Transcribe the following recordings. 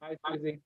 Hi, Susie.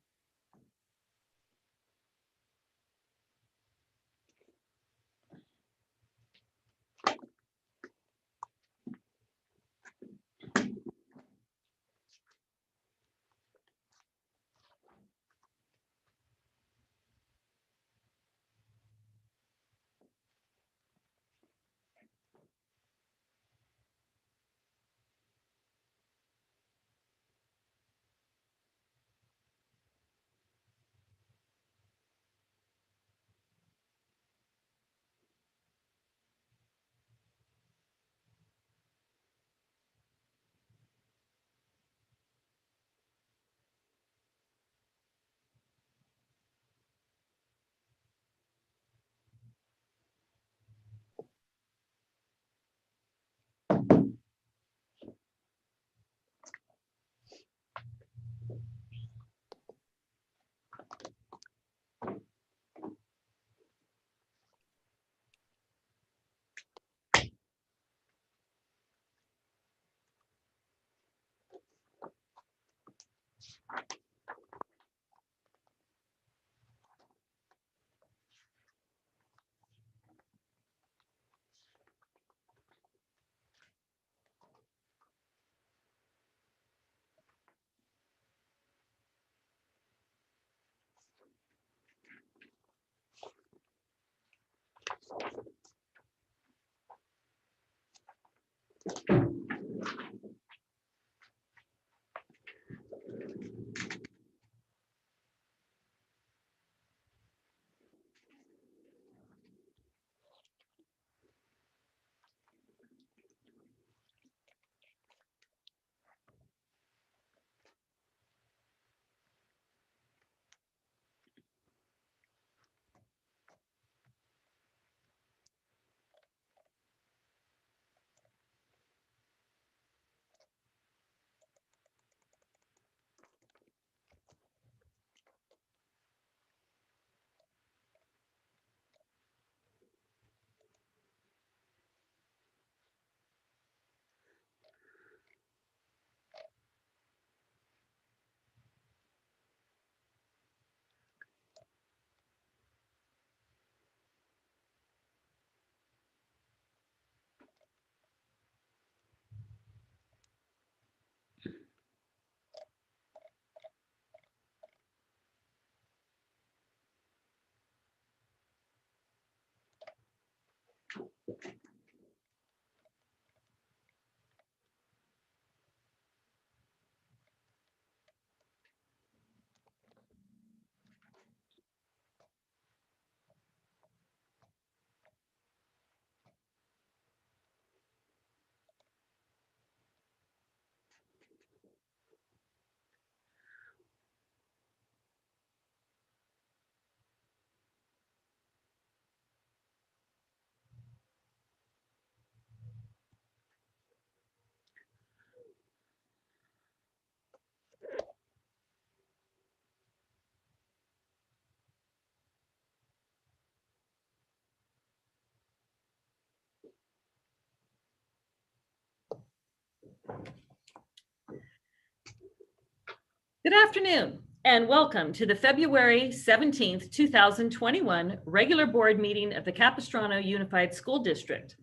Good afternoon and welcome to the February 17th, 2021 regular board meeting of the Capistrano Unified School District.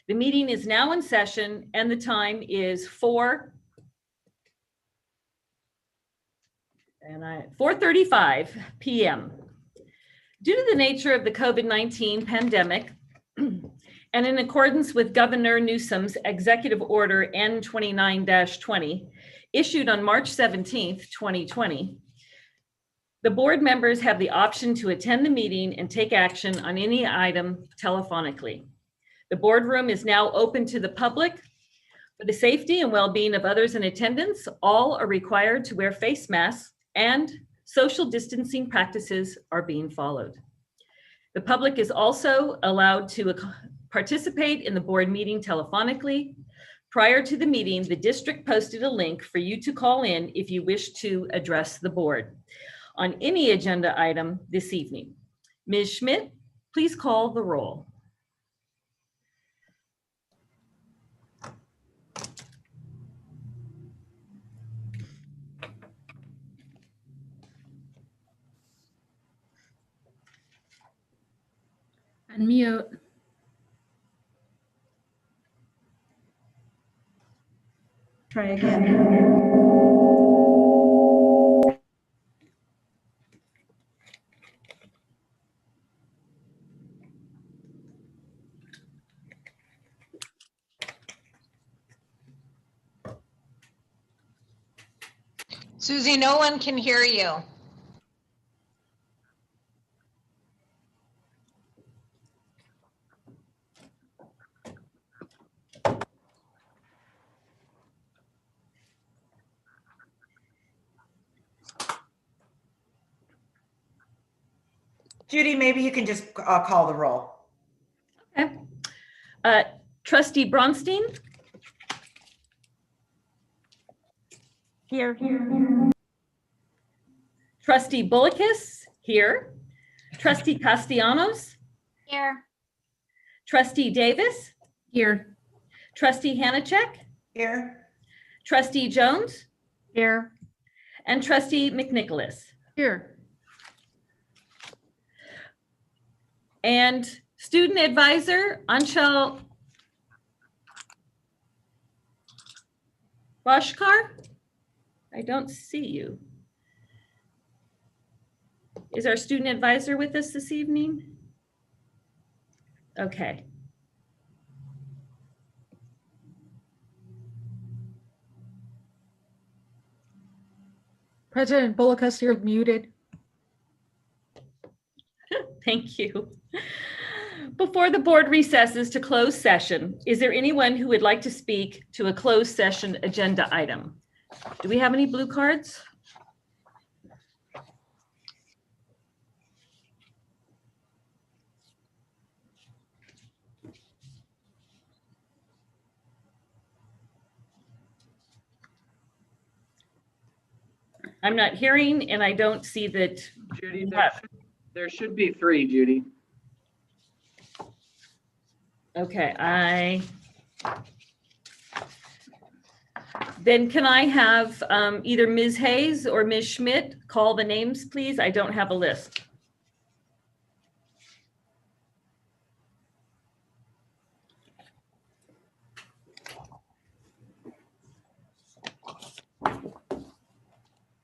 The meeting is now in session and the time is 4:35 p.m. Due to the nature of the COVID-19 pandemic and in accordance with Governor Newsom's Executive Order N29-20, issued on March 17th, 2020, the board members have the option to attend the meeting and take action on any item telephonically. The boardroom is now open to the public. For the safety and well-being of others in attendance, all are required to wear face masks and social distancing practices are being followed. The public is also allowed to participate in the board meeting telephonically. Prior to the meeting, the district posted a link for you to call in if you wish to address the board on any agenda item this evening. Ms. Schmidt, please call the roll. Mute. Try again. Susie, no one can hear you. Judy, maybe you can just call the roll. Okay. Trustee Bronstein? Here. Trustee Bullockis? Here. Trustee Castellanos? Here. Trustee Davis? Here. Trustee Hanachek? Here. Trustee Jones? Here. And Trustee McNicholas? Here. And Student Advisor Anshel Bashkar? I don't see you. Is our student advisor with us this evening? Okay. President Bullockis, you're muted. Thank you. Before the board recesses to closed session, is there anyone who would like to speak to a closed session agenda item? Do we have any blue cards? I'm not hearing, and I don't see that. Judy, there should be 3, Judy. Okay, then can I have either Ms. Hayes or Ms. Schmidt call the names, please? I don't have a list.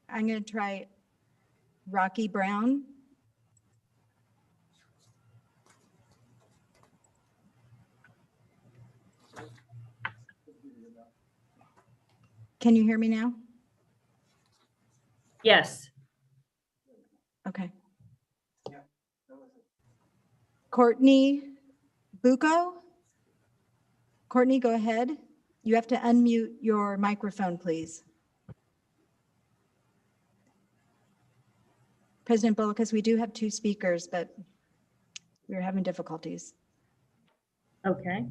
I'm going to try Rocky Brown. Can you hear me now? Yes. Okay. Courtney Bucco? Courtney, go ahead. You have to unmute your microphone, please. President Bullockis, we do have 2 speakers, but we're having difficulties. Okay.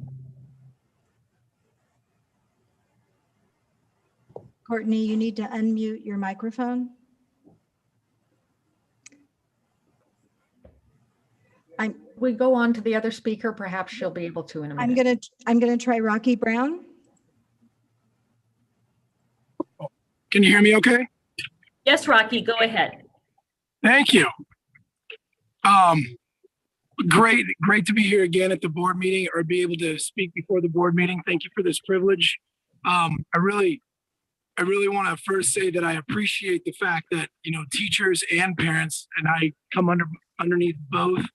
Courtney, you need to unmute your microphone. We go on to the other speaker. Perhaps she'll be able to in a minute. I'm gonna try Rocky Brown. Can you hear me okay? Yes, Rocky, go ahead. Thank you. Great to be here again at the board meeting or be able to speak before the board meeting. Thank you for this privilege. I really want to first say that I appreciate the fact that, teachers and parents, and I come underneath both,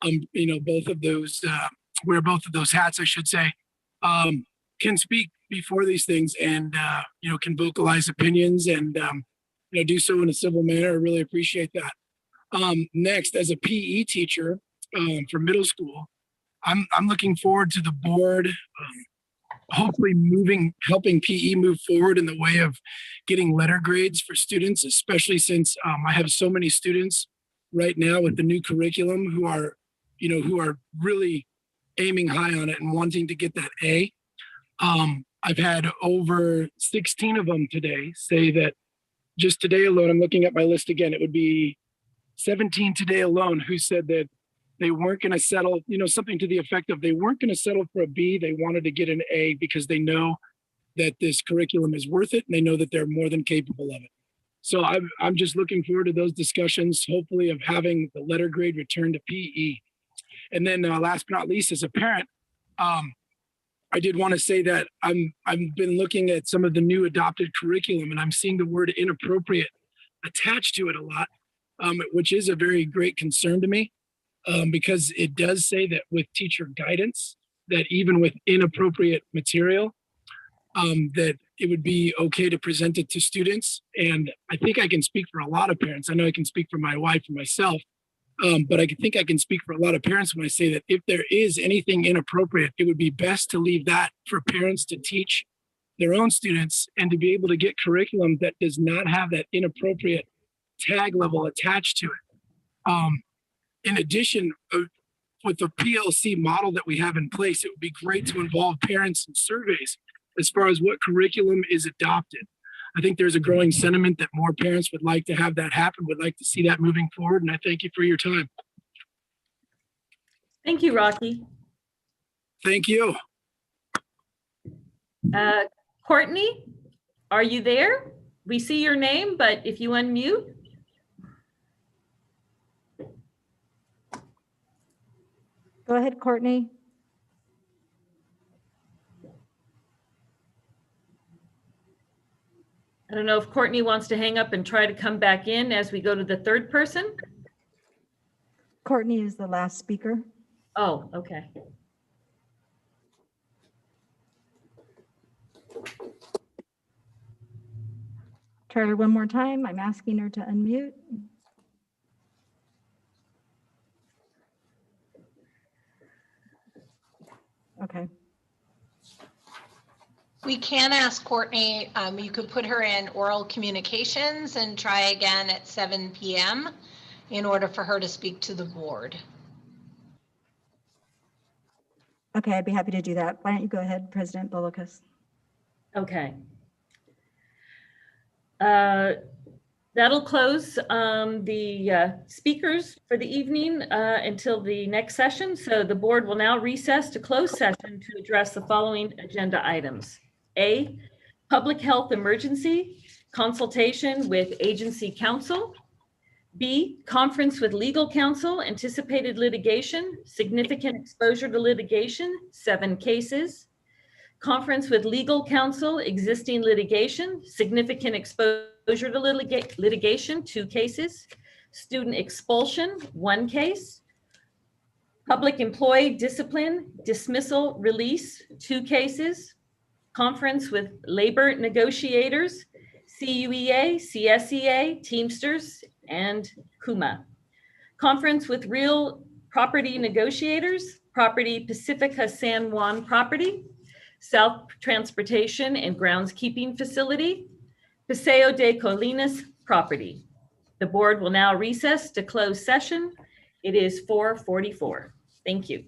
both of those, wear both of those hats, I should say, can speak before these things and, can vocalize opinions and, do so in a civil manner. I really appreciate that. Next, as a PE teacher for middle school, I'm looking forward to the board hopefully helping PE move forward in the way of getting letter grades for students, especially since I have so many students right now with the new curriculum who are really aiming high on it and wanting to get that A. I've had over 16 of them today say that just today alone, I'm looking at my list again, it would be 17 today alone who said that they weren't going to settle, something to the effect of they weren't going to settle for a B. They wanted to get an A because they know that this curriculum is worth it and they know that they're more than capable of it. So I'm just looking forward to those discussions, hopefully of having the letter grade return to PE. And then last but not least, as a parent, I did want to say that I've been looking at some of the new adopted curriculum, and I'm seeing the word inappropriate attached to it a lot, which is a very great concern to me, because it does say that with teacher guidance, that even with inappropriate material, that it would be okay to present it to students. And I think I can speak for a lot of parents. I know I can speak for my wife and myself, but I think I can speak for a lot of parents when I say that if there is anything inappropriate, it would be best to leave that for parents to teach their own students and to be able to get curriculum that does not have that inappropriate tag level attached to it. In addition, with the PLC model that we have in place, it would be great to involve parents in surveys as far as what curriculum is adopted. I think there's a growing sentiment that more parents would like to have that happen, would like to see that moving forward, and I thank you for your time. Thank you, Rocky. Thank you. Courtney, are you there? We see your name, but if you unmute. Go ahead, Courtney. I don't know if Courtney wants to hang up and try to come back in as we go to the third person. Courtney is the last speaker. Oh, okay. Try her one more time. I'm asking her to unmute. Okay. We can ask Courtney, you could put her in oral communications and try again at 7 p.m. in order for her to speak to the board. Okay, I'd be happy to do that. Why don't you go ahead, President Bolokas? Okay. That'll close the speakers for the evening until the next session. So the board will now recess to close session to address the following agenda items. A, public health emergency, consultation with agency counsel. B, conference with legal counsel, anticipated litigation, significant exposure to litigation, 7 cases. Conference with legal counsel, existing litigation, significant exposure to litigation, 2 cases. Student expulsion, 1 case. Public employee discipline, dismissal, release, 2 cases. Conference with labor negotiators, CUEA, CSEA, Teamsters, and KUMA. Conference with real property negotiators, property Pacifica San Juan property, South Transportation and Groundskeeping Facility, Paseo de Colinas property. The board will now recess to close session. It is 4:44. Thank you.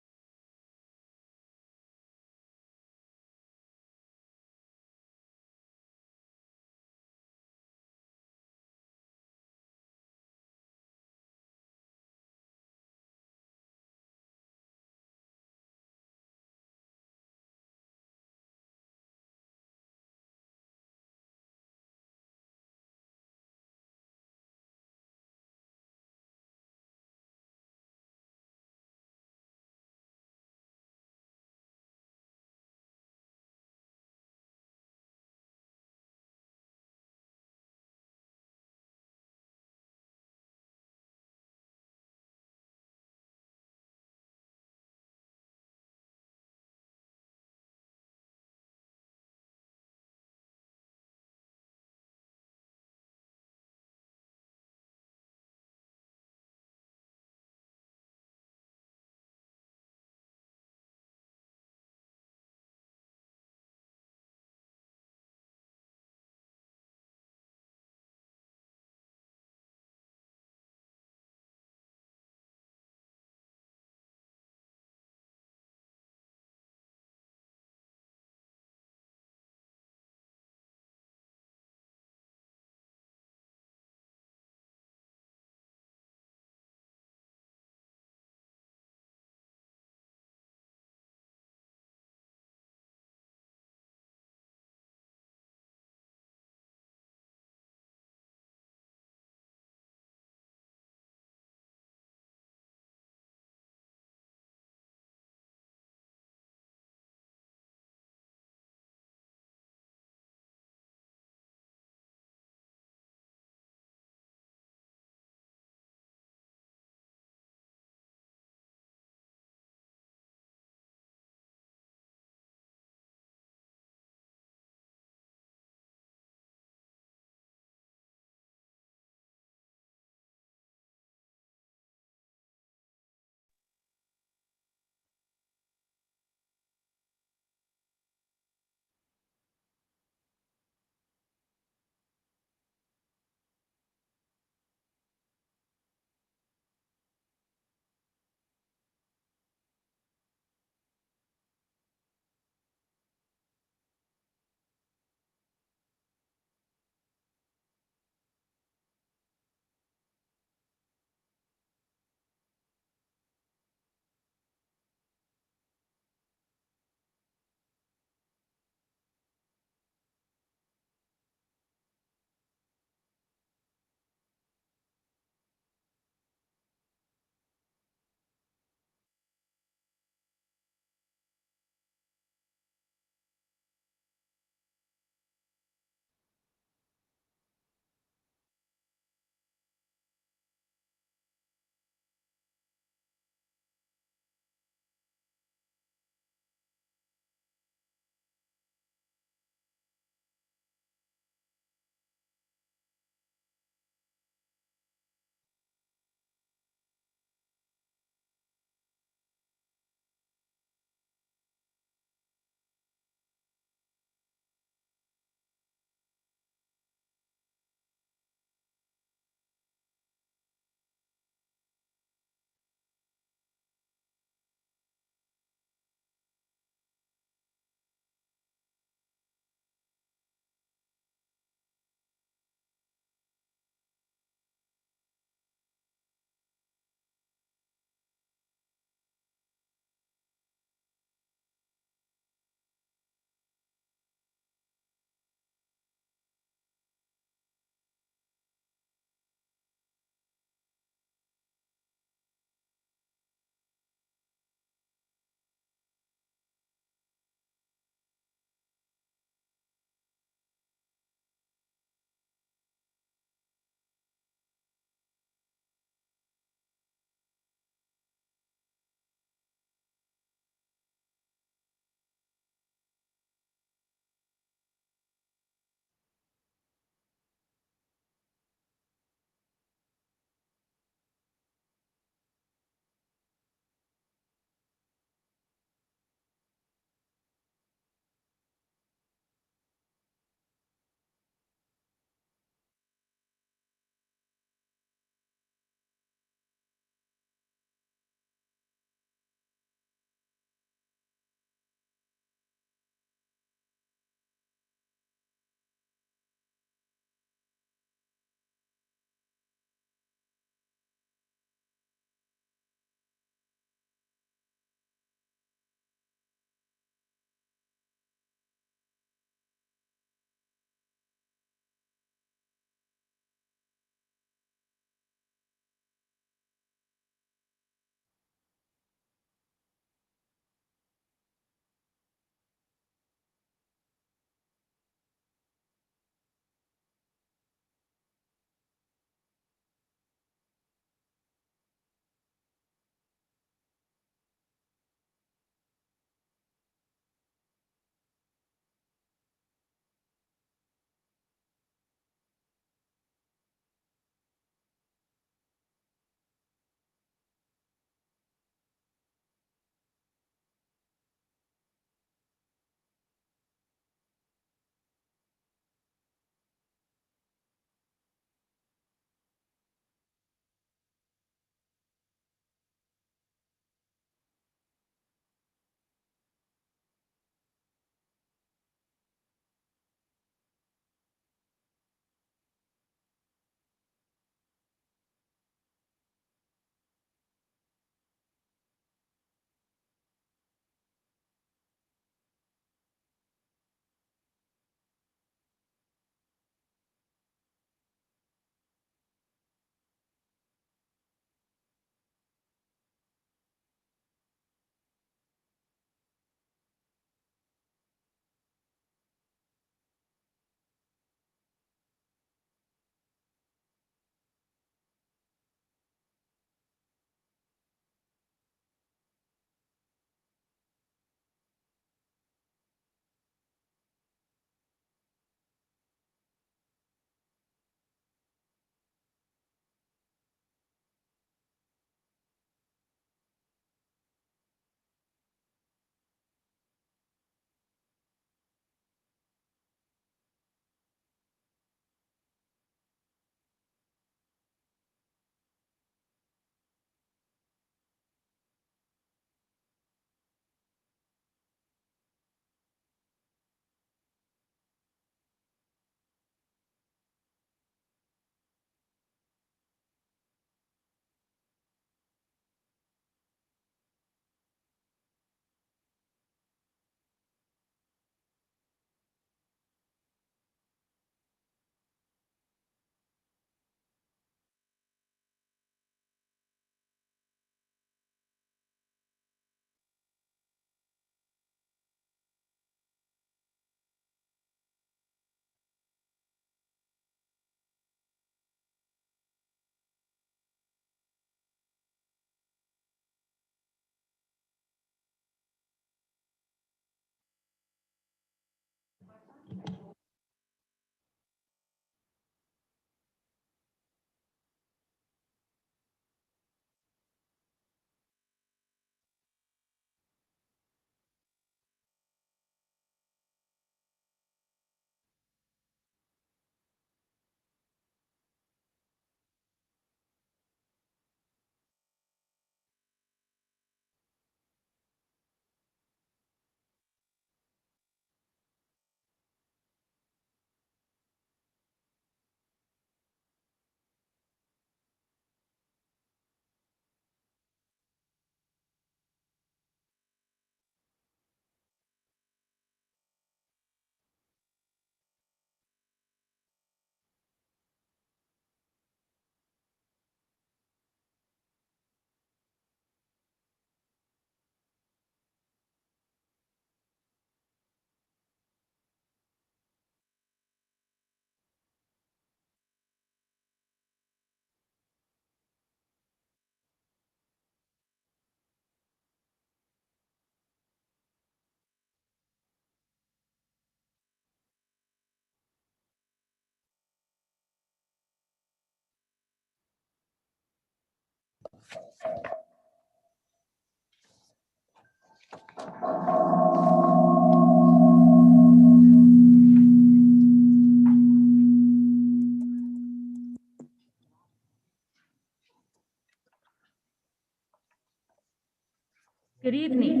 Good evening.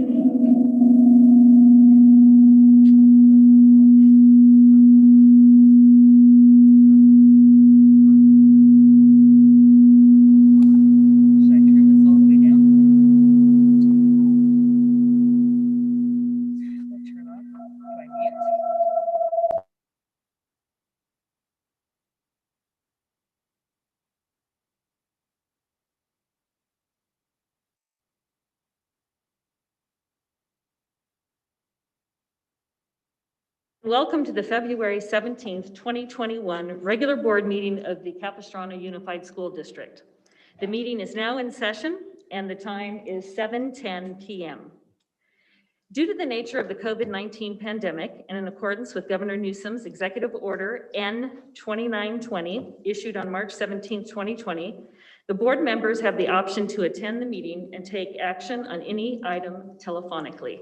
Should I turn this all the way down? I'll turn off. Do I mute? Welcome to the February 17th, 2021 regular board meeting of the Capistrano Unified School District. The meeting is now in session and the time is 7:10 p.m. Due to the nature of the COVID-19 pandemic and in accordance with Governor Newsom's Executive Order N-2920 issued on March 17, 2020, the board members have the option to attend the meeting and take action on any item telephonically.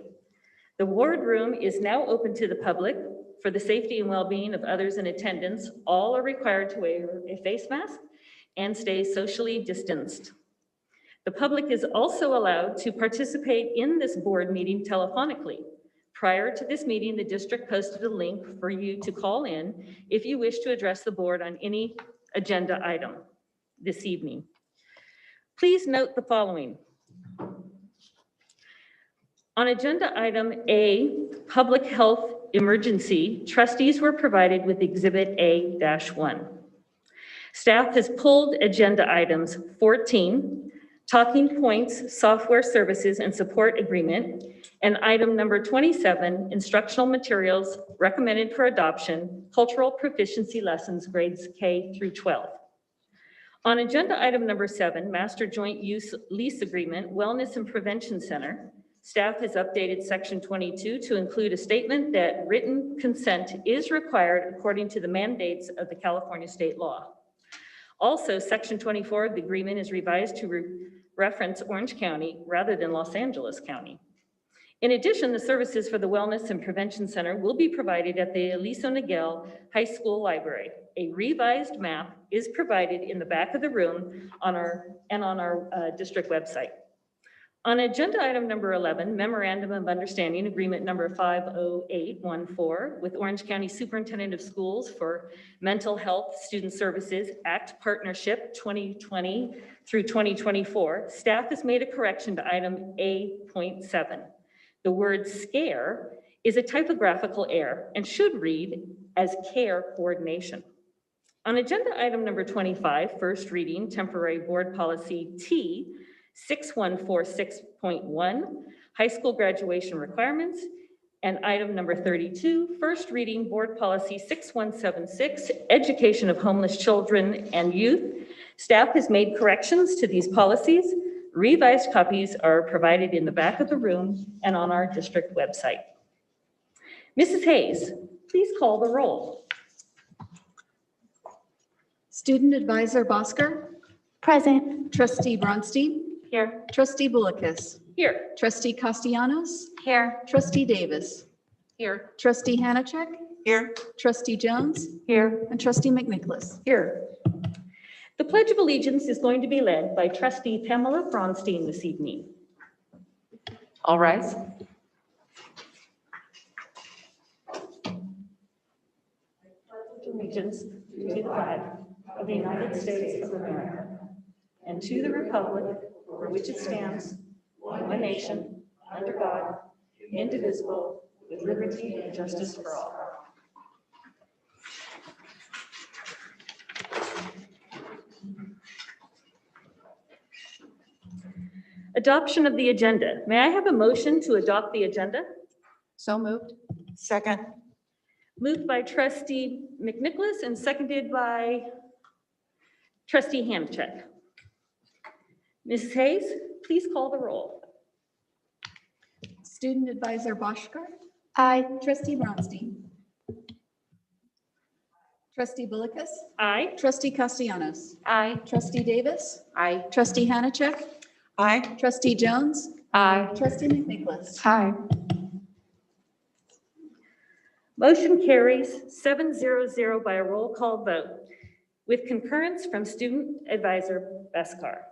The board room is now open to the public. For the safety and well-being of others in attendance, all are required to wear a face mask and stay socially distanced. The public is also allowed to participate in this board meeting telephonically. Prior to this meeting, the district posted a link for you to call in if you wish to address the board on any agenda item this evening. Please note the following. On agenda item A, public health emergency, trustees were provided with Exhibit A-1. Staff has pulled agenda items 14, Talking Points Software Services and Support Agreement, and item number 27, Instructional Materials Recommended for Adoption, Cultural Proficiency Lessons, grades K through 12. On agenda item number 7, Master Joint Use Lease Agreement, Wellness and Prevention Center, staff has updated section 22 to include a statement that written consent is required according to the mandates of the California state law. Also, section 24 of the agreement is revised to reference Orange County rather than Los Angeles County. In addition, the services for the Wellness and Prevention Center will be provided at the Aliso Niguel High School Library. A revised map is provided in the back of the room on our district website. On agenda item number 11, Memorandum of Understanding Agreement number 50814 with Orange County Superintendent of Schools for Mental Health Student Services Act Partnership 2020 through 2024, staff has made a correction to item A.7. The word scare is a typographical error and should read as care coordination. On agenda item number 25, first reading, temporary board policy T 6146.1, high school graduation requirements, and item number 32, first reading board policy 6176, education of homeless children and youth. Staff has made corrections to these policies. Revised copies are provided in the back of the room and on our district website. Mrs. Hayes, please call the roll. Student Advisor Bosker, Present. Trustee Bronstein, Here. Trustee Bullicus, Here. Trustee Castellanos, Here. Trustee Davis, Here. Trustee Hanachek, Here. Trustee Jones, Here. and Trustee McNicholas. Here. The Pledge of Allegiance is going to be led by Trustee Pamela Bronstein this evening. All rise. Allegiance to the flag of the United States of America and to the republic for which it stands, one nation, under God, indivisible, with liberty and justice for all. Adoption of the agenda. May I have a motion to adopt the agenda? So moved. Second. Moved by Trustee McNicholas and seconded by Trustee Hanchek. Mrs. Hayes, please call the roll. Student Advisor Bosker, Aye. Trustee Bronstein, Trustee Bullicus, Aye. Trustee Castellanos, Aye. Trustee Davis, Aye. Trustee Hanachek, Aye. Trustee Jones? Aye. Trustee McNicholas? Aye. Motion carries 700 by a roll call vote with concurrence from Student Advisor Beskar.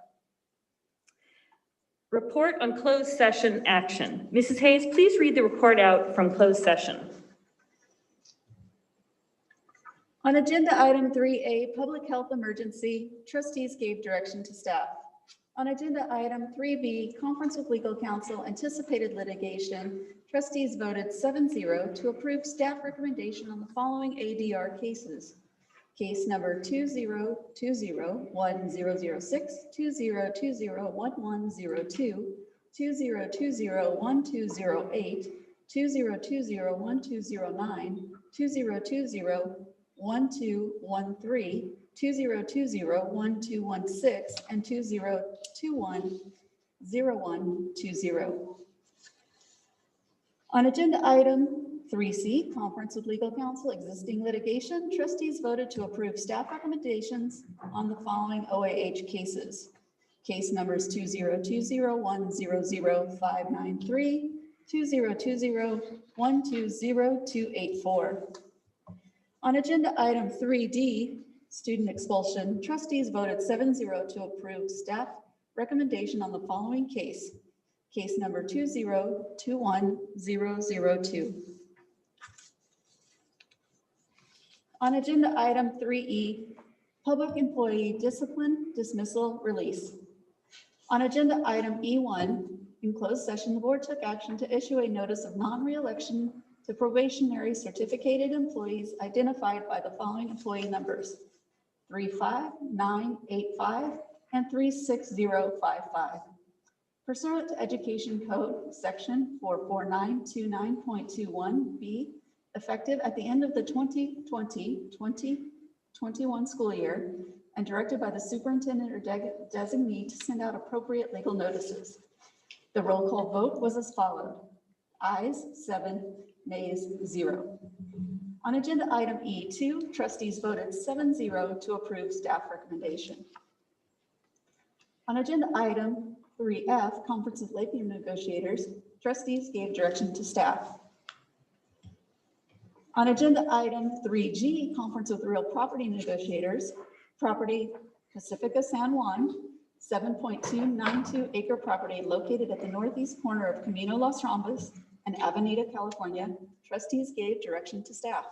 Report on closed session action. Mrs. Hayes, please read the report out from closed session. On agenda item 3A, public health emergency, trustees gave direction to staff. On agenda item 3B, conference with legal counsel, anticipated litigation, trustees voted 7-0 to approve staff recommendation on the following ADR cases. Case number 2020-1006, 2020-1102, 2020-1208, 2020-1209, 2020-1213, 2020-1216, and 2021-0120. On agenda item 3C, conference with legal counsel, existing litigation, trustees voted to approve staff recommendations on the following OAH cases. Case numbers 2020-100-593, 2020-120-284. On agenda item 3D, student expulsion, trustees voted 7-0 to approve staff recommendation on the following case. Case number 2021-002. On agenda item 3E, public employee discipline, dismissal, release. On agenda item E1, in closed session, the board took action to issue a notice of non-reelection to probationary certificated employees identified by the following employee numbers: 35985 and 36055. Pursuant to Education Code Section 44929.21B, effective at the end of the 2020-2021 school year, and directed by the superintendent or designee to send out appropriate legal notices. The roll call vote was as followed: ayes 7, nays 0. On agenda item E2, trustees voted 7-0 to approve staff recommendation. On agenda item 3F, conference with labor negotiators, trustees gave direction to staff. On agenda item 3G, conference with real property negotiators, property Pacifica San Juan, 7.292 acre property located at the northeast corner of Camino Los Rambas and Avenida, California, trustees gave direction to staff.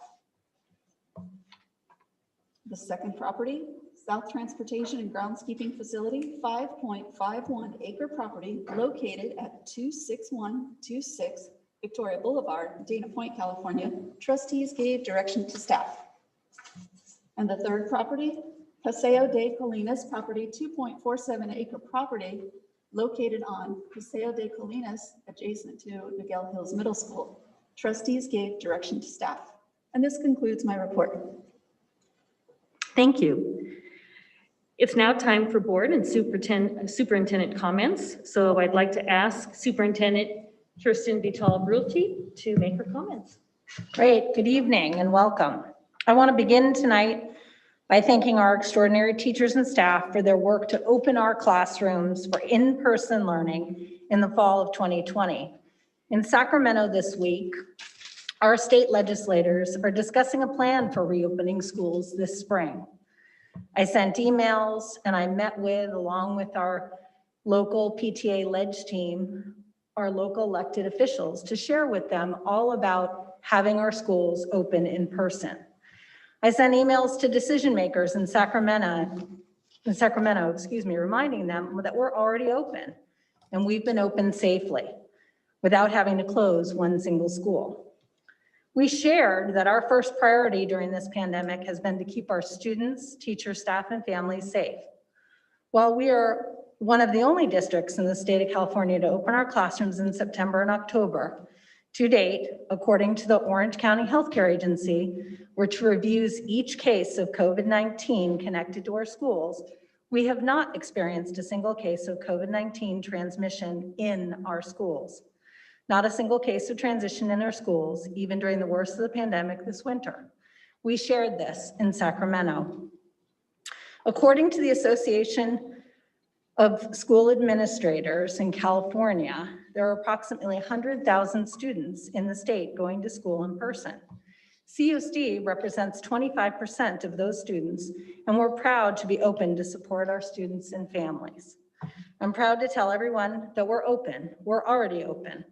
The second property, South Transportation and Groundskeeping Facility, 5.51 acre property located at 26126 Victoria Boulevard, Dana Point, California, trustees gave direction to staff. And the third property, Paseo de Colinas property, 2.47 acre property located on Paseo de Colinas, adjacent to Miguel Hills Middle School. Trustees gave direction to staff. And this concludes my report. Thank you. It's now time for board and superintendent comments. So I'd like to ask Superintendent Kirsten Vital-Brulti to make her comments. Great. Good evening and welcome. I want to begin tonight by thanking our extraordinary teachers and staff for their work to open our classrooms for in-person learning in the fall of 2020. In Sacramento this week, our state legislators are discussing a plan for reopening schools this spring. I sent emails and I met with, along with our local PTA Ledge team, our local elected officials to share with them all about having our schools open in person. I sent emails to decision makers in Sacramento, reminding them that we're already open and we've been open safely without having to close one single school. We shared that our first priority during this pandemic has been to keep our students, teachers, staff, and families safe. While we are one of the only districts in the state of California to open our classrooms in September and October, to date, according to the Orange County Healthcare Agency, which reviews each case of COVID-19 connected to our schools, we have not experienced a single case of COVID-19 transmission in our schools. Not a single case of transition in our schools, even during the worst of the pandemic this winter. We shared this in Sacramento. According to the Association of school administrators in California, there are approximately 100,000 students in the state going to school in person. CUSD represents 25% of those students, and we're proud to be open to support our students and families. I'm proud to tell everyone that we're open. We're already open.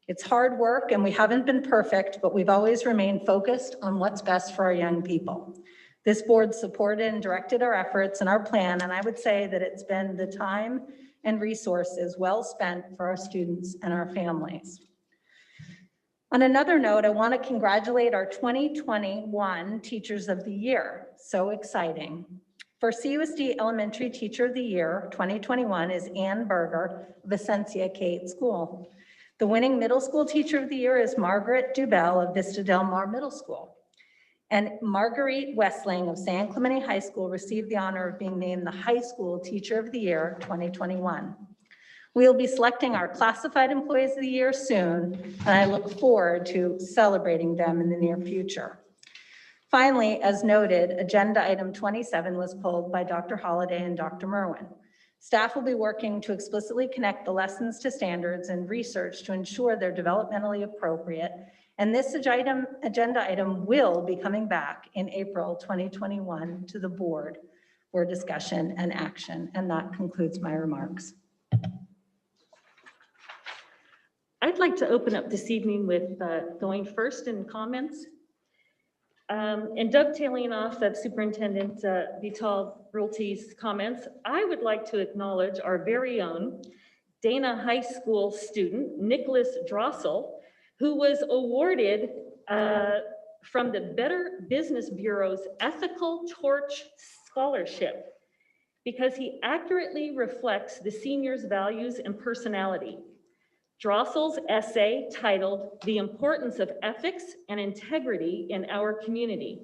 It's hard work and we haven't been perfect, but we've always remained focused on what's best for our young people. This board supported and directed our efforts and our plan, and I would say that it's been the time and resources well spent for our students and our families. On another note, I want to congratulate our 2021 Teachers of the Year. So exciting. For CUSD Elementary Teacher of the Year 2021 is Ann Berger of Essentia K-8 School. The winning Middle School Teacher of the Year is Margaret Dubell of Vista Del Mar Middle School. And Marguerite Westling of San Clemente High School received the honor of being named the High School Teacher of the Year 2021. We'll be selecting our classified employees of the year soon, and I look forward to celebrating them in the near future. Finally, as noted, agenda item 27 was pulled by Dr. Holliday and Dr. Merwin. Staff will be working to explicitly connect the lessons to standards and research to ensure they're developmentally appropriate. And this agenda item will be coming back in April 2021 to the board for discussion and action. And that concludes my remarks. I'd like to open up this evening with going first in comments. And dovetailing off of Superintendent Vital Realty's comments, I would like to acknowledge our very own Dana High School student, Nicholas Drossel, who was awarded from the Better Business Bureau's Ethical Torch Scholarship because he accurately reflects the seniors' values and personality. Drossel's essay titled "The Importance of Ethics and Integrity in Our Community"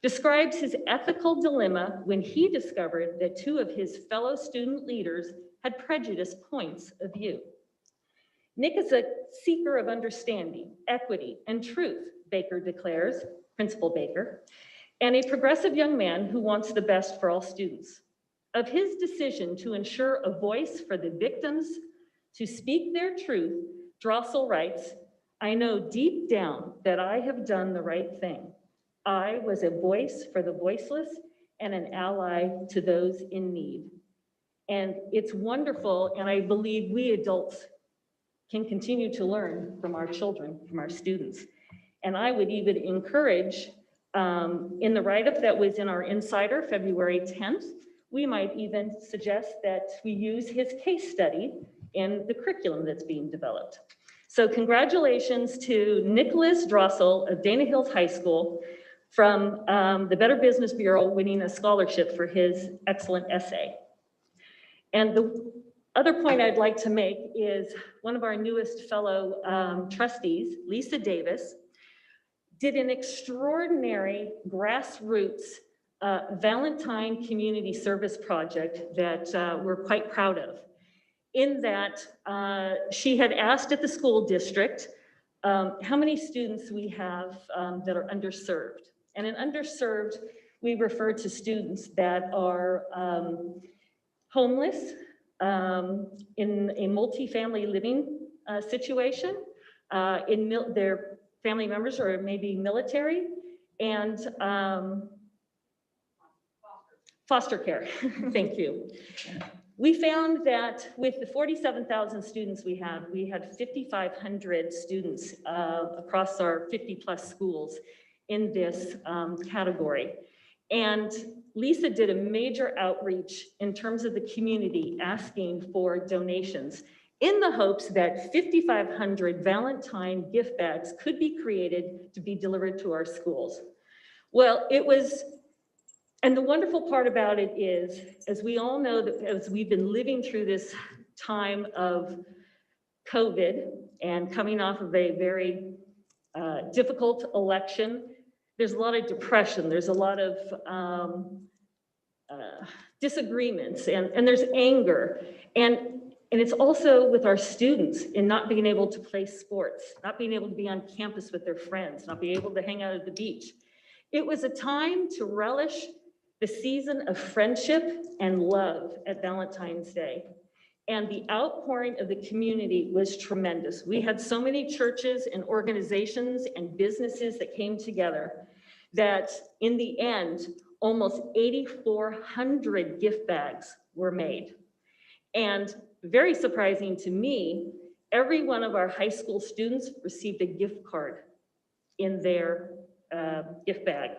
describes his ethical dilemma when he discovered that two of his fellow student leaders had prejudiced points of view. Nick is a seeker of understanding, equity, and truth, Baker declares, Principal Baker, and a progressive young man who wants the best for all students. Of his decision to ensure a voice for the victims to speak their truth, Drossel writes, "I know deep down that I have done the right thing. I was a voice for the voiceless and an ally to those in need." And it's wonderful, and I believe we adults can continue to learn from our children, from our students. And I would even encourage, in the write-up that was in our Insider, February 10th, we might even suggest that we use his case study in the curriculum that's being developed. So congratulations to Nicholas Drossel of Dana Hills High School from the Better Business Bureau winning a scholarship for his excellent essay. And the other point I'd like to make is one of our newest fellow trustees, Lisa Davis, did an extraordinary grassroots Valentine Community Service project that we're quite proud of. In that she had asked at the school district how many students we have that are underserved. And in underserved, we refer to students that are homeless, in a multifamily living situation, their family members are maybe military, and foster care. Thank you. We found that with the 47,000 students we had 5,500 students across our 50+ schools in this category. And Lisa did a major outreach in terms of the community asking for donations in the hopes that 5,500 Valentine gift bags could be created to be delivered to our schools. Well, it was, and the wonderful part about it is, as we all know, that as we've been living through this time of COVID and coming off of a very difficult election, there's a lot of depression, there's a lot of disagreements, and there's anger. And it's also with our students in not being able to play sports, not being able to be on campus with their friends, not being able to hang out at the beach. It was a time to relish the season of friendship and love at Valentine's Day. And the outpouring of the community was tremendous. We had so many churches and organizations and businesses that came together that in the end, almost 8,400 gift bags were made. And very surprising to me, every one of our high school students received a gift card in their gift bag.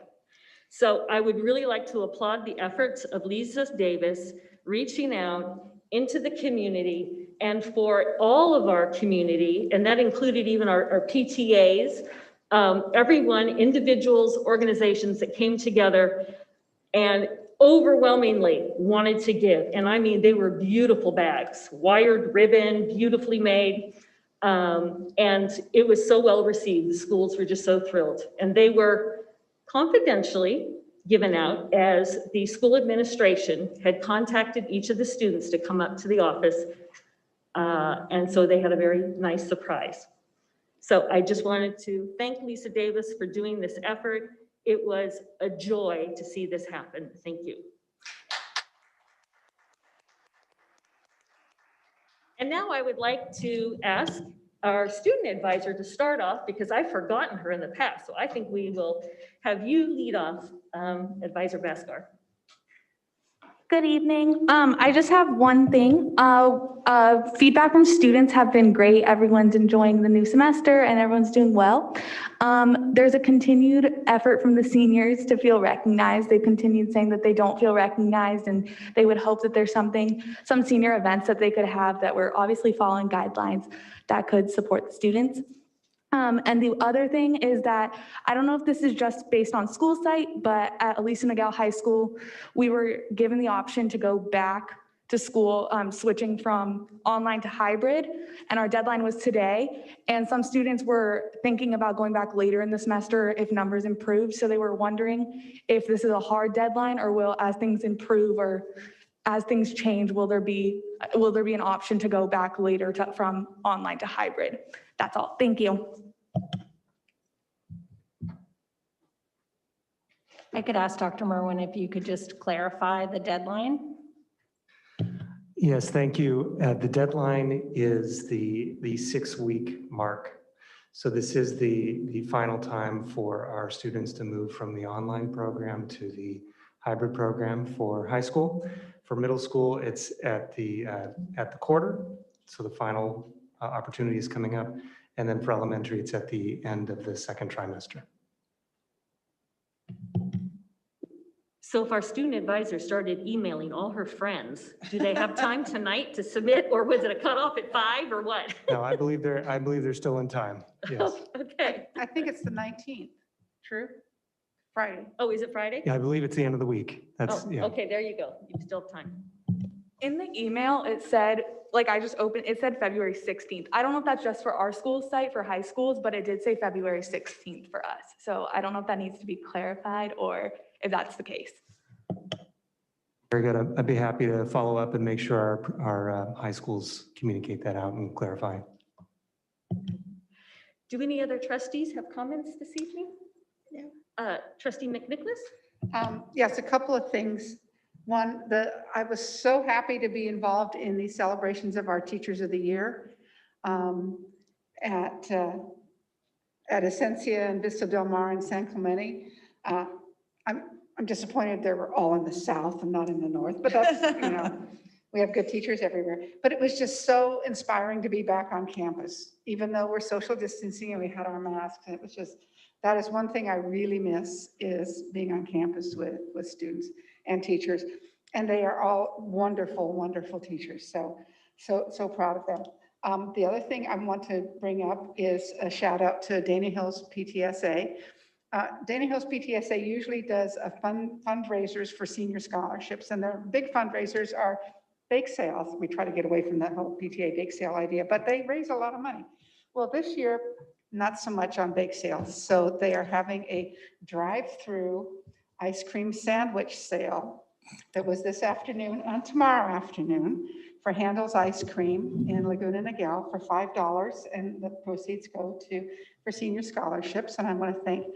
So I would really like to applaud the efforts of Lisa Davis reaching out into the community and for all of our community, and that included even our PTAs, everyone, individuals, organizations that came together and overwhelmingly wanted to give. And I mean, they were beautiful bags, wired ribbon, beautifully made. And it was so well received. The schools were just so thrilled. And they were confidentially given out as the school administration had contacted each of the students to come up to the office. And so they had a very nice surprise. So I just wanted to thank Lisa Davis for doing this effort. It was a joy to see this happen. Thank you. And now I would like to ask our student advisor to start off because I've forgotten her in the past. So I think we will have you lead off, Advisor Bhaskar. Good evening. I just have one thing. Feedback from students have been great. Everyone's enjoying the new semester and everyone's doing well. There's a continued effort from the seniors to feel recognized. They continued saying that they don't feel recognized and they would hope that there's some senior events that they could have that were obviously following guidelines that could support the students. And the other thing is that, I don't know if this is just based on school site, but at Elisa Niguel High School, we were given the option to go back to school, switching from online to hybrid, and our deadline was today. And some students were thinking about going back later in the semester if numbers improved. So they were wondering if this is a hard deadline or will, as things improve or as things change, will there be an option to go back later from online to hybrid? That's all. Thank you. I could ask Dr. Merwin if you could just clarify the deadline. Yes, thank you. The deadline is the 6-week mark. So this is the final time for our students to move from the online program to the hybrid program for high school. For middle school, it's at the quarter. So the final opportunity is coming up. And then for elementary, it's at the end of the second trimester. So if our student advisor started emailing all her friends, do they have time tonight to submit, or was it a cutoff at 5 or what? No, I believe they're still in time. Yes. Okay. I think it's the 19th. True? Friday. Oh, is it Friday? Yeah, I believe it's the end of the week. That's, Oh, yeah. okay, there you go. You still have time. In the email, it said, like I just opened, it said February 16th. I don't know if that's just for our school site for high schools, but it did say February 16th for us. So I don't know if that needs to be clarified or if that's the case. Very good. I'd be happy to follow up and make sure our high schools communicate that out and clarify. Do any other trustees have comments this evening? Yeah. Trustee McNicholas? Yes, a couple of things. One, I was so happy to be involved in the celebrations of our Teachers of the Year at Esencia and Vista Del Mar and San Clemente. I'm disappointed they were all in the south and not in the north, but that's, we have good teachers everywhere. But it was just so inspiring to be back on campus, even though we're social distancing and we had our masks. And it was just, that is one thing I really miss, is being on campus with students and teachers. And they are all wonderful, wonderful teachers. So proud of them. The other thing I want to bring up is a shout out to Dana Hills PTSA. Dana Hills PTSA usually does a fundraisers for senior scholarships, and their big fundraisers are bake sales. We try to get away from that whole PTA bake sale idea, but they raise a lot of money. Well, this year, not so much on bake sales. So they are having a drive-through ice cream sandwich sale that was this afternoon and tomorrow afternoon for Handel's Ice Cream in Laguna Niguel for $5, and the proceeds go for senior scholarships. And I want to thank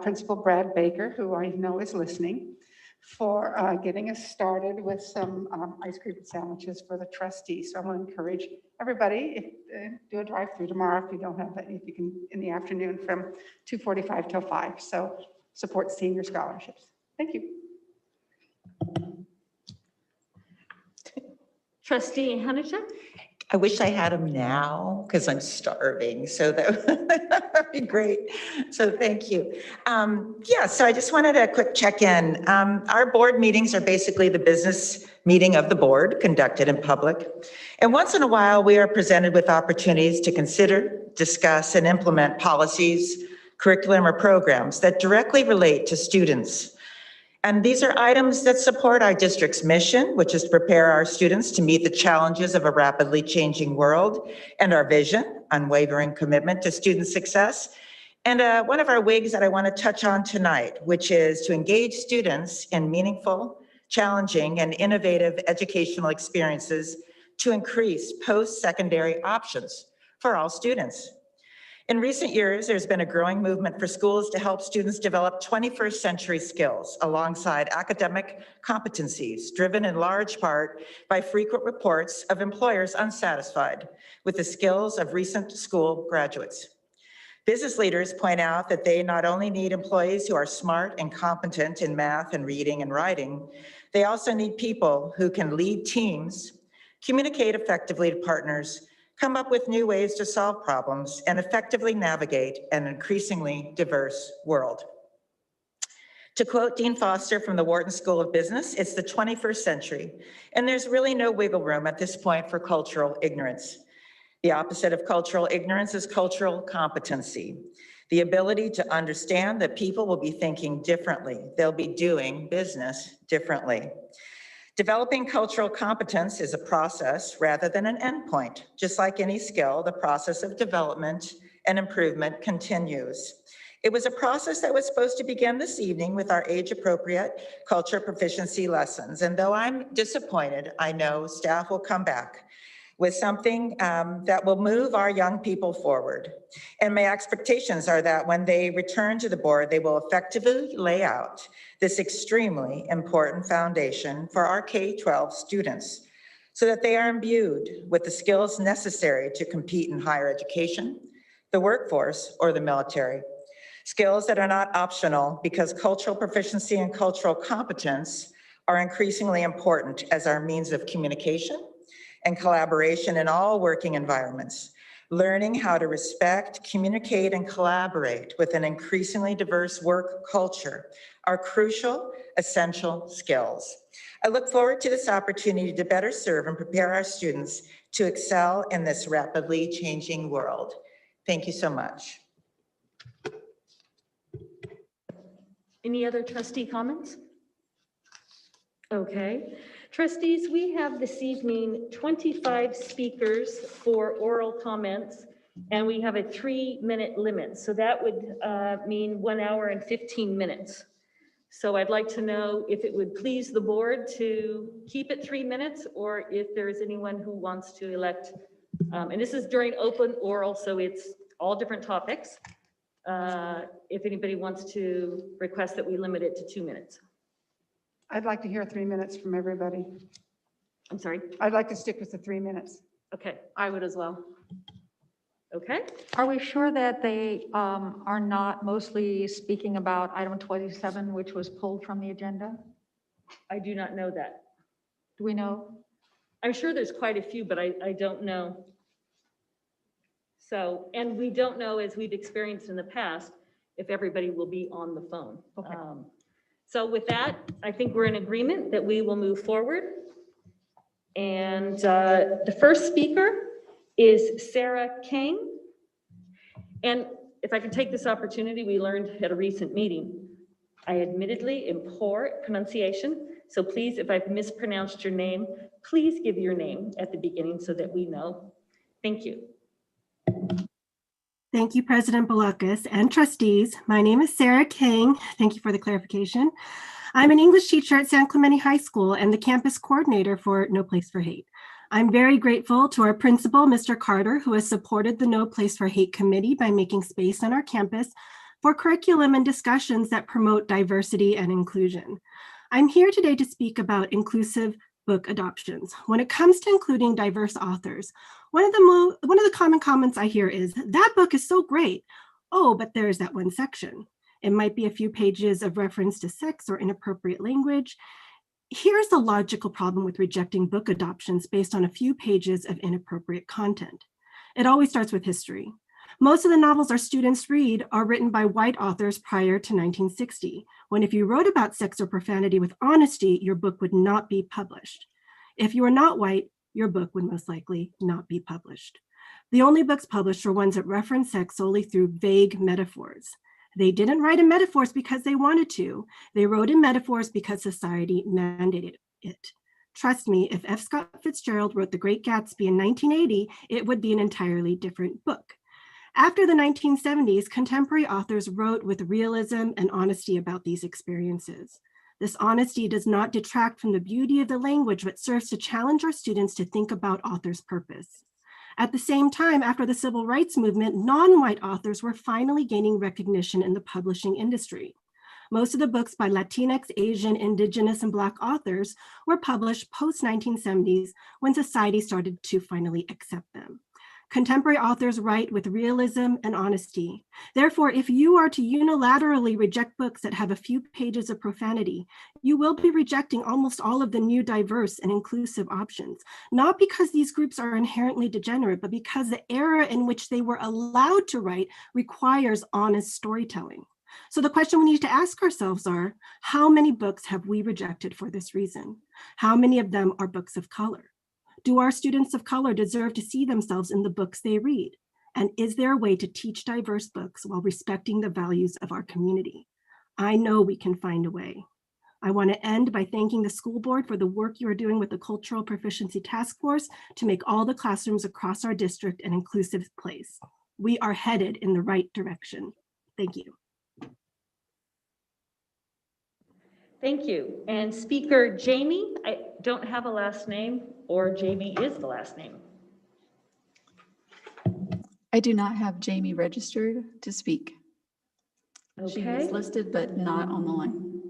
Principal Brad Baker, who I know is listening, for getting us started with some ice cream sandwiches for the trustees. So I want to encourage everybody, do a drive-through tomorrow if you don't have that, if you can, in the afternoon from 2:45 till 5. So support senior scholarships. Thank you. Trustee Hanushek? I wish I had them now because I'm starving. So that would be great. So thank you. Yeah, so I just wanted a quick check-in. Our board meetings are basically the business meeting of the board conducted in public. And once in a while, we are presented with opportunities to consider, discuss, and implement policies, curriculum, or programs that directly relate to students. And these are items that support our district's mission, which is to prepare our students to meet the challenges of a rapidly changing world, and our vision, unwavering commitment to student success. And one of our wigs that I want to touch on tonight, which is to engage students in meaningful, challenging, and innovative educational experiences to increase post-secondary options for all students. In recent years, there's been a growing movement for schools to help students develop 21st century skills alongside academic competencies, driven in large part by frequent reports of employers unsatisfied with the skills of recent school graduates. Business leaders point out that they not only need employees who are smart and competent in math and reading and writing, they also need people who can lead teams, communicate effectively to partners, come up with new ways to solve problems, and effectively navigate an increasingly diverse world. To quote Dean Foster from the Wharton School of Business, it's the 21st century, and there's really no wiggle room at this point for cultural ignorance. The opposite of cultural ignorance is cultural competency, the ability to understand that people will be thinking differently. They'll be doing business differently. Developing cultural competence is a process rather than an endpoint. Just like any skill, the process of development and improvement continues. It was a process that was supposed to begin this evening with our age-appropriate culture proficiency lessons. And though I'm disappointed, I know staff will come back with something that will move our young people forward. And my expectations are that when they return to the board, they will effectively lay out this extremely important foundation for our K-12 students so that they are imbued with the skills necessary to compete in higher education, the workforce, or the military. Skills that are not optional because cultural proficiency and cultural competence are increasingly important as our means of communication and collaboration in all working environments. Learning how to respect, communicate, and collaborate with an increasingly diverse work culture are crucial, essential skills. I look forward to this opportunity to better serve and prepare our students to excel in this rapidly changing world. Thank you so much. Any other trustee comments? Okay. Trustees, we have this evening 25 speakers for oral comments, and we have a 3-minute limit. So that would mean 1 hour and 15 minutes. So I'd like to know if it would please the board to keep it 3 minutes, or if there is anyone who wants to elect, and this is during open oral, so it's all different topics. If anybody wants to request that we limit it to 2 minutes. I'd like to hear 3 minutes from everybody. I'm sorry. I'd like to stick with the 3 minutes. Okay. I would as well. Okay. Are we sure that they are not mostly speaking about item 27, which was pulled from the agenda? I do not know that. Do we know? I'm sure there's quite a few, but I don't know. So, and we don't know, as we've experienced in the past, if everybody will be on the phone. Okay. So with that, I think we're in agreement that we will move forward. And the first speaker is Sarah King. And if I could take this opportunity, we learned at a recent meeting, I admittedly am poor at pronunciation. So please, if I've mispronounced your name, please give your name at the beginning so that we know. Thank you. Thank you, President Balakas and trustees. My name is Sarah King. Thank you for the clarification. I'm an English teacher at San Clemente High School and the campus coordinator for No Place for Hate. I'm very grateful to our principal, Mr. Carter, who has supported the No Place for Hate committee by making space on our campus for curriculum and discussions that promote diversity and inclusion. I'm here today to speak about inclusive book adoptions. When it comes to including diverse authors, one of the common comments I hear is, that book is so great. Oh, but there's that one section. It might be a few pages of reference to sex or inappropriate language. Here's the logical problem with rejecting book adoptions based on a few pages of inappropriate content. It always starts with history. Most of the novels our students read are written by white authors prior to 1960, when if you wrote about sex or profanity with honesty, your book would not be published. If you are not white, your book would most likely not be published. The only books published are ones that reference sex solely through vague metaphors. They didn't write in metaphors because they wanted to. They wrote in metaphors because society mandated it. Trust me, if F. Scott Fitzgerald wrote The Great Gatsby in 1980, it would be an entirely different book. After the 1970s, contemporary authors wrote with realism and honesty about these experiences. This honesty does not detract from the beauty of the language, but serves to challenge our students to think about authors' purpose. At the same time, after the civil rights movement, non-white authors were finally gaining recognition in the publishing industry. Most of the books by Latinx, Asian, Indigenous, and Black authors were published post-1970s when society started to finally accept them. Contemporary authors write with realism and honesty. Therefore, if you are to unilaterally reject books that have a few pages of profanity, you will be rejecting almost all of the new diverse and inclusive options, not because these groups are inherently degenerate, but because the era in which they were allowed to write requires honest storytelling. So the question we need to ask ourselves are, how many books have we rejected for this reason? How many of them are books of color? Do our students of color deserve to see themselves in the books they read? And is there a way to teach diverse books while respecting the values of our community? I know we can find a way. I want to end by thanking the school board for the work you are doing with the Cultural Proficiency Task Force to make all the classrooms across our district an inclusive place. We are headed in the right direction. Thank you. Thank you. And speaker Jamie, I don't have a last name, or Jamie is the last name. I do not have Jamie registered to speak. She Okay. is listed, but not on the line.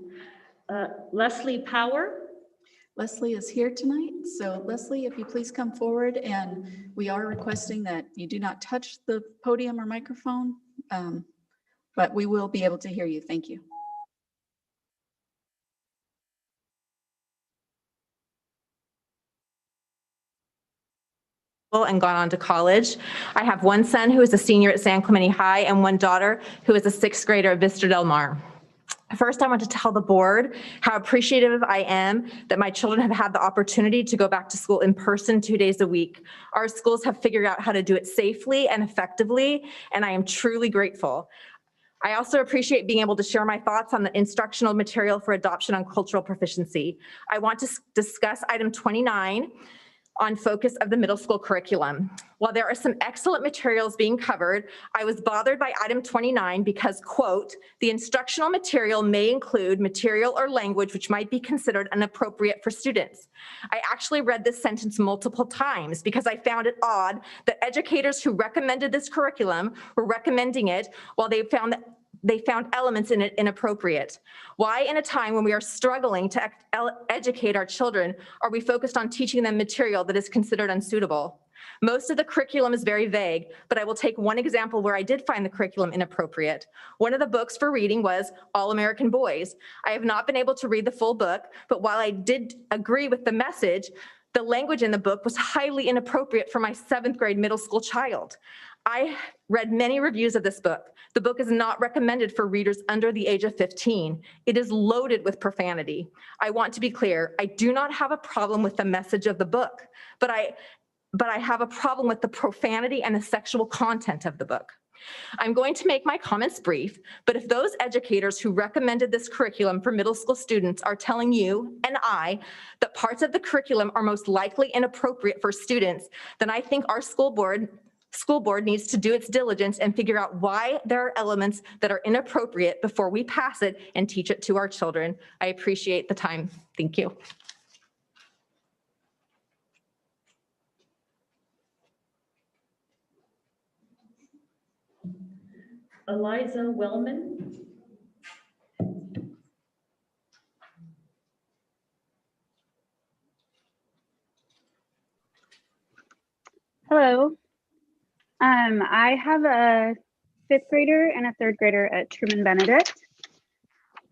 Leslie Power. Leslie is here tonight. So Leslie, if you please come forward, and we are requesting that you do not touch the podium or microphone, but we will be able to hear you. Thank you. And gone on to college. I have one son who is a senior at San Clemente High and one daughter who is a sixth grader at Vista Del Mar. First, I want to tell the board how appreciative I am that my children have had the opportunity to go back to school in person 2 days a week. Our schools have figured out how to do it safely and effectively, and I am truly grateful. I also appreciate being able to share my thoughts on the instructional material for adoption on cultural proficiency. I want to discuss item 29, on focus of the middle school curriculum. While there are some excellent materials being covered, I was bothered by item 29 because, quote, the instructional material may include material or language which might be considered inappropriate for students. I actually read this sentence multiple times because I found it odd that educators who recommended this curriculum were recommending it while they found elements in it inappropriate. Why, in a time when we are struggling to educate our children, are we focused on teaching them material that is considered unsuitable? Most of the curriculum is very vague, but I will take one example where I did find the curriculum inappropriate. One of the books for reading was All American Boys. I have not been able to read the full book, but while I did agree with the message, the language in the book was highly inappropriate for my 7th grade middle school child. I read many reviews of this book. The book is not recommended for readers under the age of 15. It is loaded with profanity. I want to be clear, I do not have a problem with the message of the book, but I have a problem with the profanity and the sexual content of the book. I'm going to make my comments brief, but if those educators who recommended this curriculum for middle school students are telling you and I that parts of the curriculum are most likely inappropriate for students, then I think our school board needs to do its diligence and figure out why there are elements that are inappropriate before we pass it and teach it to our children. I appreciate the time. Thank you. Eliza Wellman. Hello. I have a fifth grader and a third grader at Truman Benedict.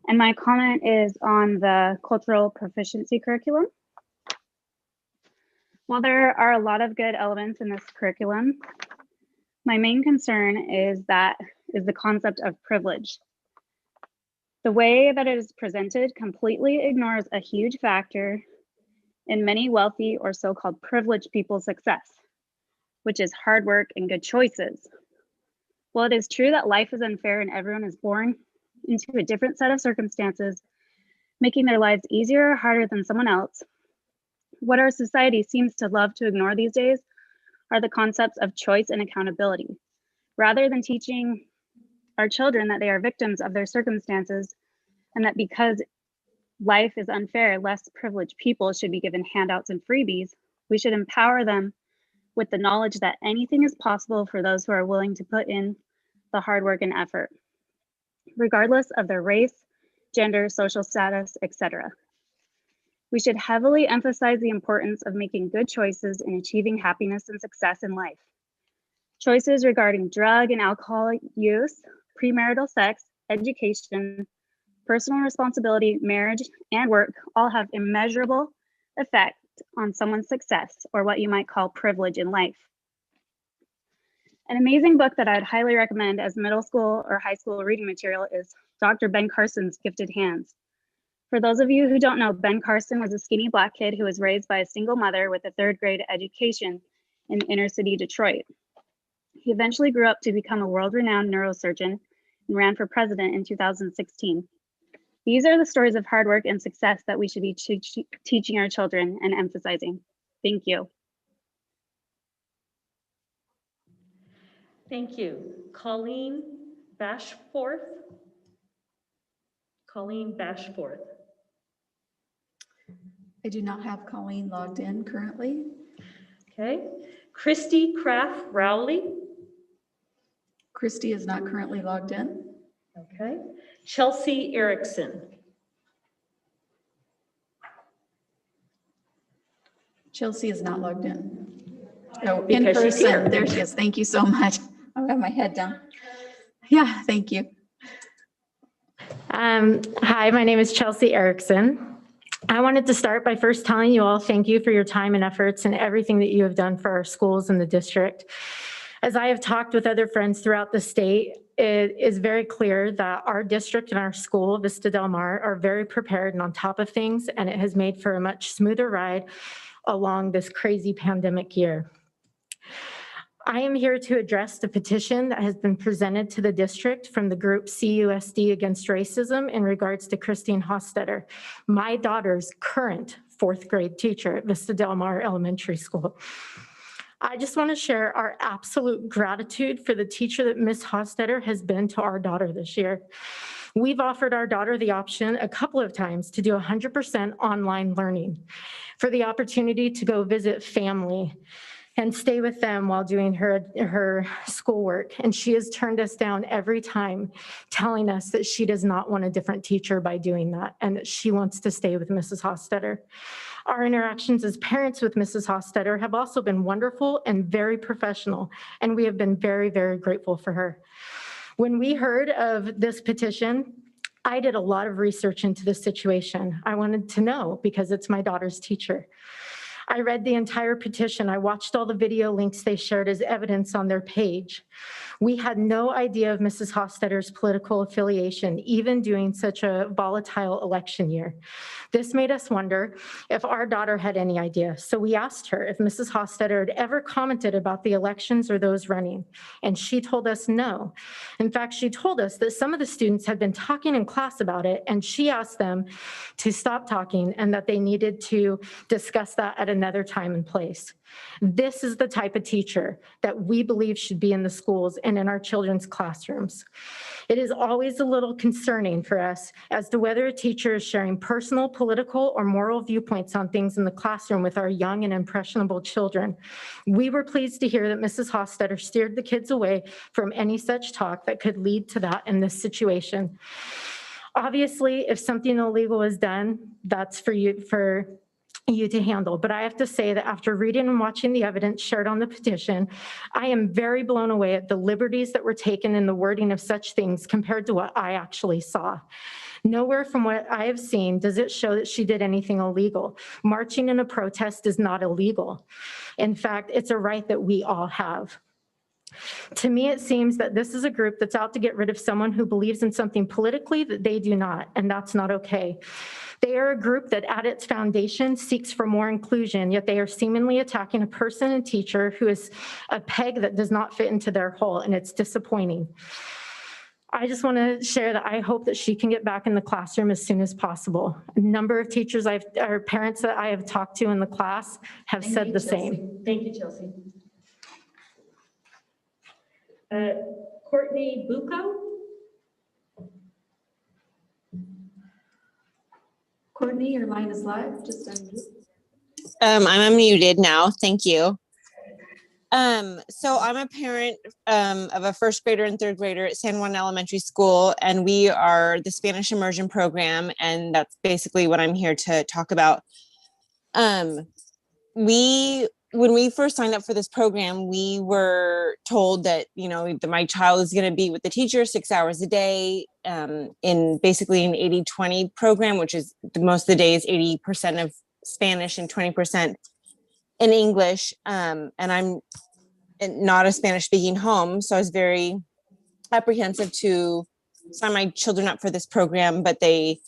And my comment is on the cultural proficiency curriculum. While there are a lot of good elements in this curriculum, my main concern is the concept of privilege. The way that it is presented completely ignores a huge factor in many wealthy or so-called privileged people's success, which is hard work and good choices. While it is true that life is unfair and everyone is born into a different set of circumstances, making their lives easier or harder than someone else, what our society seems to love to ignore these days are the concepts of choice and accountability. Rather than teaching our children that they are victims of their circumstances and that because life is unfair, less privileged people should be given handouts and freebies, we should empower them with the knowledge that anything is possible for those who are willing to put in the hard work and effort, regardless of their race, gender, social status, etc. We should heavily emphasize the importance of making good choices in achieving happiness and success in life. Choices regarding drug and alcohol use, premarital sex, education, personal responsibility, marriage, and work all have immeasurable effect on someone's success, or what you might call privilege in life. An amazing book that I'd highly recommend as middle school or high school reading material is Dr. Ben Carson's Gifted Hands. For those of you who don't know, Ben Carson was a skinny Black kid who was raised by a single mother with a third grade education in inner city Detroit. He eventually grew up to become a world-renowned neurosurgeon and ran for president in 2016. These are the stories of hard work and success that we should be teaching our children and emphasizing. Thank you. Thank you. Colleen Bashforth. Colleen Bashforth. I do not have Colleen logged in currently. Okay. Christy Kraft Rowley. Christy is not currently logged in. Okay. Chelsea Erickson. Chelsea is not logged in. Oh, in Because she's here. person. There she is. Thank you so much. I have my head down. Yeah, thank you. Hi, my name is Chelsea Erickson. I wanted to start by first telling you all thank you for your time and efforts and everything that you have done for our schools in the district. As I have talked with other friends throughout the state, it is very clear that our district and our school, Vista Del Mar, are very prepared and on top of things, and it has made for a much smoother ride along this crazy pandemic year. I am here to address the petition that has been presented to the district from the group CUSD Against Racism in regards to Christine Hostetter, my daughter's current fourth grade teacher at Vista Del Mar Elementary School. I just want to share our absolute gratitude for the teacher that Ms. Hostetter has been to our daughter this year. We've offered our daughter the option a couple of times to do 100% online learning, for the opportunity to go visit family and stay with them while doing her schoolwork. And she has turned us down every time, telling us that she does not want a different teacher by doing that, and that she wants to stay with Mrs. Hostetter. Our interactions as parents with Mrs. Hostetter have also been wonderful and very professional, and we have been very, very grateful for her. When we heard of this petition, I did a lot of research into this situation. I wanted to know because it's my daughter's teacher. I read the entire petition. I watched all the video links they shared as evidence on their page. We had no idea of Mrs. Hostetter's political affiliation, even during such a volatile election year. This made us wonder if our daughter had any idea. So we asked her if Mrs. Hostetter had ever commented about the elections or those running, and she told us no. In fact, she told us that some of the students had been talking in class about it, and she asked them to stop talking and that they needed to discuss that at another time and place. This is the type of teacher that we believe should be in the schools and in our children's classrooms. It is always a little concerning for us as to whether a teacher is sharing personal, political, or moral viewpoints on things in the classroom with our young and impressionable children. We were pleased to hear that Mrs. Hostetter steered the kids away from any such talk that could lead to that in this situation. Obviously, if something illegal is done, that's for you to handle. But I have to say that after reading and watching the evidence shared on the petition, I am very blown away at the liberties that were taken in the wording of such things compared to what I actually saw. Nowhere from what I have seen does it show that she did anything illegal. Marching in a protest is not illegal. In fact, it's a right that we all have. To me, it seems that this is a group that's out to get rid of someone who believes in something politically that they do not, and that's not okay. They are a group that at its foundation seeks for more inclusion, yet they are seemingly attacking a person and teacher who is a peg that does not fit into their hole, and it's disappointing. I just want to share that I hope that she can get back in the classroom as soon as possible. A number of teachers or parents that I have talked to in the class have said the same. Thank you, Chelsea. Courtney Bucco. Courtney, your line is live. Just unmute. I'm unmuted now. Thank you. So I'm a parent of a first grader and third grader at San Juan Elementary School, and we are the Spanish immersion program, and that's basically what I'm here to talk about. When we first signed up for this program, we were told that, that my child is going to be with the teacher 6 hours a day in basically an 80-20 program, which is most of the day is 80% of Spanish and 20% in English. And I'm not a Spanish speaking home, so I was very apprehensive to sign my children up for this program, but they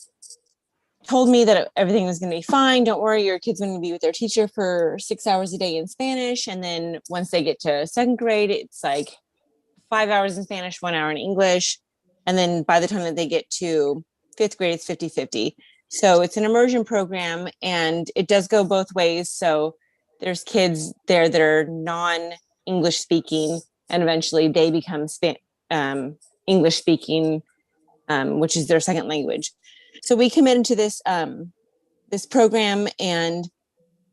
told me that everything was going to be fine. Don't worry, your kid's going to be with their teacher for 6 hours a day in Spanish. And then once they get to second grade, it's like 5 hours in Spanish, 1 hour in English. And then by the time that they get to fifth grade, it's 50-50. So it's an immersion program, and it does go both ways. So there's kids there that are non-English speaking, and eventually they become English speaking, which is their second language. So we committed to this this program, and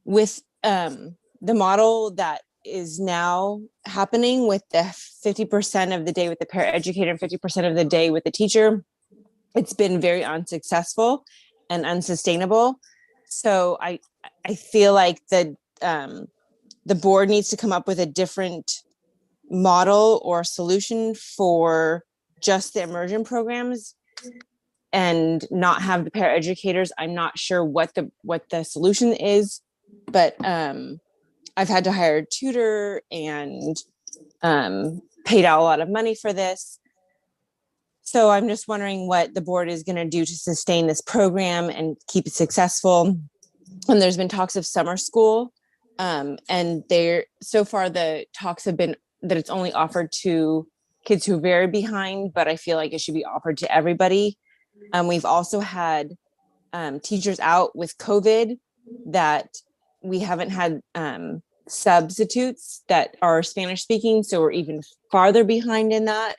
with the model that is now happening with the 50% of the day with the paraeducator and 50% of the day with the teacher, it's been very unsuccessful and unsustainable. So I feel like the board needs to come up with a different model or solution for just the immersion programs and not have the paraeducators. I'm not sure what the solution is, but I've had to hire a tutor and paid out a lot of money for this. So I'm just wondering what the board is going to do to sustain this program and keep it successful. And there's been talks of summer school, and so far the talks have been that it's only offered to kids who are very behind, but I feel like it should be offered to everybody. We've also had teachers out with COVID that we haven't had substitutes that are Spanish speaking, so we're even farther behind in that.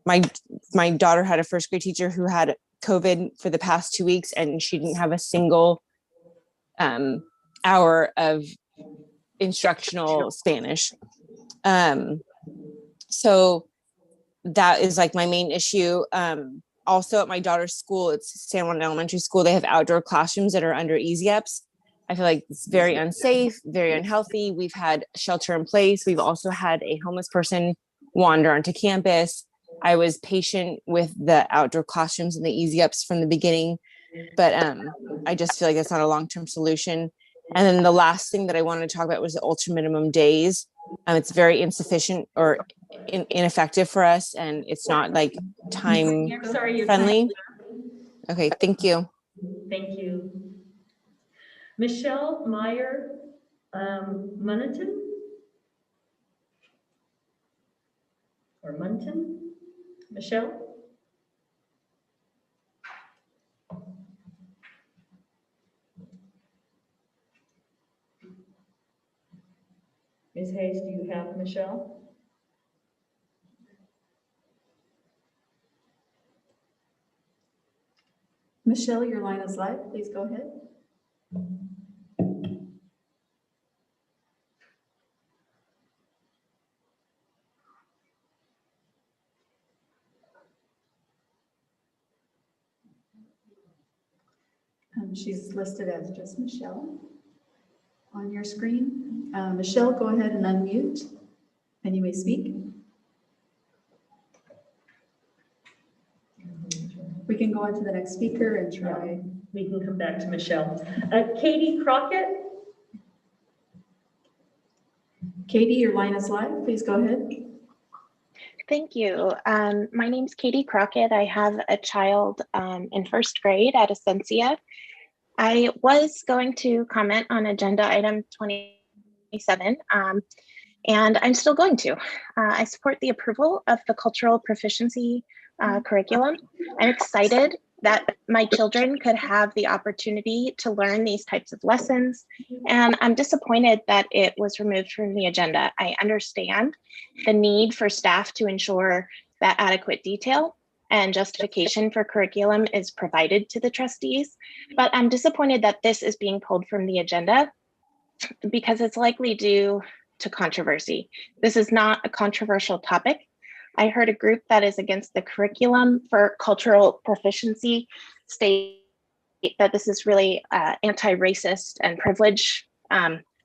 My daughter had a first grade teacher who had COVID for the past 2 weeks, and she didn't have a single hour of instructional Spanish. So that is like my main issue. Also at my daughter's school, it's San Juan Elementary School, they have outdoor classrooms that are under easy-ups. I feel like it's very unsafe, very unhealthy. We've had shelter in place. We've also had a homeless person wander onto campus. I was patient with the outdoor classrooms and the easy-ups from the beginning, but I just feel like it's not a long-term solution. And then the last thing that I wanted to talk about was the ultra minimum days. It's very insufficient or ineffective for us, and it's not like time friendly. Okay, thank you. Thank you. Michelle Meyer Munton? Or Munton? Michelle? Ms. Hayes, do you have Michelle? Michelle, your line is live. Please go ahead. She's listed as just Michelle on your screen. Michelle, go ahead and unmute and you may speak. We can go on to the next speaker and try. We can come back to Michelle. Katie Crockett. Katie, your line is live. Please go ahead. Thank you. My name's Katie Crockett. I have a child in first grade at Essentia. I was going to comment on agenda item 27, and I'm still going to. I support the approval of the cultural proficiency curriculum. I'm excited that my children could have the opportunity to learn these types of lessons, and I'm disappointed that it was removed from the agenda. I understand the need for staff to ensure that adequate detail and justification for curriculum is provided to the trustees, but I'm disappointed that this is being pulled from the agenda because it's likely due to controversy. This is not a controversial topic. I heard a group that is against the curriculum for cultural proficiency state that this is really anti-racist and privilege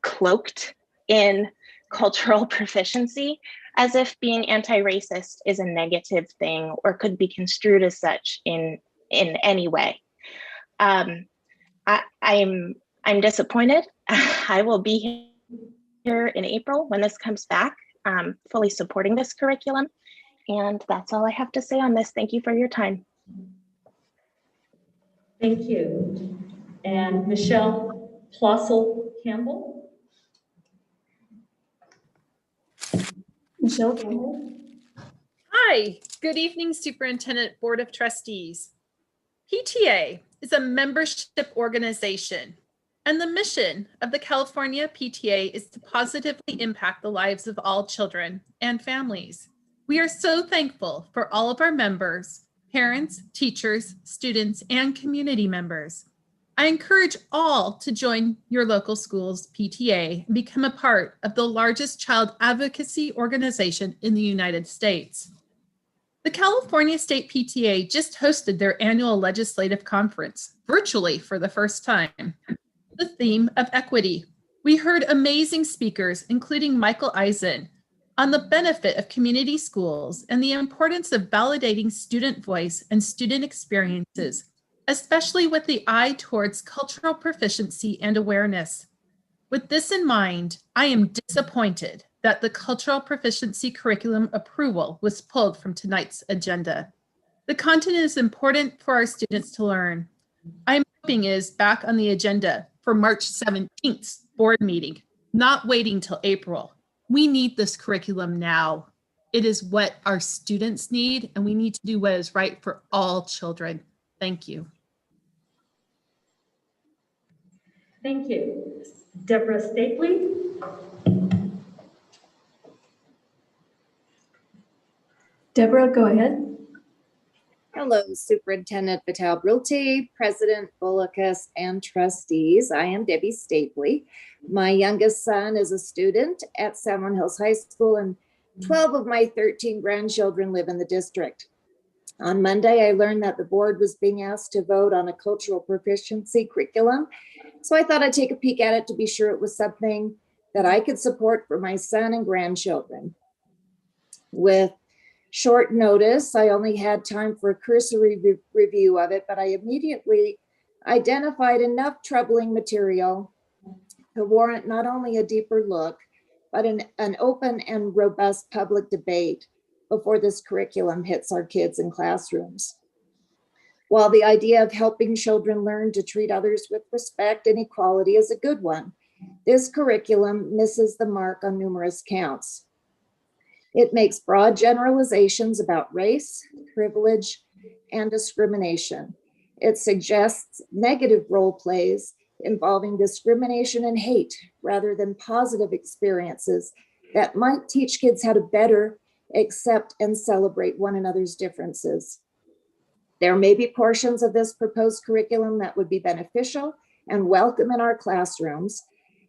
cloaked in cultural proficiency, as if being anti-racist is a negative thing or could be construed as such in any way. I'm disappointed. I will be here in April when this comes back, fully supporting this curriculum. And that's all I have to say on this. Thank you for your time. Thank you. And Michelle Plossel Campbell. Michelle, go ahead. Hi, good evening, Superintendent, Board of Trustees. PTA is a membership organization, and the mission of the California PTA is to positively impact the lives of all children and families. We are so thankful for all of our members, parents, teachers, students, and community members. I encourage all to join your local school's PTA and become a part of the largest child advocacy organization in the United States. The California State PTA just hosted their annual legislative conference virtually for the first time. The theme of equity. We heard amazing speakers, including Michael Eisen, on the benefit of community schools and the importance of validating student voice and student experiences, especially with the eye towards cultural proficiency and awareness. With this in mind, I am disappointed that the cultural proficiency curriculum approval was pulled from tonight's agenda. The content is important for our students to learn. I'm hoping it is back on the agenda for March 17th board meeting, not waiting till April. We need this curriculum now. It is what our students need, and we need to do what is right for all children. Thank you. Thank you. Deborah Stapley. Deborah, go ahead. Hello, Superintendent Vital-Brulte, President Bullicus, and trustees. I am Debbie Stapley. My youngest son is a student at San Juan Hills High School, and 12 of my 13 grandchildren live in the district. On Monday, I learned that the board was being asked to vote on a cultural proficiency curriculum. So I thought I'd take a peek at it to be sure it was something that I could support for my son and grandchildren. With short notice, I only had time for a cursory review of it, but I immediately identified enough troubling material to warrant not only a deeper look, but an open and robust public debate before this curriculum hits our kids in classrooms. While the idea of helping children learn to treat others with respect and equality is a good one, this curriculum misses the mark on numerous counts. It makes broad generalizations about race, privilege, and discrimination. It suggests negative role plays involving discrimination and hate rather than positive experiences that might teach kids how to better accept and celebrate one another's differences. There may be portions of this proposed curriculum that would be beneficial and welcome in our classrooms,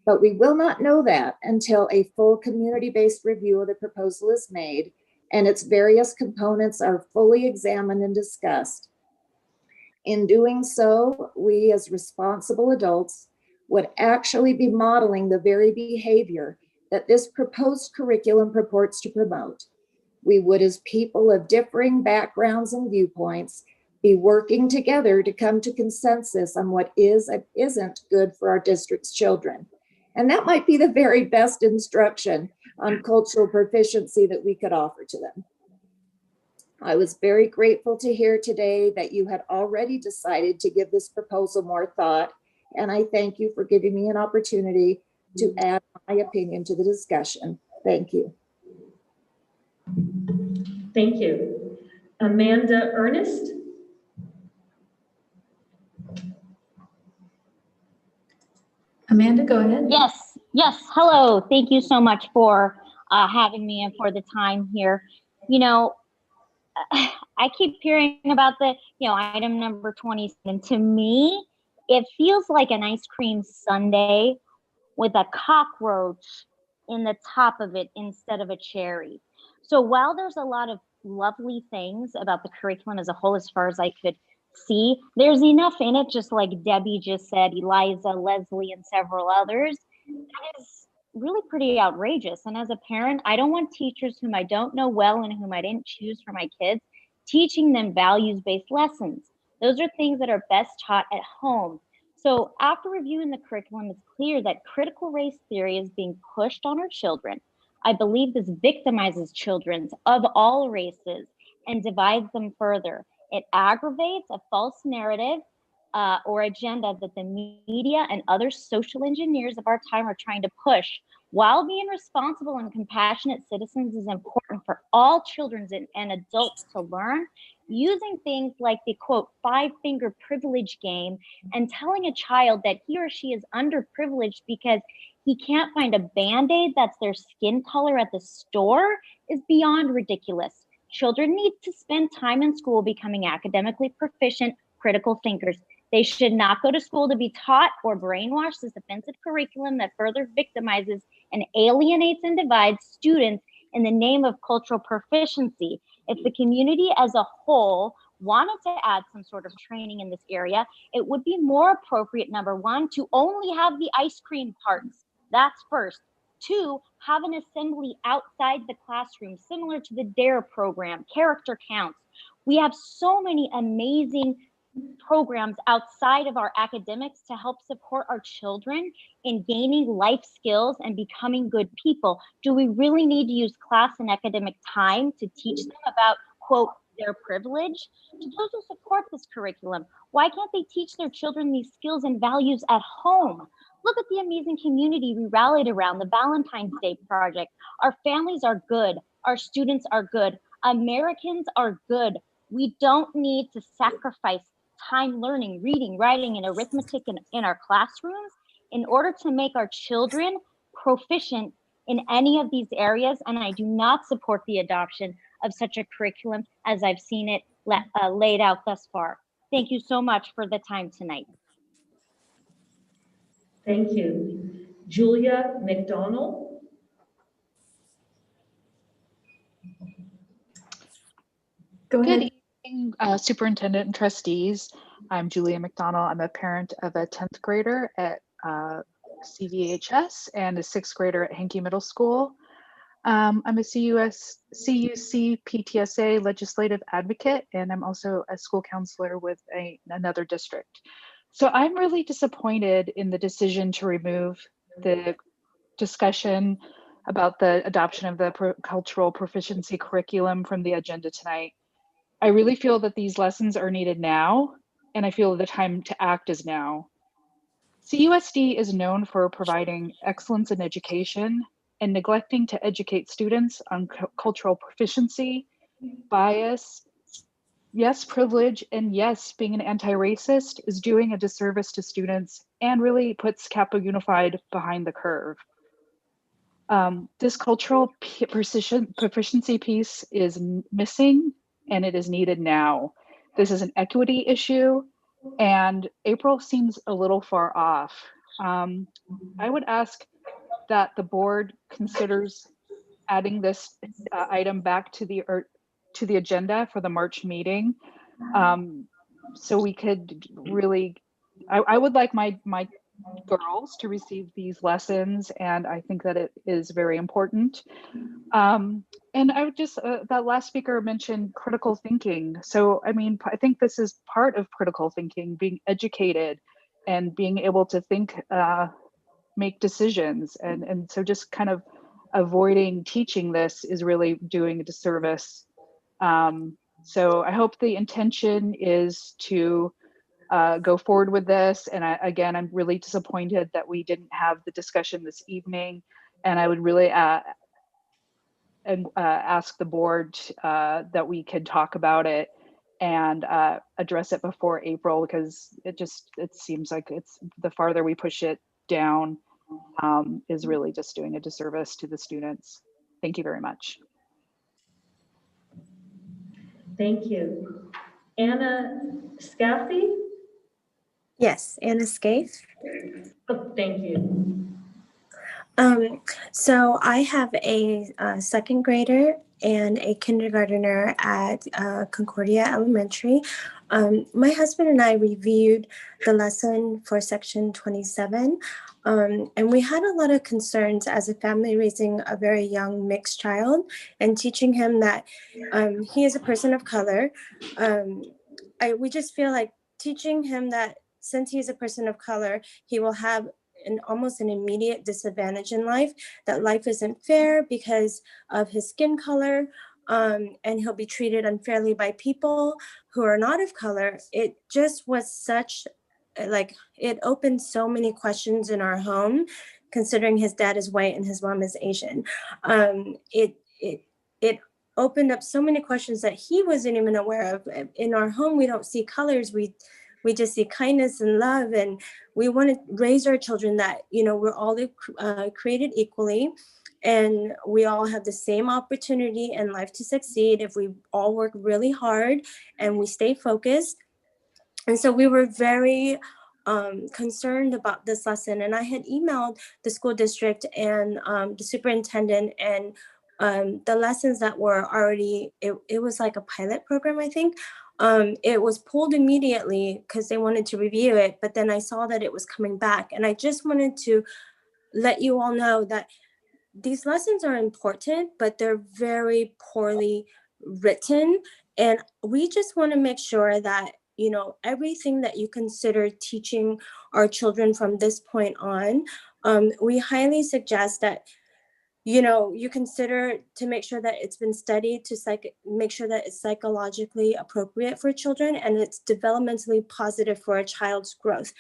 but we will not know that until a full community-based review of the proposal is made and its various components are fully examined and discussed. In doing so, we as responsible adults would actually be modeling the very behavior that this proposed curriculum purports to promote. We would, as people of differing backgrounds and viewpoints, be working together to come to consensus on what is and isn't good for our district's children. And that might be the very best instruction on cultural proficiency that we could offer to them. I was very grateful to hear today that you had already decided to give this proposal more thought, and I thank you for giving me an opportunity to add my opinion to the discussion. Thank you. Thank you. Amanda Ernest? Amanda, go ahead. Yes. Hello. Thank you so much for having me and for the time here. You know, I keep hearing about the, item number 27. To me, it feels like an ice cream sundae with a cockroach in the top of it instead of a cherry. So while there's a lot of lovely things about the curriculum as a whole, as far as I could see, there's enough in it, just like Debbie just said, Eliza, Leslie, and several others, that is really pretty outrageous. And as a parent, I don't want teachers whom I don't know well and whom I didn't choose for my kids teaching them values-based lessons. Those are things that are best taught at home. So after reviewing the curriculum, it's clear that critical race theory is being pushed on our children. I believe this victimizes children of all races and divides them further. It aggravates a false narrative or agenda that the media and other social engineers of our time are trying to push. While being responsible and compassionate citizens is important for all children and adults to learn, using things like the quote 5-finger privilege game and telling a child that he or she is underprivileged because he can't find a Band-Aid that's their skin color at the store is beyond ridiculous. Children need to spend time in school becoming academically proficient, critical thinkers. They should not go to school to be taught or brainwashed this offensive curriculum that further victimizes and alienates and divides students in the name of cultural proficiency. If the community as a whole wanted to add some sort of training in this area, it would be more appropriate, number one, to only have the ice cream parts. That's first. Two, have an assembly outside the classroom, similar to the DARE program, character counts. We have so many amazing programs outside of our academics to help support our children in gaining life skills and becoming good people. Do we really need to use class and academic time to teach them about, quote, their privilege? To those who support this curriculum, why can't they teach their children these skills and values at home? Look at the amazing community we rallied around the Valentine's Day Project. Our families are good. Our students are good. Americans are good. We don't need to sacrifice time learning, reading, writing, and arithmetic in our classrooms in order to make our children proficient in any of these areas. And I do not support the adoption of such a curriculum as I've seen it laid out thus far. Thank you so much for the time tonight. Thank you. Julia McDonald? Go ahead. Good evening, Superintendent and trustees. I'm Julia McDonald. I'm a parent of a 10th grader at CVHS and a 6th grader at Hankey Middle School. I'm a CUC PTSA legislative advocate, and I'm also a school counselor with another district. So I'm really disappointed in the decision to remove the discussion about the adoption of the cultural proficiency curriculum from the agenda tonight. I really feel that these lessons are needed now, and I feel the time to act is now. CUSD is known for providing excellence in education and neglecting to educate students on cultural proficiency, bias, yes, privilege, and yes, being an anti-racist is doing a disservice to students and really puts Capo Unified behind the curve. This cultural proficiency piece is missing, and it is needed now. This is an equity issue, and April seems a little far off. I would ask that the board considers adding this item back to the agenda for the March meeting. so we could really, I would like my girls to receive these lessons, and I think that it is very important. And I would just, that last speaker mentioned critical thinking. So, I mean, I think this is part of critical thinking, being educated and being able to think, make decisions. And so just kind of avoiding teaching this is really doing a disservice. So I hope the intention is to go forward with this. And again, I'm really disappointed that we didn't have the discussion this evening. And I would really ask the board that we could talk about it and address it before April, because it seems like it's the farther we push it down is really just doing a disservice to the students. Thank you very much. Thank you. Anna Scaffi? Yes, Anna Scaife. Oh, thank you. So I have a second grader and a kindergartner at Concordia Elementary. My husband and I reviewed the lesson for section 27, and we had a lot of concerns as a family raising a very young mixed child and teaching him that he is a person of color. We just feel like teaching him that since he's a person of color, he will have almost an immediate disadvantage in life, that life isn't fair because of his skin color, and he'll be treated unfairly by people who are not of color. It just was such, it opened so many questions in our home, considering his dad is white and his mom is Asian. It opened up so many questions that he wasn't even aware of. In our home, we don't see colors. We just see kindness and love, and we want to raise our children that, we're all created equally, and we all have the same opportunity in life to succeed if we all work really hard and we stay focused. And so we were very concerned about this lesson, and I had emailed the school district and the superintendent, and the lessons that were already, it was like a pilot program, I think. It was pulled immediately because they wanted to review it, but then I saw that it was coming back. And I just wanted to let you all know that these lessons are important, but they're very poorly written. And we just want to make sure that, everything that you consider teaching our children from this point on, we highly suggest that you consider to make sure that it's been studied to make sure that it's psychologically appropriate for children and it's developmentally positive for a child's growth.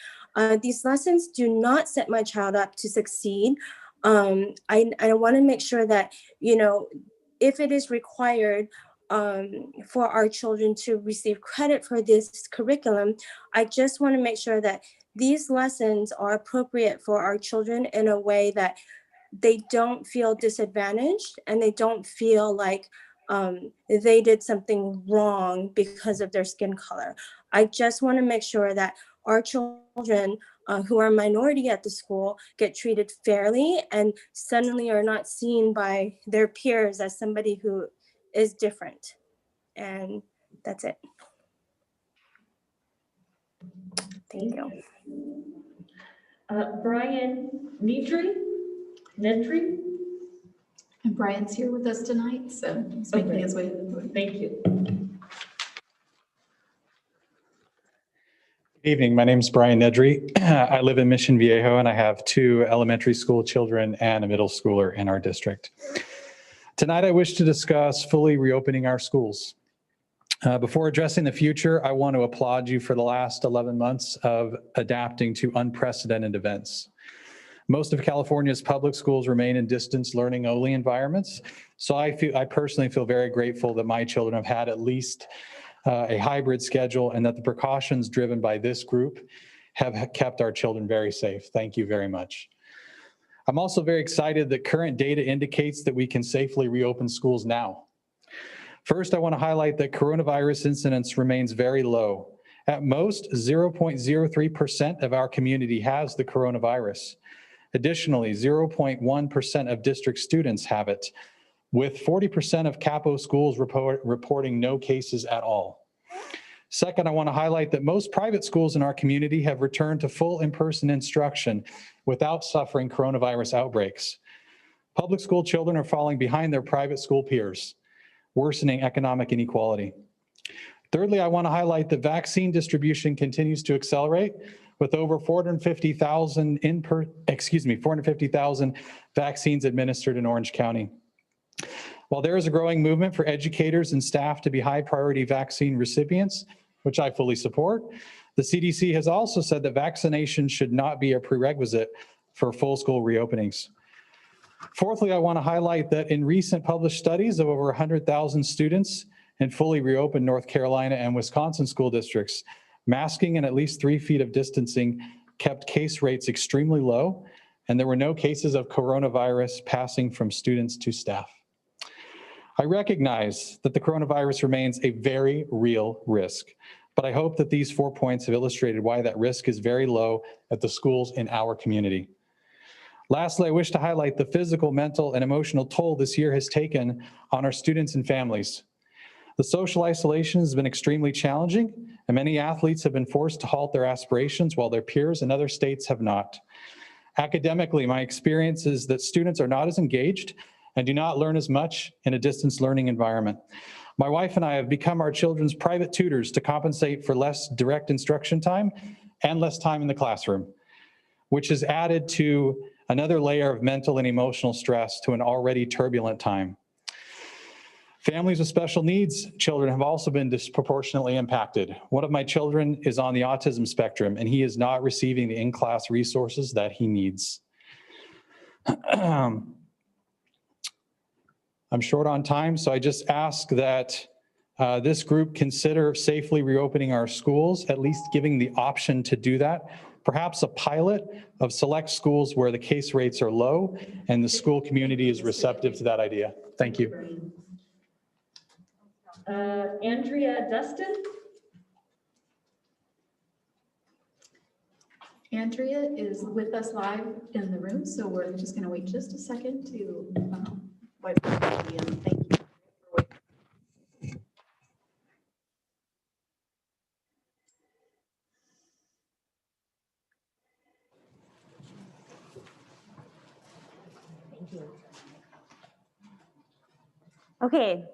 These lessons do not set my child up to succeed. I want to make sure that, if it is required for our children to receive credit for this curriculum, I just want to make sure that these lessons are appropriate for our children in a way that they don't feel disadvantaged and they don't feel like they did something wrong because of their skin color. I just want to make sure that our children who are minority at the school get treated fairly and suddenly are not seen by their peers as somebody who is different. And that's it. Thank you. Brian Nedry? Nedry? And Brian's here with us tonight, so he's making his way. Thank you. Good evening. My name is Brian Nedry. I live in Mission Viejo, and I have 2 elementary school children and a middle schooler in our district. Tonight, I wish to discuss fully reopening our schools. Before addressing the future, I want to applaud you for the last 11 months of adapting to unprecedented events. Most of California's public schools remain in distance learning only environments. So I personally feel very grateful that my children have had at least a hybrid schedule and that the precautions driven by this group have kept our children very safe. Thank you very much. I'm also very excited that current data indicates that we can safely reopen schools now. First, I want to highlight that coronavirus incidence remains very low. At most, 0.03% of our community has the coronavirus. Additionally, 0.1% of district students have it, with 40% of Capo schools reporting no cases at all. Second, I want to highlight that most private schools in our community have returned to full in-person instruction without suffering coronavirus outbreaks. Public school children are falling behind their private school peers, worsening economic inequality. Thirdly, I want to highlight that vaccine distribution continues to accelerate with over 450,000 450,000 vaccines administered in Orange County. While there is a growing movement for educators and staff to be high priority vaccine recipients, which I fully support, the CDC has also said that vaccination should not be a prerequisite for full school reopenings. Fourthly, I want to highlight that in recent published studies of over 100,000 students in fully reopened North Carolina and Wisconsin school districts, masking and at least 3 feet of distancing kept case rates extremely low, and there were no cases of coronavirus passing from students to staff. I recognize that the coronavirus remains a very real risk, but I hope that these 4 points have illustrated why that risk is very low at the schools in our community. Lastly, I wish to highlight the physical, mental, and emotional toll this year has taken on our students and families. The social isolation has been extremely challenging, and many athletes have been forced to halt their aspirations while their peers in other states have not. Academically, my experience is that students are not as engaged and do not learn as much in a distance learning environment. My wife and I have become our children's private tutors to compensate for less direct instruction time and less time in the classroom, which has added to another layer of mental and emotional stress to an already turbulent time. Families with special needs children have also been disproportionately impacted. One of my children is on the autism spectrum, and he is not receiving the in-class resources that he needs. I'm short on time, so I just ask that this group consider safely reopening our schools, at least giving the option to do that. Perhaps a pilot of select schools where the case rates are low and the school community is receptive to that idea. Thank you. Andrea Dustin. Andrea is with us live in the room, so we're just going to wait just a second to wait for the podium. Thank you. Okay,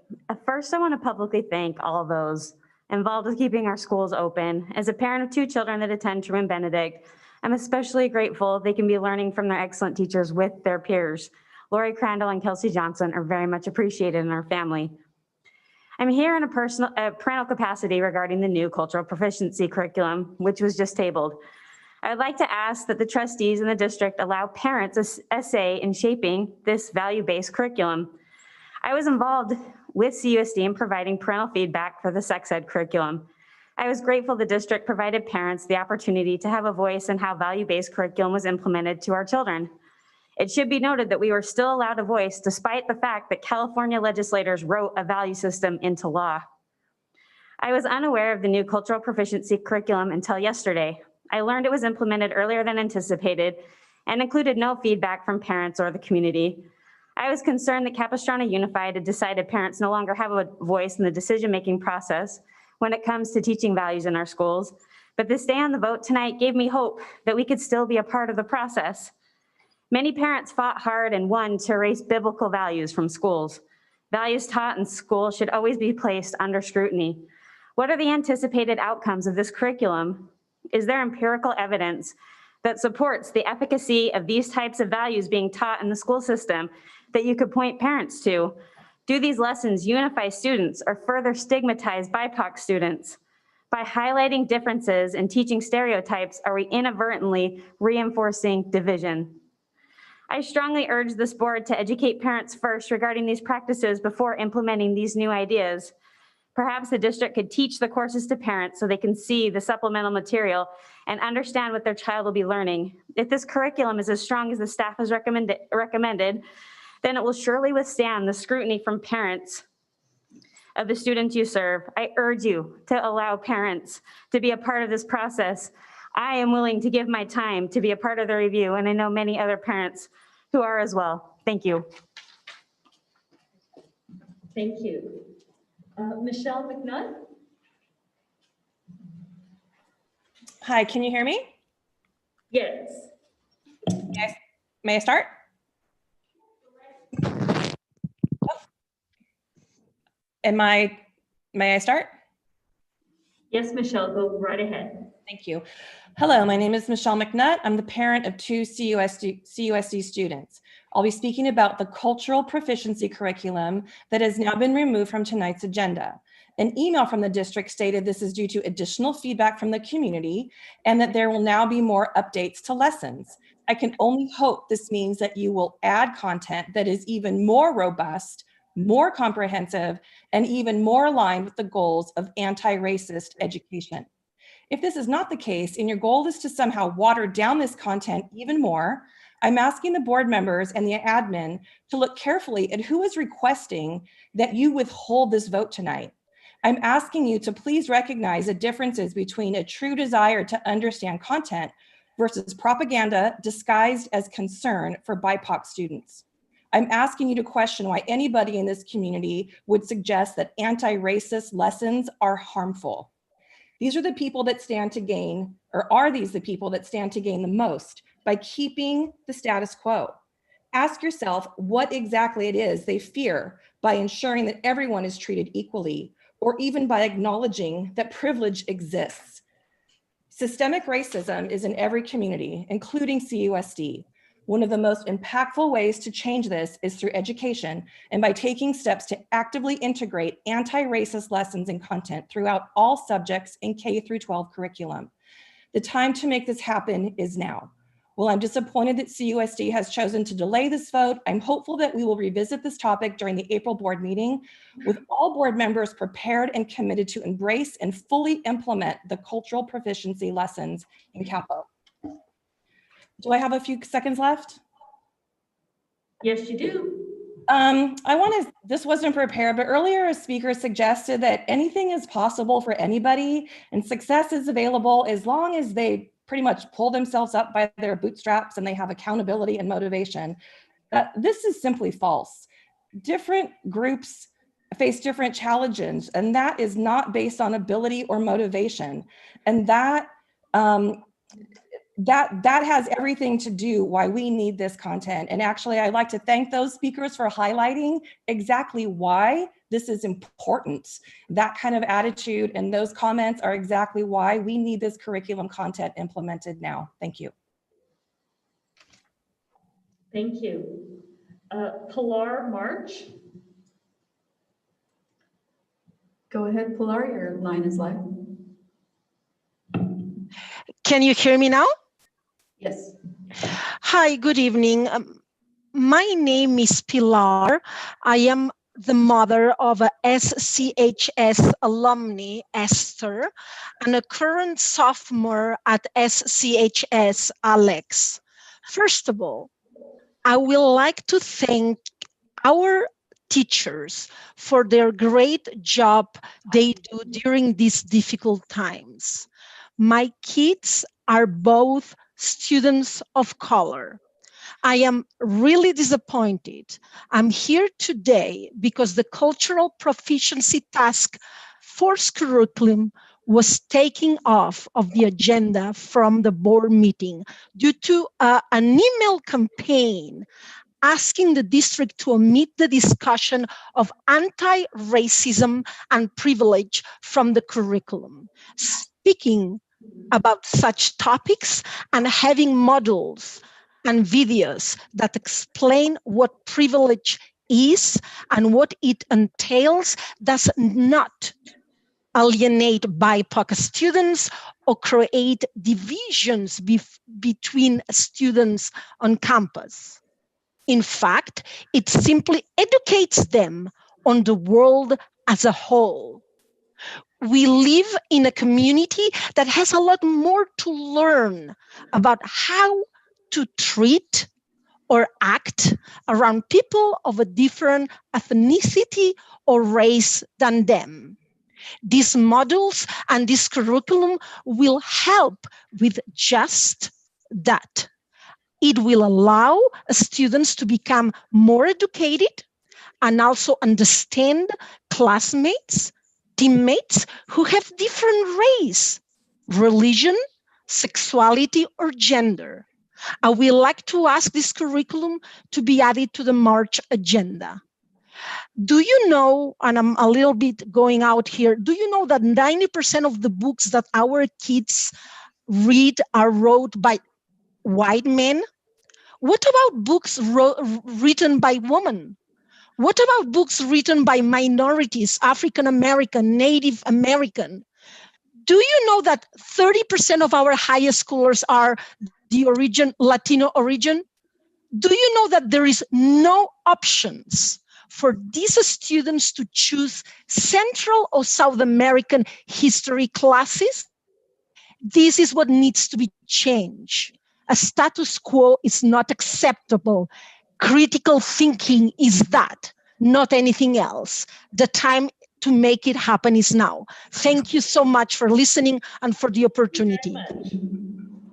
first I want to publicly thank all of those involved with keeping our schools open. As a parent of 2 children that attend Truman Benedict, I'm especially grateful they can be learning from their excellent teachers with their peers. Lori Crandall and Kelsey Johnson are very much appreciated in our family. I'm here in a parental capacity regarding the new cultural proficiency curriculum, which was just tabled. I would like to ask that the trustees in the district allow parents a say in shaping this value-based curriculum. I was involved with CUSD in providing parental feedback for the sex ed curriculum. I was grateful the district provided parents the opportunity to have a voice in how value-based curriculum was implemented to our children. It should be noted that we were still allowed a voice despite the fact that California legislators wrote a value system into law. I was unaware of the new cultural proficiency curriculum until yesterday. I learned it was implemented earlier than anticipated and included no feedback from parents or the community. I was concerned that Capistrano Unified had decided parents no longer have a voice in the decision-making process when it comes to teaching values in our schools. But this day on the vote tonight gave me hope that we could still be a part of the process. Many parents fought hard and won to erase biblical values from schools. Values taught in school should always be placed under scrutiny. What are the anticipated outcomes of this curriculum? Is there empirical evidence that supports the efficacy of these types of values being taught in the school system that you could point parents to? Do these lessons unify students or further stigmatize BIPOC students? By highlighting differences and teaching stereotypes, are we inadvertently reinforcing division? I strongly urge this board to educate parents first regarding these practices before implementing these new ideas. Perhaps the district could teach the courses to parents so they can see the supplemental material and understand what their child will be learning. If this curriculum is as strong as the staff has recommended, then it will surely withstand the scrutiny from parents of the students you serve. I urge you to allow parents to be a part of this process. I am willing to give my time to be a part of the review, and I know many other parents who are as well. Thank you. Thank you. Michelle McNutt. Hi, can you hear me? Yes. May I start? May I start? Yes, Michelle, go right ahead. Thank you. Hello, my name is Michelle McNutt. I'm the parent of two CUSD students. I'll be speaking about the cultural proficiency curriculum that has now been removed from tonight's agenda. An email from the district stated this is due to additional feedback from the community and that there will now be more updates to lessons. I can only hope this means that you will add content that is even more robust, more comprehensive, and even more aligned with the goals of anti-racist education. If this is not the case and your goal is to somehow water down this content even more, I'm asking the board members and the admin to look carefully at who is requesting that you withhold this vote tonight. I'm asking you to please recognize the differences between a true desire to understand content versus propaganda disguised as concern for BIPOC students. I'm asking you to question why anybody in this community would suggest that anti-racist lessons are harmful. These are the people that stand to gain, or are these the people that stand to gain the most by keeping the status quo? Ask yourself what exactly it is they fear by ensuring that everyone is treated equally, or even by acknowledging that privilege exists. Systemic racism is in every community, including CUSD. One of the most impactful ways to change this is through education and by taking steps to actively integrate anti-racist lessons and content throughout all subjects in K-12 curriculum. The time to make this happen is now. While I'm disappointed that CUSD has chosen to delay this vote, I'm hopeful that we will revisit this topic during the April board meeting with all board members prepared and committed to embrace and fully implement the cultural proficiency lessons in Capo. Do I have a few seconds left? Yes, you do. This wasn't prepared, but earlier a speaker suggested that anything is possible for anybody and success is available as long as they pretty much pull themselves up by their bootstraps and they have accountability and motivation. This is simply false. Different groups face different challenges, and that is not based on ability or motivation. And that has everything to do why we need this content. And actually, I'd like to thank those speakers for highlighting exactly why this is important. That kind of attitude and those comments are exactly why we need this curriculum content implemented now. Thank you. Thank you. Pilar March. Go ahead, Pilar, your line is live. Can you hear me now? Yes. Hi, good evening. My name is Pilar. I am the mother of a SCHS alumni, Esther, and a current sophomore at SCHS, Alex. First of all, I would like to thank our teachers for their great job they do during these difficult times. My kids are both students of color. I am really disappointed. I'm here today because the Cultural Proficiency Task Force curriculum was taken off of the agenda from the board meeting due to an email campaign asking the district to omit the discussion of anti-racism and privilege from the curriculum. Speaking about such topics and having models and videos that explain what privilege is and what it entails does not alienate BIPOC students or create divisions between students on campus. In fact, it simply educates them on the world as a whole. We live in a community that has a lot more to learn about how to treat or act around people of a different ethnicity or race than them. These models and this curriculum will help with just that. It will allow students to become more educated and also understand classmates, teammates who have different race, religion, sexuality, or gender. I would like to ask this curriculum to be added to the March agenda. Do you know, and I'm a little bit going out here, do you know that 90% of the books that our kids read are wrote by white men? What about books written by women? What about books written by minorities, African American, Native American? Do you know that 30% of our high schoolers are the Latino origin? Do you know that there is no options for these students to choose Central or South American history classes? This is what needs to be changed. A status quo is not acceptable. Critical thinking is that, not anything else. The time to make it happen is now. Thank you so much for listening and for the opportunity.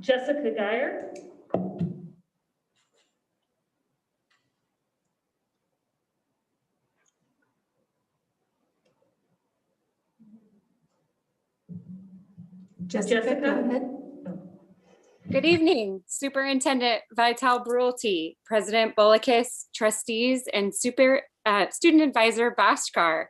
Jessica Geyer. Jessica, go ahead. Good evening, Superintendent Vital Brulte, President Bolakis, trustees, and Student Advisor Bhaskar.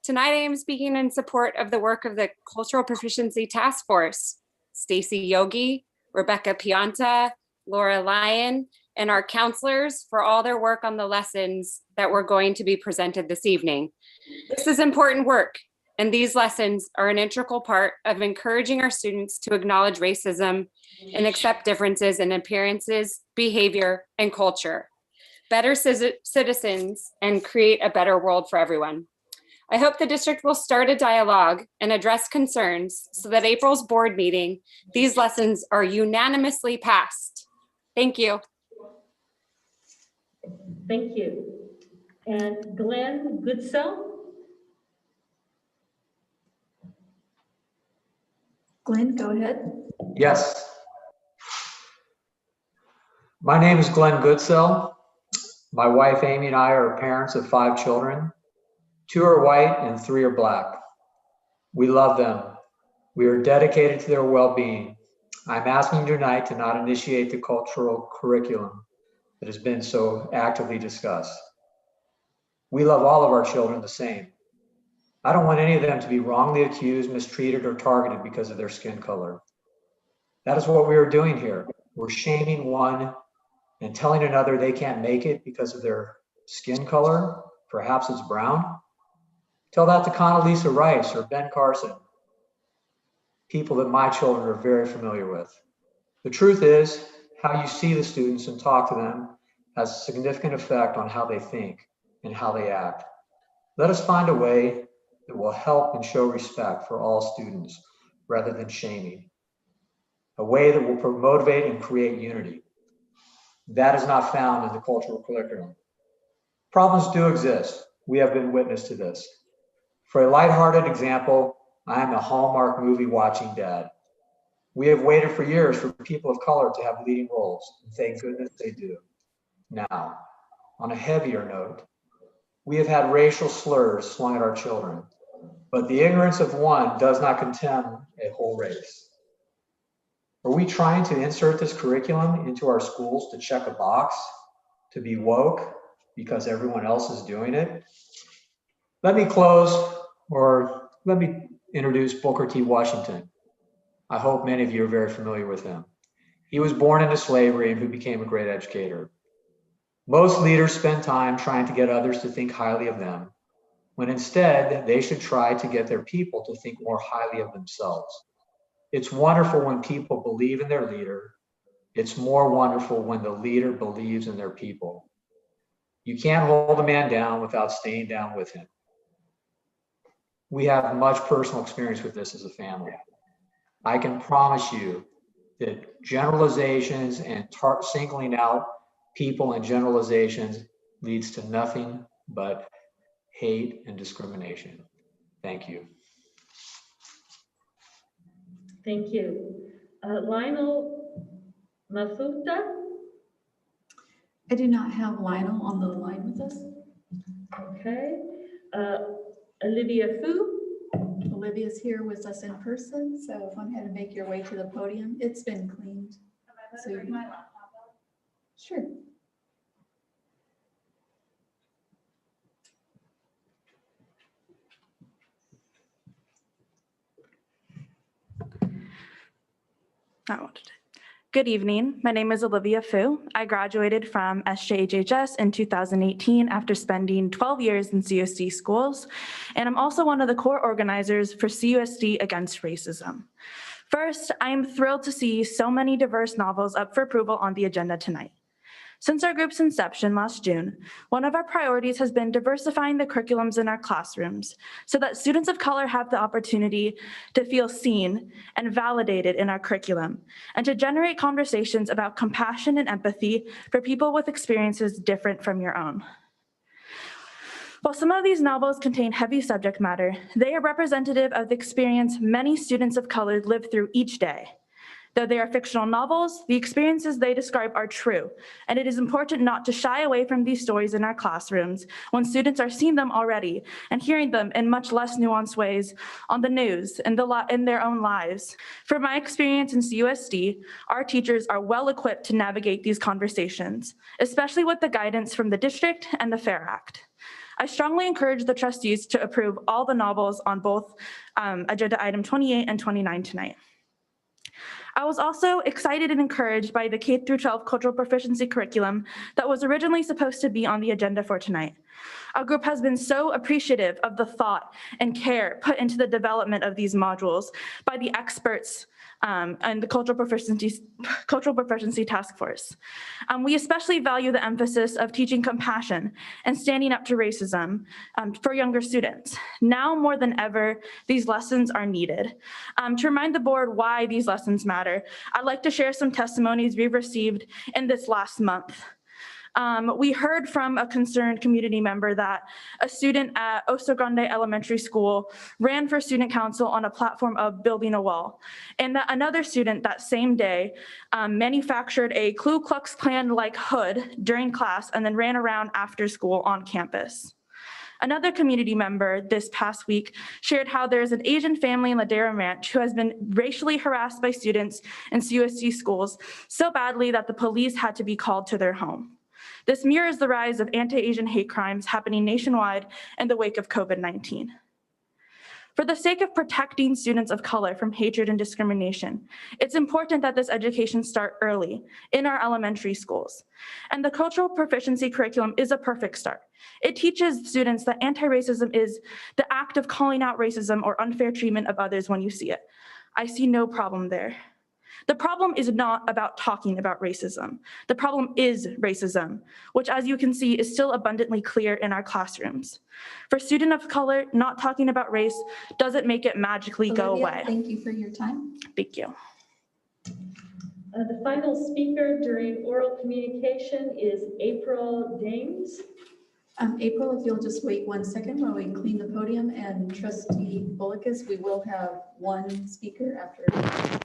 Tonight I am speaking in support of the work of the Cultural Proficiency Task Force, Stacy Yogi, Rebecca Pianta, Laura Lyon, and our counselors for all their work on the lessons that were going to be presented this evening. This is important work, and these lessons are an integral part of encouraging our students to acknowledge racism and accept differences in appearances, behavior, and culture, better citizens, and create a better world for everyone. I hope the district will start a dialogue and address concerns so that April's board meeting, these lessons are unanimously passed. Thank you. Thank you. And Glenn Goodsell. Glenn, go ahead. Yes. My name is Glenn Goodsell. My wife Amy and I are parents of 5 children. 2 are white and 3 are black. We love them. We are dedicated to their well-being. I'm asking you tonight to not initiate the cultural curriculum that has been so actively discussed. We love all of our children the same. I don't want any of them to be wrongly accused, mistreated, or targeted because of their skin color. That is what we are doing here. We're shaming one and telling another they can't make it because of their skin color. Perhaps it's brown. Tell that to Condoleezza Rice or Ben Carson, people that my children are very familiar with. The truth is, how you see the students and talk to them has a significant effect on how they think and how they act. Let us find a way that will help and show respect for all students rather than shaming. A way that will motivate and create unity. That is not found in the cultural curriculum. Problems do exist. We have been witness to this. For a lighthearted example, I am a Hallmark movie watching dad. We have waited for years for people of color to have leading roles, and thank goodness they do. Now, on a heavier note, we have had racial slurs slung at our children, but the ignorance of one does not condemn a whole race. Are we trying to insert this curriculum into our schools to check a box, to be woke because everyone else is doing it? Let me introduce Booker T. Washington. I hope many of you are very familiar with him. He was born into slavery and who became a great educator. Most leaders spend time trying to get others to think highly of them, when instead they should try to get their people to think more highly of themselves. It's wonderful when people believe in their leader. It's more wonderful when the leader believes in their people. You can't hold a man down without staying down with him. We have much personal experience with this as a family. I can promise you that generalizations and singling out people and generalizations leads to nothing but hate and discrimination. Thank you. Thank you. Lionel Mafuta? I do not have Lionel on the line with us. Okay. Olivia Fu? Olivia's here with us in person, so if I'm going to make your way to the podium, it's been cleaned. So sure. Good evening. My name is Olivia Fu. I graduated from SJHHS in 2018 after spending 12 years in CUSD schools, and I'm also one of the core organizers for CUSD Against Racism. First, I am thrilled to see so many diverse novels up for approval on the agenda tonight. Since our group's inception last June, one of our priorities has been diversifying the curriculums in our classrooms so that students of color have the opportunity to feel seen and validated in our curriculum, and to generate conversations about compassion and empathy for people with experiences different from your own. While some of these novels contain heavy subject matter, they are representative of the experience many students of color live through each day. Though they are fictional novels, the experiences they describe are true, and it is important not to shy away from these stories in our classrooms when students are seeing them already and hearing them in much less nuanced ways on the news and in their own lives. From my experience in CUSD, our teachers are well equipped to navigate these conversations, especially with the guidance from the district and the FAIR Act. I strongly encourage the trustees to approve all the novels on both agenda item 28 and 29 tonight. I was also excited and encouraged by the K-12 cultural proficiency curriculum that was originally supposed to be on the agenda for tonight. Our group has been so appreciative of the thought and care put into the development of these modules by the experts and the cultural proficiency task force. We especially value the emphasis of teaching compassion and standing up to racism for younger students. Now more than ever, these lessons are needed. To remind the board why these lessons matter, I'd like to share some testimonies we've received in this last month. We heard from a concerned community member that a student at Oso Grande Elementary School ran for student council on a platform of building a wall, and that another student that same day manufactured a Ku Klux Klan-like hood during class and then ran around after school on campus. Another community member this past week shared how there's an Asian family in Ladera Ranch who has been racially harassed by students in CUSD schools so badly that the police had to be called to their home. This mirrors the rise of anti-Asian hate crimes happening nationwide in the wake of COVID-19. For the sake of protecting students of color from hatred and discrimination, it's important that this education start early in our elementary schools. And the cultural proficiency curriculum is a perfect start. It teaches students that anti-racism is the act of calling out racism or unfair treatment of others when you see it. I see no problem there. The problem is not about talking about racism. The problem is racism, which, as you can see, is still abundantly clear in our classrooms. For students of color, not talking about race doesn't make it magically go away. Thank you for your time. Thank you. The final speaker during oral communication is April Dames. April, if you'll just wait 1 second while we clean the podium, and Trustee Bullicus, we will have one speaker after.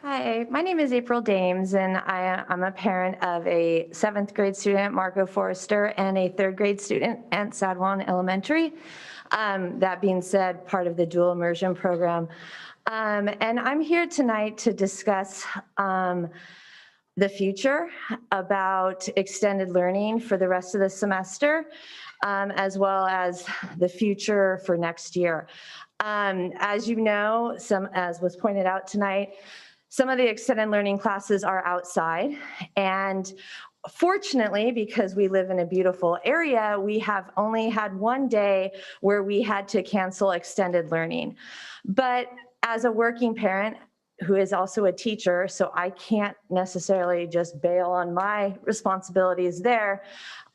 Hi, my name is April Dames, and I'm a parent of a 7th grade student, Margot Forrester, and a 3rd grade student at Sadwan Elementary. That being said, part of the dual immersion program. And I'm here tonight to discuss the future, about extended learning for the rest of the semester, as well as the future for next year. As you know, as was pointed out tonight, some of the extended learning classes are outside, and fortunately, because we live in a beautiful area, we have only had one day where we had to cancel extended learning. But as a working parent who is also a teacher, so I can't necessarily just bail on my responsibilities there,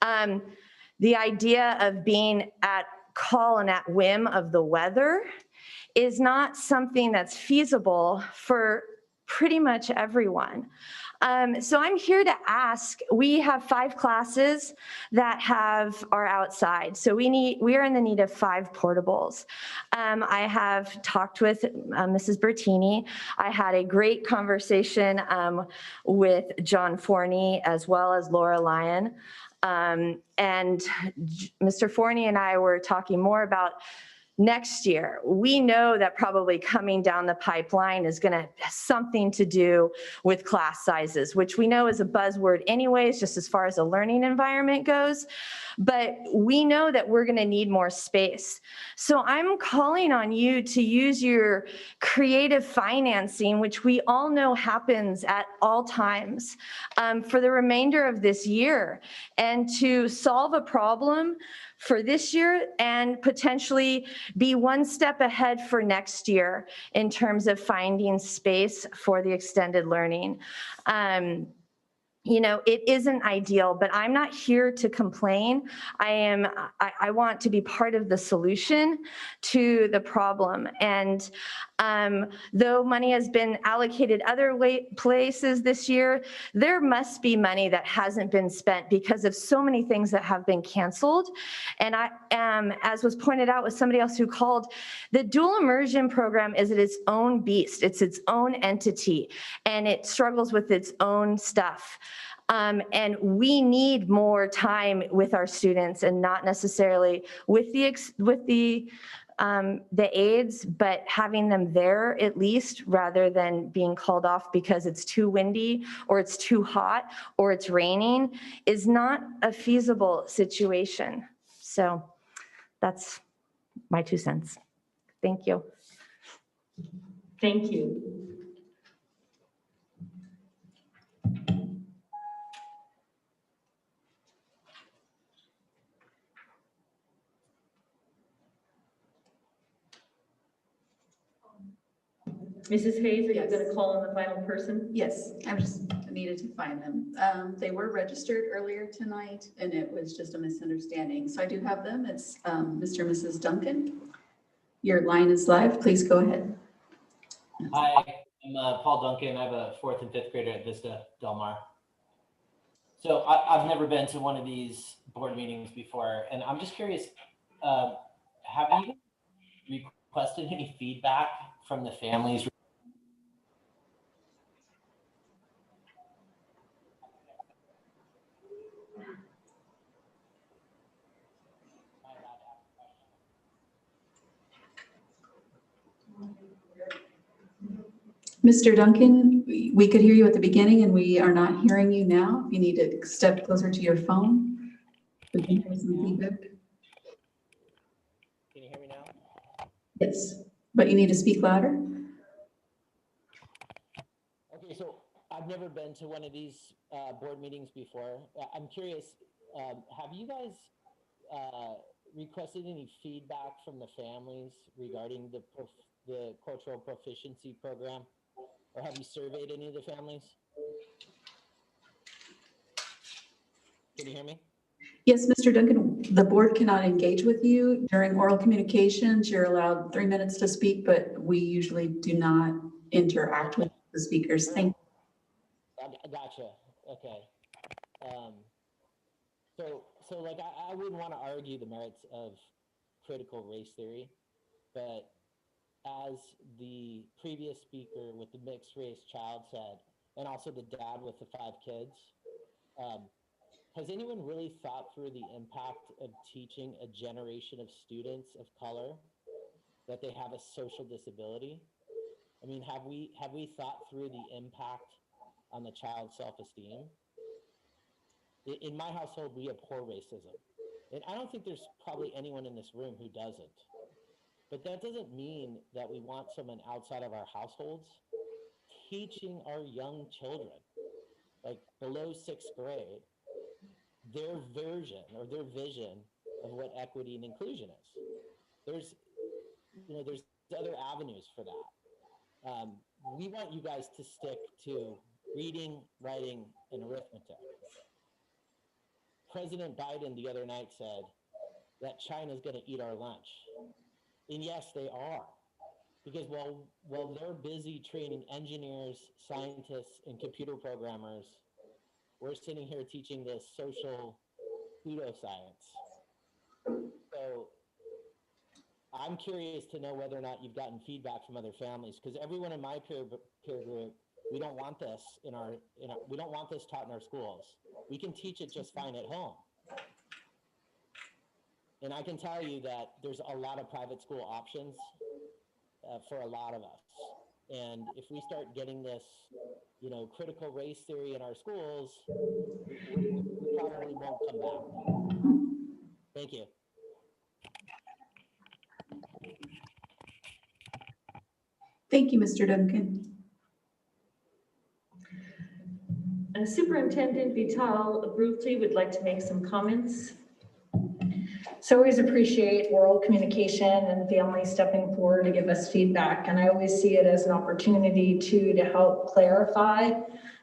the idea of being at call and at whim of the weather is not something that's feasible for pretty much everyone. So I'm here to ask, we have 5 classes that are outside. So we are in the need of 5 portables. I have talked with Mrs. Bertini. I had a great conversation with John Forney as well as Laura Lyon. And Mr. Forney and I were talking more about next year. We know that probably coming down the pipeline is going to have something to do with class sizes, which we know is a buzzword anyways, just as far as a learning environment goes. But we know that we're going to need more space. So I'm calling on you to use your creative financing, which we all know happens at all times, for the remainder of this year, and to solve a problem for this year and potentially be one step ahead for next year in terms of finding space for the extended learning. You know, it isn't ideal, but I'm not here to complain. I want to be part of the solution to the problem. And though money has been allocated other places this year, there must be money that hasn't been spent because of so many things that have been canceled. And as was pointed out with somebody else who called, the dual immersion program is its own beast. It's its own entity, and it struggles with its own stuff. And we need more time with our students, and not necessarily with the aides, but having them there at least, rather than being called off because it's too windy or it's too hot or it's raining, is not a feasible situation. So that's my 2 cents. Thank you. Thank you. Mrs. Hayes, are you going to call on the final person? Yes, I just needed to find them. They were registered earlier tonight and it was just a misunderstanding. So I do have them. It's Mr. and Mrs. Duncan. Your line is live. Please go ahead. Hi, I'm Paul Duncan. I have a 4th and 5th grader at Vista Del Mar. So I've never been to one of these board meetings before, and I'm just curious, have you requested any feedback from the families? Mr. Duncan, we could hear you at the beginning and we are not hearing you now. If you need to step closer to your phone, we can hear some feedback. Can you hear me now? Yes, but you need to speak louder. Okay, so I've never been to one of these board meetings before. I'm curious, have you guys requested any feedback from the families regarding the cultural proficiency program? Or have you surveyed any of the families? Can you hear me? Yes, Mr. Duncan, the board cannot engage with you during oral communications. You're allowed 3 minutes to speak, but we usually do not interact with the speakers. Thank you. Gotcha. Okay. So like I wouldn't want to argue the merits of critical race theory, but as the previous speaker with the mixed race child said, and also the dad with the 5 kids, has anyone really thought through the impact of teaching a generation of students of color that they have a social disability? I mean, have we thought through the impact on the child's self-esteem? In my household, we abhor racism. And I don't think there's probably anyone in this room who doesn't. But that doesn't mean that we want someone outside of our households teaching our young children, like below 6th grade, their version or their vision of what equity and inclusion is. There's other avenues for that. We want you guys to stick to reading, writing, and arithmetic. President Biden the other night said that China's going to eat our lunch. And yes, they are. Because while they're busy training engineers, scientists, and computer programmers, we're sitting here teaching this social pseudoscience. So I'm curious to know whether or not you've gotten feedback from other families, because everyone in my peer group, we don't want this we don't want this taught in our schools. We can teach it just fine at home. And I can tell you that there's a lot of private school options for a lot of us. And if we start getting this, critical race theory in our schools, we probably won't come back. Thank you. Thank you, Mr. Duncan. Superintendent Vital Brulte would like to make some comments. So I always appreciate oral communication and families stepping forward to give us feedback. And I always see it as an opportunity to help clarify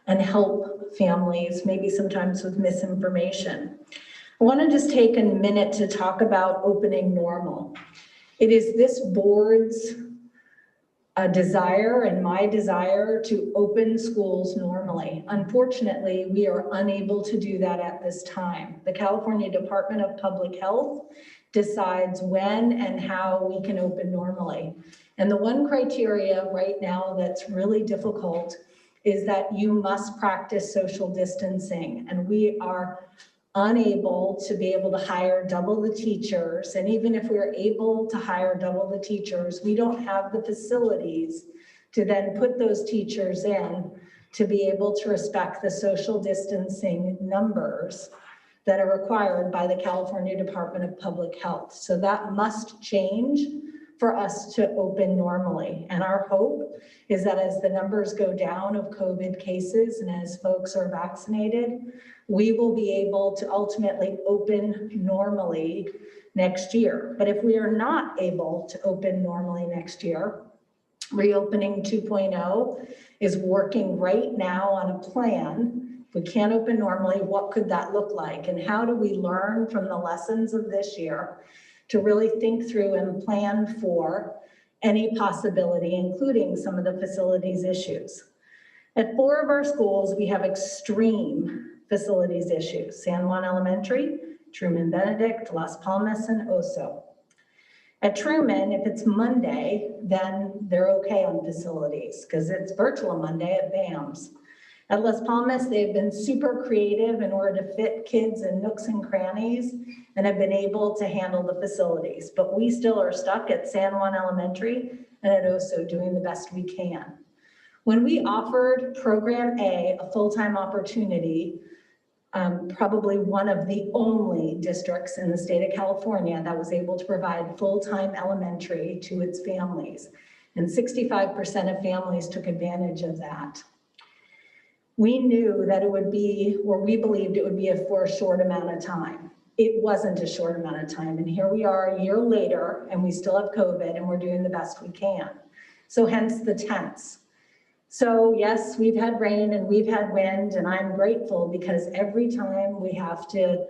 and help families, maybe sometimes with misinformation. I want to just take a minute to talk about opening normal. It is this board's desire and my desire to open schools normally. Unfortunately, we are unable to do that at this time. The California Department of Public Health decides when and how we can open normally. And the one criteria right now that's really difficult is that you must practice social distancing. And we are unable to be able to hire double the teachers. And even if we're able to hire double the teachers, we don't have the facilities to then put those teachers in to be able to respect the social distancing numbers that are required by the California Department of Public Health. So that must change for us to open normally. And our hope is that as the numbers go down of COVID cases and as folks are vaccinated, we will be able to ultimately open normally next year. But if we are not able to open normally next year, Reopening 2.0 is working right now on a plan. If we can't open normally, what could that look like? And how do we learn from the lessons of this year to really think through and plan for any possibility, including some of the facilities issues? At 4 of our schools, we have extreme facilities issues: San Juan Elementary, Truman Benedict, Las Palmas, and Oso. At Truman, if it's Monday, then they're okay on facilities because it's virtual Monday at BAMS. At Las Palmas, they've been super creative in order to fit kids in nooks and crannies and have been able to handle the facilities. But we still are stuck at San Juan Elementary and at Oso doing the best we can. When we offered Program A a full-time opportunity, probably one of the only districts in the state of California that was able to provide full-time elementary to its families. And 65% of families took advantage of that. We knew that it would be, or we believed it would be for a short amount of time. It wasn't a short amount of time. And here we are a year later and we still have COVID and we're doing the best we can. So hence the tense. So yes, we've had rain and we've had wind, and I'm grateful because every time we have to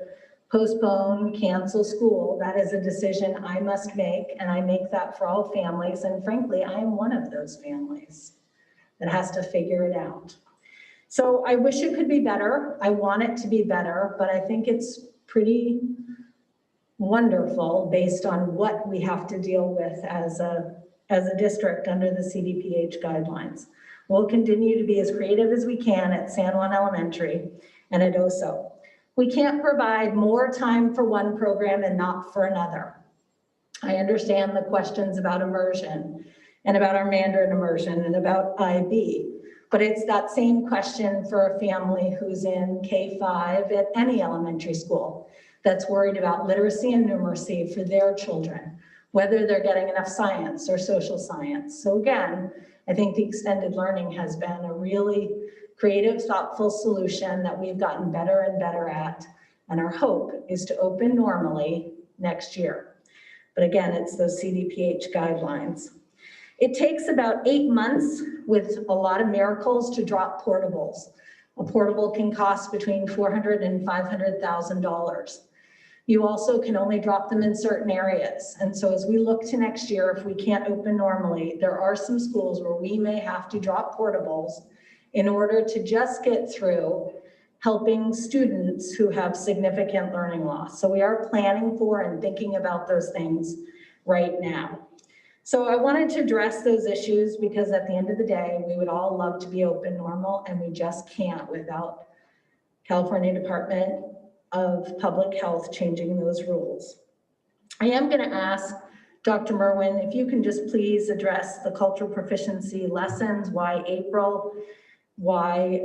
postpone, cancel school, that is a decision I must make, and I make that for all families. And frankly, I am one of those families that has to figure it out. So I wish it could be better. I want it to be better, but I think it's pretty wonderful based on what we have to deal with as a district under the CDPH guidelines. We'll continue to be as creative as we can at San Juan Elementary and at Oso. We can't provide more time for one program and not for another. I understand the questions about immersion and about our Mandarin immersion and about IB, but it's that same question for a family who's in K-5 at any elementary school that's worried about literacy and numeracy for their children, whether they're getting enough science or social science. So again, I think the extended learning has been a really creative, thoughtful solution that we've gotten better and better at. And our hope is to open normally next year. But again, it's those CDPH guidelines. It takes about 8 months with a lot of miracles to drop portables. A portable can cost between $400,000 and $500,000. You also can only drop them in certain areas. And so as we look to next year, if we can't open normally, there are some schools where we may have to drop portables in order to just get through helping students who have significant learning loss. So we are planning for and thinking about those things right now. So I wanted to address those issues because at the end of the day, we would all love to be open normal, and we just can't without California Department of Public Health changing those rules. I am going to ask Dr. Merwin if you can just please address the cultural proficiency lessons, why April, why,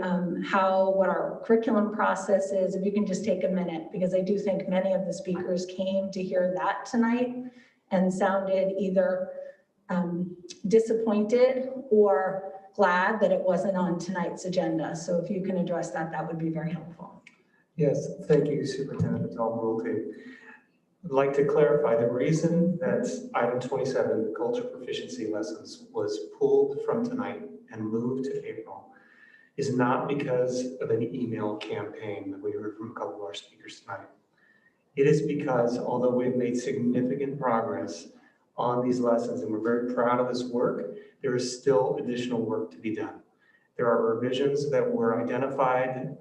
what our curriculum process is. If you can just take a minute, because I do think many of the speakers came to hear that tonight and sounded either disappointed or glad that it wasn't on tonight's agenda. So if you can address that, that would be very helpful. Yes, thank you, Superintendent Vital-Brulte. I'd like to clarify the reason that item 27, culture proficiency lessons, was pulled from tonight and moved to April is not because of an email campaign that we heard from a couple of our speakers tonight. It is because although we've made significant progress on these lessons and we're very proud of this work, there is still additional work to be done. There are revisions that were identified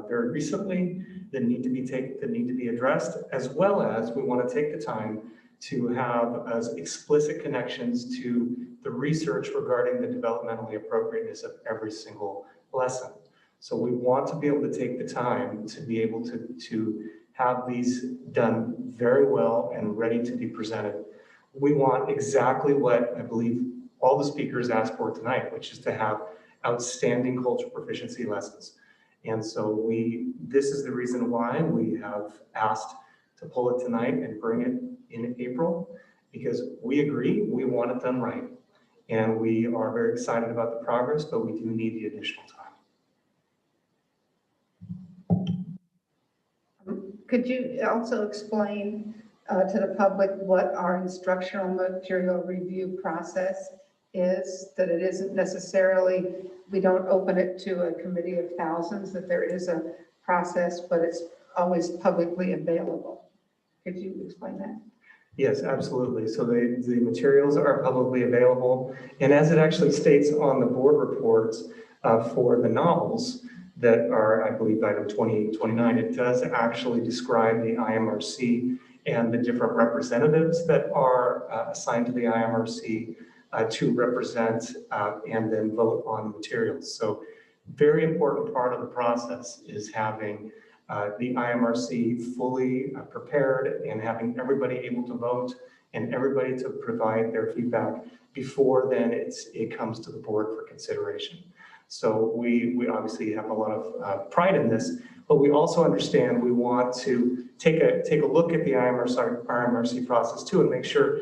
very recently that need to be addressed, as well as we want to take the time to have explicit connections to the research regarding the developmentally appropriateness of every single lesson. So we want to be able to take the time to be able to have these done very well and ready to be presented. We want exactly what I believe all the speakers asked for tonight, which is to have outstanding cultural proficiency lessons. And so this is the reason why we have asked to pull it tonight and bring it in April, because we agree we want it done right. And we are very excited about the progress, but we do need the additional time. Could you also explain to the public what our instructional material review process is? That it isn't necessarily, we don't open it to a committee of thousands, that there is a process, but it's always publicly available. Could you explain that? Yes, absolutely. So the materials are publicly available. And as it actually states on the board reports for the novels that are, I believe, item 29, it does actually describe the IMRC and the different representatives that are assigned to the IMRC to represent and then vote on materials. So very important part of the process is having the IMRC fully prepared and having everybody able to vote and everybody to provide their feedback before then it comes to the board for consideration. So we obviously have a lot of pride in this, but we also understand we want to take a look at the IMRC process too and make sure,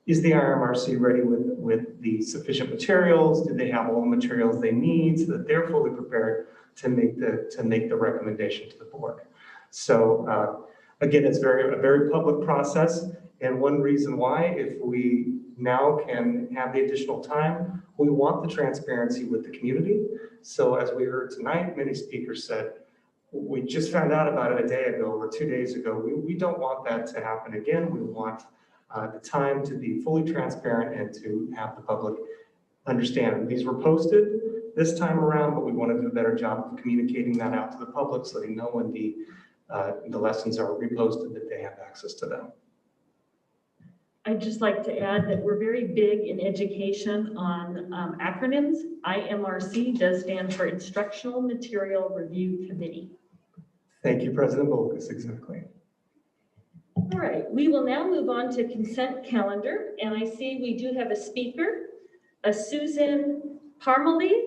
is the IMRC ready with the sufficient materials? Do they have all the materials they need so that they're fully prepared to make the recommendation to the board? So again, it's a very public process. And one reason why, if we now can have the additional time, we want the transparency with the community. So as we heard tonight, many speakers said, we just found out about it a day ago or 2 days ago. We don't want that to happen again. We want the time to be fully transparent and to have the public understand. These were posted this time around, but we want to do a better job of communicating that out to the public so they know when the lessons are reposted that they have access to them. I'd just like to add that we're very big in education on acronyms. IMRC does stand for Instructional Material Review Committee. Thank you, President Bolkus, exactly. All right, we will now move on to consent calendar. And I see we do have a speaker, Susan Parmalee.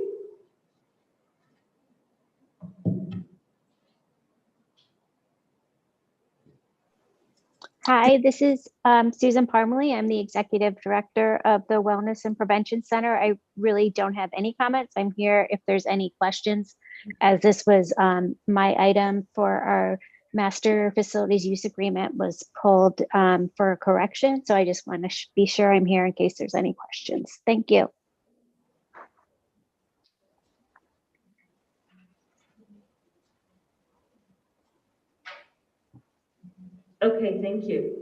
Hi, this is Susan Parmalee. I'm the Executive Director of the Wellness and Prevention Center. I really don't have any comments. I'm here if there's any questions, as this was my item for our Master Facilities Use Agreement was pulled for correction. So I just want to be sure I'm here in case there's any questions. Thank you. Okay, thank you.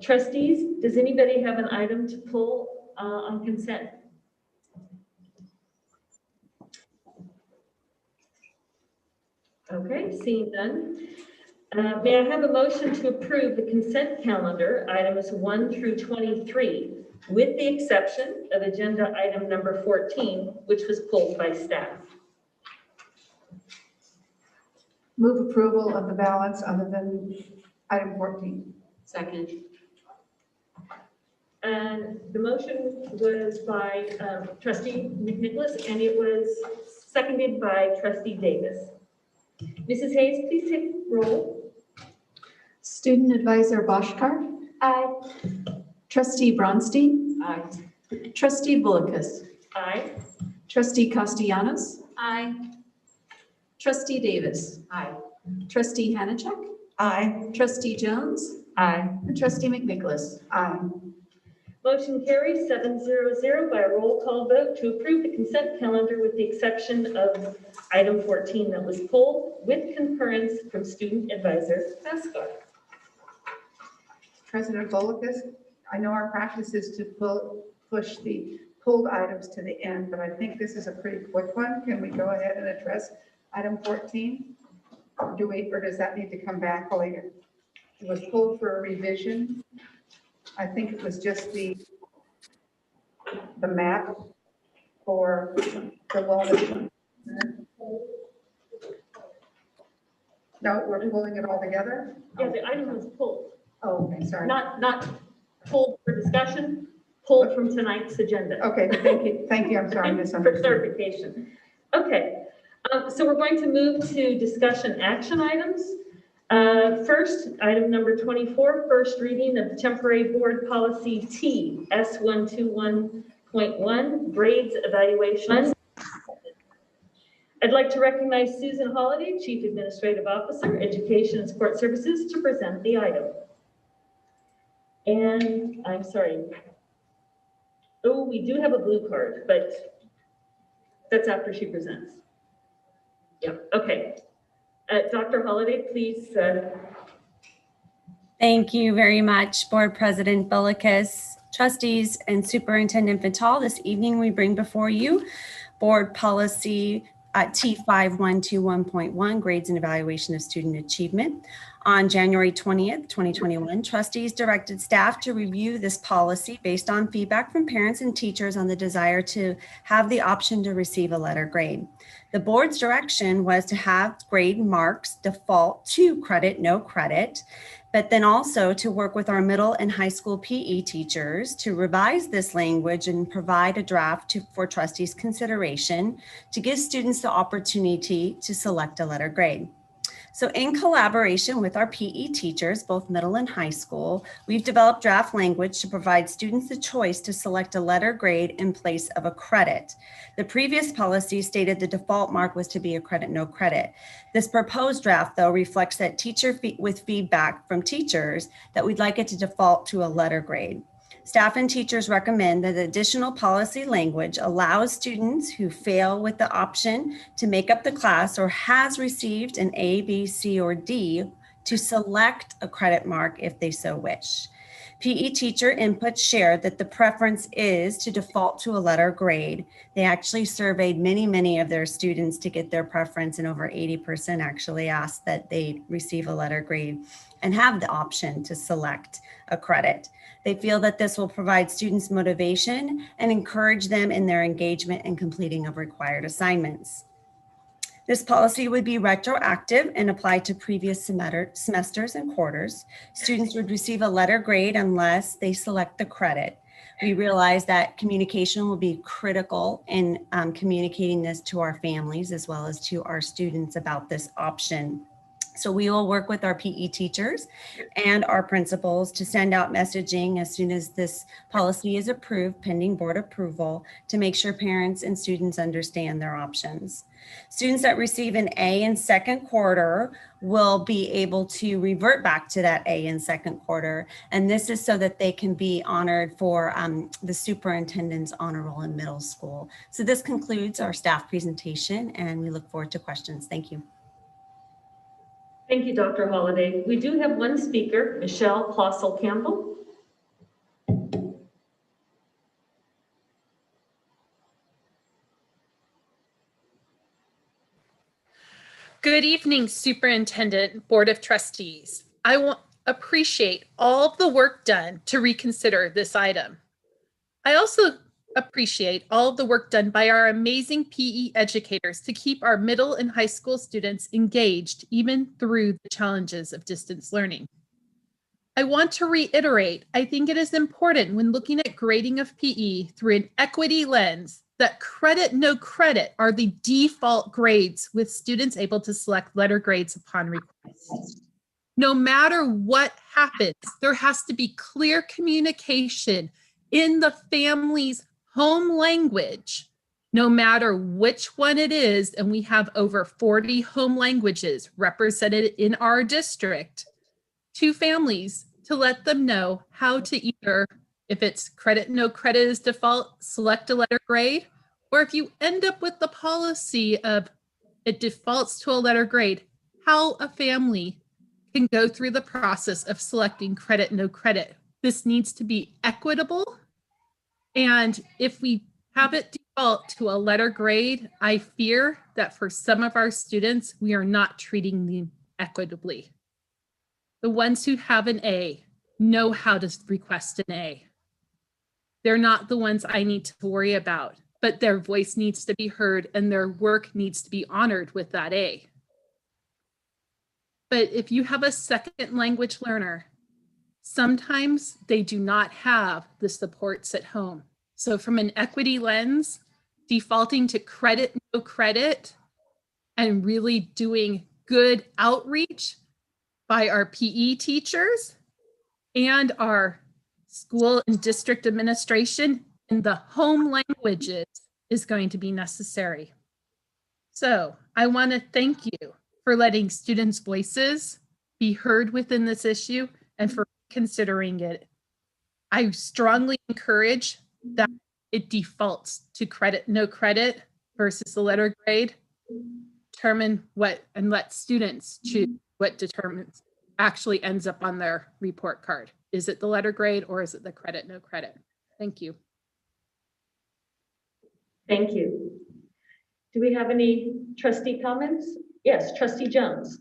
Trustees, does anybody have an item to pull on consent? Okay, seeing none. May I have a motion to approve the consent calendar, items 1 through 23, with the exception of agenda item number 14, which was pulled by staff? Move approval of the balance other than item 14. Second. And the motion was by trustee McNicholas, and it was seconded by trustee Davis. Mrs. Hayes, please take roll. Student Advisor Bashkar. Aye. Trustee Bronstein. Aye. Trustee Bullicus. Aye. Trustee Castellanos. Aye. Trustee Davis. Aye. Trustee Hanachek. Aye. Trustee Jones. Aye. And Trustee McNicholas. Aye. Motion carries 700 by a roll call vote to approve the consent calendar with the exception of item 14 that was pulled with concurrence from Student Advisor Bashkar. President Bolus, I know our practice is to push the pulled items to the end, but I think this is a pretty quick one. Can we go ahead and address item 14? Or does that need to come back later? It was pulled for a revision. I think it was just the map for the wellness. No, we're pulling it all together? Yeah, the item was pulled. Oh, okay, sorry. Not pulled for discussion, pulled from tonight's agenda. Okay, thank you, I'm sorry, I For misunderstood. clarification. Okay, so we're going to move to discussion action items. First, item number 24, first reading of temporary board policy T, S121.1, grades evaluation. I'd like to recognize Susan Holliday, Chief Administrative Officer, Education and Support Services, to present the item. And I'm sorry. Oh, we do have a blue card, but that's after she presents. Yeah, okay. Dr. Holliday, please. Thank you very much, Board President Bullicus, trustees, and Superintendent Vitale. This evening, we bring before you Board Policy T5121.1, Grades and Evaluation of Student Achievement. On January 20th, 2021, trustees directed staff to review this policy based on feedback from parents and teachers on the desire to have the option to receive a letter grade. The board's direction was to have grade marks default to credit, no credit, but then also to work with our middle and high school PE teachers to revise this language and provide a draft for trustees' consideration to give students the opportunity to select a letter grade. So in collaboration with our PE teachers, both middle and high school, we've developed draft language to provide students the choice to select a letter grade in place of a credit. The previous policy stated the default mark was to be a credit, no credit. This proposed draft, though, reflects that with feedback from teachers that we'd like it to default to a letter grade. Staff and teachers recommend that additional policy language allows students who fail with the option to make up the class or has received an A, B, C, or D to select a credit mark if they so wish. PE teacher input shared that the preference is to default to a letter grade. They actually surveyed many of their students to get their preference, and over 80% actually asked that they receive a letter grade and have the option to select a credit. They feel that this will provide students motivation and encourage them in their engagement and completing of required assignments. This policy would be retroactive and apply to previous semesters and quarters. Students would receive a letter grade unless they select the credit. We realize that communication will be critical in communicating this to our families as well as to our students about this option. So we will work with our PE teachers and our principals to send out messaging as soon as this policy is approved, pending board approval, to make sure parents and students understand their options. Students that receive an A in second quarter will be able to revert back to that A in second quarter. And this is so that they can be honored for the superintendent's honor roll in middle school. So this concludes our staff presentation, and we look forward to questions. Thank you. Thank you, Dr. Holliday. We do have one speaker, Michelle Plossel Campbell. Good evening, Superintendent, Board of Trustees. I appreciate all of the work done to reconsider this item. I also appreciate all of the work done by our amazing PE educators to keep our middle and high school students engaged even through the challenges of distance learning. I want to reiterate, I think it is important when looking at grading of PE through an equity lens that credit, no credit are the default grades with students able to select letter grades upon request. No matter what happens, there has to be clear communication in the family's home language, no matter which one it is, and we have over 40 home languages represented in our district, to families to let them know how to either, if it's credit, no credit is default, select a letter grade, or if you end up with the policy of it defaults to a letter grade, how a family can go through the process of selecting credit, no credit. This needs to be equitable. And if we have it default to a letter grade, I fear that for some of our students, we are not treating them equitably. The ones who have an A know how to request an A. They're not the ones I need to worry about, but their voice needs to be heard and their work needs to be honored with that A. But if you have a second language learner, sometimes they do not have the supports at home. So from an equity lens, defaulting to credit, no credit, and really doing good outreach by our PE teachers and our school and district administration in the home languages is going to be necessary. So I want to thank you for letting students' voices be heard within this issue and for considering it. I strongly encourage that it defaults to credit, no credit versus the letter grade. Determine what, and let students choose what determines, actually ends up on their report card. Is it the letter grade or is it the credit, no credit? Thank you. Thank you. Do we have any trustee comments? Yes, Trustee Jones.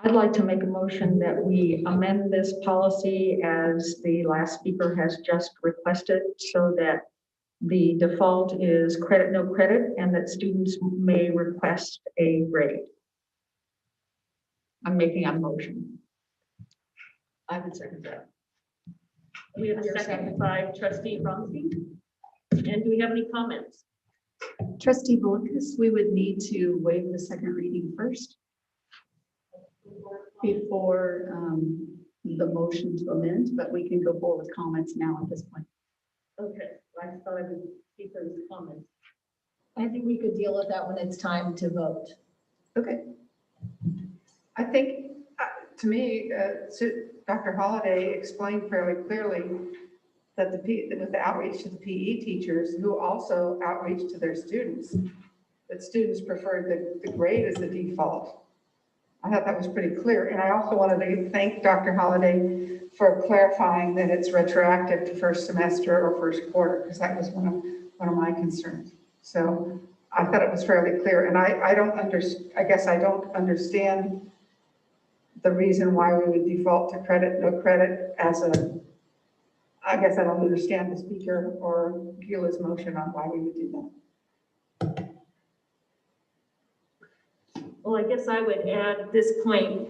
I'd like to make a motion that we amend this policy as the last speaker has just requested, so that the default is credit, no credit, and that students may request a grade. I'm making a motion. I would second that. We have a second by Trustee Ronski. And do we have any comments? Trustee Bullockis, we would need to waive the second reading first before the motion to amend, but we can go forward with comments now at this point. Okay, I thought I would keep those comments. I think we could deal with that when it's time to vote. Okay. I think, to me, Dr. Holliday explained fairly clearly that with the outreach to the PE teachers, who also outreach to their students, that students preferred the grade as the default. I thought that was pretty clear. And I also wanted to thank Dr. Holliday for clarifying that it's retroactive to first semester or first quarter, because that was one of my concerns. So I thought it was fairly clear. And I guess I don't understand the reason why we would default to credit, no credit I guess I don't understand the speaker or Gila's motion on why we would do that. Well, I guess I would add at this point,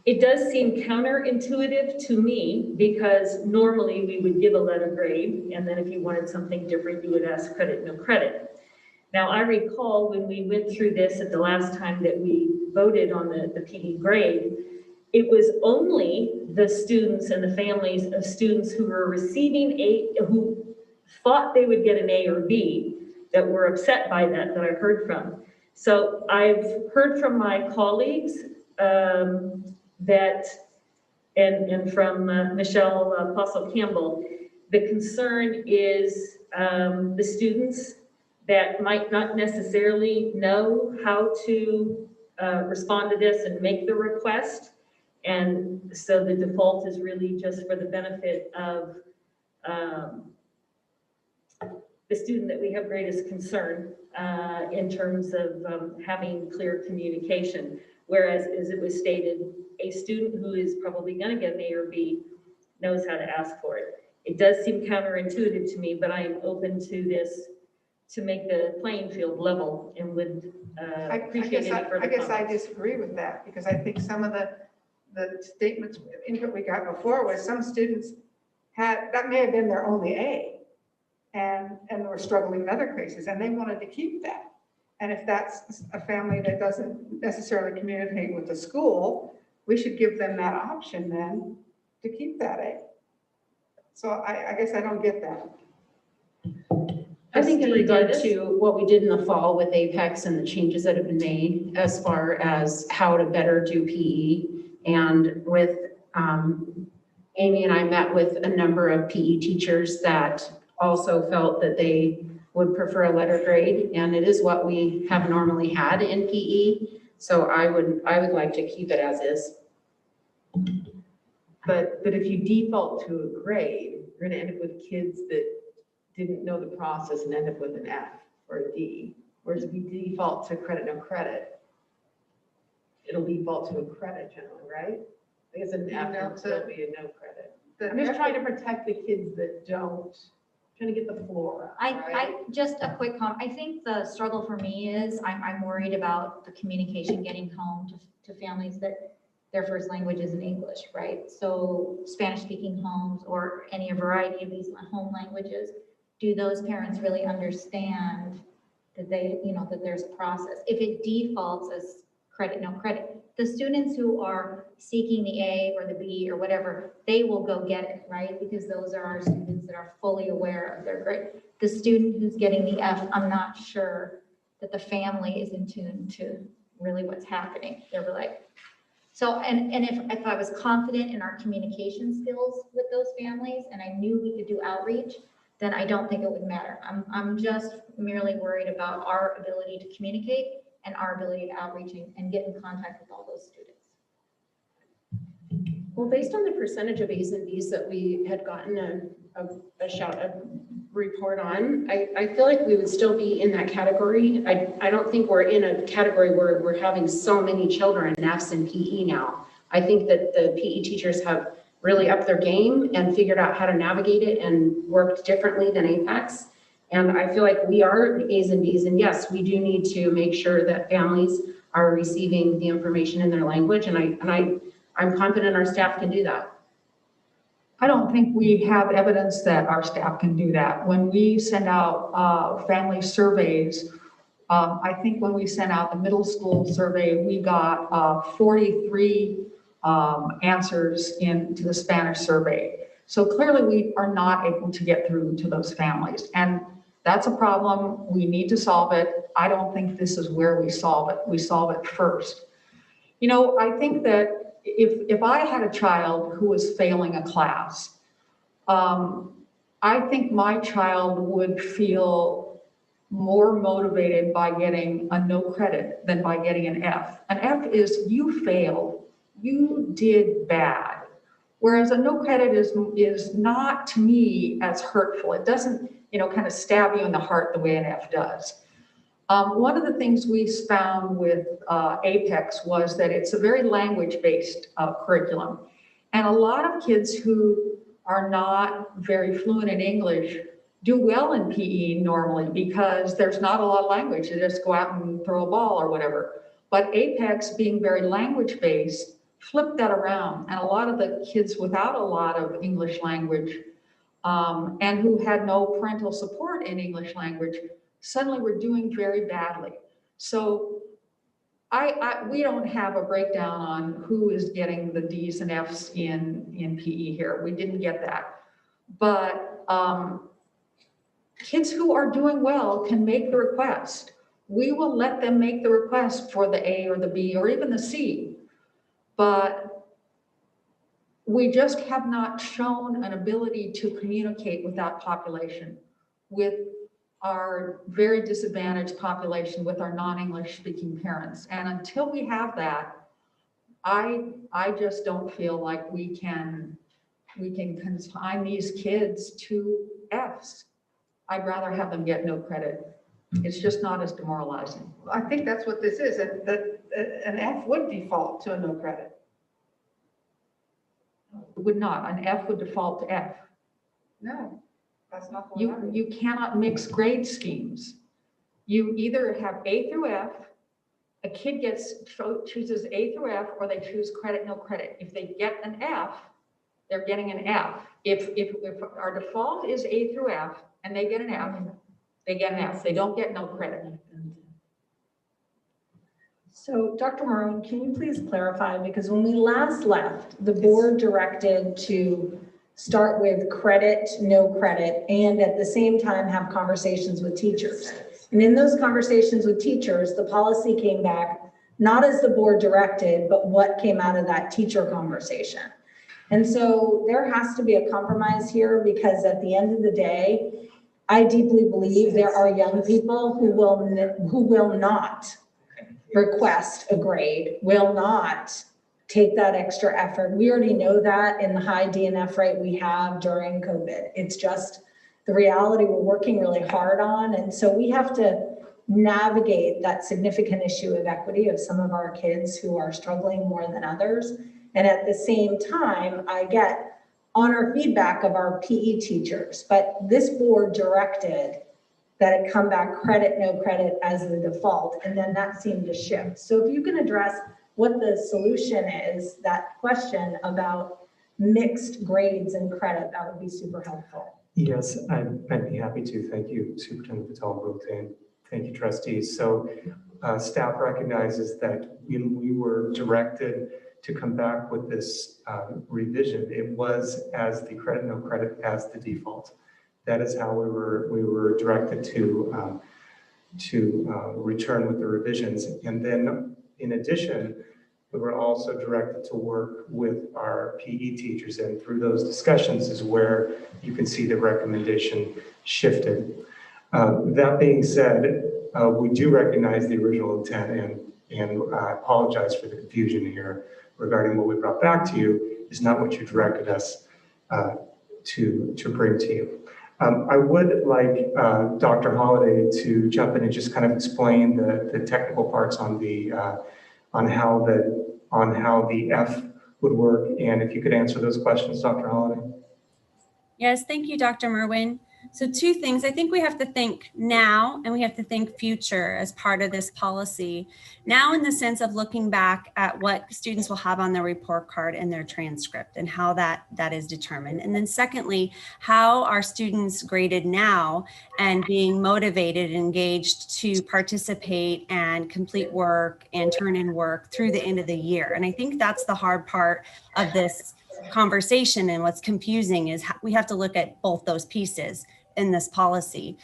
it does seem counterintuitive to me, because normally we would give a letter grade, and then if you wanted something different, you would ask credit, no credit. Now, I recall when we went through this at the last time that we voted on the PE grade, it was only the students and the families of students who were receiving who thought they would get an A or B that were upset by that I heard from. So I've heard from my colleagues that, and from Michelle Plossel Campbell, the concern is the students that might not necessarily know how to respond to this and make the request. And so the default is really just for the benefit of the student that we have greatest concern in terms of having clear communication. Whereas, as it was stated, a student who is probably going to get an A or B knows how to ask for it. It does seem counterintuitive to me, but I am open to this to make the playing field level and would appreciate any further I guess I comments. disagree with that, because I think some of the statements, input we got before was some students had, that may have been their only A, and were struggling in other cases, and they wanted to keep that. And if that's a family that doesn't necessarily communicate with the school, we should give them that option then to keep that A. So I guess I don't get that. I think in Trustee regard Davis? to what we did in the fall with Apex and the changes that have been made as far as how to better do PE, and with Amy and I met with a number of PE teachers that also felt that they would prefer a letter grade, and it is what we have normally had in PE. So I would like to keep it as is. But if you default to a grade, you're going to end up with kids that didn't know the process and end up with an F or a D. Whereas if you default to credit, no credit, it'll default to a credit generally, right? I guess an F would still be a no credit. I'm just trying to protect the kids that don't, trying to get the floor up, I just a quick comment. I think the struggle for me is I'm worried about the communication getting home to families that their first language isn't English, right? So Spanish speaking homes or any variety of these home languages, do those parents really understand that they, that there's a process? If it defaults as credit, no credit, the students who are seeking the A or the B or whatever, they will go get it, right? Because those are our students that are fully aware of their grade. The student who's getting the F, I'm not sure that the family is in tune to really what's happening. They're like, so, and if I was confident in our communication skills with those families and I knew we could do outreach, then I don't think it would matter. I'm just merely worried about our ability to communicate and our ability to outreach and get in contact with all those students. Well, based on the percentage of A's and B's that we had gotten a report on, I feel like we would still be in that category. I don't think we're in a category where we're having so many children F's in PE now. I think that the PE teachers have really upped their game and figured out how to navigate it and worked differently than Apex. And I feel like we are A's and B's, and yes, we do need to make sure that families are receiving the information in their language, and I'm confident our staff can do that. I don't think we have evidence that our staff can do that. When we send out family surveys, I think when we sent out the middle school survey, we got 43 answers into the Spanish survey. So clearly we are not able to get through to those families. And that's a problem. We need to solve it. I don't think this is where we solve it. We solve it first. I think that if I had a child who was failing a class, I think my child would feel more motivated by getting a no credit than by getting an F. An F is you failed, you did bad. Whereas a no credit is not, to me, as hurtful. It doesn't, kind of stab you in the heart the way an F does. One of the things we found with Apex was that it's a very language-based curriculum. And a lot of kids who are not very fluent in English do well in PE normally because there's not a lot of language. They just go out and throw a ball or whatever. But Apex, being very language-based, flipped that around. And a lot of the kids without a lot of English language and who had no parental support in English language suddenly were doing very badly. So we don't have a breakdown on who is getting the D's and F's in PE here. We didn't get that. But kids who are doing well can make the request. We will let them make the request for the A or the B or even the C. But we just have not shown an ability to communicate with that population, with our very disadvantaged population with our non-English speaking parents. And until we have that, I just don't feel like we can confine these kids to Fs. I'd rather have them get no credit. It's just not as demoralizing. I think that's what this is, that an F would default to a no credit. It would not. An F would default to F. No, that's not the way. You cannot mix grade schemes. You either have A through F, a kid chooses A through F, or they choose credit, no credit. If they get an F, they're getting an F. If our default is A through F and they get an F, they get an F. They don't get no credit. So Dr. Maroon, can you please clarify? Because when we last left, the board directed to start with credit, no credit, and at the same time have conversations with teachers. And in those conversations with teachers, the policy came back, not as the board directed, but what came out of that teacher conversation. And so there has to be a compromise here, because at the end of the day, I deeply believe there are young people who will not request a grade, will not take that extra effort. We already know that in the high DNF rate we have during COVID. It's just the reality we're working really hard on. And so we have to navigate that significant issue of equity of some of our kids who are struggling more than others. And at the same time, I get honor feedback of our PE teachers, but this board directed that it come back credit, no credit as the default, and then that seemed to shift. So if you can address what the solution is, that question about mixed grades and credit, that would be super helpful. Yes, I'd be happy to. Thank you, Superintendent Patel-Brooklyn. Thank you, trustees. So staff recognizes that when we were directed to come back with this revision, it was as the credit, no credit as the default. That is how we were directed to return with the revisions. And then in addition, we were also directed to work with our PE teachers, and through those discussions is where you can see the recommendation shifted. That being said, we do recognize the original intent, and I apologize for the confusion here regarding what we brought back to you is not what you directed us to bring to you. I would like Dr. Holliday to jump in and just kind of explain the technical parts on the on how the F would work, and if you could answer those questions, Dr. Holliday. Yes, thank you, Dr. Merwin. So two things, I think we have to think now and we have to think future as part of this policy. Now in the sense of looking back at what students will have on their report card and their transcript and how that is determined. And then secondly, how are students graded now and being motivated and engaged to participate and complete work and turn in work through the end of the year. And I think that's the hard part of this conversation, and what's confusing is we have to look at both those pieces in this policy.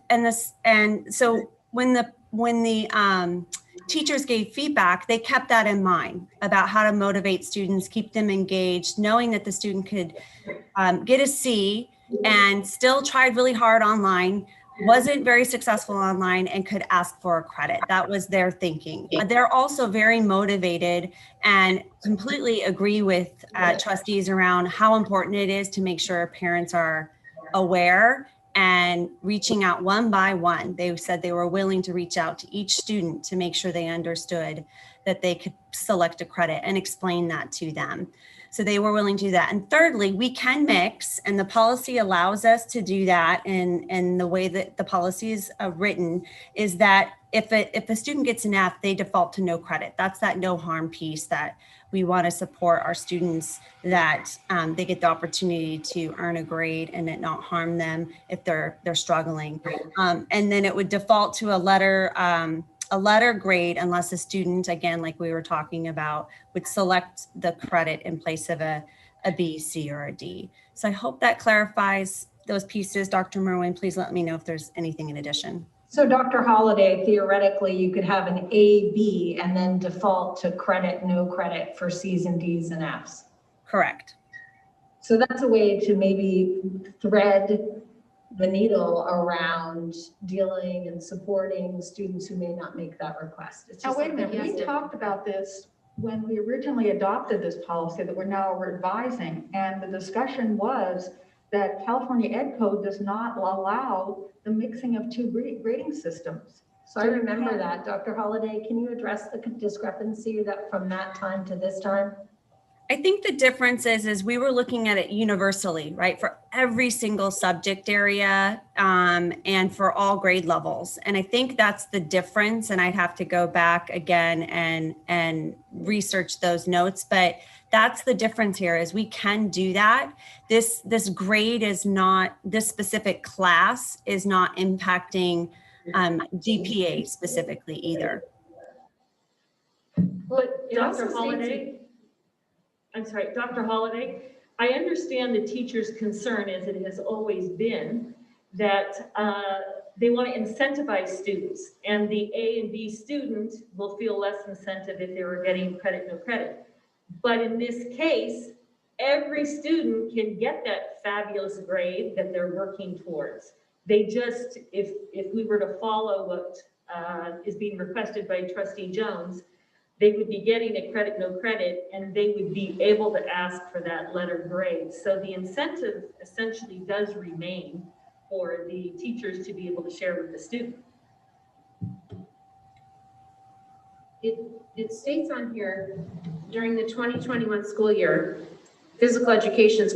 And so when the teachers gave feedback, they kept that in mind about how to motivate students, keep them engaged, knowing that the student could get a C and still tried really hard online, wasn't very successful online, and could ask for a credit. That was their thinking. They're also very motivated and completely agree with trustees around how important it is to make sure parents are aware and reaching out one by one. They said they were willing to reach out to each student to make sure they understood that they could select a credit and explain that to them. So they were willing to do that. And thirdly, we can mix, and the policy allows us to do that. And the way that the policy is written is that if a student gets an F, they default to no credit. That's that no harm piece that we want to support our students, that they get the opportunity to earn a grade and it not harm them if they're struggling. And then it would default to a letter grade unless a student, again, like we were talking about, would select the credit in place of a B, C, or a D. So I hope that clarifies those pieces. Dr. Merwin, please let me know if there's anything in addition. So Dr. Holliday, theoretically, you could have an A, B, and then default to credit, no credit for C's and D's and F's. Correct. So that's a way to maybe thread the needle around dealing and supporting students who may not make that request. It's Now, just wait a minute, something we you talked about this when we originally adopted this policy that we're now revising, and the discussion was that California Ed Code does not allow the mixing of two grading systems. So I remember that. Dr. Holliday, can you address the discrepancy that from that time to this time? I think the difference is we were looking at it universally, right, for every single subject area and for all grade levels. And I think that's the difference. And I'd have to go back again and research those notes. But that's the difference here is we can do that. This grade is not, this specific class is not impacting GPA specifically either. But Dr. Holliday, I'm sorry, Dr. Holliday, I understand the teacher's concern, as it has always been, that they want to incentivize students, and the A and B student will feel less incentive if they were getting credit, no credit. But in this case, every student can get that fabulous grade that they're working towards. They just, if we were to follow what is being requested by Trustee Jones, they would be getting a credit, no credit, and they would be able to ask for that letter grade. So the incentive essentially does remain for the teachers to be able to share with the student. It states on here, during the 2021 school year, physical education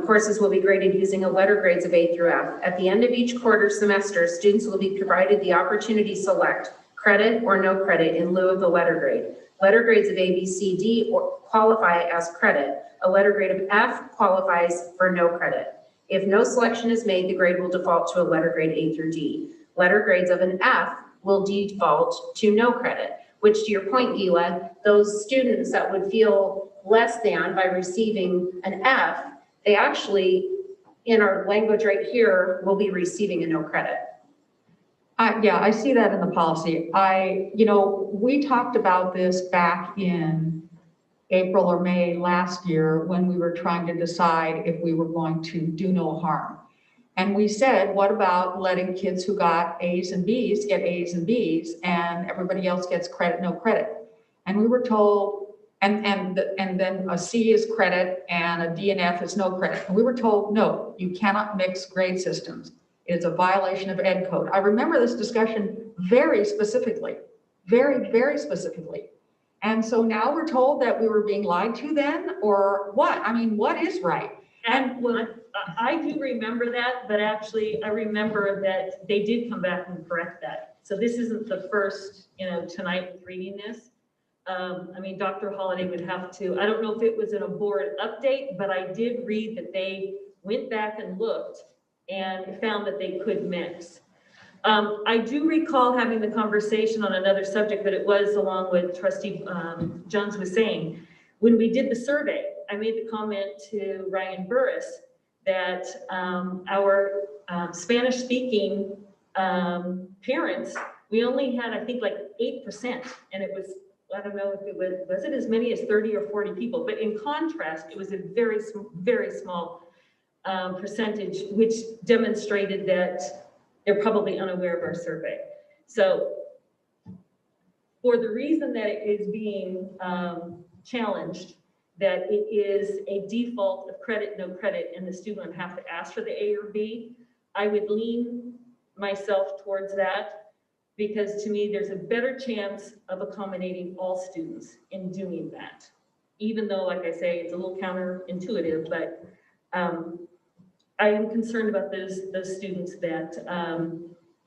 courses will be graded using a letter grades of A through F. At the end of each quarter semester, students will be provided the opportunity to select credit or no credit in lieu of the letter grade. Letter grades of A, B, C, D qualify as credit. A letter grade of F qualifies for no credit. If no selection is made, the grade will default to a letter grade A through D. Letter grades of an F will default to no credit, which to your point, Gila, those students that would feel less than by receiving an F, they actually, in our language right here, will be receiving a no credit. Yeah, I see that in the policy. We talked about this back in April or May last year when we were trying to decide if we were going to do no harm. And we said, what about letting kids who got A's and B's get A's and B's and everybody else gets credit, no credit? And we were told, and then a C is credit and a D and F is no credit. And we were told, no, you cannot mix grade systems. It's a violation of Ed Code. I remember this discussion very specifically, very, very specifically. And so now we're told that we were being lied to then, or what? I mean, what is right? And well, I do remember that, but actually I remember that they did come back and correct that. So this isn't the first, tonight with reading this. I mean, Dr. Holliday would have to, I don't know if it was in a board update, but I did read that they went back and looked and found that they could mix. I do recall having the conversation on another subject, but it was along with Trustee Jones was saying, when we did the survey, I made the comment to Ryan Burris that our Spanish-speaking parents, we only had, I think, like 8%, and it was, I don't know if it was it as many as 30 or 40 people, but in contrast, it was a very, very small percentage, which demonstrated that they're probably unaware of our survey. So for the reason that it is being challenged, that it is a default of credit, no credit, and the student would have to ask for the A or B, I would lean myself towards that, because to me, there's a better chance of accommodating all students in doing that. Even though, like I say, it's a little counterintuitive, but I am concerned about those students that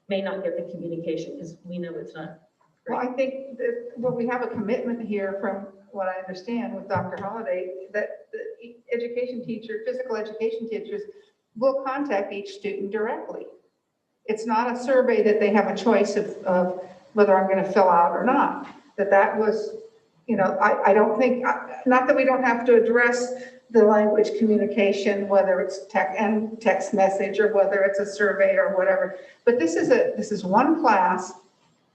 may not get the communication, because we know it's not great. Well, I think that we have a commitment here from what I understand with Dr. Holliday, that the physical education teachers will contact each student directly. It's not a survey that they have a choice of whether I'm going to fill out or not. That was, I don't think, not that we don't have to address the language communication, whether it's text message or whether it's a survey or whatever. But this is one class,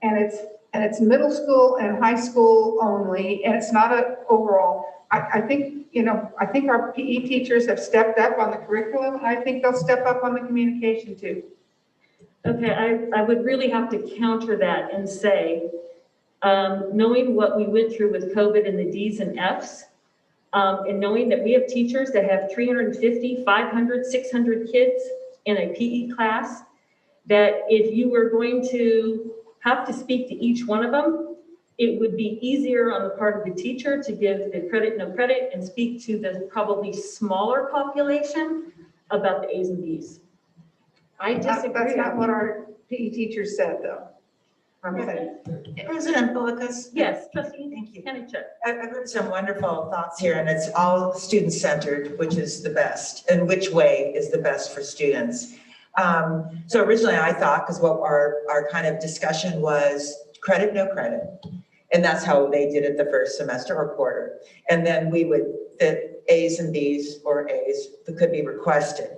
and and it's middle school and high school only, and it's not an overall. I think, you know, I think our PE teachers have stepped up on the curriculum, and I think they'll step up on the communication too. Okay, I would really have to counter that and say, knowing what we went through with COVID and the D's and F's, and knowing that we have teachers that have 350, 500, 600 kids in a PE class, that if you were going to have to speak to each one of them, it would be easier on the part of the teacher to give the credit, no credit, and speak to the probably smaller population about the A's and B's. I disagree. That's not what our PE teachers said, though. I'm saying. President Bullicus? Yes, trustee. Thank you. I've heard some wonderful thoughts here, and it's all student-centered, which is the best, and which way is the best for students. So originally I thought, because what our kind of discussion was credit, no credit. And that's how they did it the first semester or quarter. And then we would, the A's and B's or A's that could be requested.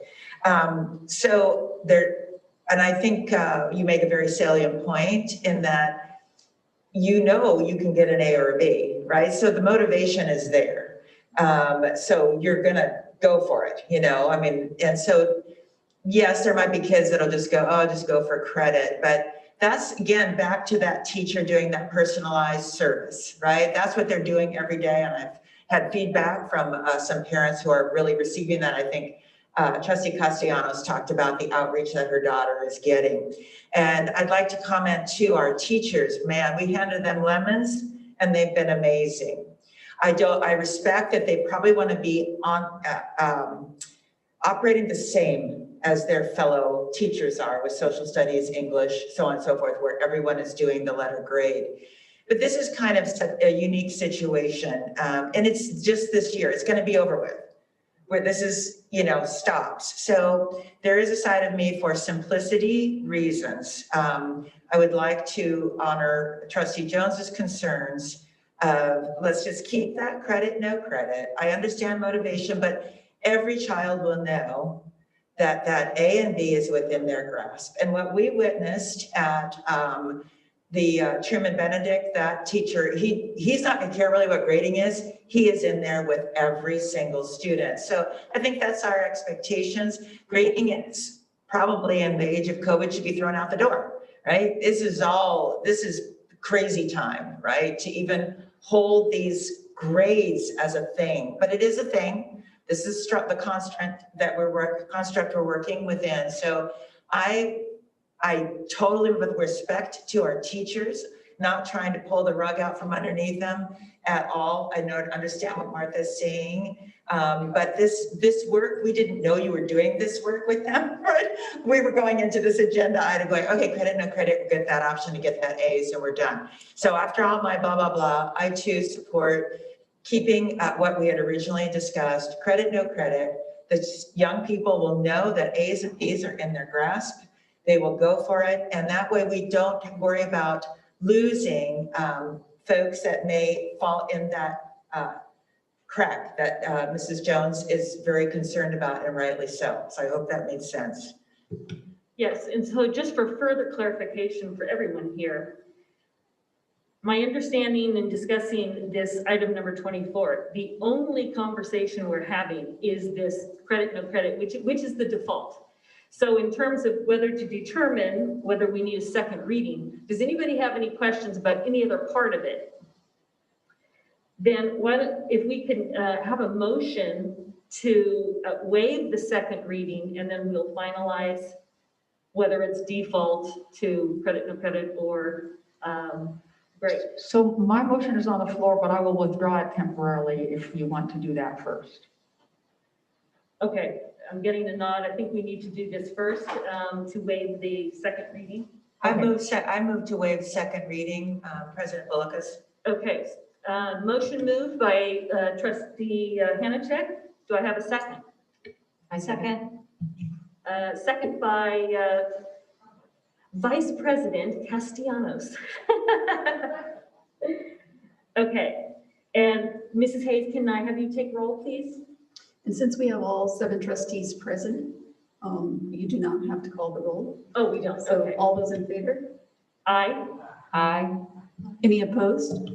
So there, and I think you make a very salient point in that, you know, you can get an A or a B, right? So the motivation is there. So you're gonna go for it, you know, I mean, and so yes, there might be kids that'll just go, oh, I'll just go for credit, but that's, again, back to that teacher doing that personalized service, right? That's what they're doing every day. And I've had feedback from some parents who are really receiving that. I think Trustee Castellanos talked about the outreach that her daughter is getting. And I'd like to comment too, our teachers, man, we handed them lemons and they've been amazing. I respect that they probably want to be on operating the same as their fellow teachers are with social studies, English, so on and so forth, where everyone is doing the letter grade. But this is kind of a unique situation. And it's just this year, it's gonna be over with, where this is, you know, stops. So there is a side of me for simplicity reasons. I would like to honor Trustee Jones's concerns of let's just keep that credit, no credit. I understand motivation, but every child will know that that A and B is within their grasp. And what we witnessed at the Truman Benedict, that teacher, he's not gonna care really what grading is. He is in there with every single student. So I think that's our expectations. Grading is probably in the age of COVID should be thrown out the door, right? This is crazy time, right? To even hold these grades as a thing, but it is a thing. This is the construct we're working within. So I totally, with respect to our teachers, not trying to pull the rug out from underneath them at all. I understand what Martha's saying, but this work, we didn't know you were doing this work with them, right? We were going into this agenda item going, okay, credit, no credit, we'll get that option to get that A's and we're done. So after all my blah, blah, blah, I too support keeping what we had originally discussed, credit, no credit. The young people will know that A's and B's are in their grasp. They will go for it. And that way we don't worry about losing folks that may fall in that crack that Mrs. Jones is very concerned about, and rightly so. So I hope that made sense. Yes, and so just for further clarification for everyone here, my understanding in discussing this item number 24, the only conversation we're having is this credit, no credit, which is the default. So in terms of whether to determine whether we need a second reading, does anybody have any questions about any other part of it? Then if we can have a motion to waive the second reading, and then we'll finalize whether it's default to credit, no credit, or great. So my motion is on the floor, but I will withdraw it temporarily if you want to do that first. Okay, I'm getting a nod. I think we need to do this first to waive the second reading. I move to waive second reading, President Bullicus. Okay, motion moved by Trustee Hanachek. Do I have a second? I second. Second by Vice President Castellanos. Okay, and Mrs. Hayes, can I have you take roll, please? And since we have all 7 trustees present, you do not have to call the roll. Oh, we don't. So okay. all those in favor? Aye. Aye. Any opposed?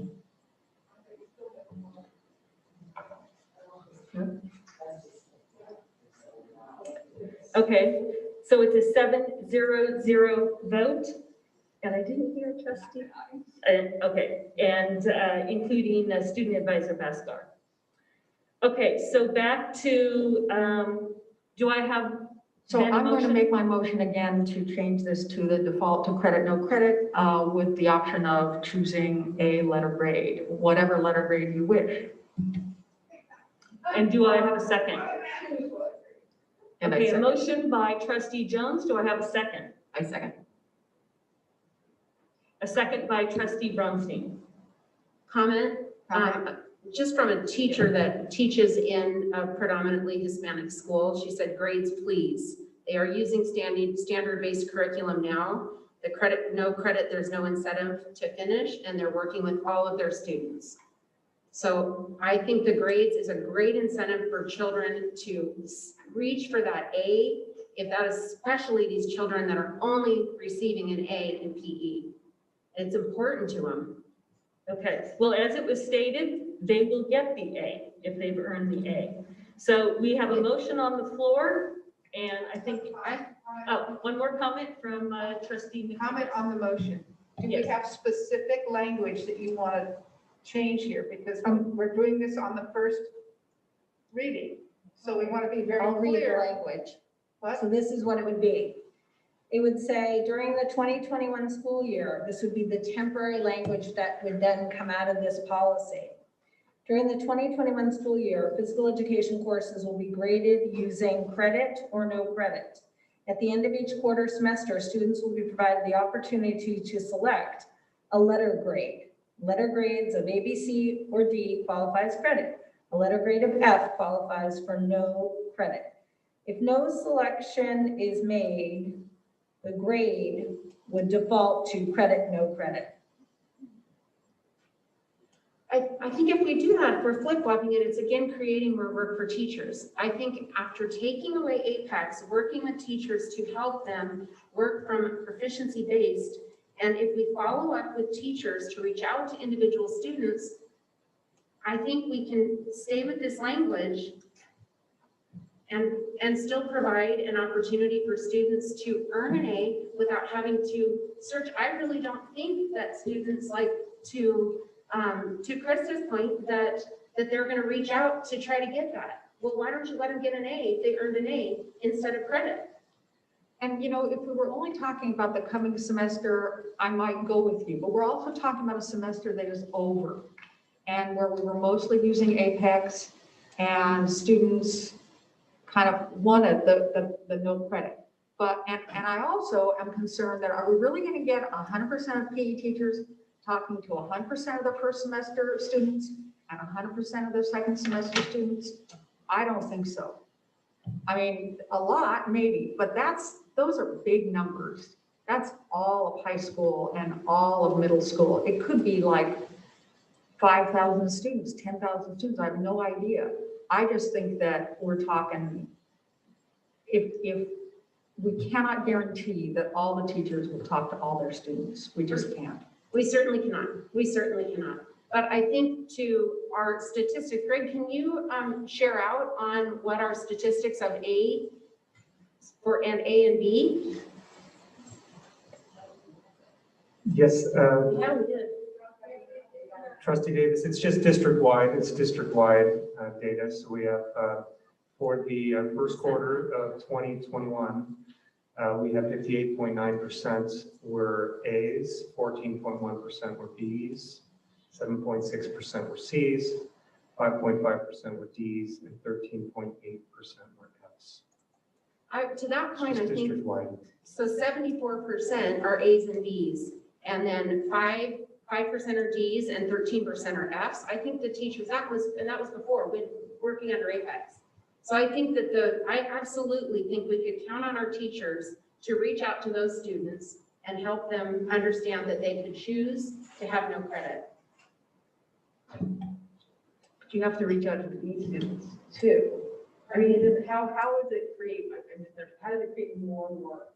Okay, so it's a 7-0-0 vote. And I didn't hear trustee. Okay, and including student advisor Bhaskar. Okay, so back to, do I have? So I'm going to make my motion again to change this to the default to credit, no credit, with the option of choosing a letter grade, whatever letter grade you wish. And do I have a second? And Okay, I a second. motion by trustee Jones. Do I have a second? I second. A second by trustee Bronstein. Comment, just from a teacher that teaches in a predominantly Hispanic school, she said, grades, please. They are using standard-based curriculum now. The credit, no credit, there's no incentive to finish, and they're working with all of their students. So I think the grades is a great incentive for children to reach for that A, if that is especially these children that are only receiving an A in PE. It's important to them. Okay, well, as it was stated, they will get the A if they've earned the A. So we have a motion on the floor, and I think, one more comment from trustee McKee. Comment on the motion. Do we have specific language that you want to change here? Because we're doing this on the first reading. So we want to be very I'll read the clear. language. What? So this is what it would be. It would say during the 2021 school year, this would be the temporary language that would then come out of this policy. During the 2021 school year, physical education courses will be graded using credit or no credit. At the end of each quarter semester, students will be provided the opportunity to select a letter grade. Letter grades of A, B, C, or D qualifies credit. A letter grade of F qualifies for no credit. If no selection is made, the grade would default to credit, no credit. I think if we do that, if we're flip-flopping it, it's again creating more work for teachers. I think after taking away Apex, working with teachers to help them work from proficiency-based, and if we follow up with teachers to reach out to individual students, I think we can stay with this language and still provide an opportunity for students to earn an A without having to search. I really don't think that students like to Krista's point, that they're going to reach out to try to get that. Well, why don't you let them get an A if they earned an A instead of credit? And you know, if we were only talking about the coming semester, I might go with you, but we're also talking about a semester that is over and where we were mostly using Apex and students kind of wanted the no credit. But, and I also am concerned that are we really going to get 100% of PE teachers talking to 100% of their first semester students and 100% of their second semester students? I don't think so. I mean, a lot maybe, but those are big numbers. That's all of high school and all of middle school. It could be like 5,000 students, 10,000 students. I have no idea. I just think that we're talking, if we cannot guarantee that all the teachers will talk to all their students, we just can't. We certainly cannot. We certainly cannot. But I think to our statistics, Greg, can you share out on what our statistics of A and A and B? Yes. Yeah, we did. Trustee Davis, it's just district-wide. It's district-wide data. So we have for the first quarter of 2021, we have 58.9% were A's, 14.1% were B's, 7.6% were C's, 5.5% were D's, and 13.8% were F's. To that point, I think, District-wide. so 74% are A's and B's, and then 5% are D's and 13% are F's. I think the teachers, that was before when working under Apex. So I think that I absolutely think we could count on our teachers to reach out to those students and help them understand that they could choose to have no credit. But you have to reach out to the B students too. I mean, how does it create, how does it create more work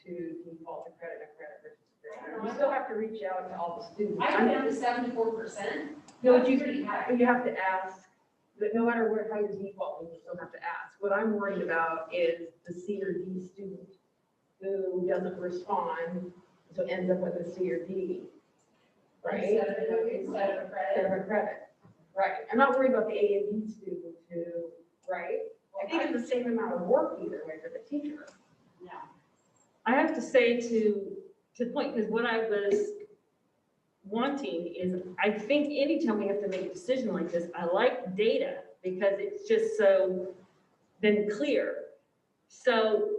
to default to credit and credit versus You still have to reach out to all the students. I'm down to 74%. No, but you have to ask, that no matter what, how you default, you still have to ask. What I'm worried about is the C or D student who doesn't respond, so ends up with a C or D. Right? Instead of a credit. Right. I'm not worried about the A and B student who, right? I think it's the same amount of work either way for the teacher. Yeah. I have to say to point, because what I was wanting is, I think anytime we have to make a decision like this, I like data because it's just so then clear. So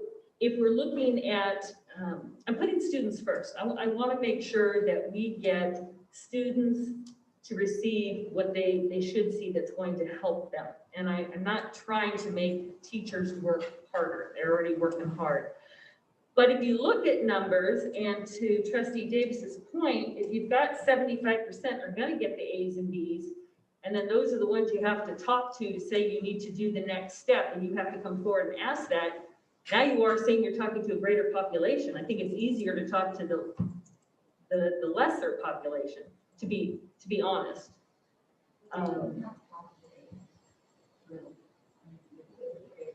if we're looking at, I'm putting students first. I want to make sure that we get students to receive what they should see that's going to help them. And I'm not trying to make teachers work harder. They're already working hard. But if you look at numbers, and to Trustee Davis's point, if you've got 75% are going to get the A's and B's, and then those are the ones you have to talk to say you need to do the next step, and you have to come forward and ask that, now you are saying you're talking to a greater population. I think it's easier to talk to the lesser population, to be honest.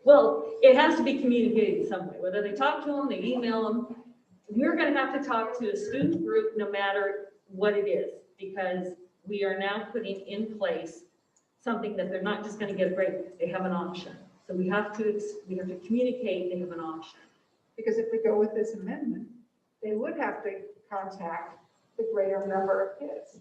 Well, it has to be communicated in some way, whether they talk to them, they email them. We're going to have to talk to a student group no matter what it is, because we are now putting in place something that they're not just going to get a grade, they have an option. So we have to communicate they have an option. Because if we go with this amendment, they would have to contact the greater number of kids.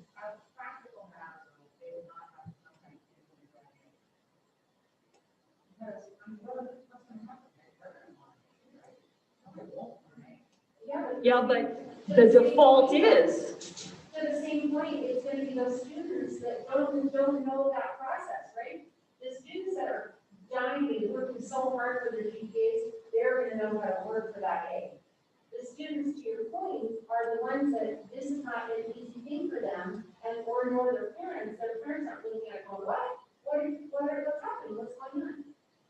Yeah, but the default is. To the same point, it's going to be those students that don't know that process, right? The students that are dying and working so hard for their GPAs, they're going to know how to work for that A. The students, to your point, are the ones that this is not an easy thing for them, and or nor their parents. Their parents aren't looking at going, what's happening? What's going on?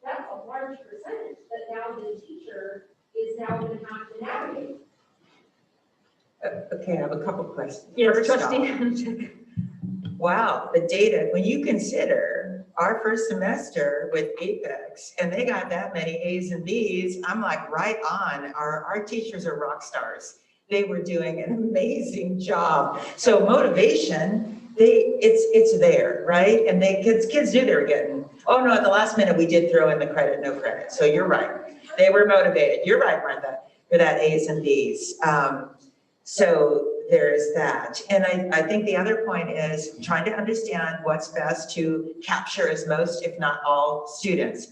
That's a large percentage that now the teacher is now going to have to navigate. Okay, I have a couple questions. Yes, First Trustee. off, wow, the data, when you consider our first semester with Apex, and they got that many A's and B's, I'm like right on. Our teachers are rock stars. They were doing an amazing job. So motivation, it's there, right? And kids knew they were getting, oh no, at the last minute we did throw in the credit, no credit. So you're right. They were motivated. You're right, Martha, for that A's and B's. So there's that. And I think the other point is trying to understand what's best to capture as most, if not all, students.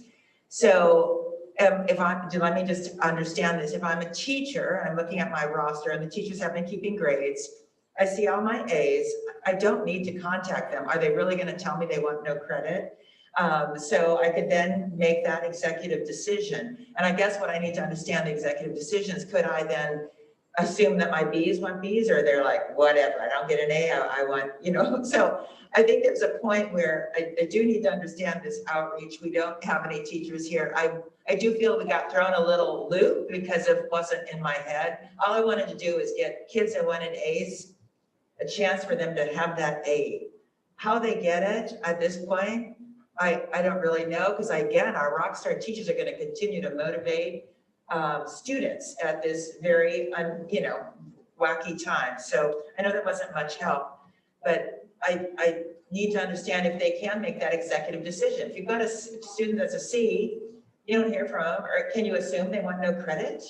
So let me just understand this. If I'm a teacher and I'm looking at my roster and the teachers have been keeping grades, I see all my A's, I don't need to contact them. Are they really going to tell me they want no credit? So I could then make that executive decision. And I guess what I need to understand the executive decision is, could I then assume that my B's want B's, or they're like, whatever, I don't get an A, I want, so I think there's a point where I do need to understand this outreach. We don't have any teachers here. I do feel we got thrown a little loop because it wasn't in my head. All I wanted to do is get kids that wanted A's, a chance for them to have that A. How they get it at this point, I don't really know, because again, our rockstar teachers are going to continue to motivate students at this very, wacky time. So I know there wasn't much help, but I need to understand if they can make that executive decision. If you've got a student that's a C, you don't hear from them, or can you assume they want no credit?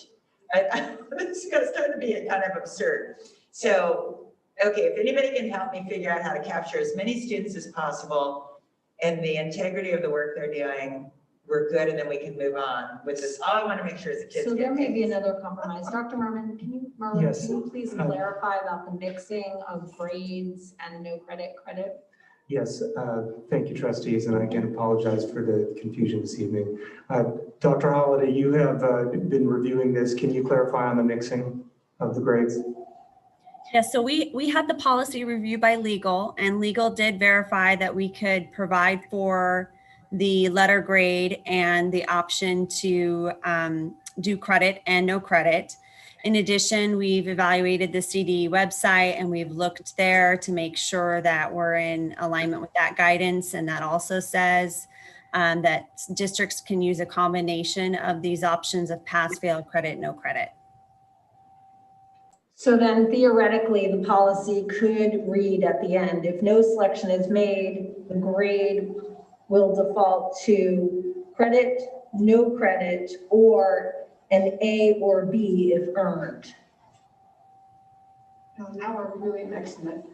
It's going to start to be kind of absurd. So, okay, if anybody can help me figure out how to capture as many students as possible and the integrity of the work they're doing, we're good, and then we can move on with this. All I want to make sure is the kids So get there may A's. be another compromise. Dr. Merwin, can you Yes. please clarify about the mixing of grades and no credit? Yes, thank you, trustees, and I again apologize for the confusion this evening. Dr. Holliday, you have been reviewing this. Can you clarify on the mixing of the grades? Yeah, so we had the policy review by legal, and legal did verify that we could provide for the letter grade and the option to do credit and no credit. In addition, we've evaluated the CDE website and we've looked there to make sure that we're in alignment with that guidance. And that also says that districts can use a combination of these options of pass, fail, credit, no credit. So then theoretically, the policy could read at the end, if no selection is made, the grade will default to credit, no credit, or an A or B if earned. Oh, now we're really mixing it.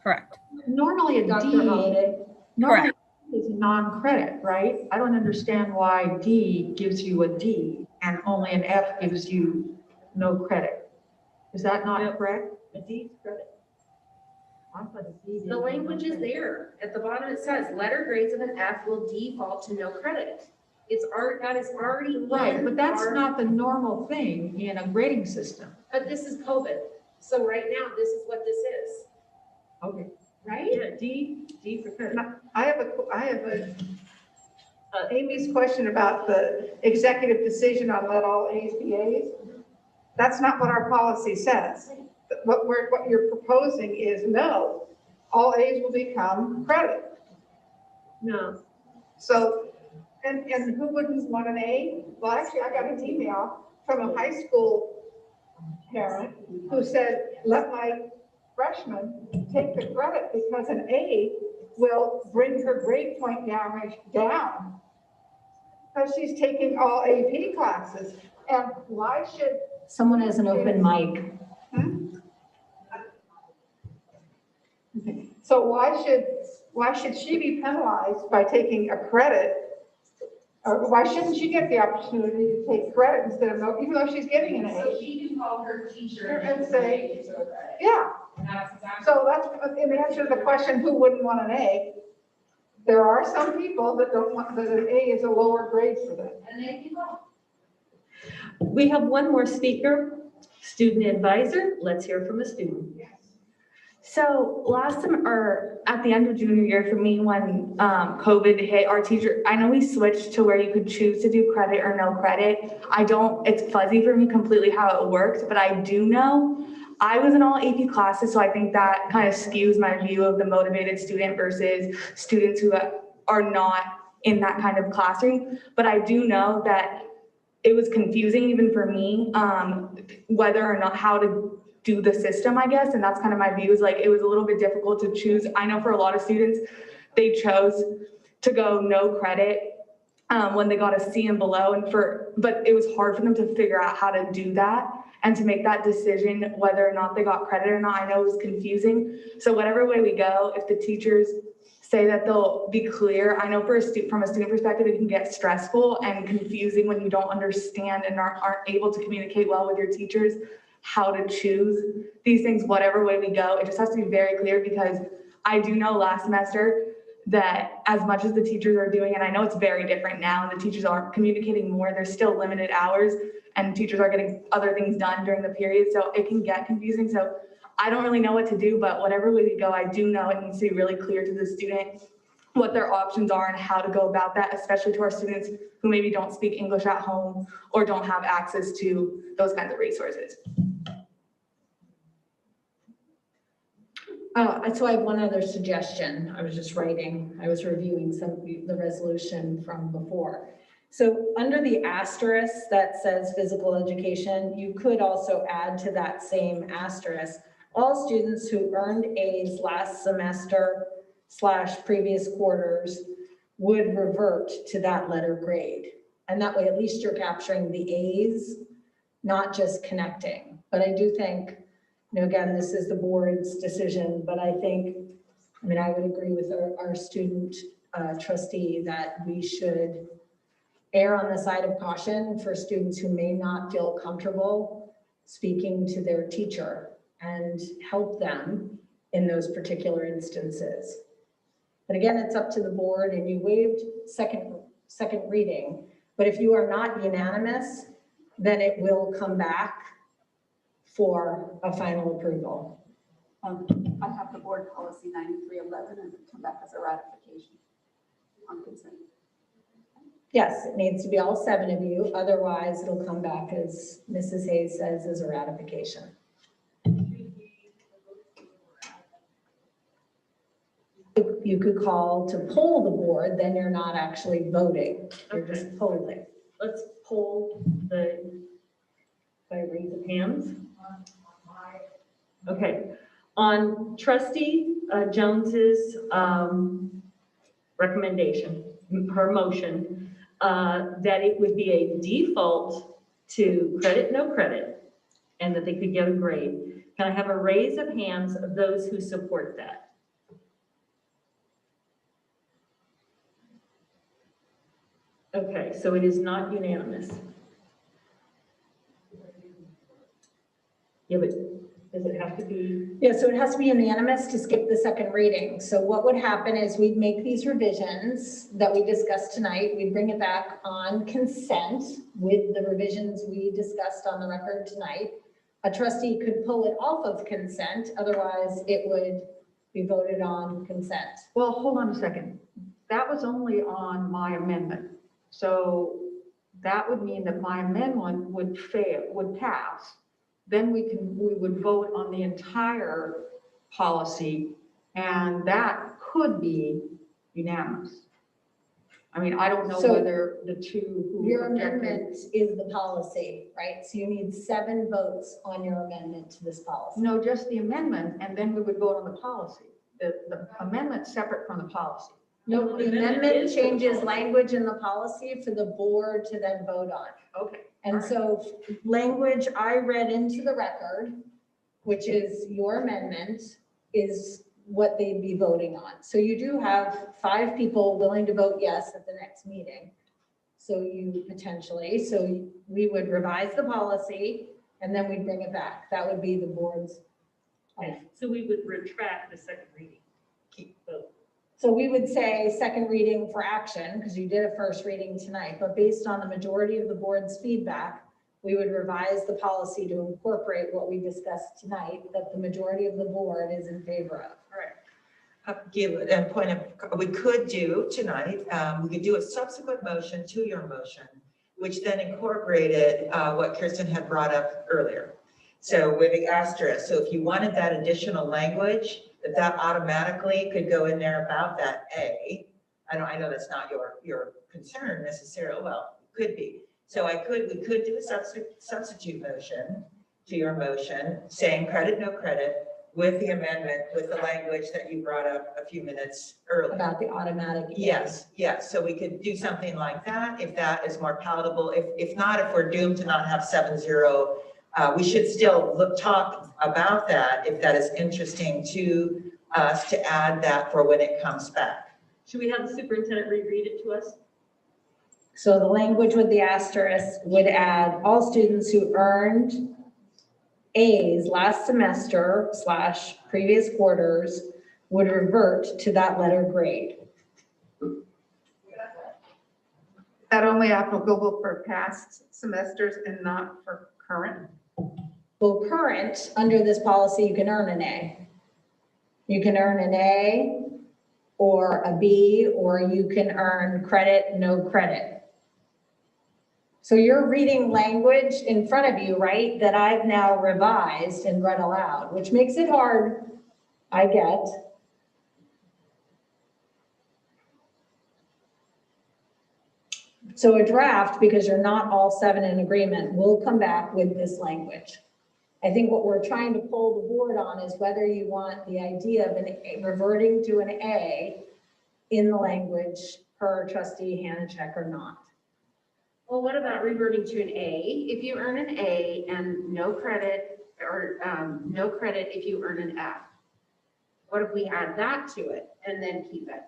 Correct. Normally a Dr. D, Holliday? normally is non-credit, right? I don't understand why D gives you a D and only an F gives you no credit. Is that not correct? A D's credit. The language is there. At the bottom it says, letter grades of an F will default to no credit. That is already Right, in but that's our- not the normal thing in a grading system. But this is COVID. So right now, this is what this is, Okay. right? Yeah, D for credit. I have Amy's question about the executive decision on let all A's be A's. That's not what our policy says. What you're proposing is no, all A's will become credit. No. So, and who wouldn't want an A? Well, actually, I got an email from a high school parent who said, let my freshman take the credit because an A will bring her grade point average down. Because she's taking all AP classes. And why should... Someone has an open mic. So why should she be penalized by taking a credit? Or why shouldn't she get the opportunity to take credit instead of no, even though she's getting an A? So she can call her teacher And say, yeah. So that's in answer to the question, who wouldn't want an A? There are some people that don't want, that an A is a lower grade for them. and they can go. We have one more speaker, student advisor. Let's hear from a student. So last time, or at the end of junior year for me, when COVID hit, our teacher, I know we switched to where you could choose to do credit or no credit. It's fuzzy for me completely how it worked, but I do know I was in all AP classes, so I think that kind of skews my view of the motivated student versus students who are not in that kind of classroom. But I do know that it was confusing even for me, whether or not how to do the system, I guess. And that's kind of my view, is like, it was a little bit difficult to choose. I know for a lot of students, they chose to go no credit when they got a C and below, but it was hard for them to figure out how to do that and to make that decision whether or not they got credit or not. I know it was confusing. So whatever way we go, if the teachers say that they'll be clear, I know from a student perspective, it can get stressful and confusing when you don't understand and aren't able to communicate well with your teachers how to choose these things. Whatever way we go, it just has to be very clear, because I do know last semester that as much as the teachers are doing, and I know it's very different now, and the teachers are communicating more, there's still limited hours and teachers are getting other things done during the period. So it can get confusing. So I don't really know what to do, but whatever way we go, I do know it needs to be really clear to the student what their options are and how to go about that, especially to our students who maybe don't speak English at home or don't have access to those kinds of resources. So I have one other suggestion. I was reviewing the resolution from before. So under the asterisk that says physical education, you could also add to that same asterisk, all students who earned A's last semester / previous quarters would revert to that letter grade. And that way, at least you're capturing the A's, not just connecting. But I do think, again, this is the board's decision, but I would agree with our student trustee that we should err on the side of caution for students who may not feel comfortable speaking to their teacher and help them in those particular instances. But again, it's up to the board, and you waived second reading. But if you are not unanimous, then it will come back for a final approval. I have the board policy 9311 and come back as a ratification on consent. Yes, it needs to be all 7 of you. Otherwise, it'll come back, as Mrs. Hayes says, as a ratification. You could call to poll the board, then you're not actually voting. You're just polling. Let's poll by raise of hands. Okay, on Trustee Jones's recommendation, her motion, that it would be a default to credit, no credit, and that they could get a grade. Can I have a raise of hands of those who support that? Okay, so it is not unanimous. Yeah, but does it have to be? Yeah, so it has to be unanimous to skip the second reading. So what would happen is we'd make these revisions that we discussed tonight. We'd bring it back on consent with the revisions we discussed on the record tonight. A trustee could pull it off of consent, otherwise it would be voted on consent. Well, hold on a second. That was only on my amendment. So that would mean that my amendment would pass. Then we would vote on the entire policy, and that could be unanimous. I mean, I don't know So whether the two who your objected- amendment is the policy, right? So you need 7 votes on your amendment to this policy. No, just the amendment, and then we would vote on the policy. The amendment's separate from the policy. No, the amendment changes language in the policy for the board to then vote on. Okay. And so language I read into the record, which is your amendment, is what they'd be voting on. So you do have 5 people willing to vote yes at the next meeting. So you potentially, so we would revise the policy and then we'd bring it back. That would be the board's. So we would retract the second reading. Keep vote. So we would say second reading for action, because you did a first reading tonight, but based on the majority of the board's feedback, we would revise the policy to incorporate what we discussed tonight, that the majority of the board is in favor of. Give a point of, we could do tonight, we could do a subsequent motion to your motion, which then incorporated what Kirsten had brought up earlier. So with the asterisk, so if you wanted that additional language, that automatically could go in there about that A. I know that's not your concern necessarily. Well, it could be. So we could do a substitute motion to your motion saying credit, no credit with the amendment, with the language that you brought up a few minutes earlier. About the automatic. Yes, yes. So we could do something like that if that is more palatable. If not, if we're doomed to not have 7-0, we should still talk about that if that is interesting to us to add that for when it comes back. Should we have the superintendent reread it to us? So the language with the asterisk would add all students who earned A's last semester / previous quarters would revert to that letter grade. That only applicable for past semesters and not for current? Well, current, under this policy, you can earn an A. You can earn an A or a B, or you can earn credit, no credit. So you're reading language in front of you, right, that I've now revised and read aloud, which makes it hard, I get. So a draft, because you're not all 7 in agreement, will come back with this language. I think what we're trying to pull the board on is whether you want the idea of reverting to an A in the language per trustee Hanachek or not. Well, what about reverting to an A? If you earn an A and no credit, or no credit if you earn an F. What if we add that to it and then keep it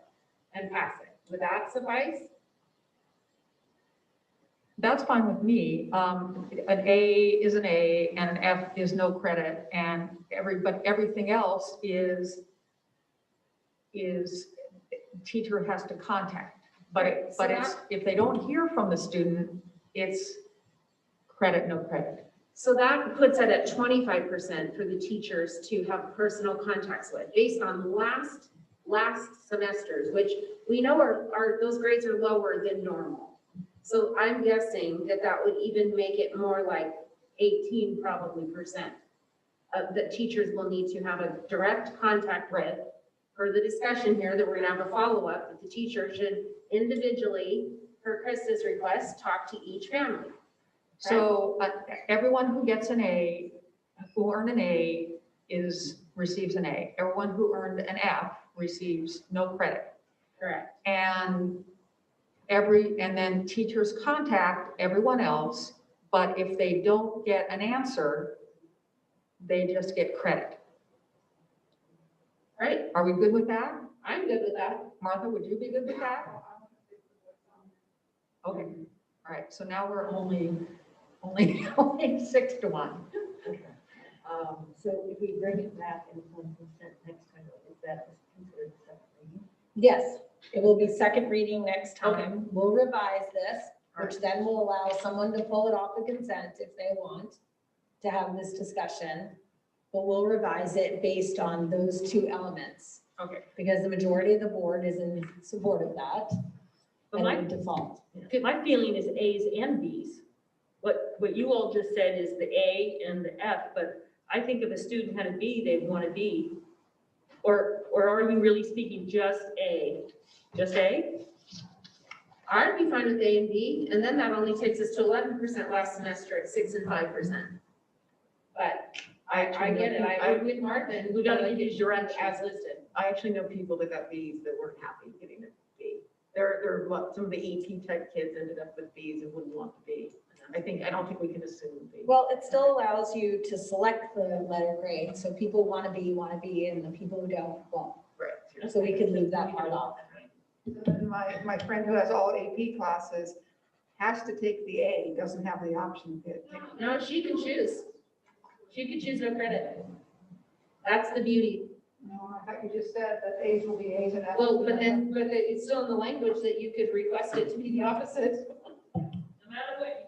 and pass it? Would that suffice? That's fine with me. An A is an A and an F is no credit, and but everything else is teacher has to contact. But if they don't hear from the student, it's credit, no credit. So that puts it at 25% for the teachers to have personal contacts with, based on last semesters, which we know are those grades are lower than normal. So I'm guessing that that would even make it more like 18 probably percent that teachers will need to have a direct contact with. For the discussion here that we're gonna have a follow-up, that the teacher should individually, per Krista's request, talk to each family. So everyone who gets an A, who earned an A receives an A. Everyone who earned an F receives no credit. Correct. And then teachers contact everyone else, but if they don't get an answer, they just get credit. Right? Are we good with that? I'm good with that. Martha, would you be good with that? Okay, all right, so now we're only 6-1. So if we bring it back and on consent next time, is that considered second reading? Yes, it will be second reading next time. We'll revise this, which then will allow someone to pull it off the consent if they want to have this discussion. But we'll revise it based on those two elements. Okay. Because the majority of the board is in support of that. But And it would default. my feeling is A's and B's. What you all just said is the A and the F, but I think if a student had a B, they'd want a B. Or are we really speaking just A? Just A? I'd be fine with A and B, and then that only takes us to 11% last semester at 6 and 5%. But I get it. I would with Martha, and We gotta use your as listed. I actually know people that got Bs that weren't happy getting a B. Some of the AP type kids ended up with Bs and wouldn't want the B. I don't think we can assume B. Well, it still allows you to select the letter grade. So people want to be, and the people who don't, won't. Right. So we could leave that part off. My friend who has all AP classes has to take the A, doesn't have the option to take. No, she can choose. She could choose no credit. That's the beauty. No, I thought you just said that A's will be A's and F's. Well, but it's still in the language that you could request it to be the opposite. No matter what.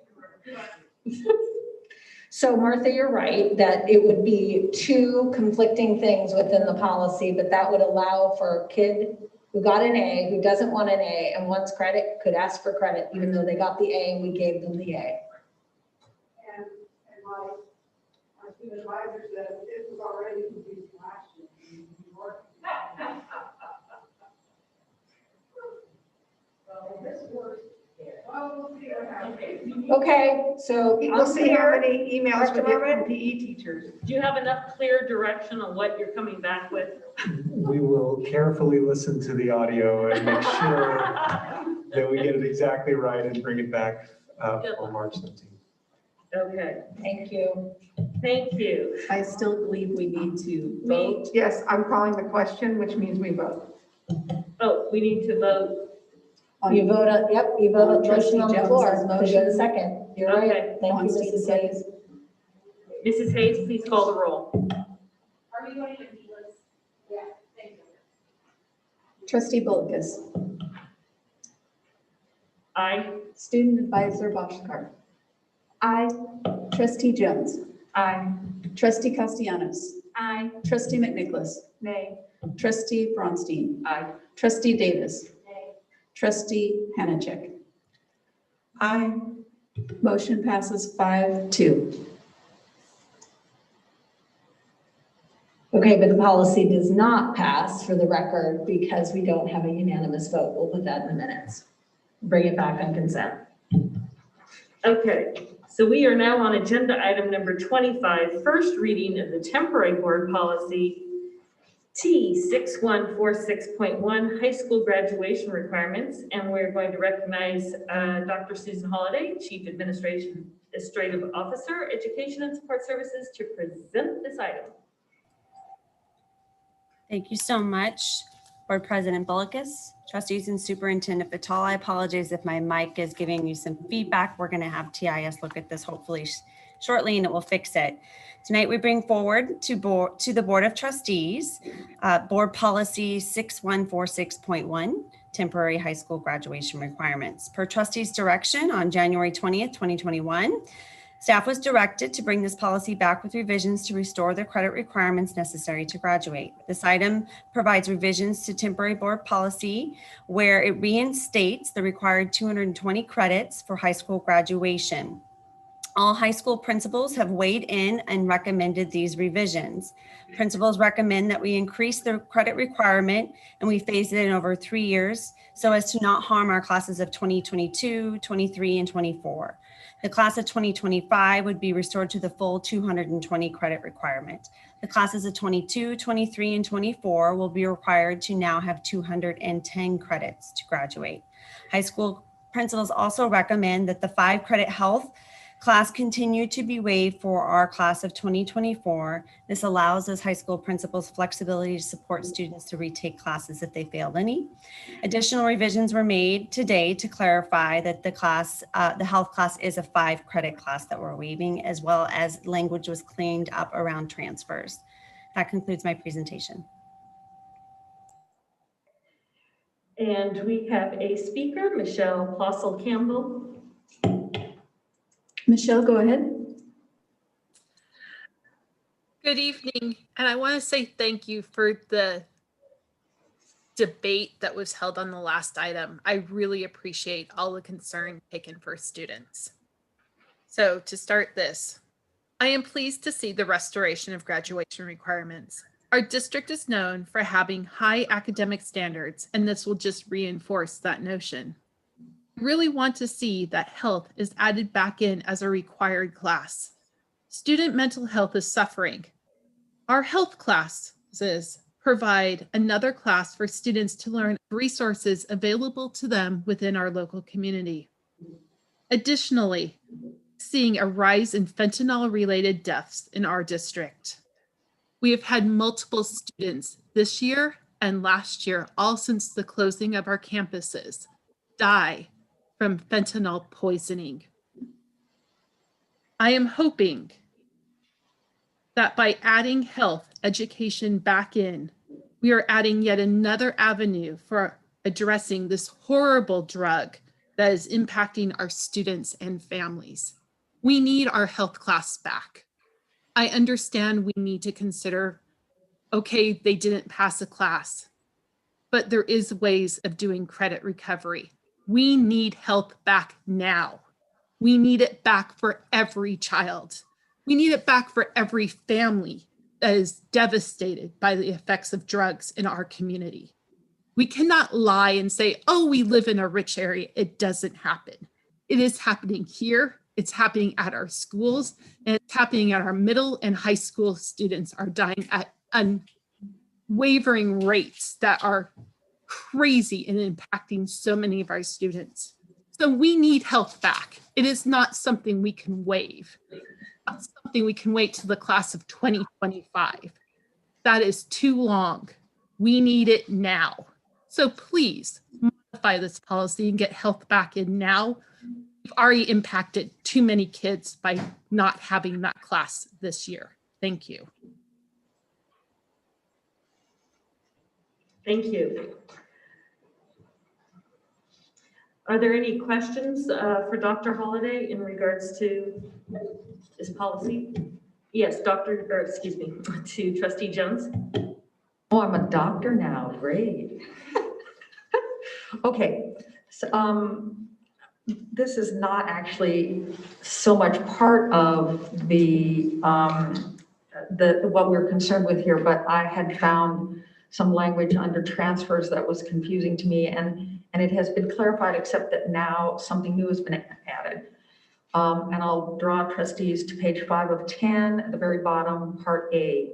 So Martha, you're right, that it would be two conflicting things within the policy, but that would allow for a kid who got an A, who doesn't want an A and wants credit, could ask for credit, even though they got the A and we gave them the A. And my student advisor said it was already confusing last year. So this works. Well, we'll see what happens. Okay, so We'll see how many emails we Dr. get Merwin? from PE teachers. Do you have enough clear direction on what you're coming back with? We will carefully listen to the audio and make sure that we get it exactly right and bring it back on March 17th. Okay, Thank you. thank you. I still believe we need to vote. Yes, I'm calling the question, which means we vote. Oh, we need to vote. You vote on, yep, you vote on Trustee motion on the Jones's floor, because you're the motion. second. You're Okay. right. Thank you, Weinstein Mrs. Hayes. Mrs. Hayes, please call the roll. Are we going to be list? Yeah, thank you. Trustee Bolkus, Aye. Student Advisor Boschkar. Aye. Trustee Jones. Aye. Trustee Castellanos. Aye. Trustee McNicholas. Nay. Trustee Bronstein. Aye. Trustee Davis. Nay. Trustee Hanachek. Aye. Motion passes 5-2. Okay, but the policy does not pass for the record because we don't have a unanimous vote. We'll put that in the minutes. Bring it back on consent. Okay, so we are now on agenda item number 25, first reading of the temporary board policy T6146.1, high school graduation requirements. And we're going to recognize Dr. Susan Holliday, Chief Administrative Officer, Education and Support Services, to present this item. Thank you so much, Board President Bullicus, trustees and Superintendent Vitale. I apologize if my mic is giving you some feedback. We're going to have TIS look at this hopefully shortly, and it will fix it. Tonight, we bring forward to the Board of Trustees, Board Policy 6146.1, temporary high school graduation requirements. Per trustees' direction on January 20th, 2021, Staff was directed to bring this policy back with revisions to restore the credit requirements necessary to graduate. This item provides revisions to temporary board policy where it reinstates the required 220 credits for high school graduation. All high school principals have weighed in and recommended these revisions. Principals recommend that we increase the credit requirement and we phase it in over 3 years so as to not harm our classes of 2022, 23, and 24. The class of 2025 would be restored to the full 220 credit requirement. The classes of 22, 23, and 24 will be required to now have 210 credits to graduate. High school principals also recommend that the 5 credit health class continue to be waived for our class of 2024. This allows us high school principals flexibility to support students to retake classes if they failed any. Additional revisions were made today to clarify that the health class is a 5 credit class that we're waiving, as well as language was cleaned up around transfers. That concludes my presentation. And we have a speaker, Michelle Plossel-Campbell. Michelle, go ahead. Good evening, and I want to say thank you for the debate that was held on the last item. I really appreciate all the concern taken for students. So to start this, I am pleased to see the restoration of graduation requirements. Our district is known for having high academic standards, and this will just reinforce that notion. I really want to see that health is added back in as a required class. Student mental health is suffering. Our health classes provide another class for students to learn resources available to them within our local community. Additionally, seeing a rise in fentanyl-related deaths in our district. We have had multiple students this year and last year, all since the closing of our campuses, die from fentanyl poisoning. I am hoping that by adding health education back in, we are adding yet another avenue for addressing this horrible drug that is impacting our students and families. We need our health class back. I understand we need to consider, okay, they didn't pass a class, but there is ways of doing credit recovery. We need health back now. We need it back for every child. We need it back for every family that is devastated by the effects of drugs in our community. We cannot lie and say, oh, we live in a rich area. It doesn't happen. It is happening here. It's happening at our schools, and it's happening at our middle and high school students are dying at unwavering rates that are crazy and impacting so many of our students. So we need health back. It is not something we can waive. Not something we can wait till the class of 2025. That is too long. We need it now. So please modify this policy and get health back in now. We've already impacted too many kids by not having that class this year. Thank you. Thank you. Are there any questions for Dr. Holliday in regards to this policy? Yes, to Trustee Jones. Oh, I'm a doctor now, great. Okay, so this is not actually so much part of the what we're concerned with here, but I had found some language under transfers that was confusing to me, and it has been clarified, except that now something new has been added. And I'll draw trustees to page 5 of 10, at the very bottom, part A.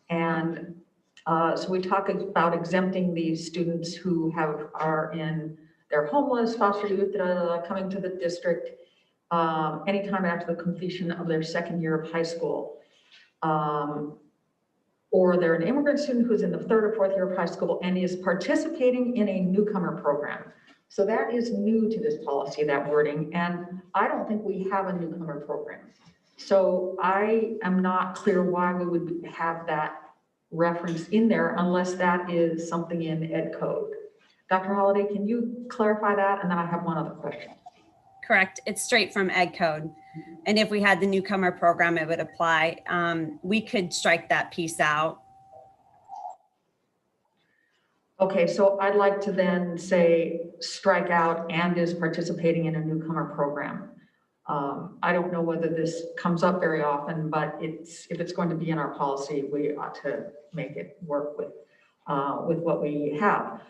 And so we talk about exempting these students who are they're homeless, foster youth, coming to the district anytime after the completion of their second year of high school. Or they're an immigrant student who's in the 3rd or 4th year of high school and is participating in a newcomer program. So that is new to this policy, that wording, and I don't think we have a newcomer program. So I am not clear why we would have that reference in there unless that is something in Ed Code. Dr. Holliday, can you clarify that? And then I have one other question. Correct. It's straight from Ed Code. And if we had the newcomer program, it would apply. We could strike that piece out. Okay, so I'd like to then say strike out and is participating in a newcomer program. I don't know whether this comes up very often, but if it's going to be in our policy, we ought to make it work with what we have.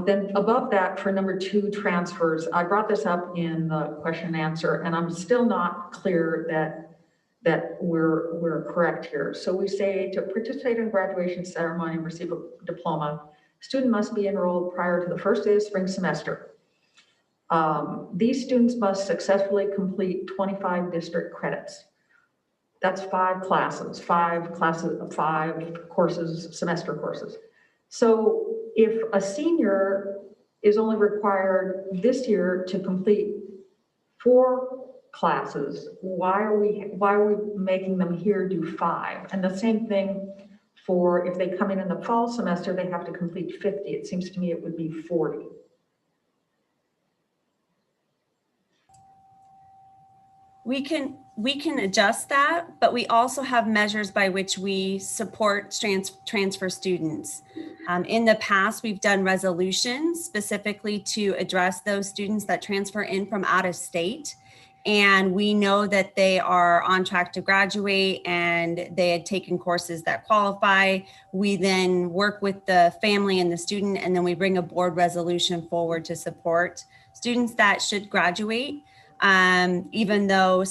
Then above that, for number 2, transfers, I brought this up in the question and answer, and I'm still not clear that we're correct here. So we say to participate in graduation ceremony and receive a diploma, student must be enrolled prior to the first day of spring semester. These students must successfully complete 25 district credits. That's 5 classes, 5 courses, semester courses. So if a senior is only required this year to complete 4 classes, why are we making them here do 5? And the same thing for if they come in the fall semester, they have to complete 50. It seems to me it would be 40. We can adjust that, but we also have measures by which we support transfer students. In the past, we've done resolutions specifically to address those students that transfer in from out of state. And we know that they are on track to graduate and they had taken courses that qualify. We then work with the family and the student, and then we bring a board resolution forward to support students that should graduate. Even though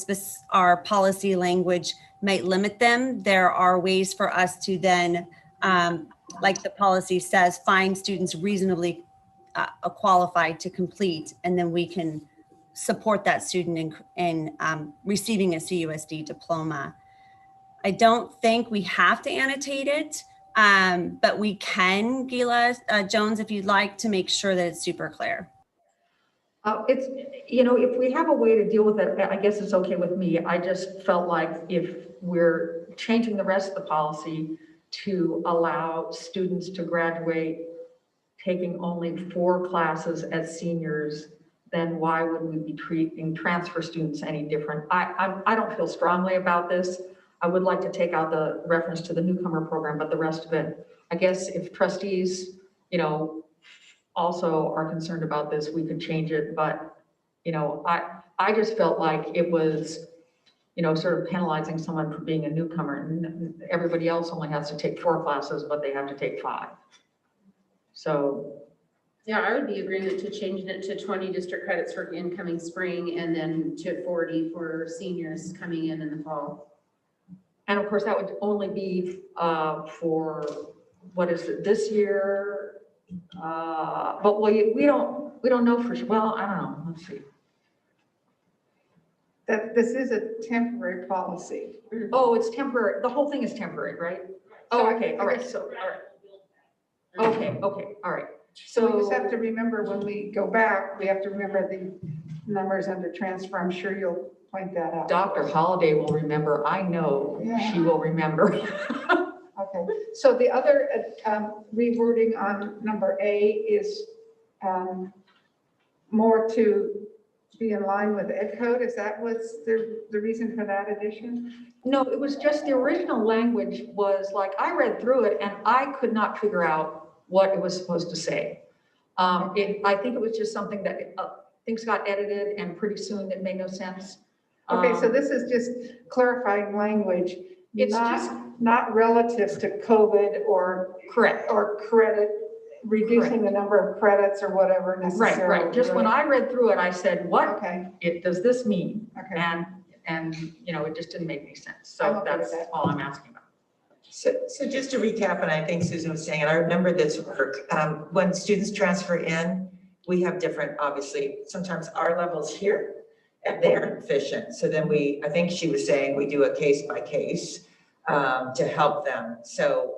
our policy language might limit them, there are ways for us to then, like the policy says, find students reasonably qualified to complete, and then we can support that student in receiving a CUSD diploma. I don't think we have to annotate it, but we can, Gila Jones, if you'd like, to make sure that it's super clear. It's, if we have a way to deal with it, I guess it's okay with me. I just felt like if we're changing the rest of the policy to allow students to graduate taking only 4 classes as seniors, then why would we be treating transfer students any different? I don't feel strongly about this. I would like to take out the reference to the newcomer program, but the rest of it, I guess if trustees, also are concerned about this, we could change it. But, I just felt like it was, sort of penalizing someone for being a newcomer. And everybody else only has to take 4 classes, but they have to take 5. So. Yeah, I would be agreement to changing it to 20 district credits for incoming spring and then to 40 for seniors coming in the fall. And of course, that would only be for, what is it, this year? But we don't know for sure. Well, I don't know. Let's see. That this is a temporary policy. Oh, it's temporary. The whole thing is temporary, right? Oh, okay. All right. So, all right. Okay. All right. So we just have to remember when we go back, we have to remember the numbers under transfer. I'm sure you'll point that out. Dr. Holliday will remember. I know she will remember. Okay, so the other rewording on number A is more to be in line with Ed Code. Is that what's the reason for that addition? No, it was just the original language was like, I read through it and I could not figure out what it was supposed to say. I think it was just something that things got edited and pretty soon it made no sense. Okay, so this is just clarifying language. It's not relative to COVID or correct or credit, reducing the number of credits or whatever necessarily. Right. Just when I read through it, I said, what does this mean? Okay. And it just didn't make any sense. So that's all I'm asking about. So just to recap, and I think Susan was saying, and I remember this work, when students transfer in, we have different, obviously, sometimes our levels here and they're efficient. So then I think she was saying we do a case by case to help them. So,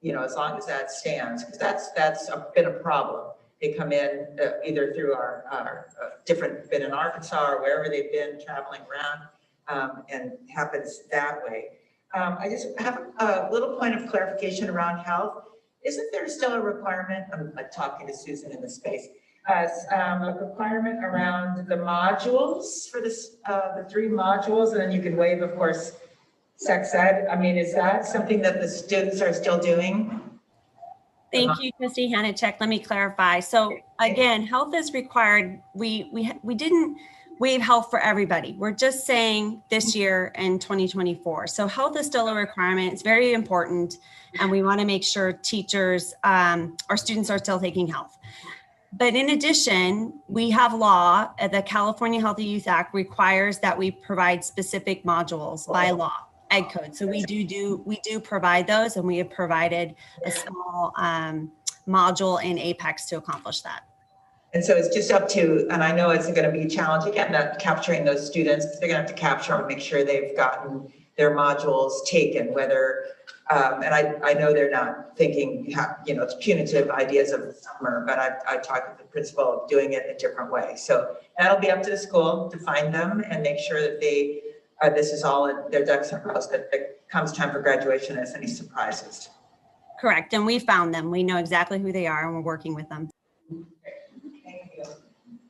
as long as that stands, because that's been a problem. They come in either through our been in Arkansas or wherever they've been traveling around, and happens that way. I just have a little point of clarification around health. Isn't there still a requirement, I'm talking to Susan in the space, a requirement around the modules for this, the 3 modules, and then you can waive, of course, sex ed. I mean, is that something that the students are still doing? Thank you, Trustee Hanichek. Let me clarify. So again, health is required. We didn't waive health for everybody. We're just saying this year in 2024. So health is still a requirement. It's very important. And we want to make sure teachers, our students are still taking health. But in addition, we have law, the California Healthy Youth Act requires that we provide specific modules by law, ed code. So we do provide those, and we have provided a small module in Apex to accomplish that. And so it's just up to, and I know it's going to be a challenge again, that capturing those students, they're going to have to capture them and make sure they've gotten their modules taken, whether, and I know they're not thinking, you know, it's punitive ideas of summer, but I talked with the principal of doing it a different way. So that'll be up to the school to find them and make sure that they, this is all in their ducks in rows, that it comes time for graduation, there's any surprises. Correct. And we found them. We know exactly who they are and we're working with them.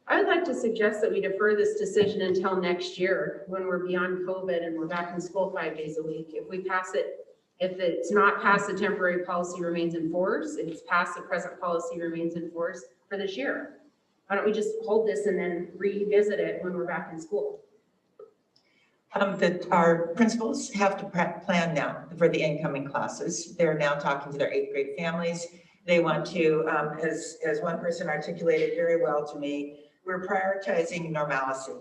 I would like to suggest that we defer this decision until next year when we're beyond COVID and we're back in school 5 days a week. If we pass it, if it's not passed, the temporary policy remains in force. If it's passed, the present policy remains in force for this year. Why don't we just hold this and then revisit it when we're back in school? That our principals have to plan now for the incoming classes. They're now talking to their 8th grade families. They want to, as one person articulated very well to me, we're prioritizing normalcy.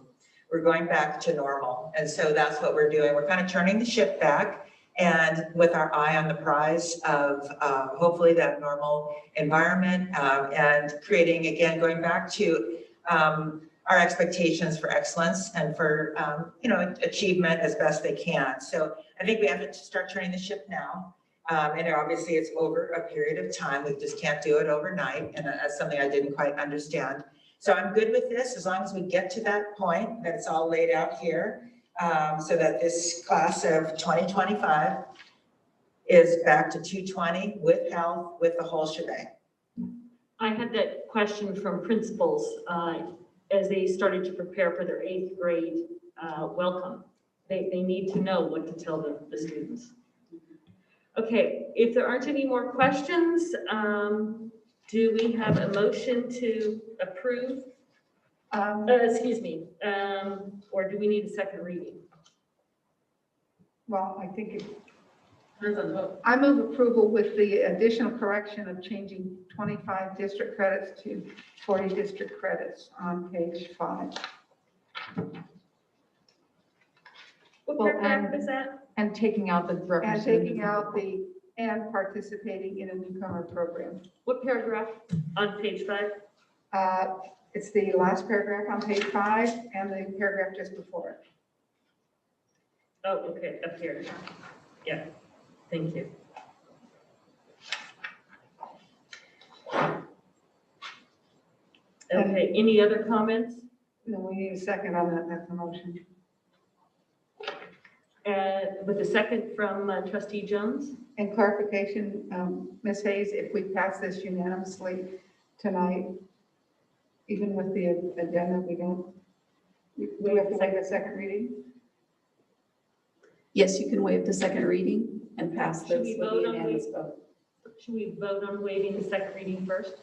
We're going back to normal. And so that's what we're doing. We're kind of turning the ship back and with our eye on the prize of hopefully that normal environment and creating, again, going back to our expectations for excellence and for, you know, achievement as best they can. So I think we have to start turning the ship now. And obviously it's over a period of time. We just can't do it overnight. And that's something I didn't quite understand. So I'm good with this as long as we get to that point, that it's all laid out here, so that this class of 2025 is back to 220 with health, with the whole shebang. I had that question from principals as they started to prepare for their 8th grade welcome. They need to know what to tell the students. Okay, if there aren't any more questions, do we have a motion to approve? Excuse me, or do we need a second reading? Well, I think it, Depends on the vote. I move approval with the additional correction of changing 25 district credits to 40 district credits on page 5. What paragraph is that? And taking out the And representative. taking out the and participating in a newcomer program. What paragraph on page 5? It's the last paragraph on page 5 and the paragraph just before it. Oh, okay, up here. Yeah, thank you. Okay, any other comments? No, we need a second on that. That's a motion. With a second from Trustee Jones? And clarification, Ms. Hayes, if we pass this unanimously tonight, even with the addenda, we have to take a second reading? Yes, you can waive the second reading and pass Should this we with vote the on unanimous vote. Should we vote on waiving the second reading first?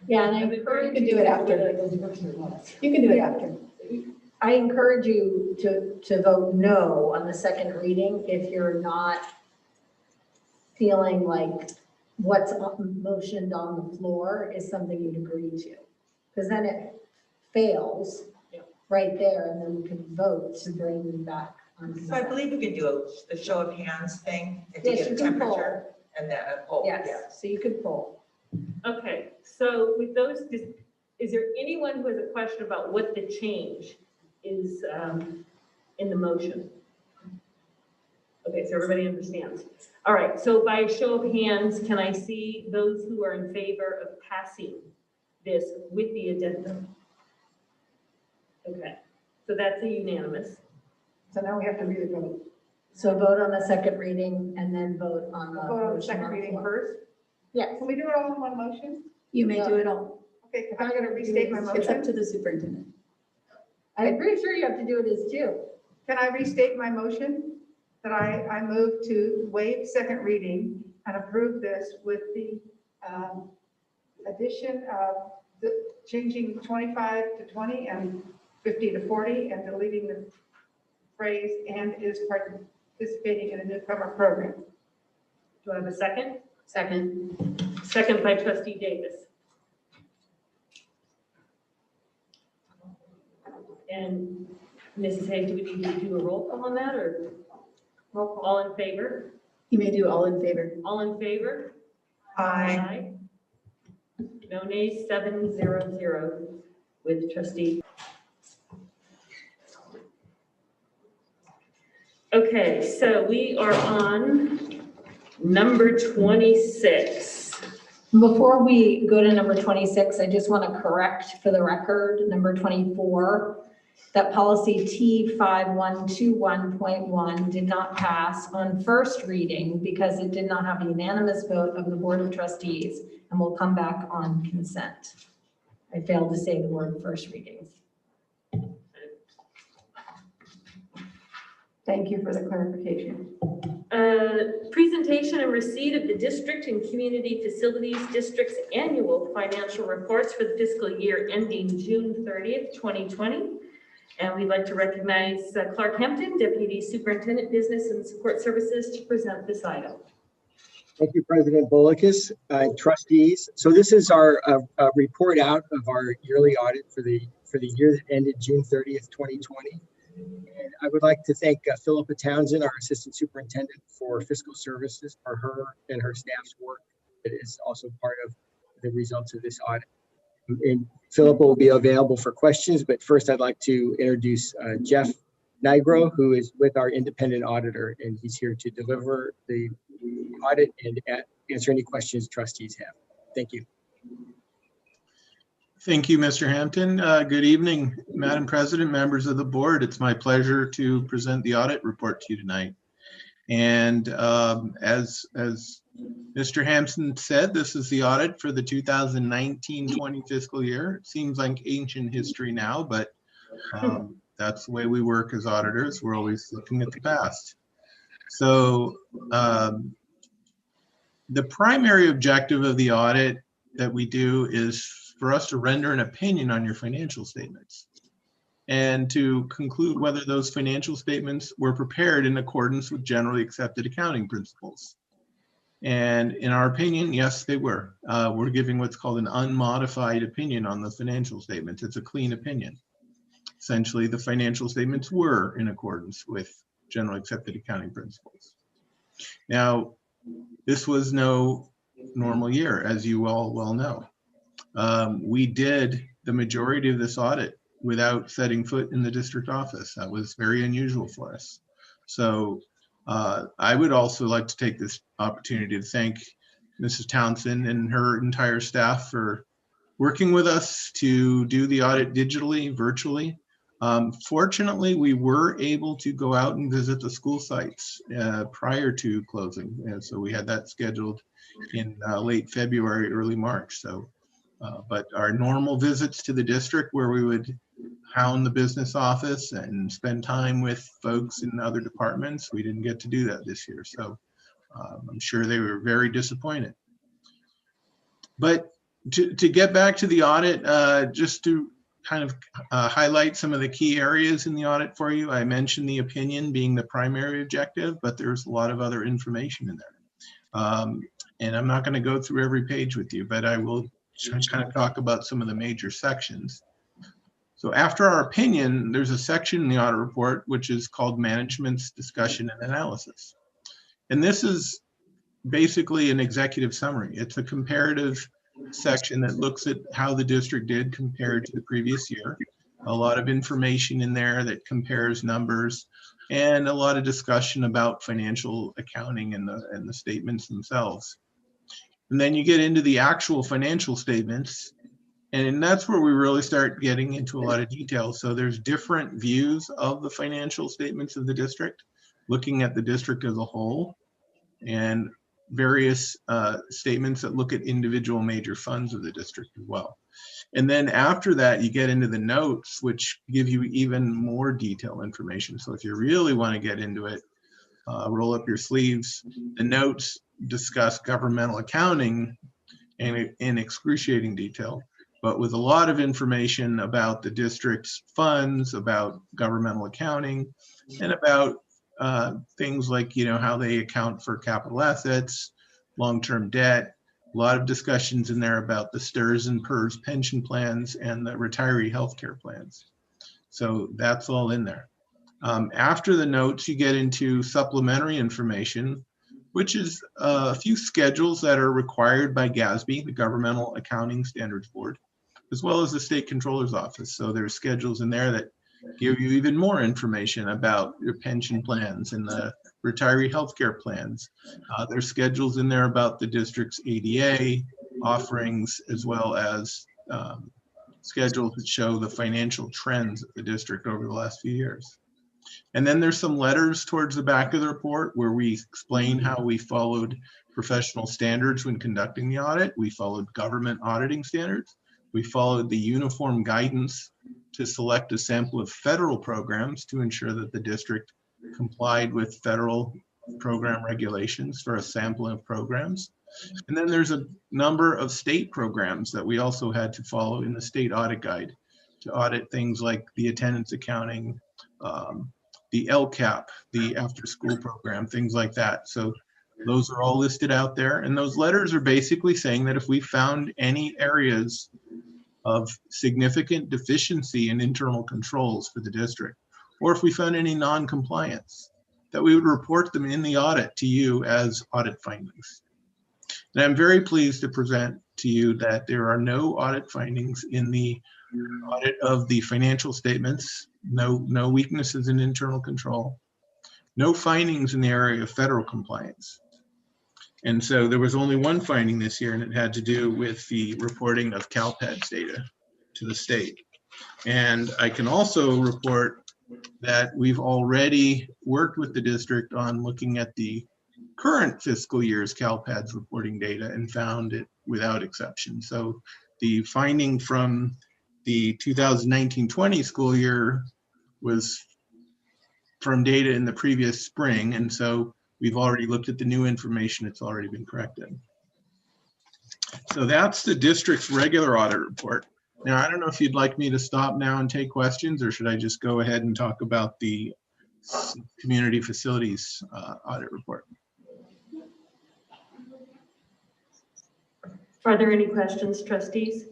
Yeah, and I encourage You can do it after. You can do it after. I encourage you to vote no on the second reading if you're not feeling like what's motioned on the floor is something you'd agree to. Because then it fails right there, and then we can vote to bring you back on consent. So I believe we could do a show of hands thing to Yes, get a you can poll. temperature and then a poll. Yes, Yeah. so you could poll. Okay, so with those, is there anyone who has a question about what the change is in the motion? Okay, so everybody understands. All right, so by show of hands, can I see those who are in favor of passing this with the addendum? Okay, so that's a unanimous. So now we have to read the vote. So vote on the second reading and then vote on the Vote on the motion second on the reading floor. first. Yes. Can we do it all in one motion? You may do it all. Okay, I'm going to restate my motion. It's up to the superintendent. I'm pretty sure you have to do it as two. Can I restate my motion? That I move to waive second reading and approve this with the addition of changing 25 to 20 and 50 to 40 and deleting the phrase "and is participating in a newcomer program." Do I have a second? Second. Second by trustee Davis. And Mrs. Hayes, do we need to do a roll call on that, or all in favor? You may do all in favor. All in favor? Aye. No nays, 7-0-0 with trustee. Okay, so we are on number 26. Before we go to number 26, I just want to correct for the record, number 24, that policy T5121.1 did not pass on first reading because it did not have a unanimous vote of the Board of Trustees and will come back on consent. I failed to say the word first readings. Thank you for the clarification. Presentation and receipt of the district and community facilities district's annual financial reports for the fiscal year ending June 30th, 2020. And we'd like to recognize Clark Hampton, Deputy Superintendent, Business and Support Services, to present this item. Thank you, President Bolakis, trustees. So this is our report out of our yearly audit for the year that ended June 30th, 2020. And I would like to thank Philippa Townsend, our Assistant Superintendent for Fiscal Services, for her and her staff's work. It is also part of the results of this audit. And Philippa will be available for questions, but first I'd like to introduce Jeff Nigro, who is with our independent auditor, and he's here to deliver the audit and answer any questions trustees have. Thank you. Thank you, Mr. Hampton. Good evening, Madam President, members of the board. It's my pleasure to present the audit report to you tonight. And as Mr. Hampton said, this is the audit for the 2019-20 fiscal year. It seems like ancient history now, but that's the way we work as auditors. We're always looking at the past. So the primary objective of the audit that we do is for us to render an opinion on your financial statements and to conclude whether those financial statements were prepared in accordance with generally accepted accounting principles. And in our opinion, yes, they were. We're giving what's called an unmodified opinion on the financial statements. It's a clean opinion. Essentially, the financial statements were in accordance with generally accepted accounting principles. Now, this was no normal year, as you all well know. We did the majority of this audit without setting foot in the district office. That was very unusual for us. So I would also like to take this opportunity to thank Mrs. Townsend and her entire staff for working with us to do the audit digitally, virtually. Fortunately, we were able to go out and visit the school sites prior to closing. And so we had that scheduled in late February, early March. So, but our normal visits to the district where we would hound the business office and spend time with folks in other departments, we didn't get to do that this year. So I'm sure they were very disappointed. But to get back to the audit, just to kind of highlight some of the key areas in the audit for you. I mentioned the opinion being the primary objective, but there's a lot of other information in there. And I'm not going to go through every page with you, but I will kind of talk about some of the major sections. So after our opinion, there's a section in the audit report which is called Management's Discussion and Analysis. And this is basically an executive summary. It's a comparative section that looks at how the district did compared to the previous year. A lot of information in there that compares numbers and a lot of discussion about financial accounting and the statements themselves. And then you get into the actual financial statements, and that's where we really start getting into a lot of detail. So there's different views of the financial statements of the district, looking at the district as a whole. And various statements that look at individual major funds of the district as well. And then after that, you get into the notes, which give you even more detailed information. So if you really want to get into it, roll up your sleeves. The notes discuss governmental accounting in excruciating detail, but with a lot of information about the district's funds, about governmental accounting, and about things like, how they account for capital assets, long-term debt. A lot of discussions in there about the STRS and PERS pension plans and the retiree healthcare plans. So that's all in there. After the notes, you get into supplementary information, which is a few schedules that are required by GASB, the Governmental Accounting Standards Board, as well as the State Controller's Office. So there's schedules in there that give you even more information about your pension plans and the retiree healthcare plans. There's schedules in there about the district's ADA offerings, as well as schedules that show the financial trends of the district over the last few years. And then there's some letters towards the back of the report where we explain how we followed professional standards when conducting the audit. We followed government auditing standards. We followed the uniform guidance to select a sample of federal programs to ensure that the district complied with federal program regulations for a sampling of programs. And then there's a number of state programs that we also had to follow in the state audit guide to audit things like the attendance accounting, the LCAP, the after school program, things like that. So those are all listed out there. And those letters are basically saying that if we found any areas of significant deficiency in internal controls for the district, or if we found any non-compliance, that we would report them in the audit to you as audit findings. And I'm very pleased to present to you that there are no audit findings in the audit of the financial statements, no weaknesses in internal control, no findings in the area of federal compliance. And so there was only one finding this year, and it had to do with the reporting of CalPADS data to the state. And I can also report that we've already worked with the district on looking at the current fiscal year's CalPADS reporting data and found it without exception. So the finding from the 2019-20 school year was from data in the previous spring, and so we've already looked at the new information. It's already been corrected. So that's the district's regular audit report. Now, I don't know if you'd like me to stop now and take questions, or should I just go ahead and talk about the community facilities audit report? Are there any questions, trustees?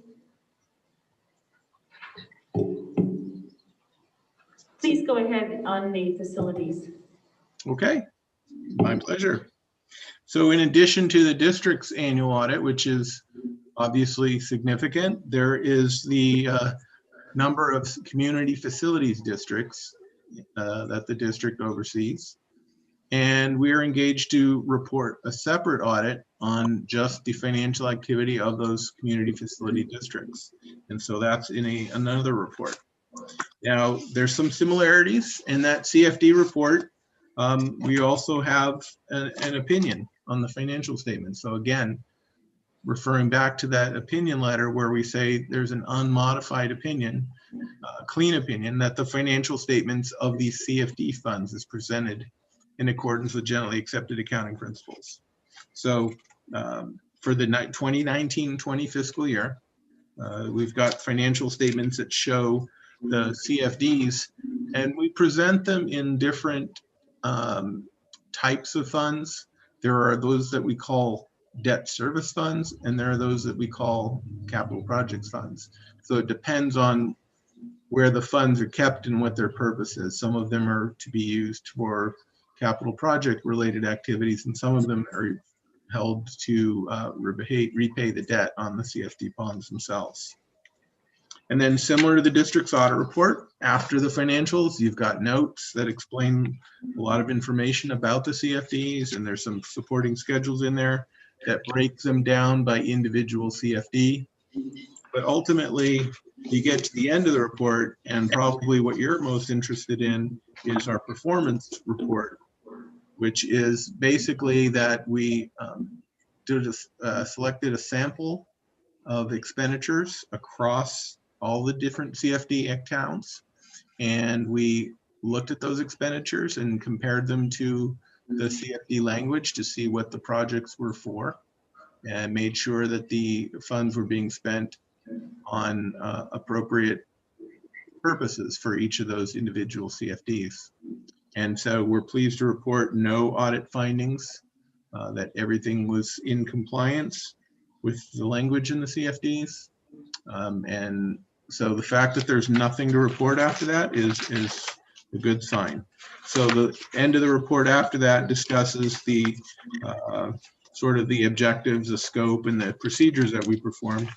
Please go ahead on the facilities. Okay, my pleasure. So in addition to the district's annual audit, which is obviously significant, there is the number of community facilities districts that the district oversees. And we are engaged to report a separate audit on just the financial activity of those community facility districts. And so that's in another report. Now, there's some similarities in that CFD report. We also have an opinion on the financial statement. So again, referring back to that opinion letter where we say there's an unmodified opinion, clean opinion, that the financial statements of these CFD funds is presented in accordance with generally accepted accounting principles. So for the 2019-20 fiscal year, we've got financial statements that show the CFDs, and we present them in different types of funds. There are those that we call debt service funds, and there are those that we call capital projects funds. So it depends on where the funds are kept and what their purpose is. Some of them are to be used for capital project related activities, and some of them are held to repay the debt on the CFD bonds themselves. And then similar to the district's audit report, after the financials, you've got notes that explain a lot of information about the CFDs, and there's some supporting schedules in there that break them down by individual CFD. But ultimately, you get to the end of the report, and probably what you're most interested in is our performance report, which is basically that we selected a sample of expenditures across all the different CFD accounts. And we looked at those expenditures and compared them to the CFD language to see what the projects were for, and made sure that the funds were being spent on appropriate purposes for each of those individual CFDs. And so we're pleased to report no audit findings, that everything was in compliance with the language in the CFDs. And so the fact that there's nothing to report after that is a good sign. So the end of the report after that discusses the sort of the objectives, the scope, and the procedures that we performed.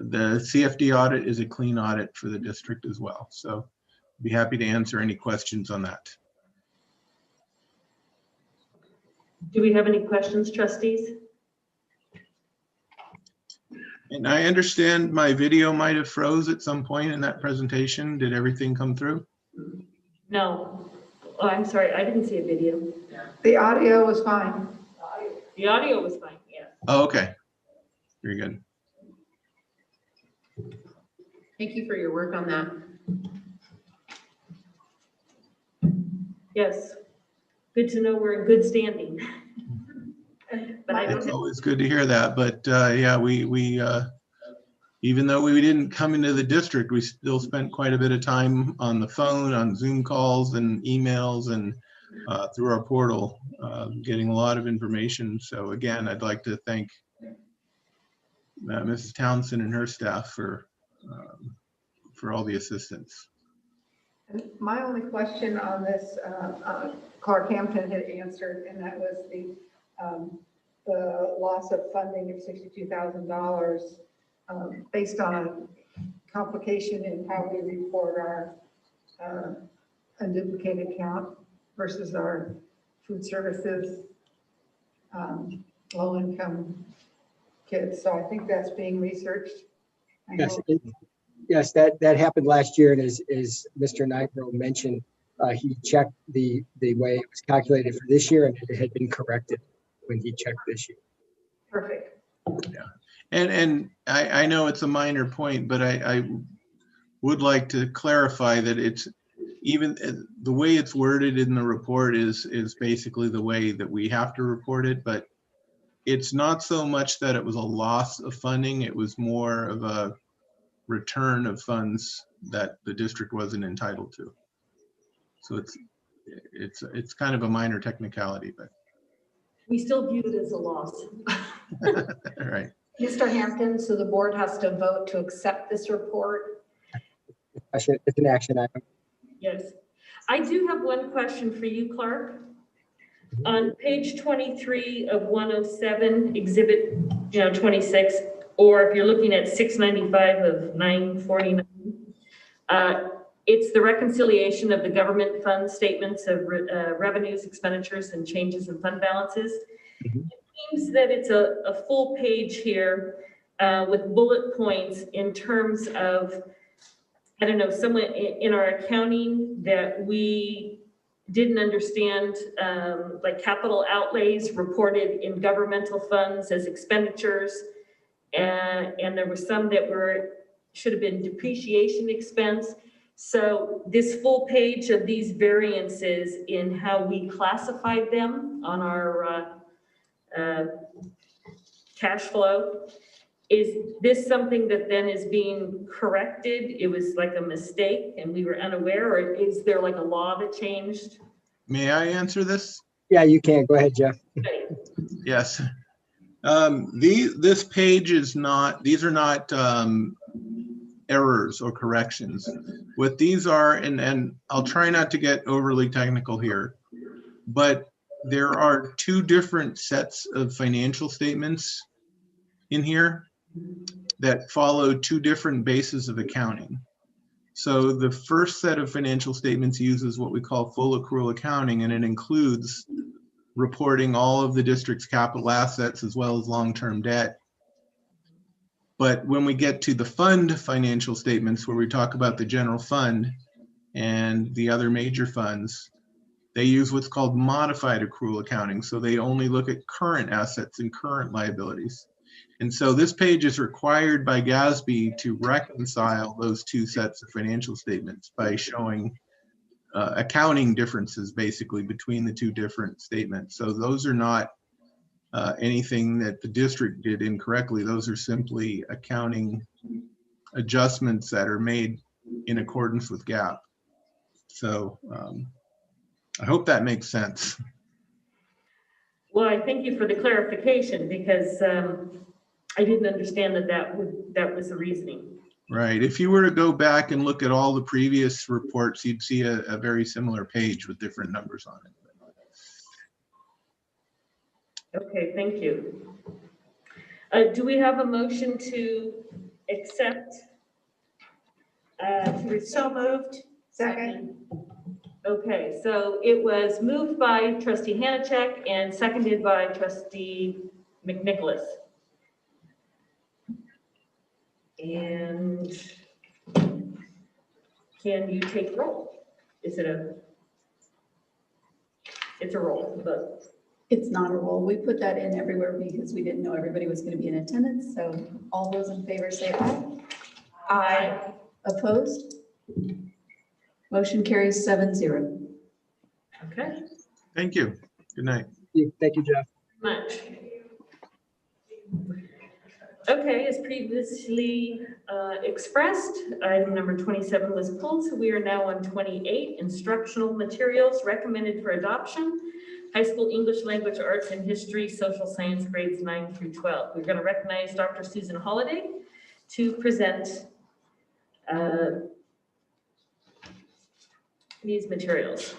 The CFD audit is a clean audit for the district as well. So I'd be happy to answer any questions on that. Do we have any questions, trustees? And I understand my video might have froze at some point in that presentation. Did everything come through? No. Oh, I'm sorry, I didn't see a video. The audio was fine. The audio was fine, yeah. Oh, okay. Very good. Thank you for your work on that. Yes. Good to know we're in good standing. But It's always good to hear that. But yeah, we even though we didn't come into the district, we still spent quite a bit of time on the phone, on Zoom calls and emails, and through our portal, getting a lot of information. So again, I'd like to thank Mrs. Townsend and her staff for all the assistance. And my only question on this, Clark Hampton had answered, and that was the loss of funding of $62,000 based on a complication in how we report our unduplicated count versus our food services low-income kids. So I think that's being researched. Yes, that happened last year, and as Mr. Nigro mentioned, he checked the way it was calculated for this year, and it had been corrected when he checked this year. Perfect. Yeah, and I know it's a minor point, but I would like to clarify that it's even the way it's worded in the report is basically the way that we have to report it, but it's not so much that it was a loss of funding, it was more of a return of funds that the district wasn't entitled to. So it's kind of a minor technicality, but we still view it as a loss. all right. Mr. Hampton, so the board has to vote to accept this report? It's an action item. Yes. I do have one question for you, Clark. On page 23 of 107, exhibit 26, or if you're looking at 695 of 949, it's the reconciliation of the government fund statements of revenues, expenditures, and changes in fund balances. Mm-hmm. It seems that it's a full page here with bullet points in terms of, I don't know, someone in our accounting that we didn't understand, like capital outlays reported in governmental funds as expenditures. And there were some that should have been depreciation expense. So this full page of these variances in how we classified them on our cash flow, is this something that then is being corrected? It was like a mistake and we were unaware, or is there like a law that changed? May I answer this? Yeah, you can. Go ahead, Jeff. Okay. Yes. This page is not, these are not errors or corrections. What these are, and I'll try not to get overly technical here, but there are two different sets of financial statements in here that follow two different bases of accounting. So the first set of financial statements uses what we call full accrual accounting, and it includes reporting all of the district's capital assets as well as long-term debt. But when we get to the fund financial statements where we talk about the general fund and the other major funds, they use what's called modified accrual accounting. So they only look at current assets and current liabilities. And so this page is required by GASB to reconcile those two sets of financial statements by showing accounting differences basically between the two different statements. So those are not anything that the district did incorrectly. Those are simply accounting adjustments that are made in accordance with GAAP. So I hope that makes sense. Well, I thank you for the clarification, because I didn't understand that was the reasoning. Right. If you were to go back and look at all the previous reports, you'd see a very similar page with different numbers on it. Okay, thank you. Do we have a motion to accept? So moved. Second. Okay, so it was moved by trustee Hanachek and seconded by trustee McNicholas. And can you take roll? Is it it's a roll, but. It's not a roll. We put that in everywhere because we didn't know everybody was going to be in attendance. So all those in favor say aye. Aye. Opposed? Motion carries 7-0. Okay. Thank you. Good night. Thank you, Jeff. Much. Okay, as previously expressed, item number 27 was pulled, so we are now on 28, instructional materials recommended for adoption. High school English language, arts and history, social science grades 9 through 12. We're going to recognize Dr. Susan Holliday to present these materials.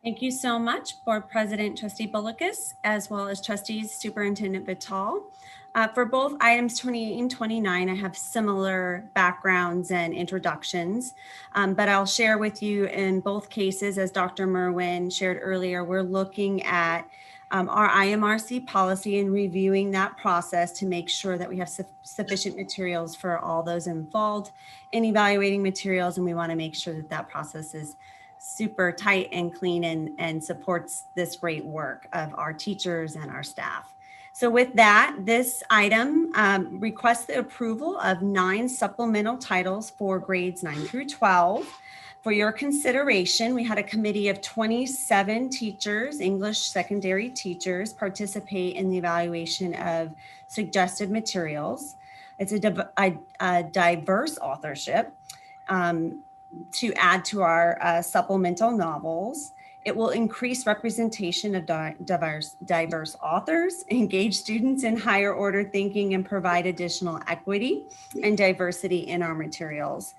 Thank you so much, Board President Trustee Bullicus, as well as Trustees Superintendent Vital. For both items 28 and 29, I have similar backgrounds and introductions, but I'll share with you in both cases, as Dr. Merwin shared earlier, we're looking at our IMRC policy and reviewing that process to make sure that we have sufficient materials for all those involved in evaluating materials, and we want to make sure that that process is super tight and clean and supports this great work of our teachers and our staff. So with that, this item requests the approval of 9 supplemental titles for grades 9 through 12. For your consideration, we had a committee of 27 teachers, English secondary teachers, participate in the evaluation of suggested materials. It's a diverse authorship to add to our supplemental novels. It will increase representation of diverse authors, engage students in higher order thinking, and provide additional equity and diversity in our materials.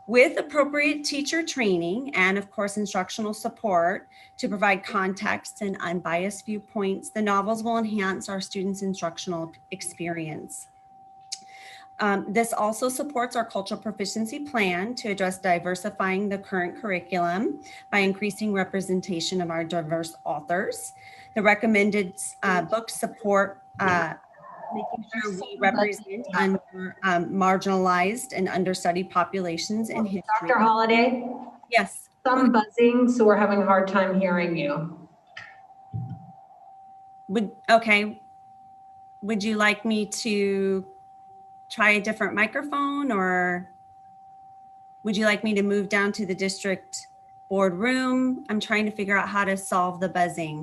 With appropriate teacher training and, of course, instructional support to provide context and unbiased viewpoints, the novels will enhance our students' instructional experience. This also supports our cultural proficiency plan to address diversifying the current curriculum by increasing representation of our diverse authors. The recommended books support making sure we represent marginalized and understudied populations in history. Dr. Holliday? Yes. Some buzzing, so we're having a hard time hearing you. Okay. Would you like me to try a different microphone, or would you like me to move down to the district board room? I'm trying to figure out how to solve the buzzing.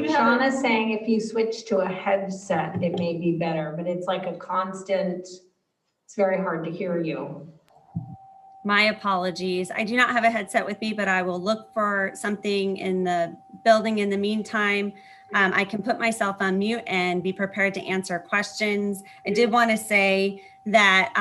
Sean is saying if you switch to a headset, it may be better, but it's like a constant, it's very hard to hear you. My apologies. I do not have a headset with me, but I will look for something in the building in the meantime. I can put myself on mute and be prepared to answer questions. I did want to say that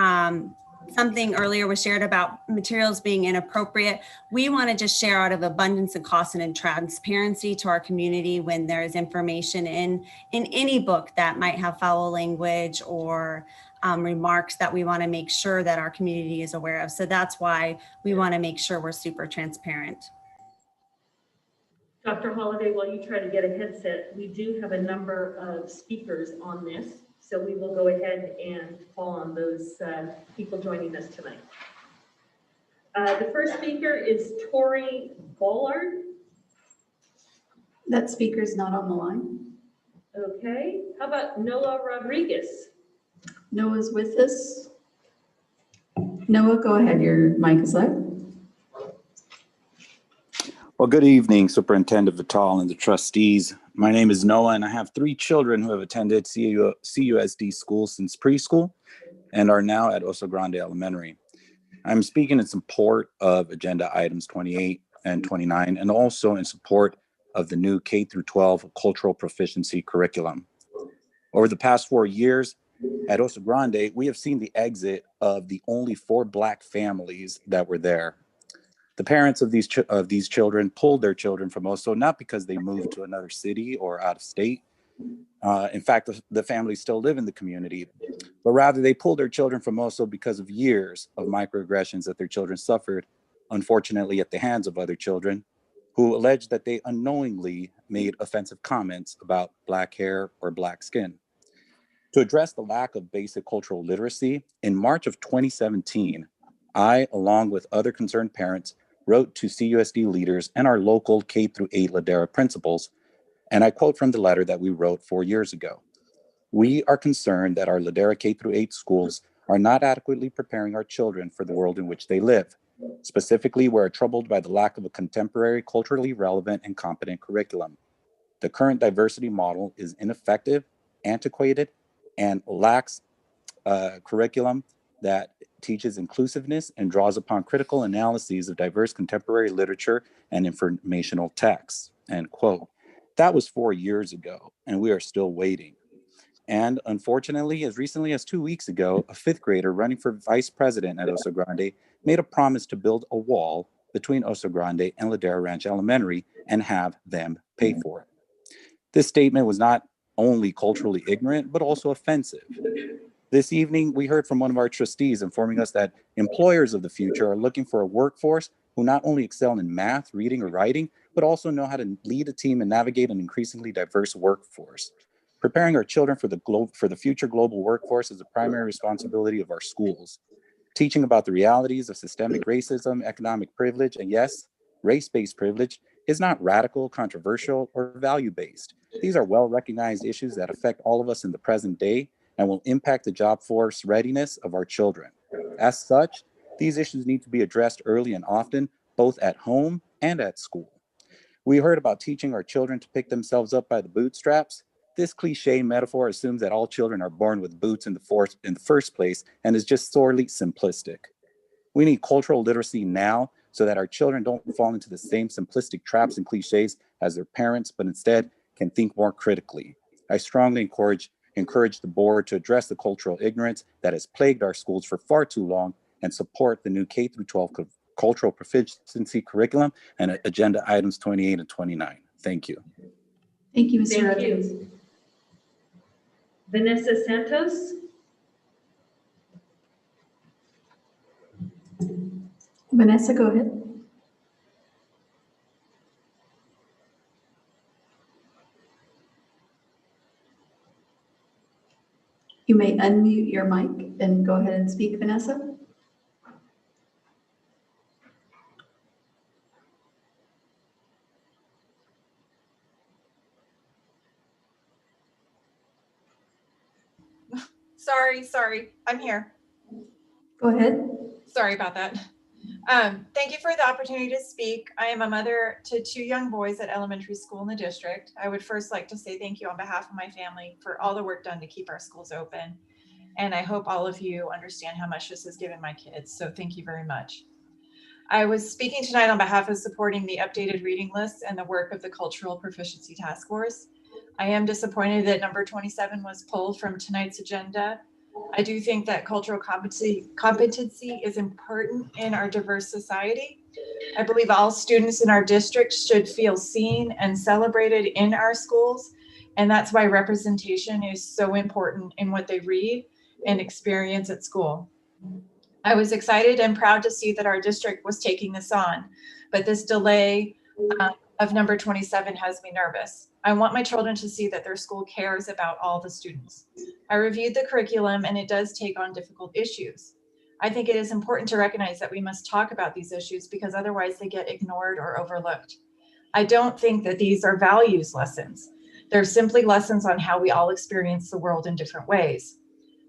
something earlier was shared about materials being inappropriate. We want to just share out of abundance and caution and transparency to our community when there is information in any book that might have foul language or remarks that we want to make sure that our community is aware of. So that's why we want to make sure we're super transparent. Dr. Holliday, while you try to get a headset, we do have a number of speakers on this. So we will go ahead and call on those people joining us tonight. The first speaker is Tori Bollard. That speaker's not on the line. Okay. How about Noah Rodriguez? Noah's with us. Noah, go ahead. Your mic is live. Well, good evening, Superintendent Vital and the trustees. My name is Noah, and I have 3 children who have attended CUSD school since preschool and are now at Oso Grande Elementary. I'm speaking in support of agenda items 28 and 29, and also in support of the new K-12 cultural proficiency curriculum. Over the past 4 years at Oso Grande, we have seen the exit of the only 4 Black families that were there. The parents of these children pulled their children from Oso, not because they moved to another city or out of state. In fact, the families still live in the community, but rather they pulled their children from Oso because of years of microaggressions that their children suffered, unfortunately, at the hands of other children who alleged that they unknowingly made offensive comments about Black hair or Black skin. To address the lack of basic cultural literacy, in March of 2017, I, along with other concerned parents, wrote to CUSD leaders and our local K-8 Ladera principals, and I quote from the letter that we wrote 4 years ago. We are concerned that our Ladera K-8 schools are not adequately preparing our children for the world in which they live. Specifically, we are troubled by the lack of a contemporary, culturally relevant, and competent curriculum. The current diversity model is ineffective, antiquated, and lacks curriculum that teaches inclusiveness and draws upon critical analyses of diverse contemporary literature and informational texts, end quote. That was 4 years ago, and we are still waiting. And unfortunately, as recently as 2 weeks ago, a 5th grader running for vice president at Oso Grande made a promise to build a wall between Oso Grande and Ladera Ranch Elementary and have them pay for it. This statement was not only culturally ignorant, but also offensive. This evening, we heard from one of our trustees informing us that employers of the future are looking for a workforce who not only excel in math, reading, or writing, but also know how to lead a team and navigate an increasingly diverse workforce. Preparing our children for the future global workforce is a primary responsibility of our schools. Teaching about the realities of systemic racism, economic privilege, and yes, race-based privilege is not radical, controversial, or value-based. These are well-recognized issues that affect all of us in the present day and will impact the job force readiness of our children. As such, these issues need to be addressed early and often, both at home and at school. We heard about teaching our children to pick themselves up by the bootstraps. This cliche metaphor assumes that all children are born with boots in the first place and is just sorely simplistic. We need cultural literacy now so that our children don't fall into the same simplistic traps and cliches as their parents, but instead can think more critically. I strongly encourage the board to address the cultural ignorance that has plagued our schools for far too long and support the new K-12 cultural proficiency curriculum and agenda items 28 and 29. Thank you. Thank you, Mr. Thank Rodriguez. you. Vanessa Santos. Vanessa, go ahead. You may unmute your mic and go ahead and speak, Vanessa. Sorry, I'm here. Go ahead. Sorry about that. Thank you for the opportunity to speak. I am a mother to 2 young boys at elementary school in the district. I would first like to say thank you on behalf of my family for all the work done to keep our schools open. And I hope all of you understand how much this has given my kids. So thank you very much. I was speaking tonight on behalf of supporting the updated reading lists and the work of the Cultural Proficiency Task Force. I am disappointed that number 27 was pulled from tonight's agenda. I do think that cultural competency is important in our diverse society. I believe all students in our district should feel seen and celebrated in our schools. And that's why representation is so important in what they read and experience at school. I was excited and proud to see that our district was taking this on, but this delay of number 27 has me nervous. I want my children to see that their school cares about all the students. I reviewed the curriculum and it does take on difficult issues. I think it is important to recognize that we must talk about these issues because otherwise they get ignored or overlooked. I don't think that these are values lessons. They're simply lessons on how we all experience the world in different ways.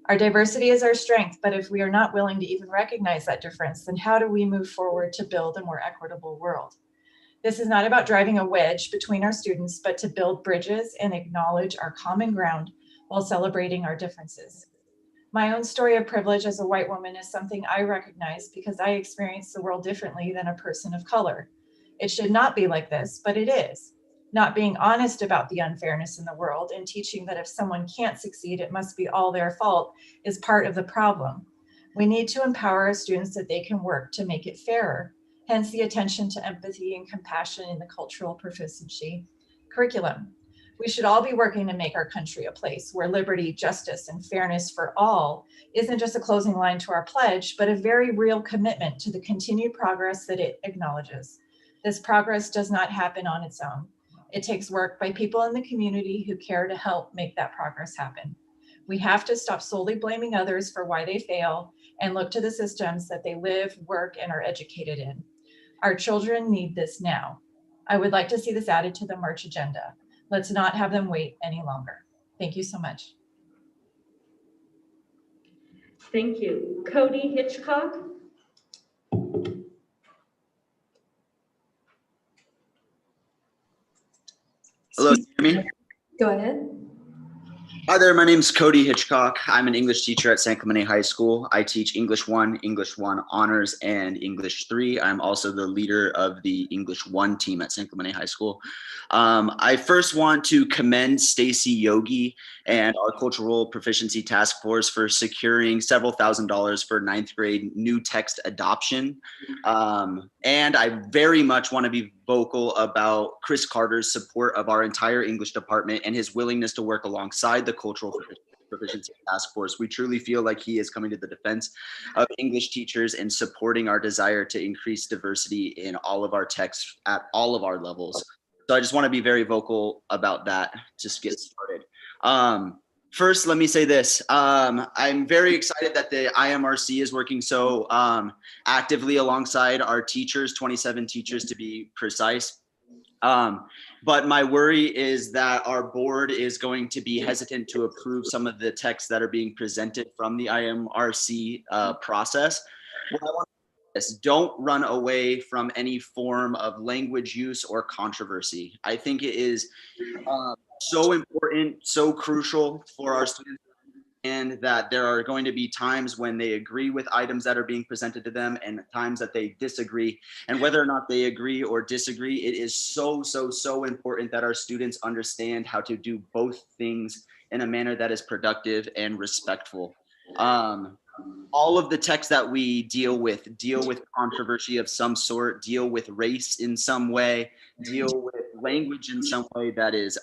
Our diversity is our strength, but if we are not willing to even recognize that difference, then how do we move forward to build a more equitable world? This is not about driving a wedge between our students, but to build bridges and acknowledge our common ground while celebrating our differences. My own story of privilege as a white woman is something I recognize because I experience the world differently than a person of color. It should not be like this, but it is. Not being honest about the unfairness in the world and teaching that if someone can't succeed, it must be all their fault is part of the problem. We need to empower our students that they can work to make it fairer, hence the attention to empathy and compassion in the cultural proficiency curriculum. We should all be working to make our country a place where liberty, justice, and fairness for all isn't just a closing line to our pledge, but a very real commitment to the continued progress that it acknowledges. This progress does not happen on its own. It takes work by people in the community who care to help make that progress happen. We have to stop solely blaming others for why they fail and look to the systems that they live, work, and are educated in. Our children need this now. I would like to see this added to the March agenda. Let's not have them wait any longer. Thank you so much. Thank you. Cody Hitchcock. Hello, can you hear me? Go ahead. Hi there, my name is Cody Hitchcock. I'm an English teacher at San Clemente High School. I teach English 1, English 1 Honors, and English 3. I'm also the leader of the English 1 team at San Clemente High School. I first want to commend Stacy Yogi and our Cultural Proficiency Task Force for securing several $1,000s for 9th grade new text adoption. And I very much want to be vocal about Chris Carter's support of our entire English department and his willingness to work alongside the Cultural Proficiency Task Force. We truly feel like he is coming to the defense of English teachers and supporting our desire to increase diversity in all of our texts at all of our levels. So I just want to be very vocal about that. Just get started. First, let me say this. I'm very excited that the IMRC is working so actively alongside our teachers, 27 teachers to be precise. But my worry is that our board is going to be hesitant to approve some of the texts that are being presented from the IMRC process. What I want is don't run away from any form of language use or controversy. I think it is so important, so crucial for our students, and that there are going to be times when they agree with items that are being presented to them and times that they disagree. And whether or not they agree or disagree, it is so important that our students understand how to do both things in a manner that is productive and respectful. All of the texts that we deal with controversy of some sort, deal with race in some way, deal with language in some way that is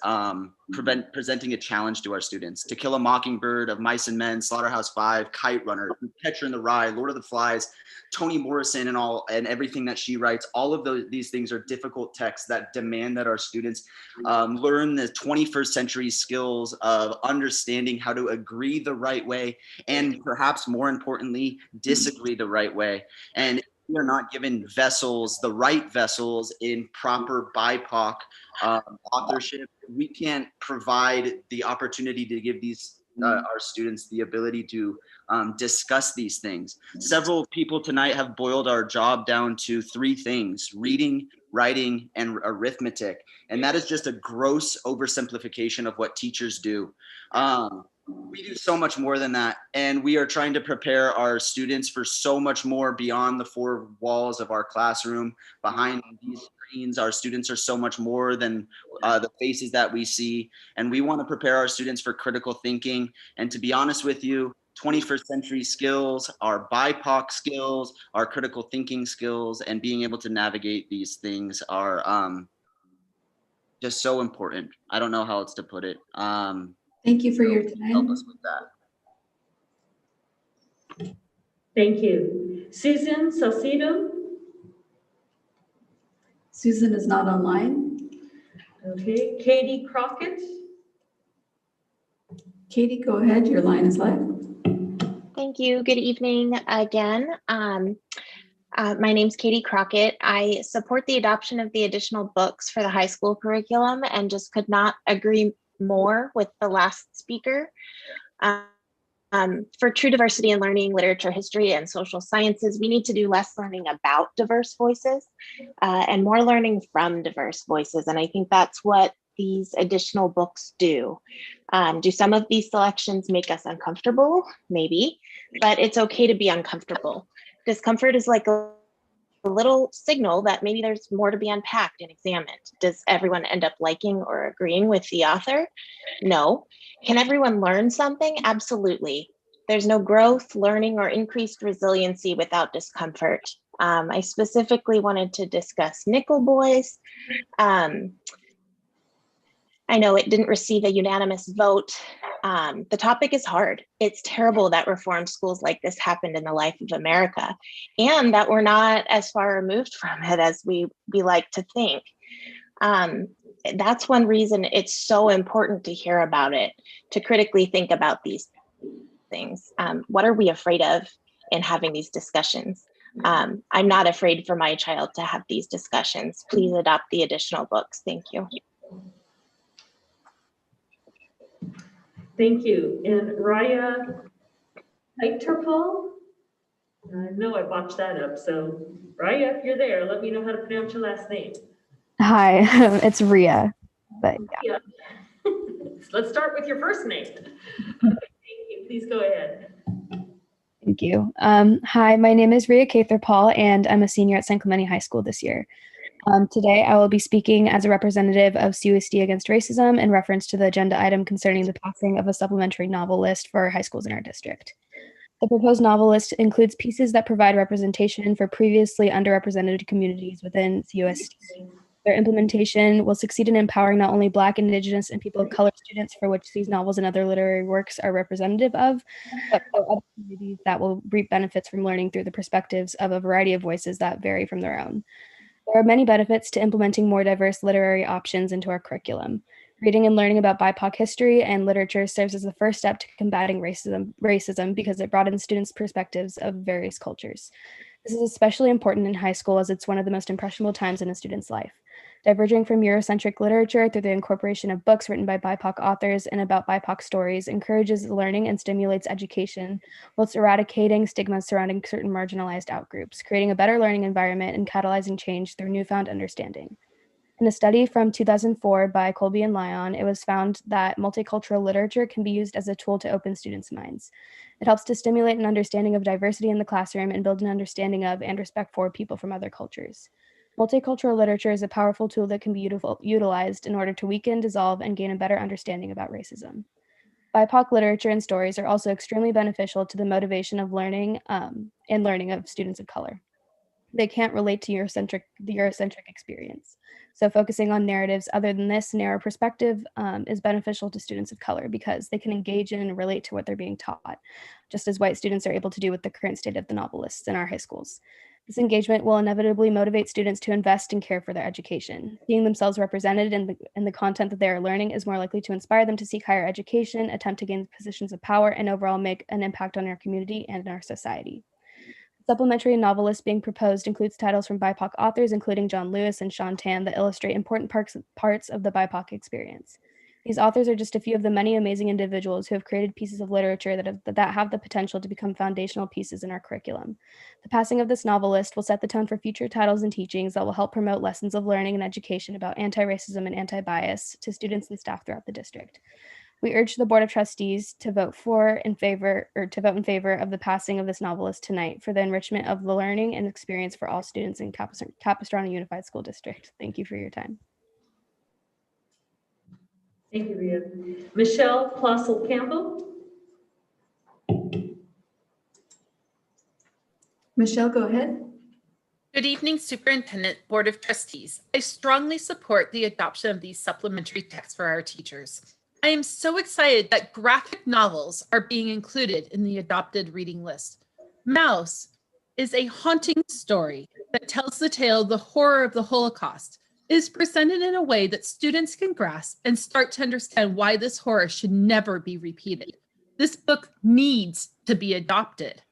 presenting a challenge to our students. To Kill a Mockingbird, Of Mice and Men, Slaughterhouse-Five, Kite Runner, Catcher in the Rye, Lord of the Flies, Toni Morrison and everything that she writes, all of these things are difficult texts that demand that our students learn the 21st century skills of understanding how to agree the right way and perhaps more importantly, disagree the right way. And we are not given the right vessels in proper BIPOC authorship, we can't provide the opportunity to give these our students the ability to discuss these things. Several people tonight have boiled our job down to 3 things: reading, writing, and arithmetic. And that is just a gross oversimplification of what teachers do. We do so much more than that, and we are trying to prepare our students for so much more beyond the 4 walls of our classroom. Behind these screens, our students are so much more than the faces that we see, and we want to prepare our students for critical thinking. And to be honest with you, 21st century skills, our BIPOC skills, our critical thinking skills, and being able to navigate these things are just so important. I don't know how else to put it. Thank you for your Help time. us with that. Thank you. Susan Salcido. Susan is not online. Okay, Katie Crockett. Katie, go ahead. Your line is live. Thank you. Good evening again. My name's Katie Crockett. I support the adoption of the additional books for the high school curriculum and just could not agree more with the last speaker. For true diversity in learning, literature, history, and social sciences, we need to do less learning about diverse voices and more learning from diverse voices. And I think that's what these additional books do. Do some of these selections make us uncomfortable? Maybe, but it's okay to be uncomfortable. Discomfort is like a little signal that maybe there's more to be unpacked and examined. Does everyone end up liking or agreeing with the author? No. Can everyone learn something? Absolutely. There's no growth, learning, or increased resiliency without discomfort. I specifically wanted to discuss Nickel Boys. I know it didn't receive a unanimous vote. The topic is hard. It's terrible that reform schools like this happened in the life of America, and that we're not as far removed from it as we like to think. That's one reason it's so important to hear about it, to critically think about these things. What are we afraid of in having these discussions? I'm not afraid for my child to have these discussions. Please adopt the additional books. Thank you. Thank you. And Raya Heiterpol? I know I botched that up. So Raya, if you're there, let me know how to pronounce your last name. Hi, it's Ria. But yeah. Let's start with your first name. Okay, thank you. Please go ahead. Thank you. Hi, my name is Ria Catherpal, and I'm a senior at San Clemente High School this year. Today, I will be speaking as a representative of CUSD Against Racism in reference to the agenda item concerning the passing of a supplementary novel list for high schools in our district. The proposed novel list includes pieces that provide representation for previously underrepresented communities within CUSD. Their implementation will succeed in empowering not only Black, Indigenous, and people of color students for which these novels and other literary works are representative of, but for other communities that will reap benefits from learning through the perspectives of a variety of voices that vary from their own. There are many benefits to implementing more diverse literary options into our curriculum. Reading and learning about BIPOC history and literature serves as the first step to combating racism because it broadens students' perspectives of various cultures. This is especially important in high school as it's one of the most impressionable times in a student's life. Diverging from Eurocentric literature through the incorporation of books written by BIPOC authors and about BIPOC stories encourages learning and stimulates education, whilst eradicating stigmas surrounding certain marginalized outgroups, creating a better learning environment and catalyzing change through newfound understanding. In a study from 2004 by Colby and Lyon, it was found that multicultural literature can be used as a tool to open students' minds. It helps to stimulate an understanding of diversity in the classroom and build an understanding of and respect for people from other cultures. Multicultural literature is a powerful tool that can be utilized in order to weaken, dissolve, and gain a better understanding about racism. BIPOC literature and stories are also extremely beneficial to the motivation of learning and learning of students of color. They can't relate to the Eurocentric experience. So focusing on narratives other than this narrow perspective is beneficial to students of color because they can engage in and relate to what they're being taught, just as white students are able to do with the current state of the novelists in our high schools. This engagement will inevitably motivate students to invest and care for their education. Seeing themselves represented in the content that they are learning is more likely to inspire them to seek higher education, attempt to gain positions of power, and overall make an impact on our community and in our society. The supplementary novel list being proposed includes titles from BIPOC authors, including John Lewis and Sean Tan, that illustrate important parts of the BIPOC experience. These authors are just a few of the many amazing individuals who have created pieces of literature that have the potential to become foundational pieces in our curriculum. The passing of this novel list will set the tone for future titles and teachings that will help promote lessons of learning and education about anti-racism and anti-bias to students and staff throughout the district. We urge the Board of Trustees to vote in favor of the passing of this novel list tonight for the enrichment of the learning and experience for all students in Capistrano Unified School District. Thank you for your time. Thank you, Ria. Michelle Plossel Campbell. Michelle, go ahead. Good evening, Superintendent, Board of Trustees. I strongly support the adoption of these supplementary texts for our teachers. I am so excited that graphic novels are being included in the adopted reading list. Mouse is a haunting story that tells the tale of the horror of the Holocaust. It is presented in a way that students can grasp and start to understand why this horror should never be repeated. This book needs to be adopted.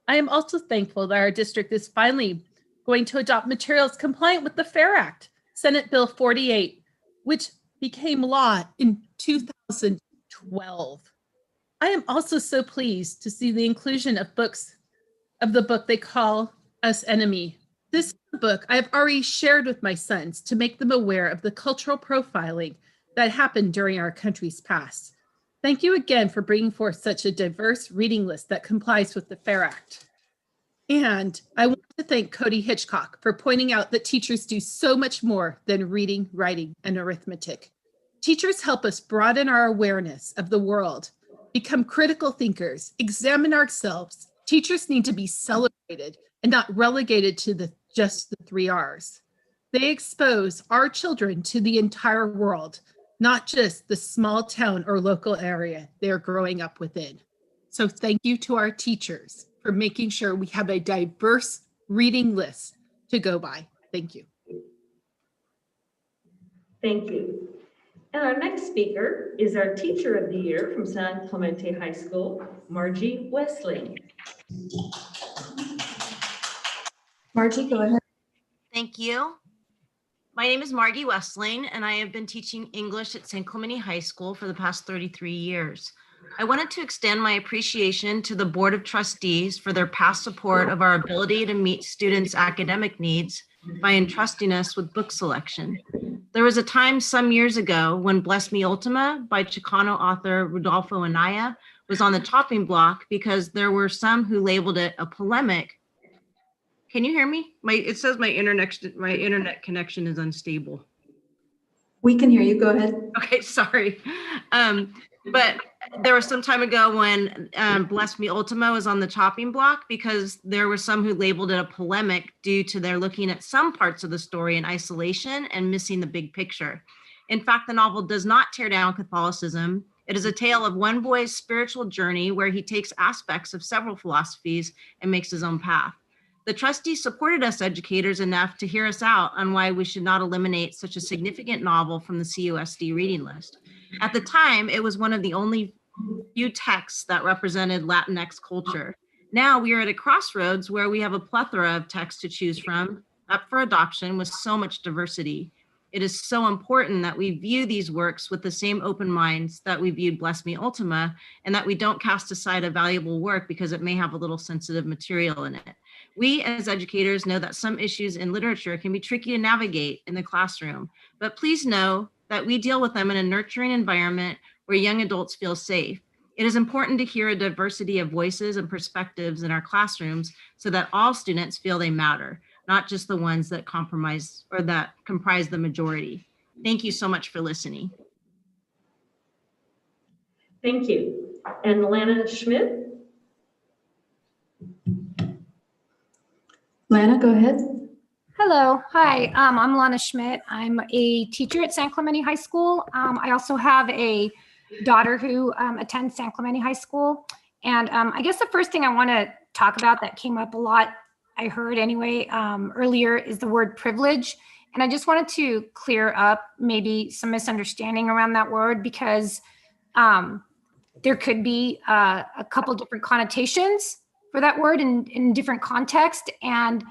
I am also thankful that our district is finally going to adopt materials compliant with the FAIR Act, Senate Bill 48, which became law in 2012. I am also so pleased to see the inclusion of the book They Call Us Enemy. This is a book I have already shared with my sons to make them aware of the cultural profiling that happened during our country's past. Thank you again for bringing forth such a diverse reading list that complies with the FAIR Act. And I want to thank Cody Hitchcock for pointing out that teachers do so much more than reading, writing, and arithmetic. Teachers help us broaden our awareness of the world, become critical thinkers, examine ourselves. Teachers need to be celebrated and not relegated to just the 3 R's. They expose our children to the entire world, not just the small town or local area they're growing up within. So thank you to our teachers for making sure we have a diverse reading list to go by. Thank you. Thank you. And our next speaker is our Teacher of the Year from San Clemente High School, Margie Wesley. Margie, go ahead. Thank you. My name is Margie Westling, and I have been teaching English at San Clemente High School for the past 33 years. I wanted to extend my appreciation to the Board of Trustees for their past support of our ability to meet students' academic needs by entrusting us with book selection. There was a time some years ago when Bless Me Ultima by Chicano author Rudolfo Anaya was on the chopping block because there were some who labeled it a polemic. Can you hear me? It says my internet connection is unstable. We can hear you. Go ahead. Okay, sorry. But there was some time ago when Bless Me Ultima was on the chopping block because there were some who labeled it a polemic due to their looking at some parts of the story in isolation and missing the big picture. In fact, the novel does not tear down Catholicism. It is a tale of one boy's spiritual journey where he takes aspects of several philosophies and makes his own path. The trustees supported us educators enough to hear us out on why we should not eliminate such a significant novel from the CUSD reading list. At the time, it was one of the only few texts that represented Latinx culture. Now we are at a crossroads where we have a plethora of texts to choose from, up for adoption with so much diversity. It is so important that we view these works with the same open minds that we viewed Bless Me Ultima, and that we don't cast aside a valuable work because it may have a little sensitive material in it. We as educators know that some issues in literature can be tricky to navigate in the classroom, but please know that we deal with them in a nurturing environment where young adults feel safe. It is important to hear a diversity of voices and perspectives in our classrooms so that all students feel they matter, not just the ones that comprise the majority. Thank you so much for listening. Thank you. And Lana Schmidt. Lana, go ahead. Hello, hi, I'm Lana Schmidt. I'm a teacher at San Clemente High School. I also have a daughter who attends San Clemente High School. And I guess the first thing I want to talk about that came up a lot, I heard anyway, earlier is the word privilege. And I just wanted to clear up maybe some misunderstanding around that word because there could be a couple different connotations for that word in different contexts. And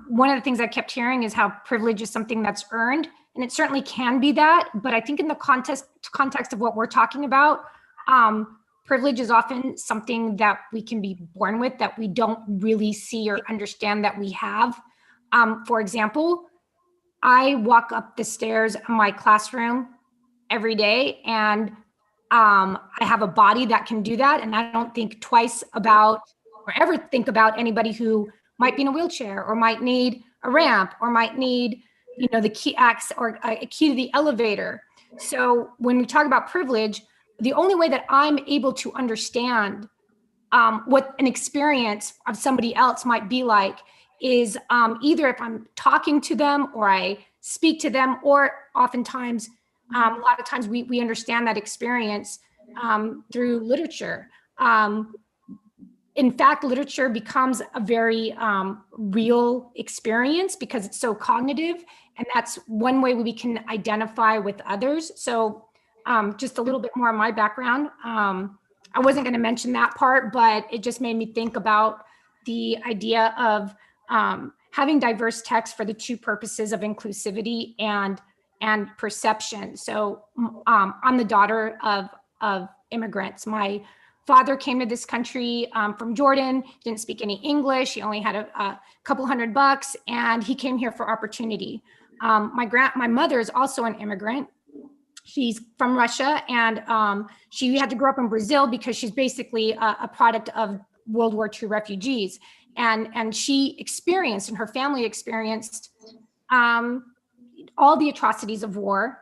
one of the things I kept hearing is how privilege is something that's earned, and it certainly can be that. But I think in the context of what we're talking about, privilege is often something that we can be born with that we don't really see or understand that we have. For example, I walk up the stairs in my classroom every day, and I have a body that can do that, and I don't think twice about or ever think about anybody who might be in a wheelchair or might need a ramp or might need, the key access or a key to the elevator. So when we talk about privilege, the only way that I'm able to understand what an experience of somebody else might be like is either if I'm talking to them or I speak to them, or oftentimes, a lot of times we understand that experience through literature. In fact, literature becomes a very real experience because it's so cognitive, and that's one way we can identify with others. So just a little bit more of my background. I wasn't going to mention that part, but it just made me think about the idea of having diverse text for the two purposes of inclusivity and perception. So I'm the daughter of immigrants. My father came to this country from Jordan, didn't speak any English. He only had a couple $100, and he came here for opportunity. My mother is also an immigrant. She's from Russia, and she had to grow up in Brazil because she's basically a product of World War II refugees. And she experienced, and her family experienced, all the atrocities of war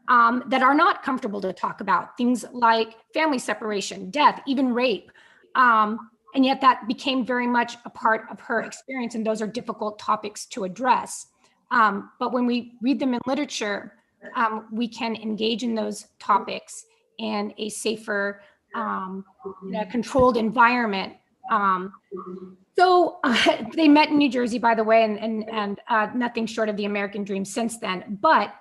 that are not comfortable to talk about. Things like family separation, death, even rape. And yet that became very much a part of her experience, and those are difficult topics to address. But when we read them in literature, we can engage in those topics in a safer, controlled environment. So they met in New Jersey, by the way, and nothing short of the American dream since then. But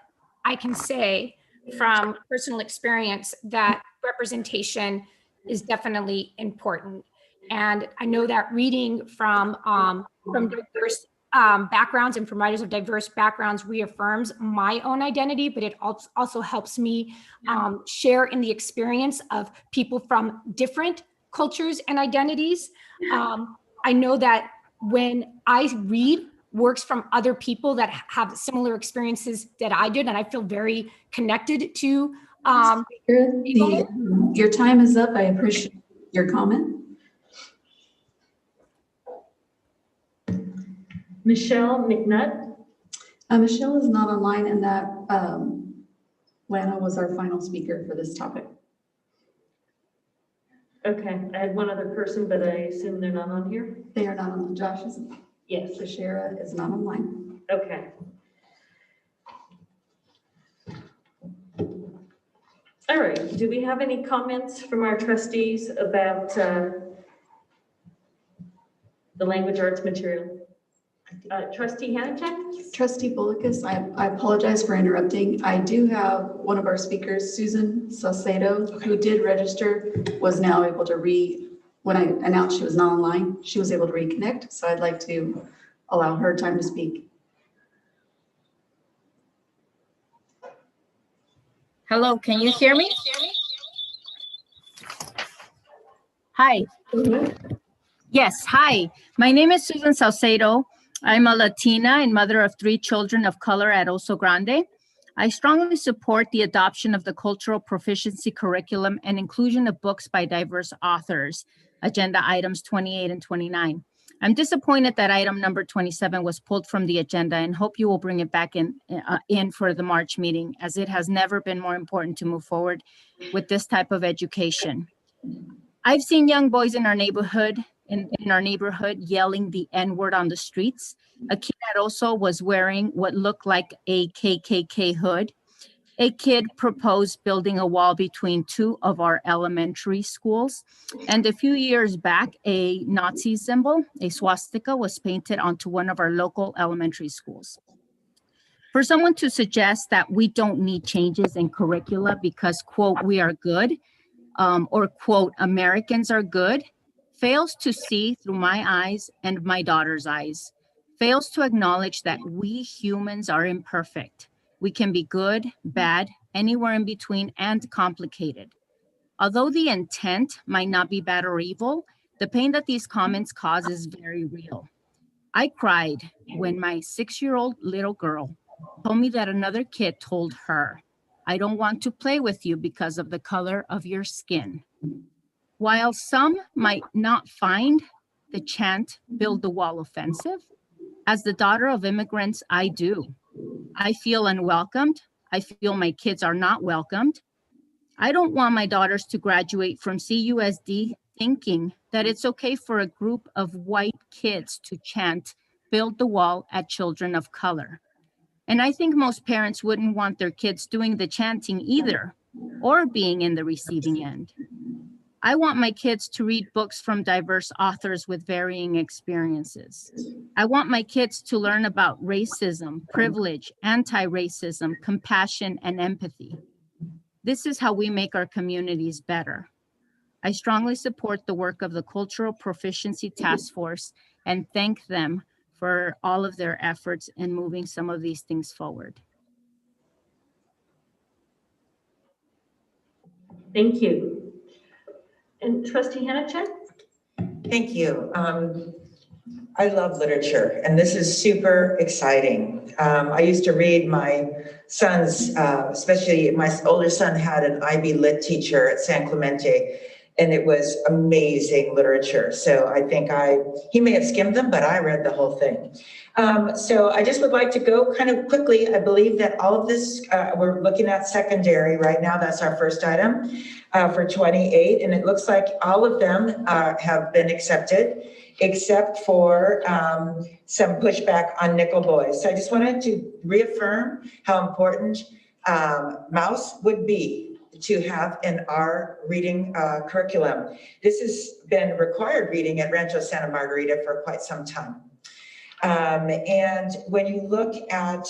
I can say from personal experience that representation is definitely important. And I know that reading from diverse backgrounds and from writers of diverse backgrounds reaffirms my own identity, but it also helps me share in the experience of people from different cultures and identities. I know that when I read works from other people that have similar experiences that I did, and I feel very connected to. Your time is up. I appreciate your comment. Michelle McNutt. Michelle is not online, and that Lana was our final speaker for this topic. Okay, I had one other person, but I assume they're not on here? They are not on. Josh is. Yes. Tashara is not online. Okay. All right, do we have any comments from our trustees about the language arts material? Trustee Hanachek? Trustee Bolicus, I apologize for interrupting. I do have one of our speakers, Susan Salcedo, who did register, was now able to when I announced she was not online, she was able to reconnect. So I'd like to allow her time to speak. Hello, can you hear me? Hi. Yes, hi. My name is Susan Salcedo. I'm a Latina and mother of 3 children of color at Oso Grande. I strongly support the adoption of the cultural proficiency curriculum and inclusion of books by diverse authors, agenda items 28 and 29. I'm disappointed that item number 27 was pulled from the agenda, and hope you will bring it back in for the March meeting, as it has never been more important to move forward with this type of education. I've seen young boys in our neighborhood yelling the N-word on the streets. A kid at Oso was wearing what looked like a KKK hood. A kid proposed building a wall between 2 of our elementary schools. And a few years back, a Nazi symbol, a swastika, was painted onto one of our local elementary schools. For someone to suggest that we don't need changes in curricula because, quote, we are good, or quote, Americans are good, fails to see through my eyes and my daughter's eyes, fails to acknowledge that we humans are imperfect. We can be good, bad, anywhere in between, and complicated. Although the intent might not be bad or evil, the pain that these comments cause is very real. I cried when my 6-year-old little girl told me that another kid told her, "I don't want to play with you because of the color of your skin." While some might not find the chant "build the wall" offensive, as the daughter of immigrants, I do. I feel unwelcomed. I feel my kids are not welcomed. I don't want my daughters to graduate from CUSD thinking that it's okay for a group of white kids to chant, "Build the wall" at children of color. And I think most parents wouldn't want their kids doing the chanting either, or being in the receiving end. I want my kids to read books from diverse authors with varying experiences. I want my kids to learn about racism, privilege, anti-racism, compassion, and empathy. This is how we make our communities better. I strongly support the work of the Cultural Proficiency Task Force and thank them for all of their efforts in moving some of these things forward. Thank you. And Trustee Hanachek? Thank you. I love literature, and this is super exciting. I used to read my son's, especially my older son had an IB Lit teacher at San Clemente, and it was amazing literature. So I think he may have skimmed them, but I read the whole thing. So I just would like to go kind of quickly. I believe that all of this, we're looking at secondary right now. That's our first item for 28. And it looks like all of them have been accepted, except for some pushback on nickel boys. So I just wanted to reaffirm how important Mouse would be to have in our reading curriculum. This has been required reading at Rancho Santa Margarita for quite some time. And when you look at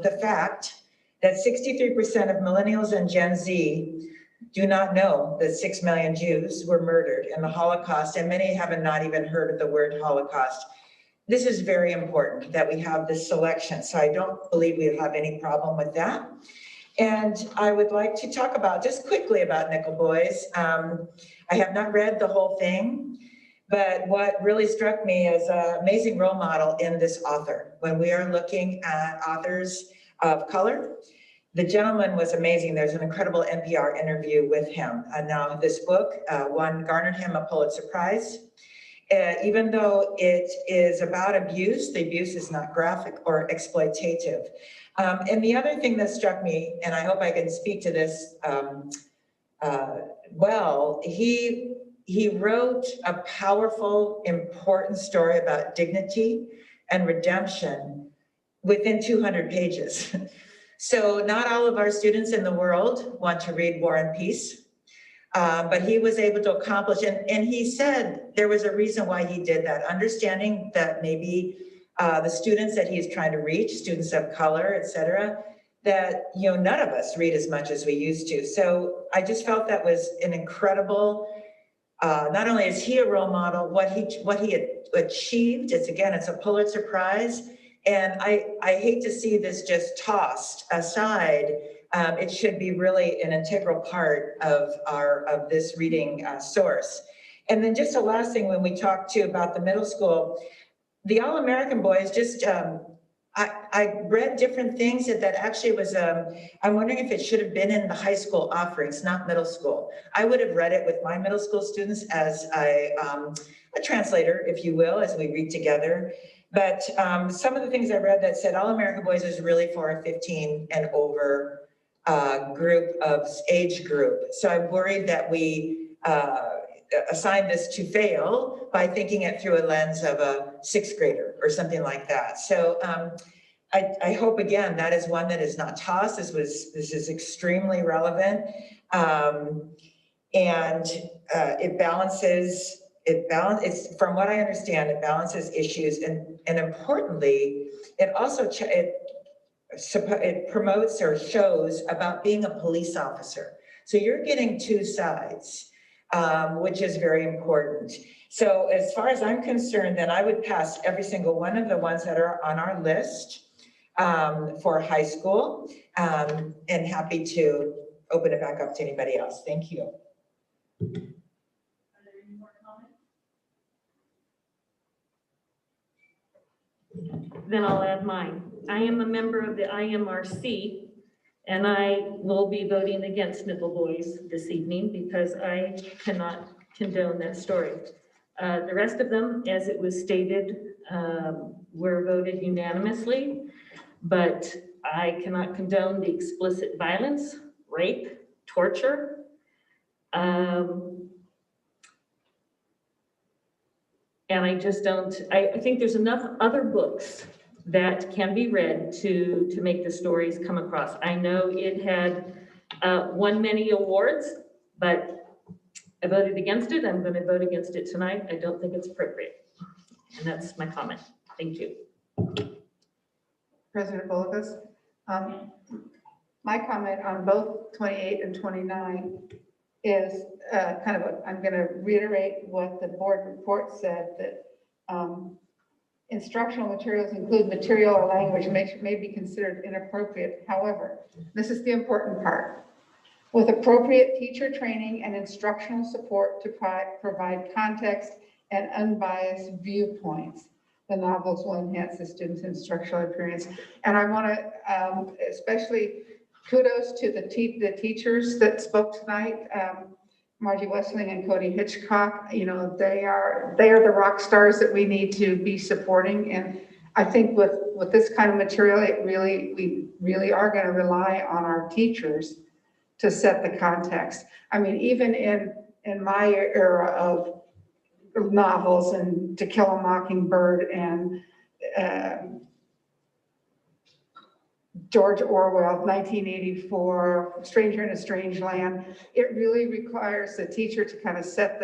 the fact that 63% of millennials and Gen Z do not know that 6 million Jews were murdered in the Holocaust, and many have not even heard of the word Holocaust. This is very important that we have this selection. So I don't believe we have any problem with that. And I would like to talk about, just quickly about Nickel Boys. I have not read the whole thing, but what really struck me as an amazing role model in this author, when we are looking at authors of color, the gentleman was amazing. There's an incredible NPR interview with him. And now this book, one garnered him a Pulitzer Prize. Even though it is about abuse, the abuse is not graphic or exploitative. And the other thing that struck me, and I hope I can speak to this well, he wrote a powerful, important story about dignity and redemption within 200 pages. So not all of our students in the world want to read War and Peace, but he was able to accomplish, and he said there was a reason why he did that, understanding that maybe the students that he's trying to reach, students of color, et cetera, that, you know, none of us read as much as we used to. So I just felt that was an incredible, not only is he a role model, what he had achieved, it's a Pulitzer Prize. And I hate to see this just tossed aside. It should be really an integral part of this reading source. And then just the last thing, when we talk too about the middle school, the All-American Boys, just, I read different things that actually was, I'm wondering if it should have been in the high school offerings, not middle school. I would have read it with my middle school students as a translator, if you will, as we read together. But some of the things I read that said All-American Boys is really for a 15 and over age group. So I'm worried that we assign this to fail by thinking it through a lens of a 6th grader or something like that. So I hope, again, that is one that is not tossed. This is extremely relevant. And it balances, it's, from what I understand, it balances issues, and importantly, it also, it promotes or shows about being a police officer. So you're getting two sides, which is very important. So as far as I'm concerned, then I would pass every single one of the ones that are on our list for high school, and happy to open it back up to anybody else. Thank you. Then I'll add mine. I am a member of the IMRC, and I will be voting against Nickel Boys this evening because I cannot condone that story. The rest of them, as it was stated, were voted unanimously, but I cannot condone the explicit violence, rape, torture, And I just don't, I think there's enough other books that can be read to make the stories come across. I know it had won many awards, but I voted against it. I'm going to vote against it tonight. I don't think it's appropriate. And that's my comment. Thank you. President Bolicus. My comment on both 28 and 29 is I'm going to reiterate what the board report said, that instructional materials include material or language may be considered inappropriate. However, this is the important part. With appropriate teacher training and instructional support to provide context and unbiased viewpoints, the novels will enhance the student's instructional experience. And I want to especially kudos to the teachers that spoke tonight, Margie Wessling and Cody Hitchcock. You know, they are the rock stars that we need to be supporting. And I think with this kind of material, we really are going to rely on our teachers to set the context. I mean, even in my era of novels and To Kill a Mockingbird and George Orwell, 1984, Stranger in a Strange Land, it really requires the teacher to kind of set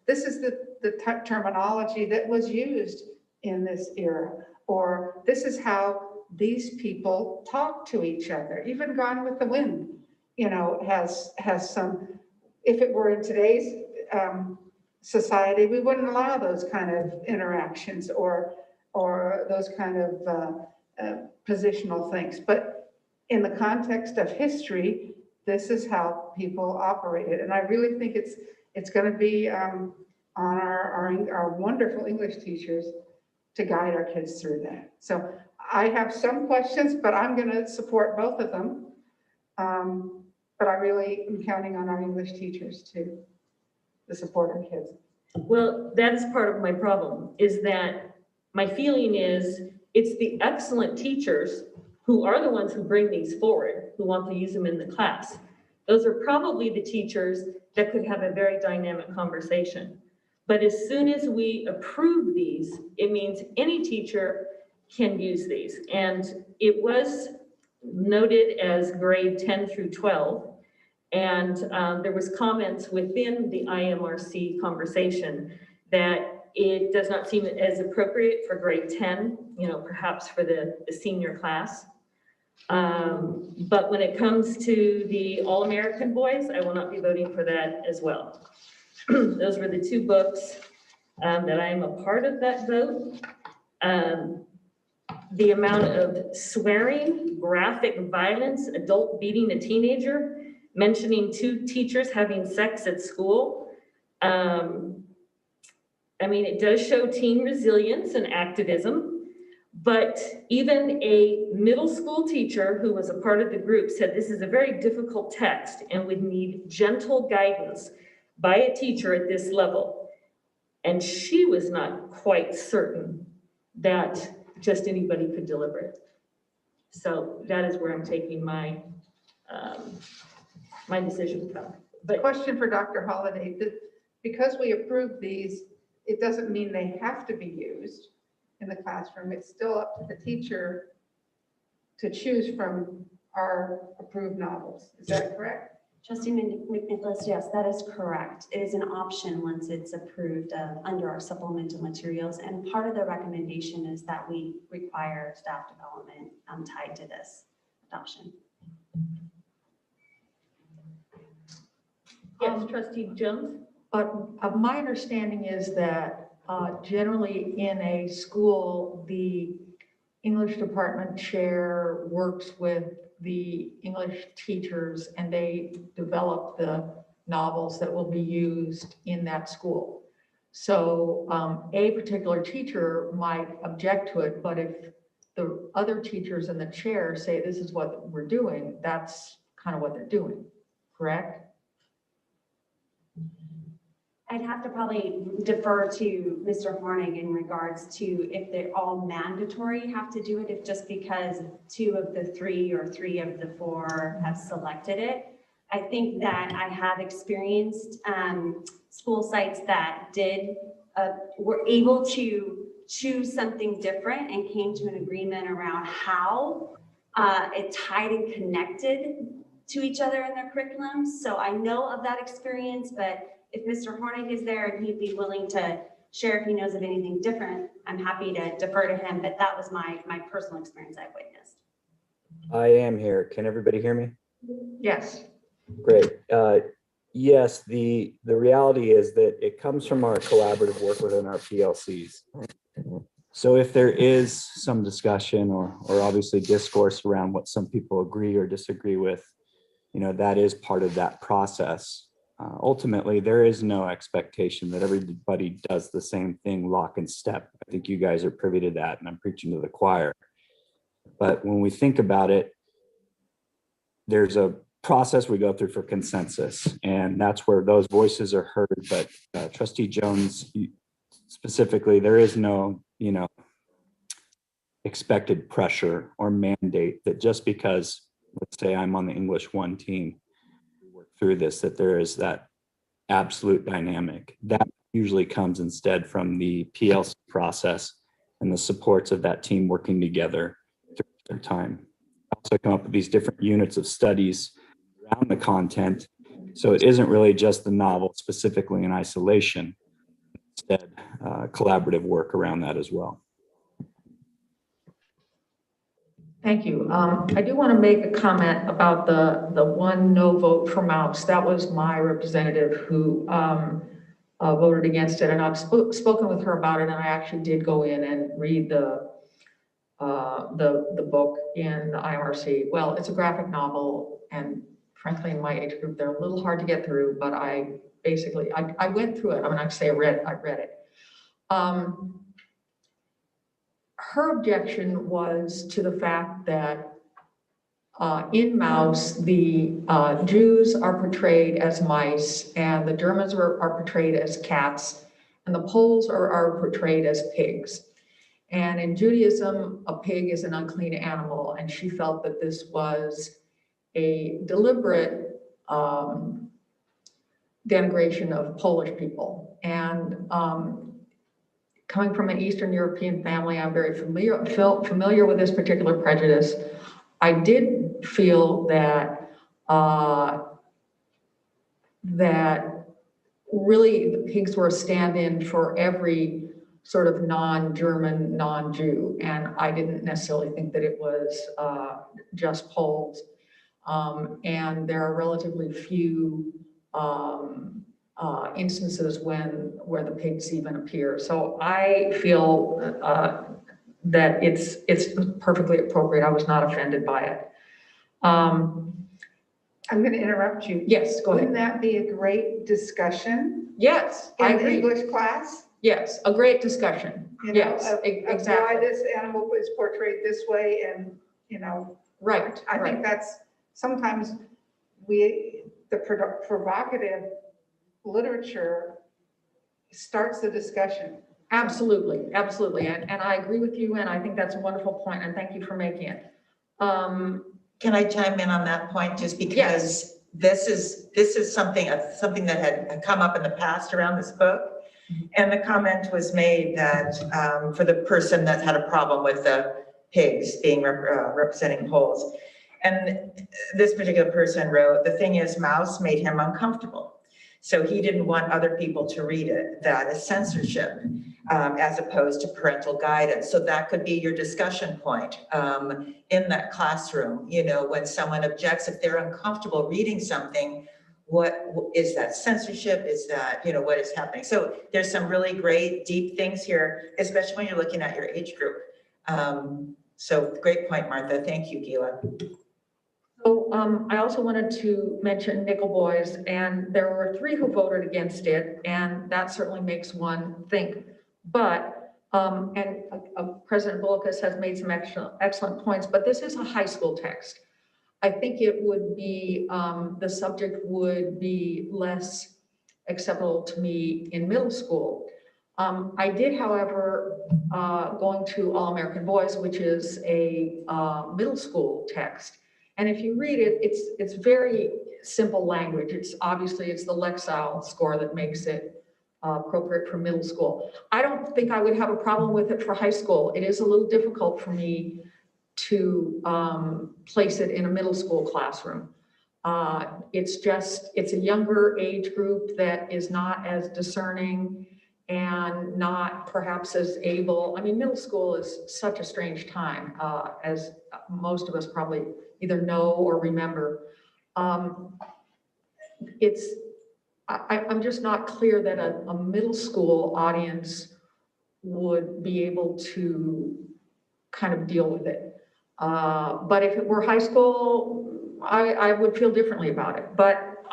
this is the terminology that was used in this era, or this is how these people talk to each other. Even Gone with the Wind, you know, has some, if it were in today's society, we wouldn't allow those kind of interactions or those kind of positional things. But in the context of history, this is how people operated. And I really think it's going to be on our wonderful English teachers to guide our kids through that. So I have some questions, but I'm going to support both of them. But I really am counting on our English teachers to support our kids. Well, that is part of my problem, is that my feeling is it's the excellent teachers who are the ones who bring these forward, who want to use them in the class. Those are probably the teachers that could have a very dynamic conversation. But as soon as we approve these, it means any teacher can use these. And it was noted as grade 10 through 12. And there was comments within the IMRC conversation that it does not seem as appropriate for grade 10, you know, perhaps for the senior class. But when it comes to the All-American Boys, I will not be voting for that as well. Those were the two books that I am a part of that vote. The amount of swearing, graphic violence, adult beating a teenager, mentioning two teachers having sex at school. I mean, it does show teen resilience and activism, but even a middle school teacher who was a part of the group said this is a very difficult text and would need gentle guidance by a teacher at this level. And she was not quite certain that just anybody could deliver it. So that is where I'm taking my my decision from. But question for Dr. Holliday, because we approve these, it doesn't mean they have to be used in the classroom. It's still up to the teacher to choose from our approved novels. Is that correct? Trustee McNicholas, yes, that is correct. It is an option once it's approved under our supplemental materials. And part of the recommendation is that we require staff development tied to this adoption. Yes, Trustee Jones. But my understanding is that generally in a school, the English department chair works with the English teachers and they develop the novels that will be used in that school. So a particular teacher might object to it, but if the other teachers in the chair say this is what we're doing, that's kind of what they're doing, correct? I'd have to probably defer to Mr. Hornig in regards to if they're all mandatory have to do it, if just because 2 of the 3 or 3 of the 4 have selected it. I think that I have experienced school sites that did were able to choose something different and came to an agreement around how it tied and connected to each other in their curriculum. So I know of that experience, but if Mr. Hornig is there and he'd be willing to share if he knows of anything different, I'm happy to defer to him, but that was my personal experience I've witnessed. I am here. Can everybody hear me? Yes. Great. Yes, the reality is that it comes from our collaborative work within our PLCs. So if there is some discussion or obviously discourse around what some people agree or disagree with, that is part of that process. Ultimately, there is no expectation that everybody does the same thing lock and step. I think you guys are privy to that, and I'm preaching to the choir. But when we think about it, there's a process we go through for consensus, and that's where those voices are heard. But Trustee Jones, specifically, there is no, expected pressure or mandate that just because, let's say I'm on the English 1 team, we work through this, that there is that absolute dynamic. That usually comes instead from the PLC process and the supports of that team working together through their time. Also come up with these different units of studies around the content. So it isn't really just the novel specifically in isolation, instead collaborative work around that as well. Thank you. I do want to make a comment about the one no vote for Mouse. That was my representative who voted against it, and I've spoken with her about it, and I actually did go in and read the book in the IMRC. Well, it's a graphic novel, and frankly, in my age group, they're a little hard to get through, but I went through it. I mean, I read it. Her objection was to the fact that in Maus, the Jews are portrayed as mice, and the Germans are portrayed as cats, and the Poles are portrayed as pigs. And in Judaism, a pig is an unclean animal, and she felt that this was a deliberate denigration of Polish people. And coming from an Eastern European family, I'm very familiar with this particular prejudice. I did feel that that really the pigs were a stand-in for every sort of non-German, non-Jew, and I didn't necessarily think that it was just Poles. And there are relatively few instances where the pigs even appear. So I feel that it's perfectly appropriate. I was not offended by it. I'm going to interrupt you. Yes, go ahead. Wouldn't that be a great discussion? Yes, in I the agree. English class? Yes, a great discussion. Yes, exactly. Why this animal is portrayed this way, and right. I think that's sometimes the provocative literature starts the discussion. Absolutely, absolutely, and I agree with you, and I think that's a wonderful point, and thank you for making it. Can I chime in on that point, just because this is something that had come up in the past around this book, and the comment was made that for the person that had a problem with the pigs being representing Poles, and this particular person wrote, the thing is, Maus made him uncomfortable, so he didn't want other people to read it. That is censorship. As opposed to parental guidance. So that could be your discussion point in that classroom. When someone objects, if they're uncomfortable reading something, what is that censorship? Is that, what is happening? So there's some really great deep things here, especially when you're looking at your age group. So great point, Martha. Thank you, Gila. So I also wanted to mention Nickel Boys, and there were 3 who voted against it, and that certainly makes one think. But, President Bulkus has made some excellent points, but this is a high school text. I think it would be, the subject would be less acceptable to me in middle school. I did, however, going to All American Boys, which is a middle school text. And if you read it, it's very simple language. It's the Lexile score that makes it appropriate for middle school. I don't think I would have a problem with it for high school. It is a little difficult for me to place it in a middle school classroom. It's a younger age group that is not as discerning and not perhaps as able. I mean, middle school is such a strange time, as most of us probably either know or remember. I'm just not clear that a middle school audience would be able to kind of deal with it. But if it were high school, I would feel differently about it. But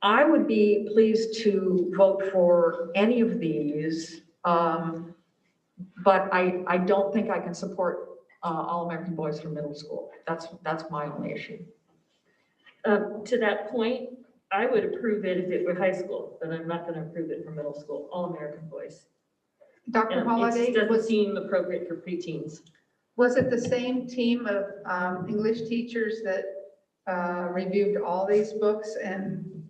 I would be pleased to vote for any of these, but I don't think I can support All-American Boys for middle school. That's my only issue. To that point, I would approve it if it were high school, but I'm not going to approve it for middle school, All-American Boys. Dr. Holliday, It doesn't seem appropriate for preteens. was it the same team of English teachers that reviewed all these books and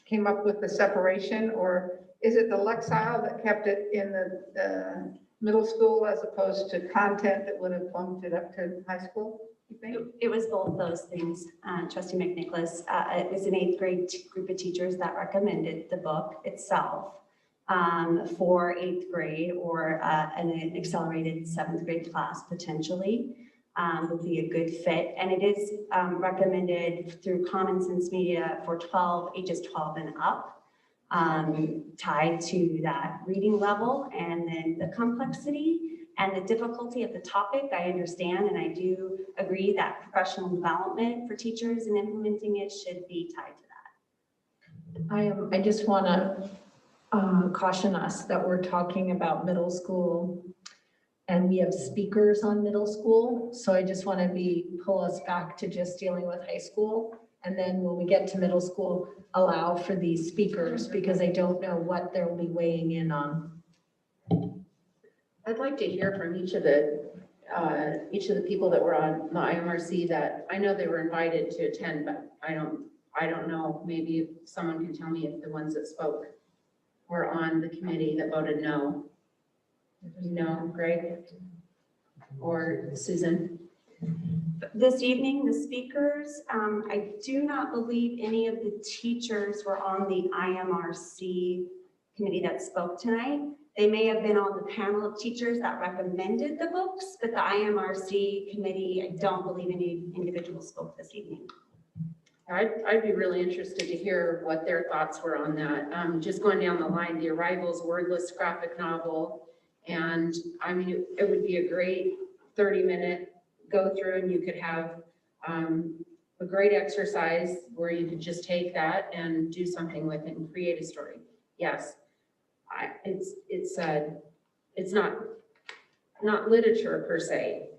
came up with the separation, or is it the Lexile that kept it in the middle school as opposed to content that would have bumped it up to high school, you think? It was both those things, Trustee McNicholas. It was an 8th grade group of teachers that recommended the book itself for 8th grade or an accelerated 7th grade class potentially. Would be a good fit. And it is recommended through Common Sense Media for ages 12 and up, tied to that reading level, and then the complexity and the difficulty of the topic. I understand, and I do agree that professional development for teachers and implementing it should be tied to that. I just want to caution us that we're talking about middle school and we have speakers on middle school. So I just want to pull us back to just dealing with high school. And then when we get to middle school, allow for these speakers because I don't know what they'll be weighing in on. I'd like to hear from each of the people that were on the IMRC that I know they were invited to attend, but I don't know. Maybe if someone can tell me if the ones that spoke were on the committee that voted no. No, Greg or Susan? This evening, the speakers, I do not believe any of the teachers were on the IMRC committee that spoke tonight. They may have been on the panel of teachers that recommended the books, but the IMRC committee, I don't believe any individuals spoke this evening. I'd be really interested to hear what their thoughts were on that. Just going down the line, The Arrival's wordless graphic novel. And I mean, it would be a great 30-minute go through, and you could have a great exercise where you could just take that and do something with it and create a story. Yes, it's not literature per se.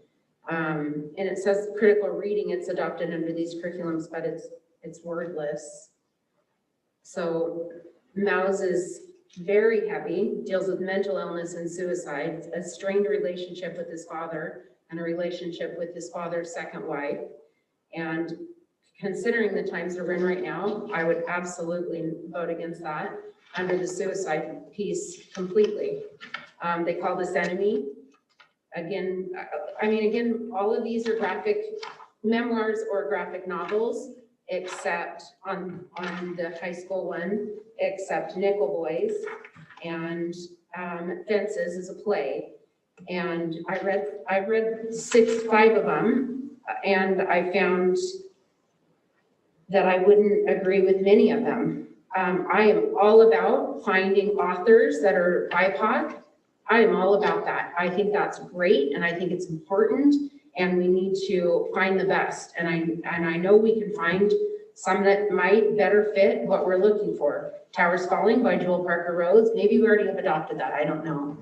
And it says critical reading, it's adopted under these curriculums, but it's wordless. So Mouse is very heavy, deals with mental illness and suicide, a strained relationship with his father and a relationship with his father's second wife. And considering the times we're in right now, I would absolutely vote against that under the suicide piece completely. They call this enemy. Again, all of these are graphic memoirs or graphic novels, except on the high school one, except Nickel Boys, and Fences is a play. And I read 5 of them, and I found that I wouldn't agree with many of them. I am all about finding authors that are BIPOC. I am all about that. I think that's great, and I think it's important, and we need to find the best. And I know we can find some that might better fit what we're looking for. Towers Falling by Joel Parker Rose. Maybe we already have adopted that. I don't know.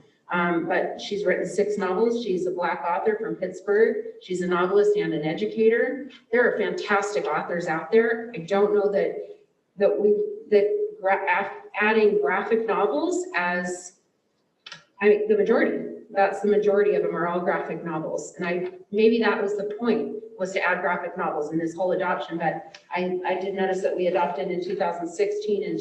But she's written 6 novels. She's a Black author from Pittsburgh. She's a novelist and an educator. There are fantastic authors out there. I don't know that adding graphic novels as the majority. that's the majority of them are all graphic novels. And maybe that was the point, was to add graphic novels in this whole adoption, but I did notice that we adopted in 2016 and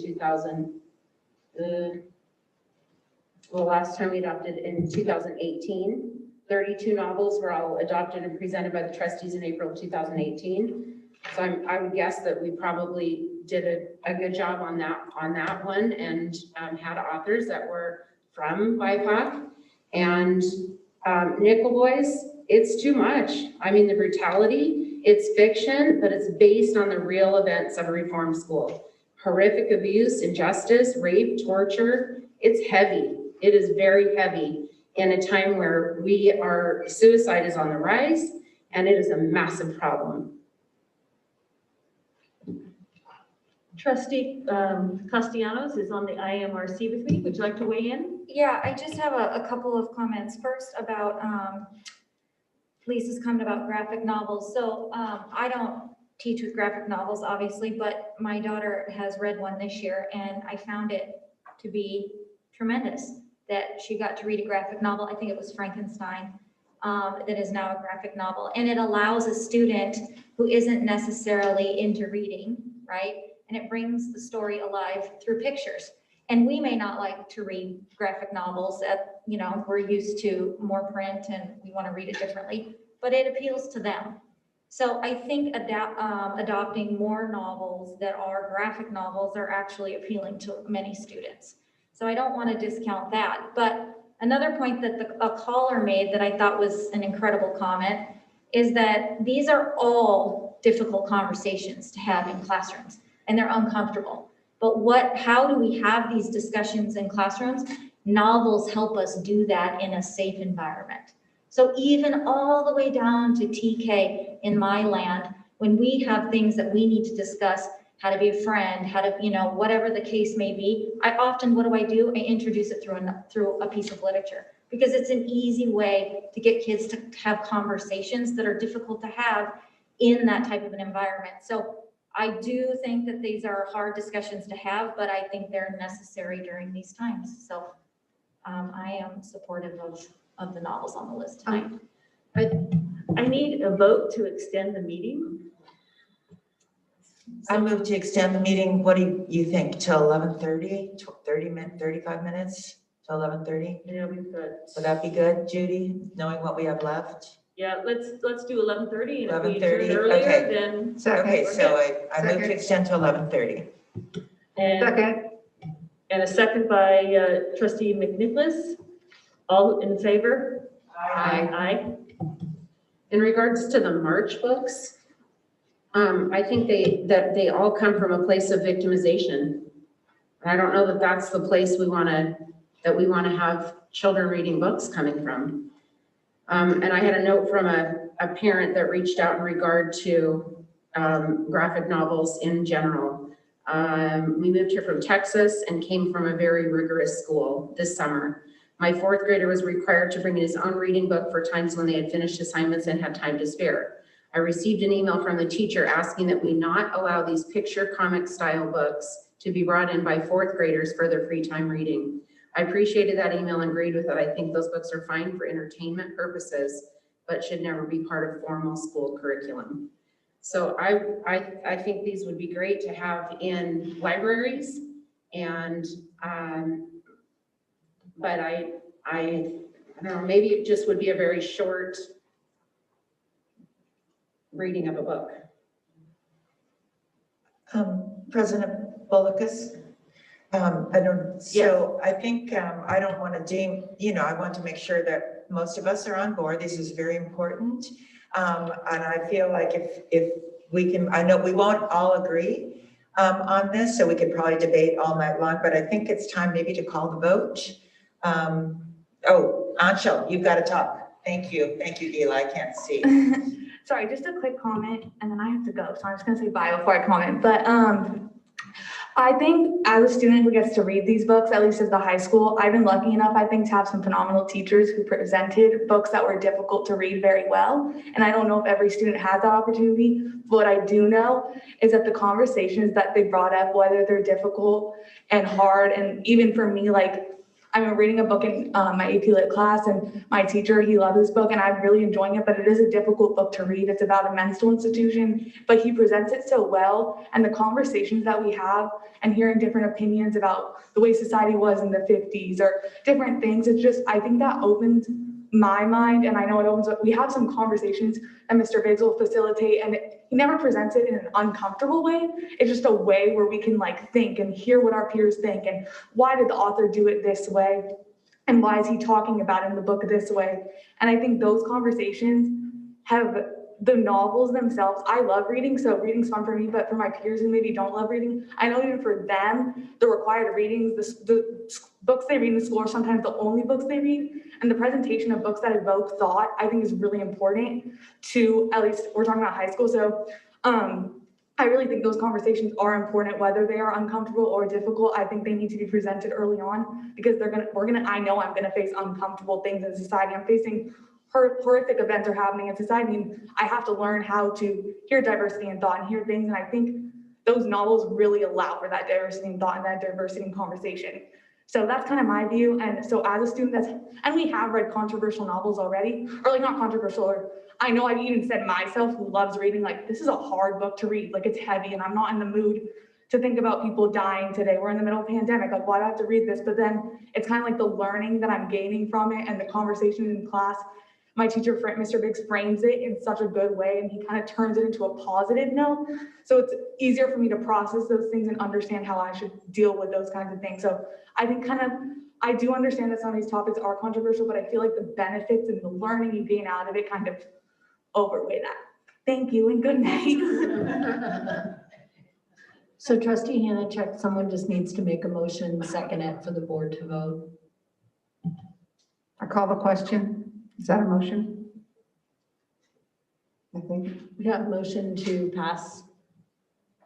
last time we adopted in 2018. 32 novels were all adopted and presented by the trustees in April of 2018. So I would guess that we probably did a good job on that one, and had authors that were from BIPOC. And Nickel Boys, it's too much. I mean, the brutality, it's fiction, but it's based on the real events of a reform school. Horrific abuse, injustice, rape, torture. It's heavy. It is very heavy in a time where suicide is on the rise, and it is a massive problem. Trustee Castellanos is on the IMRC with me. Would you like to weigh in? Yeah, I just have a couple of comments. First about Lisa's comment about graphic novels. So I don't teach with graphic novels, obviously, but my daughter has read one this year, and I found it to be tremendous that she got to read a graphic novel. I think it was Frankenstein, that is now a graphic novel. And it allows a student who isn't necessarily into reading, right? And it brings the story alive through pictures. And we may not like to read graphic novels that, we're used to more print and we want to read it differently, but it appeals to them. So I think adopting more novels that are graphic novels are actually appealing to many students. So I don't want to discount that. But another point that a caller made that I thought was an incredible comment is that these are all difficult conversations to have in classrooms, and they're uncomfortable. But how do we have these discussions in classrooms? Novels help us do that in a safe environment. So even all the way down to TK in my land, when we have things that we need to discuss, how to be a friend, how to, whatever the case may be, what do? I introduce it through a piece of literature, because it's an easy way to get kids to have conversations that are difficult to have in that type of an environment. So I do think that these are hard discussions to have, but I think they're necessary during these times. So I am supportive of the novels on the list tonight. I need a vote to extend the meeting. I move to extend the meeting. What do you think, till 11:30, 35 minutes till 11:30? Yeah, we've got. Would that be good, Judy, knowing what we have left? Yeah, let's do 11:30, and if we 11:30, adjourn earlier, okay. then. Okay, so I move to extend to 11:30. And a second by Trustee McNicholas. All in favor? Aye. Aye. In regards to the March books, I think they all come from a place of victimization. I don't know that that's the place we want to have children reading books coming from. And I had a note from a parent that reached out in regard to graphic novels in general. We moved here from Texas and came from a very rigorous school this summer. My fourth grader was required to bring in his own reading book for times when they had finished assignments and had time to spare. I received an email from the teacher asking that we not allow these picture comic style books to be brought in by fourth graders for their free time reading. I appreciated that email and agreed with it. I think those books are fine for entertainment purposes, but should never be part of formal school curriculum. So I think these would be great to have in libraries, and but I don't know, maybe it just would be a very short reading of a book. President Bullicus, I think I don't want to deem, I want to make sure that most of us are on board. This is very important. And I feel like if we can, I know we won't all agree on this, so we could probably debate all night long, but I think it's time maybe to call the vote. Anshul, you've got to talk. Thank you, Eli, I can't see. Sorry, just a quick comment, and then I have to go, so I'm just gonna say bye before I comment. But I think as a student who gets to read these books, at least at the high school, I've been lucky enough, I think, to have some phenomenal teachers who presented books that were difficult to read very well. And I don't know if every student has that opportunity, but what I do know is that the conversations that they brought up, whether they're difficult and hard, and even for me, like I've been reading a book in my AP Lit class, and my teacher, he loved this book and I'm really enjoying it, but it is a difficult book to read. It's about a mental institution, but he presents it so well, and the conversations that we have and hearing different opinions about the way society was in the 50s or different things, it's just, I think that opens my mind, and I know it opens up, we have some conversations that Mr. Biggs will facilitate, and he never presents it in an uncomfortable way. It's just a way where we can like think and hear what our peers think, and why did the author do it this way? And why is he talking about it in the book this way? And I think those conversations have the novels themselves. I love reading, so reading's fun for me, but for my peers who maybe don't love reading, I know even for them, the required readings, the books they read in school are sometimes the only books they read. And the presentation of books that evoke thought, I think is really important to, at least we're talking about high school. So I really think those conversations are important, whether they are uncomfortable or difficult. I think they need to be presented early on, because I know I'm gonna face uncomfortable things in society. I'm facing horrific events are happening in society, and I have to learn how to hear diversity in thought and hear things. And I think those novels really allow for that diversity in thought and that diversity in conversation. So that's kind of my view. And so as a student and we have read controversial novels already, or like not controversial, or I know I've even said myself, who loves reading, like this is a hard book to read, like it's heavy and I'm not in the mood to think about people dying today. We're in the middle of a pandemic, like why do I have to read this? But then it's kind of like the learning that I'm gaining from it and the conversation in class. My teacher, Mr. Biggs, frames it in such a good way, and he kind of turns it into a positive note. So it's easier for me to process those things and understand how I should deal with those kinds of things. So I think I do understand that some of these topics are controversial, but I feel like the benefits and the learning you gain out of it kind of overweigh that. Thank you and good night. So Trustee Hanachek, someone just needs to make a motion, second it for the board to vote. I call the question. Is that a motion? I think. We have a motion to pass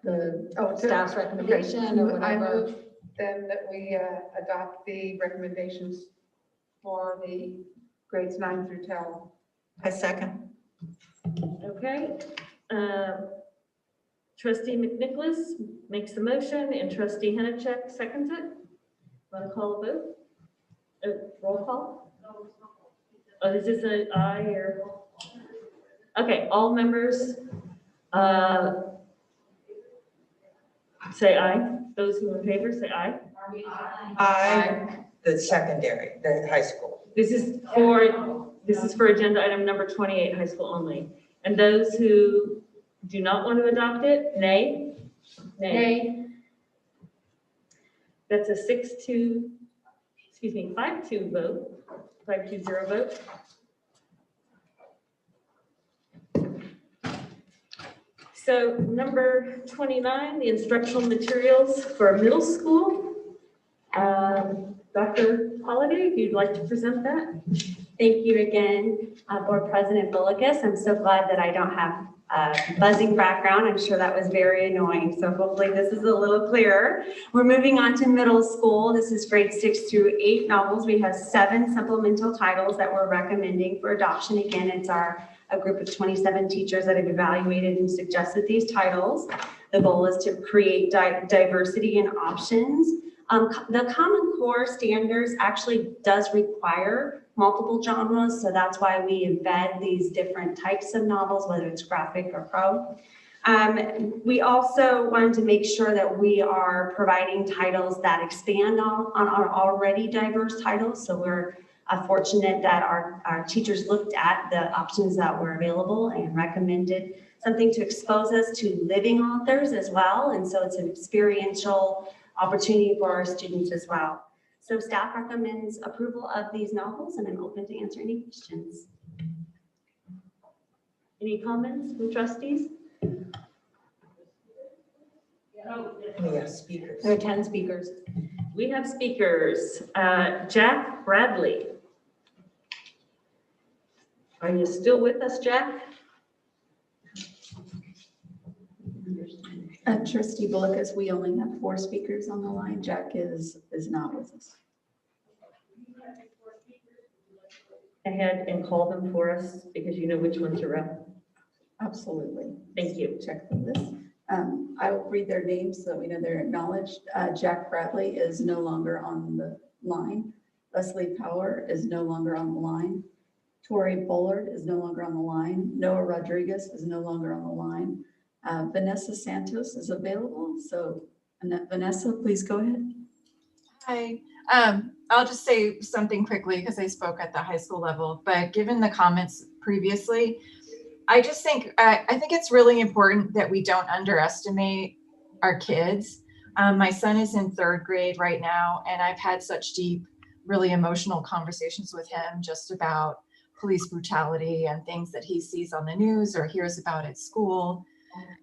the staff's recommendation or whatever. I move then that we adopt the recommendations for the grades 9 through 12. I second. Okay. Trustee McNicholas makes the motion and Trustee Hanachek seconds it. Want to call a vote? Roll call? Oh, is this an aye or? Okay, all members say aye. Those who are in favor say aye. Aye. The secondary, the high school. This is for agenda item number 28, high school only. And those who do not want to adopt it, nay? Nay. That's a 5-2 vote. 5-0 vote. So number 29, the instructional materials for middle school. Dr. Holliday, if you'd like to present that. Thank you again, Board President Bullikus. I'm so glad that I don't have a buzzing background. I'm sure that was very annoying. So hopefully this is a little clearer. We're moving on to middle school. This is grades 6 through 8 novels. We have 7 supplemental titles that we're recommending for adoption. Again, it's a group of 27 teachers that have evaluated and suggested these titles. The goal is to create diversity and options. The Common Core standards actually does require multiple genres, so that's why we embed these different types of novels, whether it's graphic or pro. We also wanted to make sure that we are providing titles that expand on our already diverse titles. So we're fortunate that our teachers looked at the options that were available and recommended something to expose us to living authors as well. And so it's an experiential opportunity for our students as well. So staff recommends approval of these novels, and I'm open to answer any questions. Any comments from trustees? We have speakers. There are 10 speakers. We have speakers. Jack Bradley. Are you still with us, Jack? Trustee Bullikus, we only have 4 speakers on the line. Jack is not with us. Ahead and call them for us because you know which ones are up. Absolutely. Thank you. Check the list. I will read their names so that we know they're acknowledged. Jack Bradley is no longer on the line. Leslie Power is no longer on the line. Tori Bullard is no longer on the line. Noah Rodriguez is no longer on the line. Vanessa Santos is available. So Vanessa, please go ahead. Hi. I'll just say something quickly because I spoke at the high school level, but given the comments previously, I just think, I think it's really important that we don't underestimate our kids. My son is in 3rd grade right now, and I've had such deep, really emotional conversations with him just about police brutality and things that he sees on the news or hears about at school.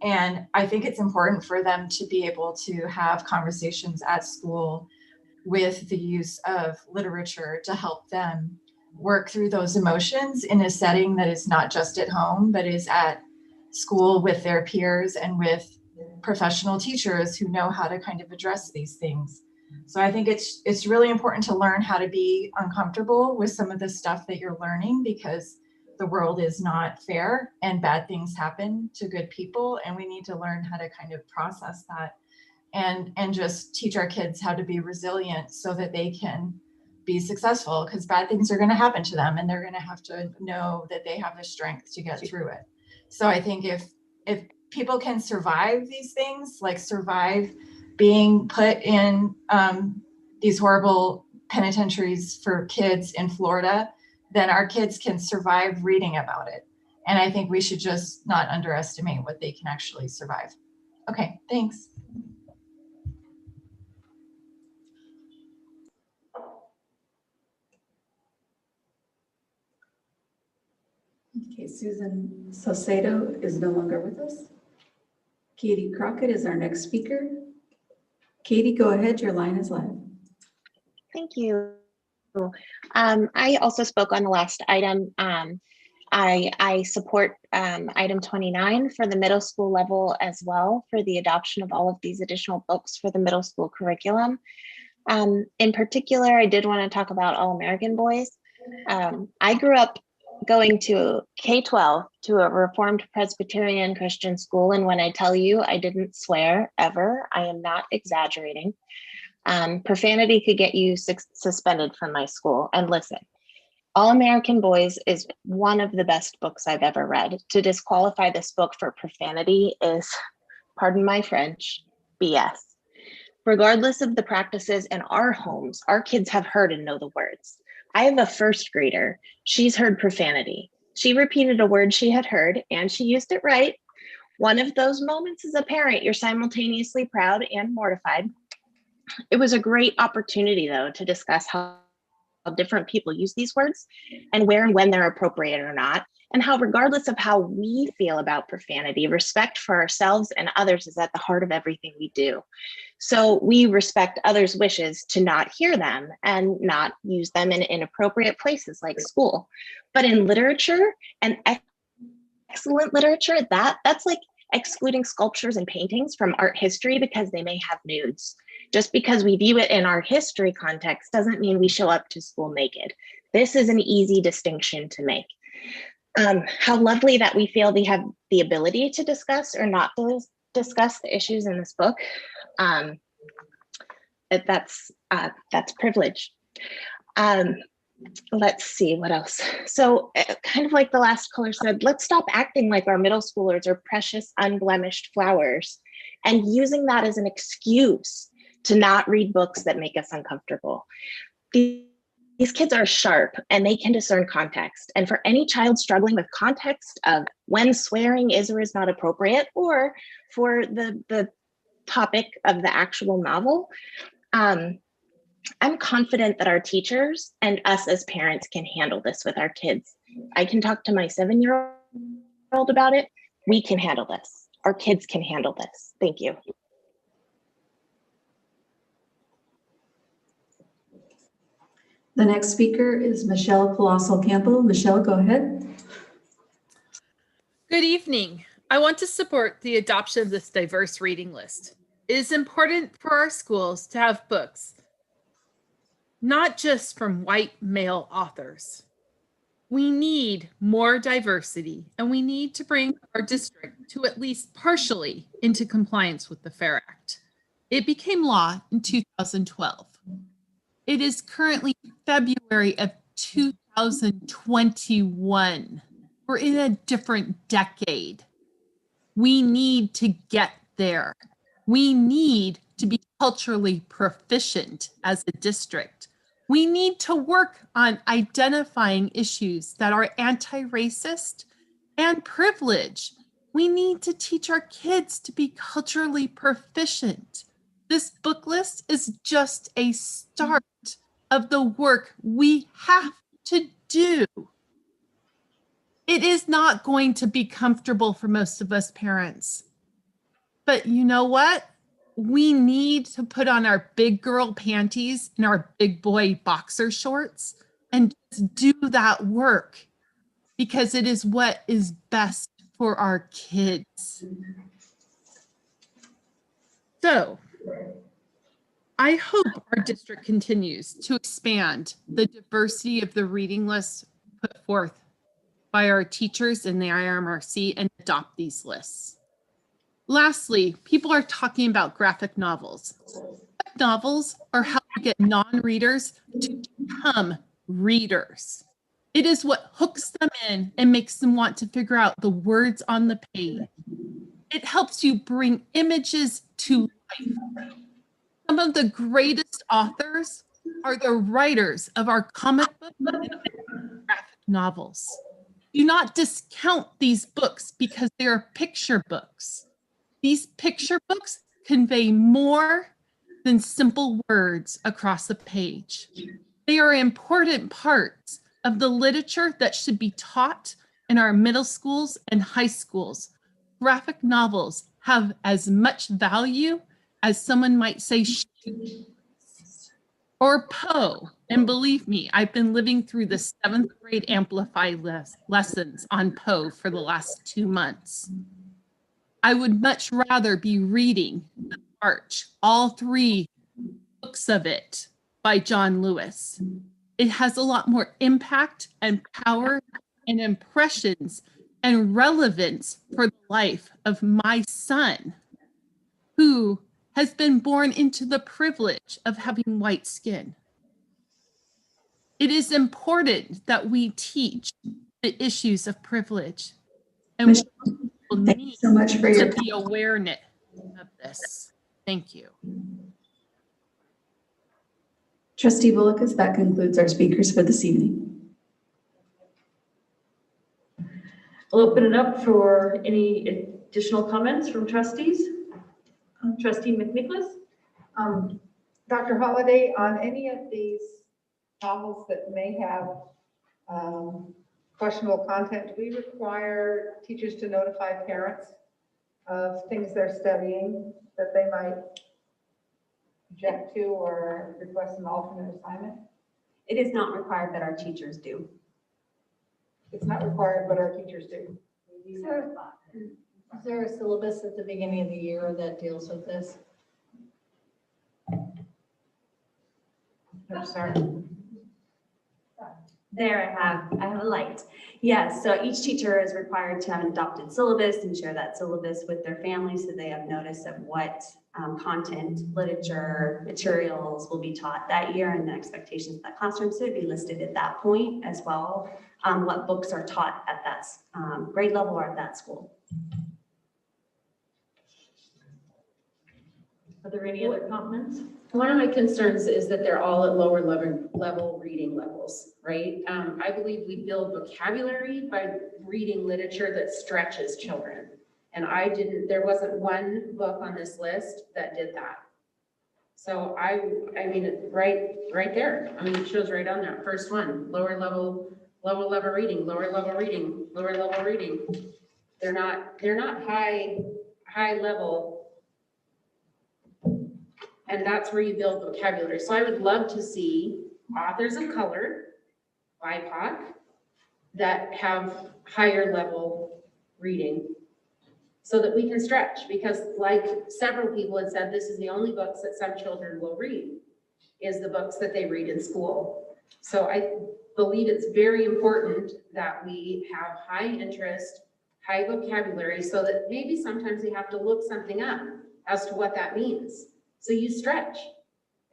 And I think it's important for them to be able to have conversations at school with the use of literature to help them work through those emotions in a setting that is not just at home, but is at school with their peers and with professional teachers who know how to kind of address these things. So I think it's really important to learn how to be uncomfortable with some of the stuff that you're learning, because the world is not fair and bad things happen to good people, and we need to learn how to kind of process that and just teach our kids how to be resilient so that they can be successful, because bad things are going to happen to them and they're going to have to know that they have the strength to get through it. So I think if people can survive these things, like survive being put in these horrible penitentiaries for kids in Florida, then our kids can survive reading about it. And I think we should just not underestimate what they can actually survive. Okay, thanks. Okay, Susan Salcedo is no longer with us. Katie Crockett is our next speaker. Katie, go ahead, your line is live. Thank you. I also spoke on the last item. I support item 29 for the middle school level as well, for the adoption of all of these additional books for the middle school curriculum. In particular, I did want to talk about All American Boys. I grew up going to K-12 to a Reformed Presbyterian Christian school, and when I tell you I didn't swear ever, I am not exaggerating. Profanity could get you suspended from my school. And listen, All American Boys is one of the best books I've ever read. To disqualify this book for profanity is, pardon my French, BS. Regardless of the practices in our homes, our kids have heard and know the words. I have a 1st grader. She's heard profanity. She repeated a word she had heard and she used it right. One of those moments as a parent, you're simultaneously proud and mortified. It was a great opportunity, though, to discuss how different people use these words and where and when they're appropriate or not, and how, regardless of how we feel about profanity, respect for ourselves and others is at the heart of everything we do. So we respect others' wishes to not hear them and not use them in inappropriate places like school. But in literature, and excellent literature, that's like excluding sculptures and paintings from art history because they may have nudes. Just because we view it in our history context doesn't mean we show up to school naked. This is an easy distinction to make. How lovely that we feel we have the ability to discuss or not to discuss the issues in this book. That's privilege. Let's see what else. So kind of like the last caller said, let's stop acting like our middle schoolers are precious, unblemished flowers and using that as an excuse to not read books that make us uncomfortable. These kids are sharp and they can discern context. And for any child struggling with context of when swearing is or is not appropriate, or for the topic of the actual novel, I'm confident that our teachers and us as parents can handle this with our kids. I can talk to my 7-year-old about it. We can handle this. Our kids can handle this. Thank you. The next speaker is Michelle Colossal Campbell. Michelle, go ahead. Good evening. I want to support the adoption of this diverse reading list. It is important for our schools to have books, not just from white male authors. We need more diversity, and we need to bring our district to at least partially into compliance with the FAIR Act. It became law in 2012. It is currently February of 2021. We're in a different decade. We need to get there. We need to be culturally proficient as a district. We need to work on identifying issues that are anti-racist and privilege. We need to teach our kids to be culturally proficient. This book list is just a start of the work we have to do. It is not going to be comfortable for most of us parents. But you know what? We need to put on our big girl panties and our big boy boxer shorts and just do that work because it is what is best for our kids. So I hope our district continues to expand the diversity of the reading lists put forth by our teachers in the IRMRC and adopt these lists. Lastly, people are talking about graphic novels. Graphic novels are how to get non-readers to become readers. It is what hooks them in and makes them want to figure out the words on the page. It helps you bring images to life. Some of the greatest authors are the writers of our comic book and graphic novels. Do not discount these books because they are picture books. These picture books convey more than simple words across a page. They are important parts of the literature that should be taught in our middle schools and high schools. Graphic novels have as much value as someone might say or Poe. And believe me, I've been living through the 7th grade Amplify lessons on Poe for the last 2 months. I would much rather be reading The March, all 3 books of it by John Lewis. It has a lot more impact and power and impressions and relevance for the life of my son, who has been born into the privilege of having white skin. It is important that we teach the issues of privilege, and we need so much for your to be awareness of this. Thank you. Trustee Bullock, that concludes our speakers for this evening. I'll open it up for any additional comments from trustees. Trustee McNicholas? Dr. Holliday, on any of these novels that may have questionable content, do we require teachers to notify parents of things they're studying that they might object to or request an alternate assignment? It is not required, but our teachers do. It's not required, but our teachers do. Is there a syllabus at the beginning of the year that deals with this? I'm sorry. There, I have a light. Yes, so each teacher is required to have an adopted syllabus and share that syllabus with their family so they have notice of what content, literature, materials will be taught that year and the expectations of that classroom. So it'd be listed at that point as well, what books are taught at that grade level or at that school. Are there any other comments? One of my concerns is that they're all at lower level reading levels, right? I believe we build vocabulary by reading literature that stretches children. And there wasn't one book on this list that did that. So I mean, right there. I mean, it shows right on that first one, lower level reading, lower level reading, lower level reading. They're not high level. And that's where you build vocabulary. So I would love to see authors of color, BIPOC, that have higher level reading so that we can stretch, because like several people had said, this is the only books that some children will read, is the books that they read in school. So I believe it's very important that we have high interest, high vocabulary, so that maybe sometimes you have to look something up as to what that means. So you stretch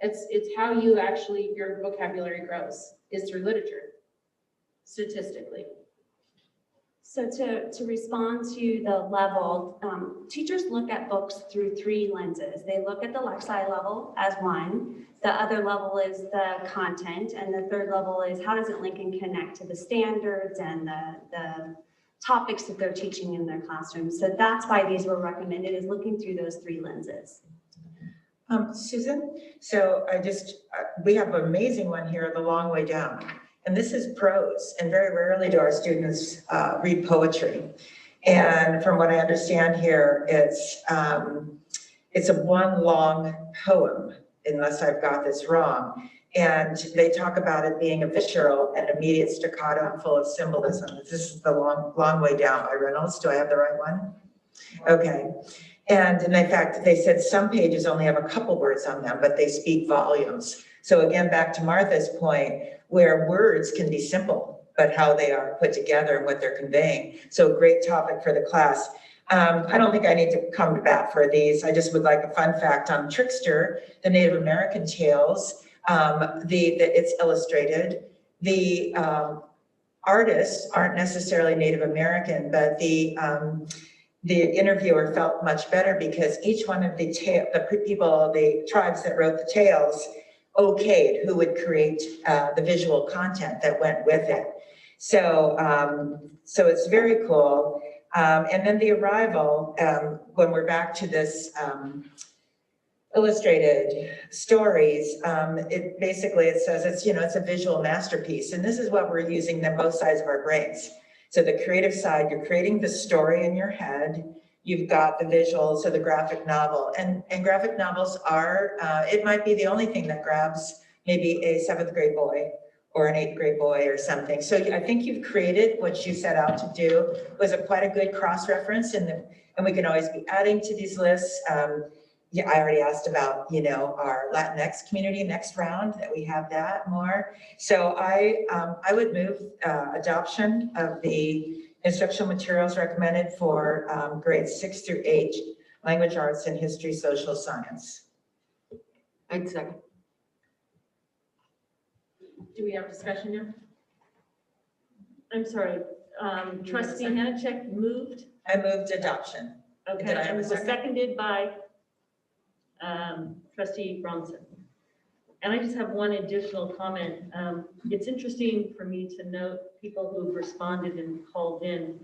It's how you actually, your vocabulary grows, is through literature, statistically. So to respond to the level, teachers look at books through 3 lenses. They look at the lexile level as one, the other level is the content, and the third level is how does it link and connect to the standards and the topics that they're teaching in their classrooms. So that's why these were recommended, is looking through those 3 lenses. Susan, so we have an amazing one here, The Long Way Down. And this is prose, and very rarely do our students read poetry. And from what I understand here, it's a one long poem, unless I've got this wrong. And they talk about it being a visceral and immediate staccato and full of symbolism. This is The Long Way Down by Reynolds. Do I have the right one? Okay. And in fact, they said some pages only have a couple words on them, but they speak volumes. So again, back to Martha's point, where words can be simple, but how they are put together and what they're conveying. So great topic for the class. I don't think I need to come to bat for these. I just would like a fun fact on Trickster, the Native American tales. It's illustrated. The artists aren't necessarily Native American, but the interviewer felt much better because each one of the tribes that wrote the tales okayed who would create the visual content that went with it. So it's very cool. And then the arrival, when we're back to this illustrated stories, it says it's a visual masterpiece. And this is what we're using on both sides of our brains. So the creative side, you're creating the story in your head. You've got the visuals, so the graphic novel. And graphic novels are, it might be the only thing that grabs maybe a 7th grade boy or an 8th grade boy or something. So I think you've created what you set out to do. Was quite a good cross-reference, and we can always be adding to these lists. Yeah, I already asked about, our Latinx community next round, that we have that more. So I would move adoption of the instructional materials recommended for grades 6 through 8, language arts and history, social science. I'd second. Do we have discussion now? I'm sorry, trustee Hanachek moved? I moved adoption. Okay, Did I have a and was second? seconded by trustee Bronson. And I just have one additional comment. It's interesting for me to note people who've responded and called in.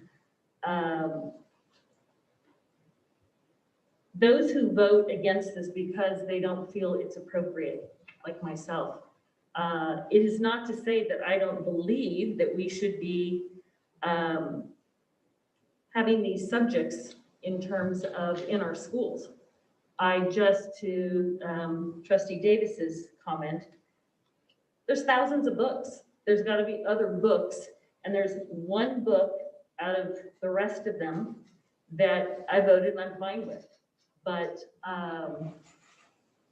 Those who vote against this because they don't feel it's appropriate, like myself. It is not to say that I don't believe that we should be having these subjects in terms of in our schools. To trustee Davis's comment, there's thousands of books. There's got to be other books, and there's one book out of the rest of them that I voted and I'm fine with. But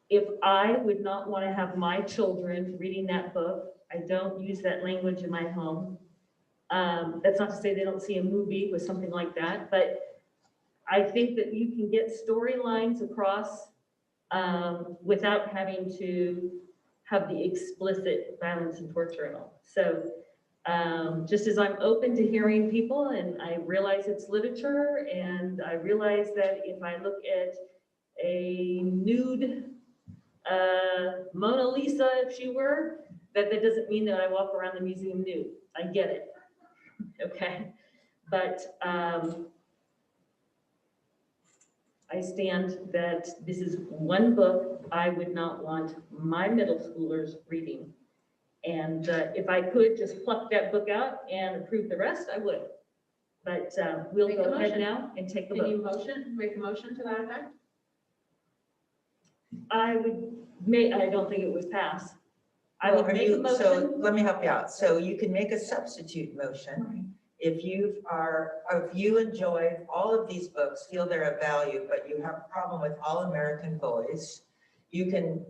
if I would not want to have my children reading that book, I don't use that language in my home. That's not to say they don't see a movie with something like that, but I think that you can get storylines across without having to have the explicit violence and torture and all. So just as I'm open to hearing people, and I realize it's literature, and I realize that if I look at a nude Mona Lisa, if she were, that doesn't mean that I walk around the museum nude. I get it, okay? But I stand that this is one book I would not want my middle schoolers reading. And if I could just pluck that book out and approve the rest, I would. But we'll go ahead now and take a vote. Make a motion to that effect? I don't think it would pass. I Well, would make a motion. So let me help you out. So you can make a substitute motion. If you enjoy all of these books, feel they're of value, but you have a problem with All American Boys, you can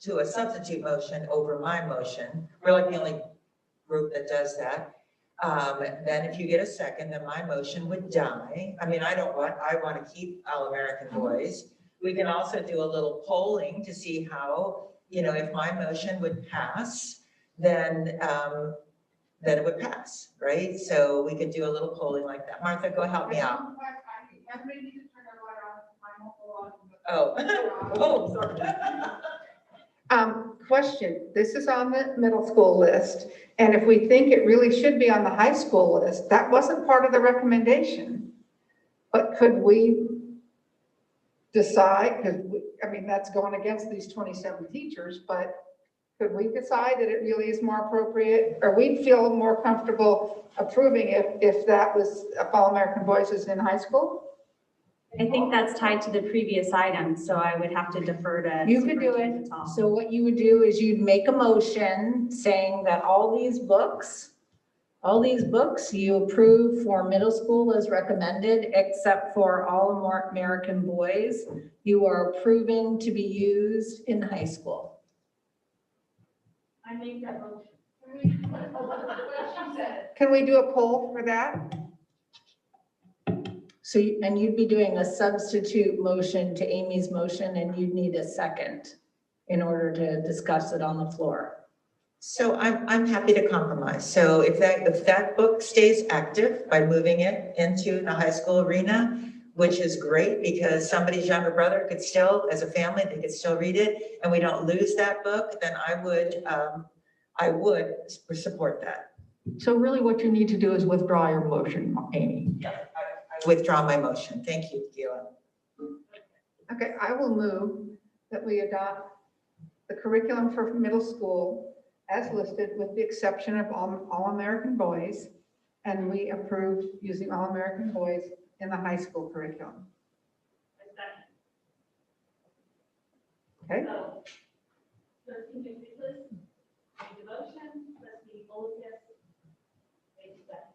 do a substitute motion over my motion. We're like the only group that does that. Then if you get a second, then my motion would die. I mean, I want to keep All American Boys. We can also do a little polling to see how if my motion would pass, then it would pass, right? So we could do a little polling like that. Martha, go help me out. Oh, oh, sorry. Question, this is on the middle school list, and if we think it really should be on the high school list, that wasn't part of the recommendation. But could we decide, because, that's going against these 27 teachers, but could we decide that it really is more appropriate, or we'd feel more comfortable approving if that was All American Voices in high school? I think that's tied to the previous item, so I would have to defer to. You could do it. So what you would do is you'd make a motion saying that all these books you approve for middle school as recommended, except for All American Boys, you are approving to be used in high school. I make that motion. Can we do a poll for that? So, and you'd be doing a substitute motion to Amy's motion, and you'd need a second in order to discuss it on the floor. So I'm happy to compromise. So if that book stays active by moving it into the high school arena, which is great because somebody's younger brother could still, as a family, they could still read it, and we don't lose that book, then I would support that. So really what you need to do is withdraw your motion, Amy. Yeah, I withdraw my motion. Thank you, Gila. Okay, I will move that we adopt the curriculum for middle school as listed with the exception of All American Boys, and we approve using All American Boys in the high school curriculum. Okay. So, Trustee McNicholas made the motion, Trustee Bolus made the second.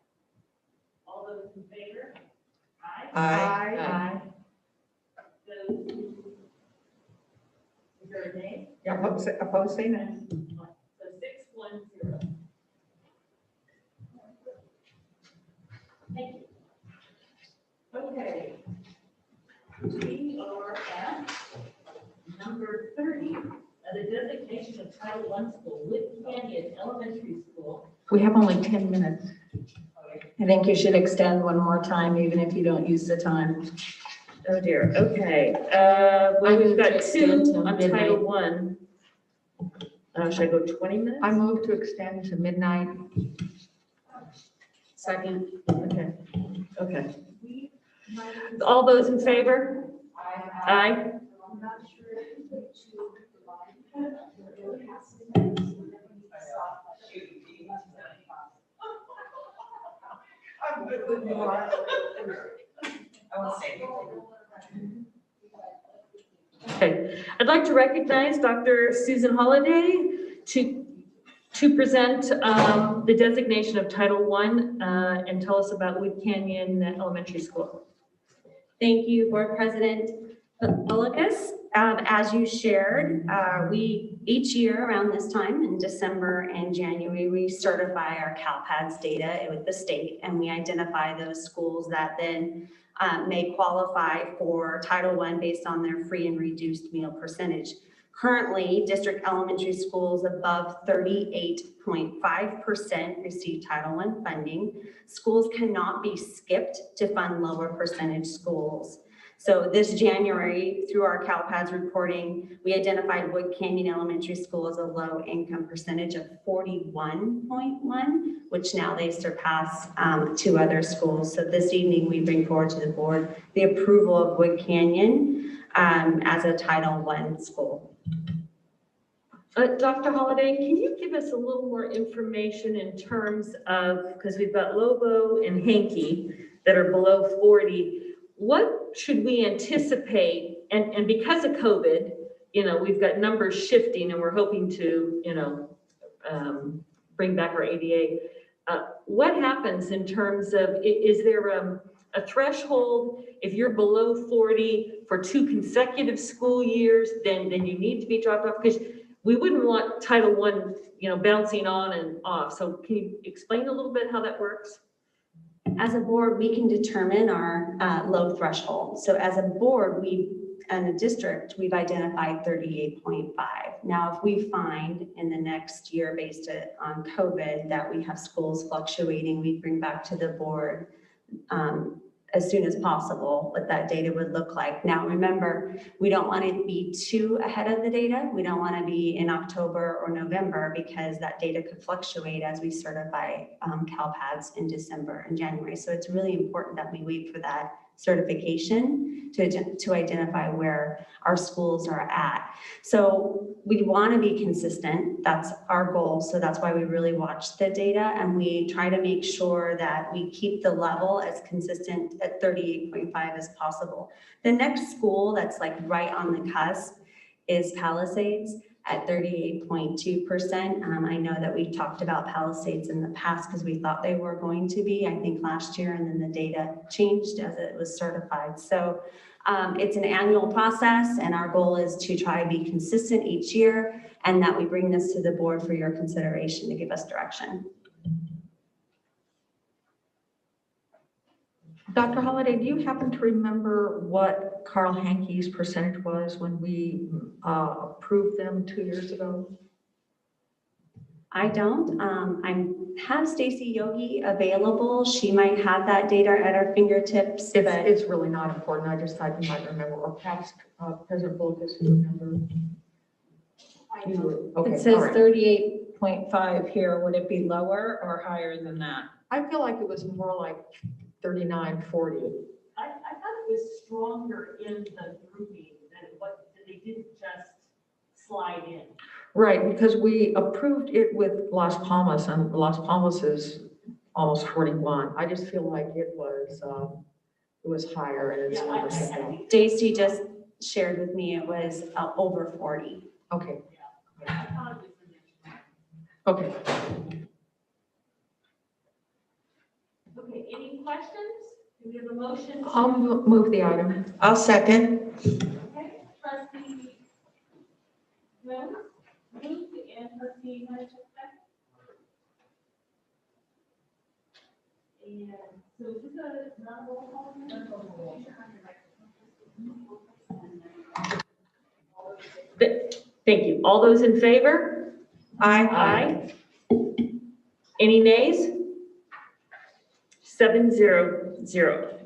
All those in favor? Aye. Aye. Aye. Those who, is there a nay? Yeah, opposed, say no. So 6-1-0. Thank you. Okay. We are at number 30, the designation of Title I school, Wood Canyon Elementary School. We have only 10 minutes. I think you should extend one more time, even if you don't use the time. Oh dear, okay. Well, we've got two on Title I. Should I go 20 minutes? I move to extend to midnight. Second. Okay. Okay. All those in favor? Aye. Okay, I'd like to recognize Dr. Susan Holliday to present the designation of Title I and tell us about Wood Canyon Elementary School. Thank you, Board President Bullicus. As you shared, we each year around this time in December and January, we certify our CalPADS data with the state, and we identify those schools that then may qualify for Title I based on their free and reduced meal percentage. Currently, district elementary schools above 38.5% receive Title I funding. Schools cannot be skipped to fund lower percentage schools. So this January, through our CalPADS reporting, we identified Wood Canyon Elementary School as a low income percentage of 41.1, which now they surpass two other schools. So this evening, we bring forward to the board the approval of Wood Canyon as a Title I school. Dr. Holliday, can you give us a little more information in terms of, because we've got Lobo and Hankey that are below 40, what should we anticipate? And because of COVID, we've got numbers shifting and we're hoping to, bring back our ADA. What happens in terms of, is there a threshold? If you're below 40 for 2 consecutive school years, then you need to be dropped off, because we wouldn't want Title I, bouncing on and off. So can you explain a little bit how that works? As a board, we can determine our low threshold. So as a board, and a district, we've identified 38.5. Now, if we find in the next year, based on COVID, that we have schools fluctuating, we bring back to the board as soon as possible what that data would look like. Now, remember, we don't want to be too ahead of the data. We don't want to be in October or November because that data could fluctuate as we certify CalPADS in December and January. So it's really important that we wait for that certification to identify where our schools are at. So we want to be consistent. That's our goal. So that's why we really watch the data and we try to make sure that we keep the level as consistent at 38.5 as possible. The next school that's like right on the cusp is Palisades at 38.2%. I know that we talked about Palisades in the past because we thought they were going to be, I think last year, and then the data changed as it was certified. So it's an annual process and our goal is to try to be consistent each year and that we bring this to the board for your consideration to give us direction. Dr. Holliday, do you happen to remember what Carl Hankey's percentage was when we approved them 2 years ago? I don't. I have Stacy Yogi available. She might have that data at her fingertips. It's really not important. I just thought you might remember, or perhaps President Bulkus, you remember? Okay, It says all right. 38.5 here. Would it be lower or higher than that? I feel like it was more like 39, 40. I thought it was stronger in the grouping than what they didn't just slide in. Right, because we approved it with Las Palmas, and Las Palmas is almost 41. I just feel like it was higher and it's more simple. Stacy just shared with me it was over 40. Okay. Okay. Okay, any questions? Do we have a motion? I'll move the item. I'll second. Okay, trustee Jones moved and trustee Hunter second. And so is this a non-roll call? Thank you. All those in favor? Aye. Aye. Any nays? 7-0-0.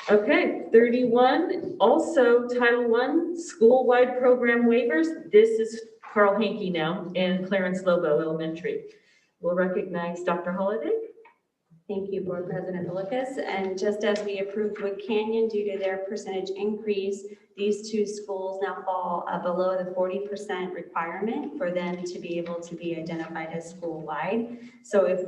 Okay, 31, also Title I, school-wide program waivers. This is Carl Hankey now and Clarence Lobo Elementary. We'll recognize Dr. Holliday. Thank you, Board President Bulkus. And just as we approved Wood Canyon due to their percentage increase, these two schools now fall below the 40% requirement for them to be able to be identified as school-wide. So if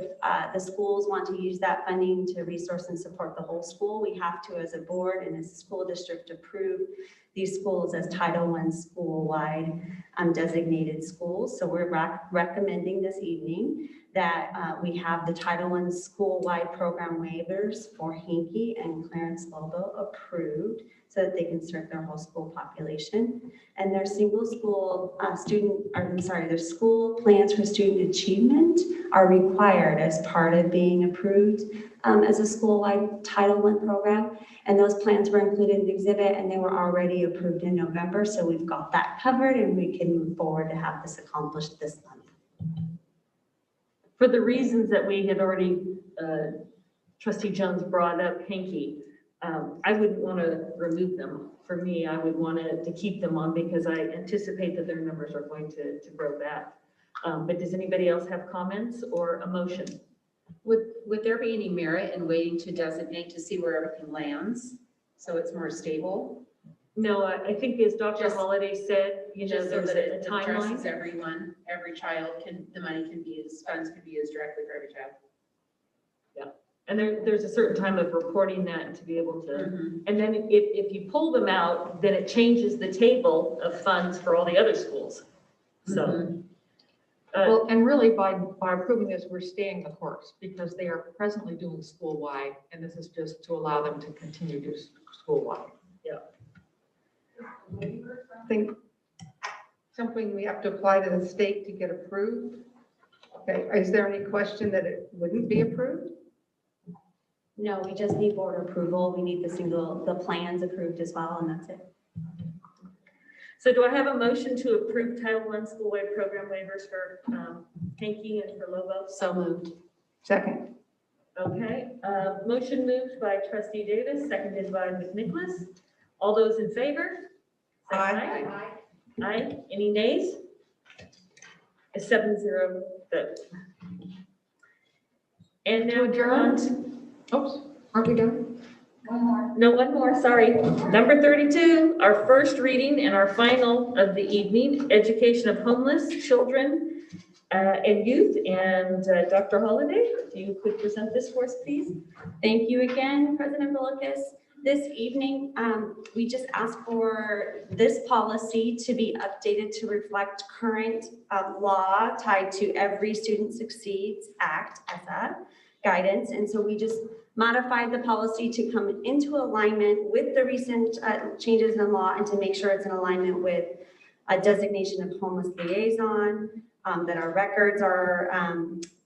the schools want to use that funding to resource and support the whole school, we have to, as a board and as a school district, approve these schools as Title I school-wide designated schools. So we're recommending this evening that we have the Title I school-wide program waivers for Hankey and Clarence Lobo approved so that they can serve their whole school population. And their single school their school plans for student achievement are required as part of being approved as a school-wide Title I program. And those plans were included in the exhibit and they were already approved in November. So we've got that covered and we can move forward to have this accomplished this month. For the reasons that we had already, Trustee Jones brought up Hankey, I wouldn't want to remove them. For me, I would want to keep them on because I anticipate that their numbers are going to grow back. But does anybody else have comments or a motion? Would there be any merit in waiting to designate to see where everything lands? So it's more stable? No, I think as Dr. Holliday said, Just so there's that it a timeline. addresses everyone, every child the money can be used, funds can be used directly for every child. Yeah, and there's a certain time of reporting that to be able to, and then if you pull them out, then it changes the table of funds for all the other schools. So. Well, and really by approving this, we're staying the course because they are presently doing school-wide, and this is just to allow them to continue to do school-wide. Yeah. I think something we have to apply to the state to get approved. Okay, is there any question that it wouldn't be approved? No, we just need board approval. We need the plans approved as well, and that's it. So do I have a motion to approve Title I school-wide program waivers for Hanky and for Lobo? So moved. Second. Okay, motion moved by trustee Davis, seconded by McNicholas. All those in favor? Say aye. Aye. Any nays? A 7-0 vote. And now we're on to, Oops, aren't we done? One more. no, one more, sorry. Number 32, our first reading and our final of the evening, education of homeless children and youth. And Dr. Holliday, if you could present this for us, please. Thank you again, President Villalobos. This evening, we just asked for this policy to be updated to reflect current law tied to Every Student Succeeds Act as a guidance. And so we just modified the policy to come into alignment with the recent changes in law and to make sure it's in alignment with a designation of homeless liaison, that our records are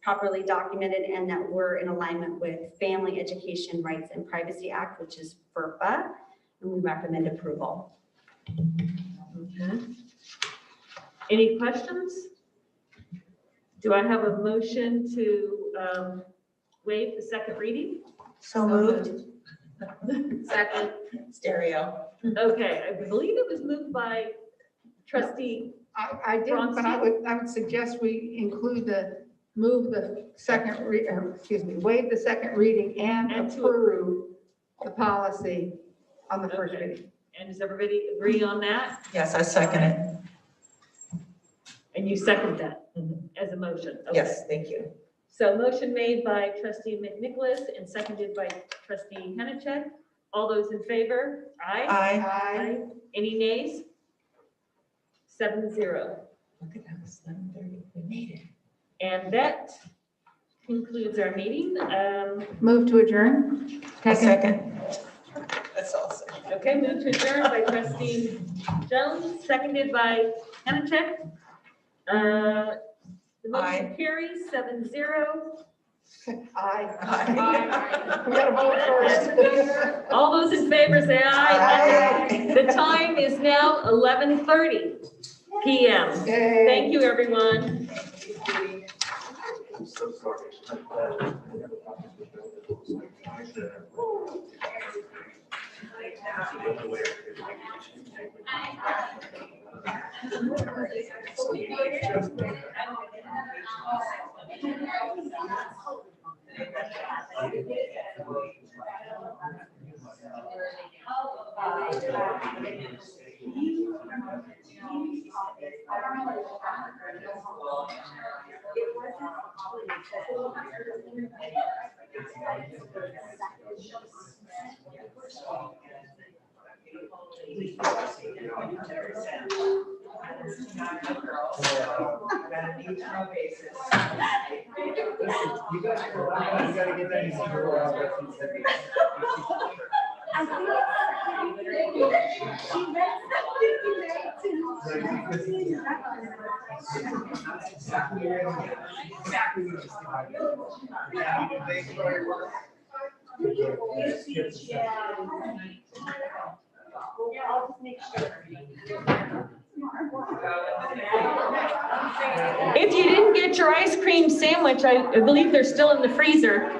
properly documented, and that we're in alignment with Family Education Rights and Privacy Act, which is FERPA, and we recommend approval. Okay. Any questions? Do I have a motion to waive the second reading? So moved. Second. Stereo. Okay, I believe it was moved by trustee. I did, but I would suggest we include waive the second reading and approve the policy on the first reading. And does everybody agree on that? Yes, I second it. And you second that as a motion? Okay. Yes, thank you. So motion made by trustee McNicholas and seconded by trustee Henachek. All those in favor? Aye. Aye. Any nays? 7-0. Look at that, it's 11:30. We made it. And that concludes our meeting. Move to adjourn. Second. That's awesome. Okay, move to adjourn by trustee Jones, seconded by Henachek. The motion carries 7-0. Aye. We gotta vote first. All those in favor say aye. Aye. The time is now 11:30 p.m. Yay. Thank you, everyone. I'm so sorry. If you didn't get your ice cream sandwich, I believe they're still in the freezer.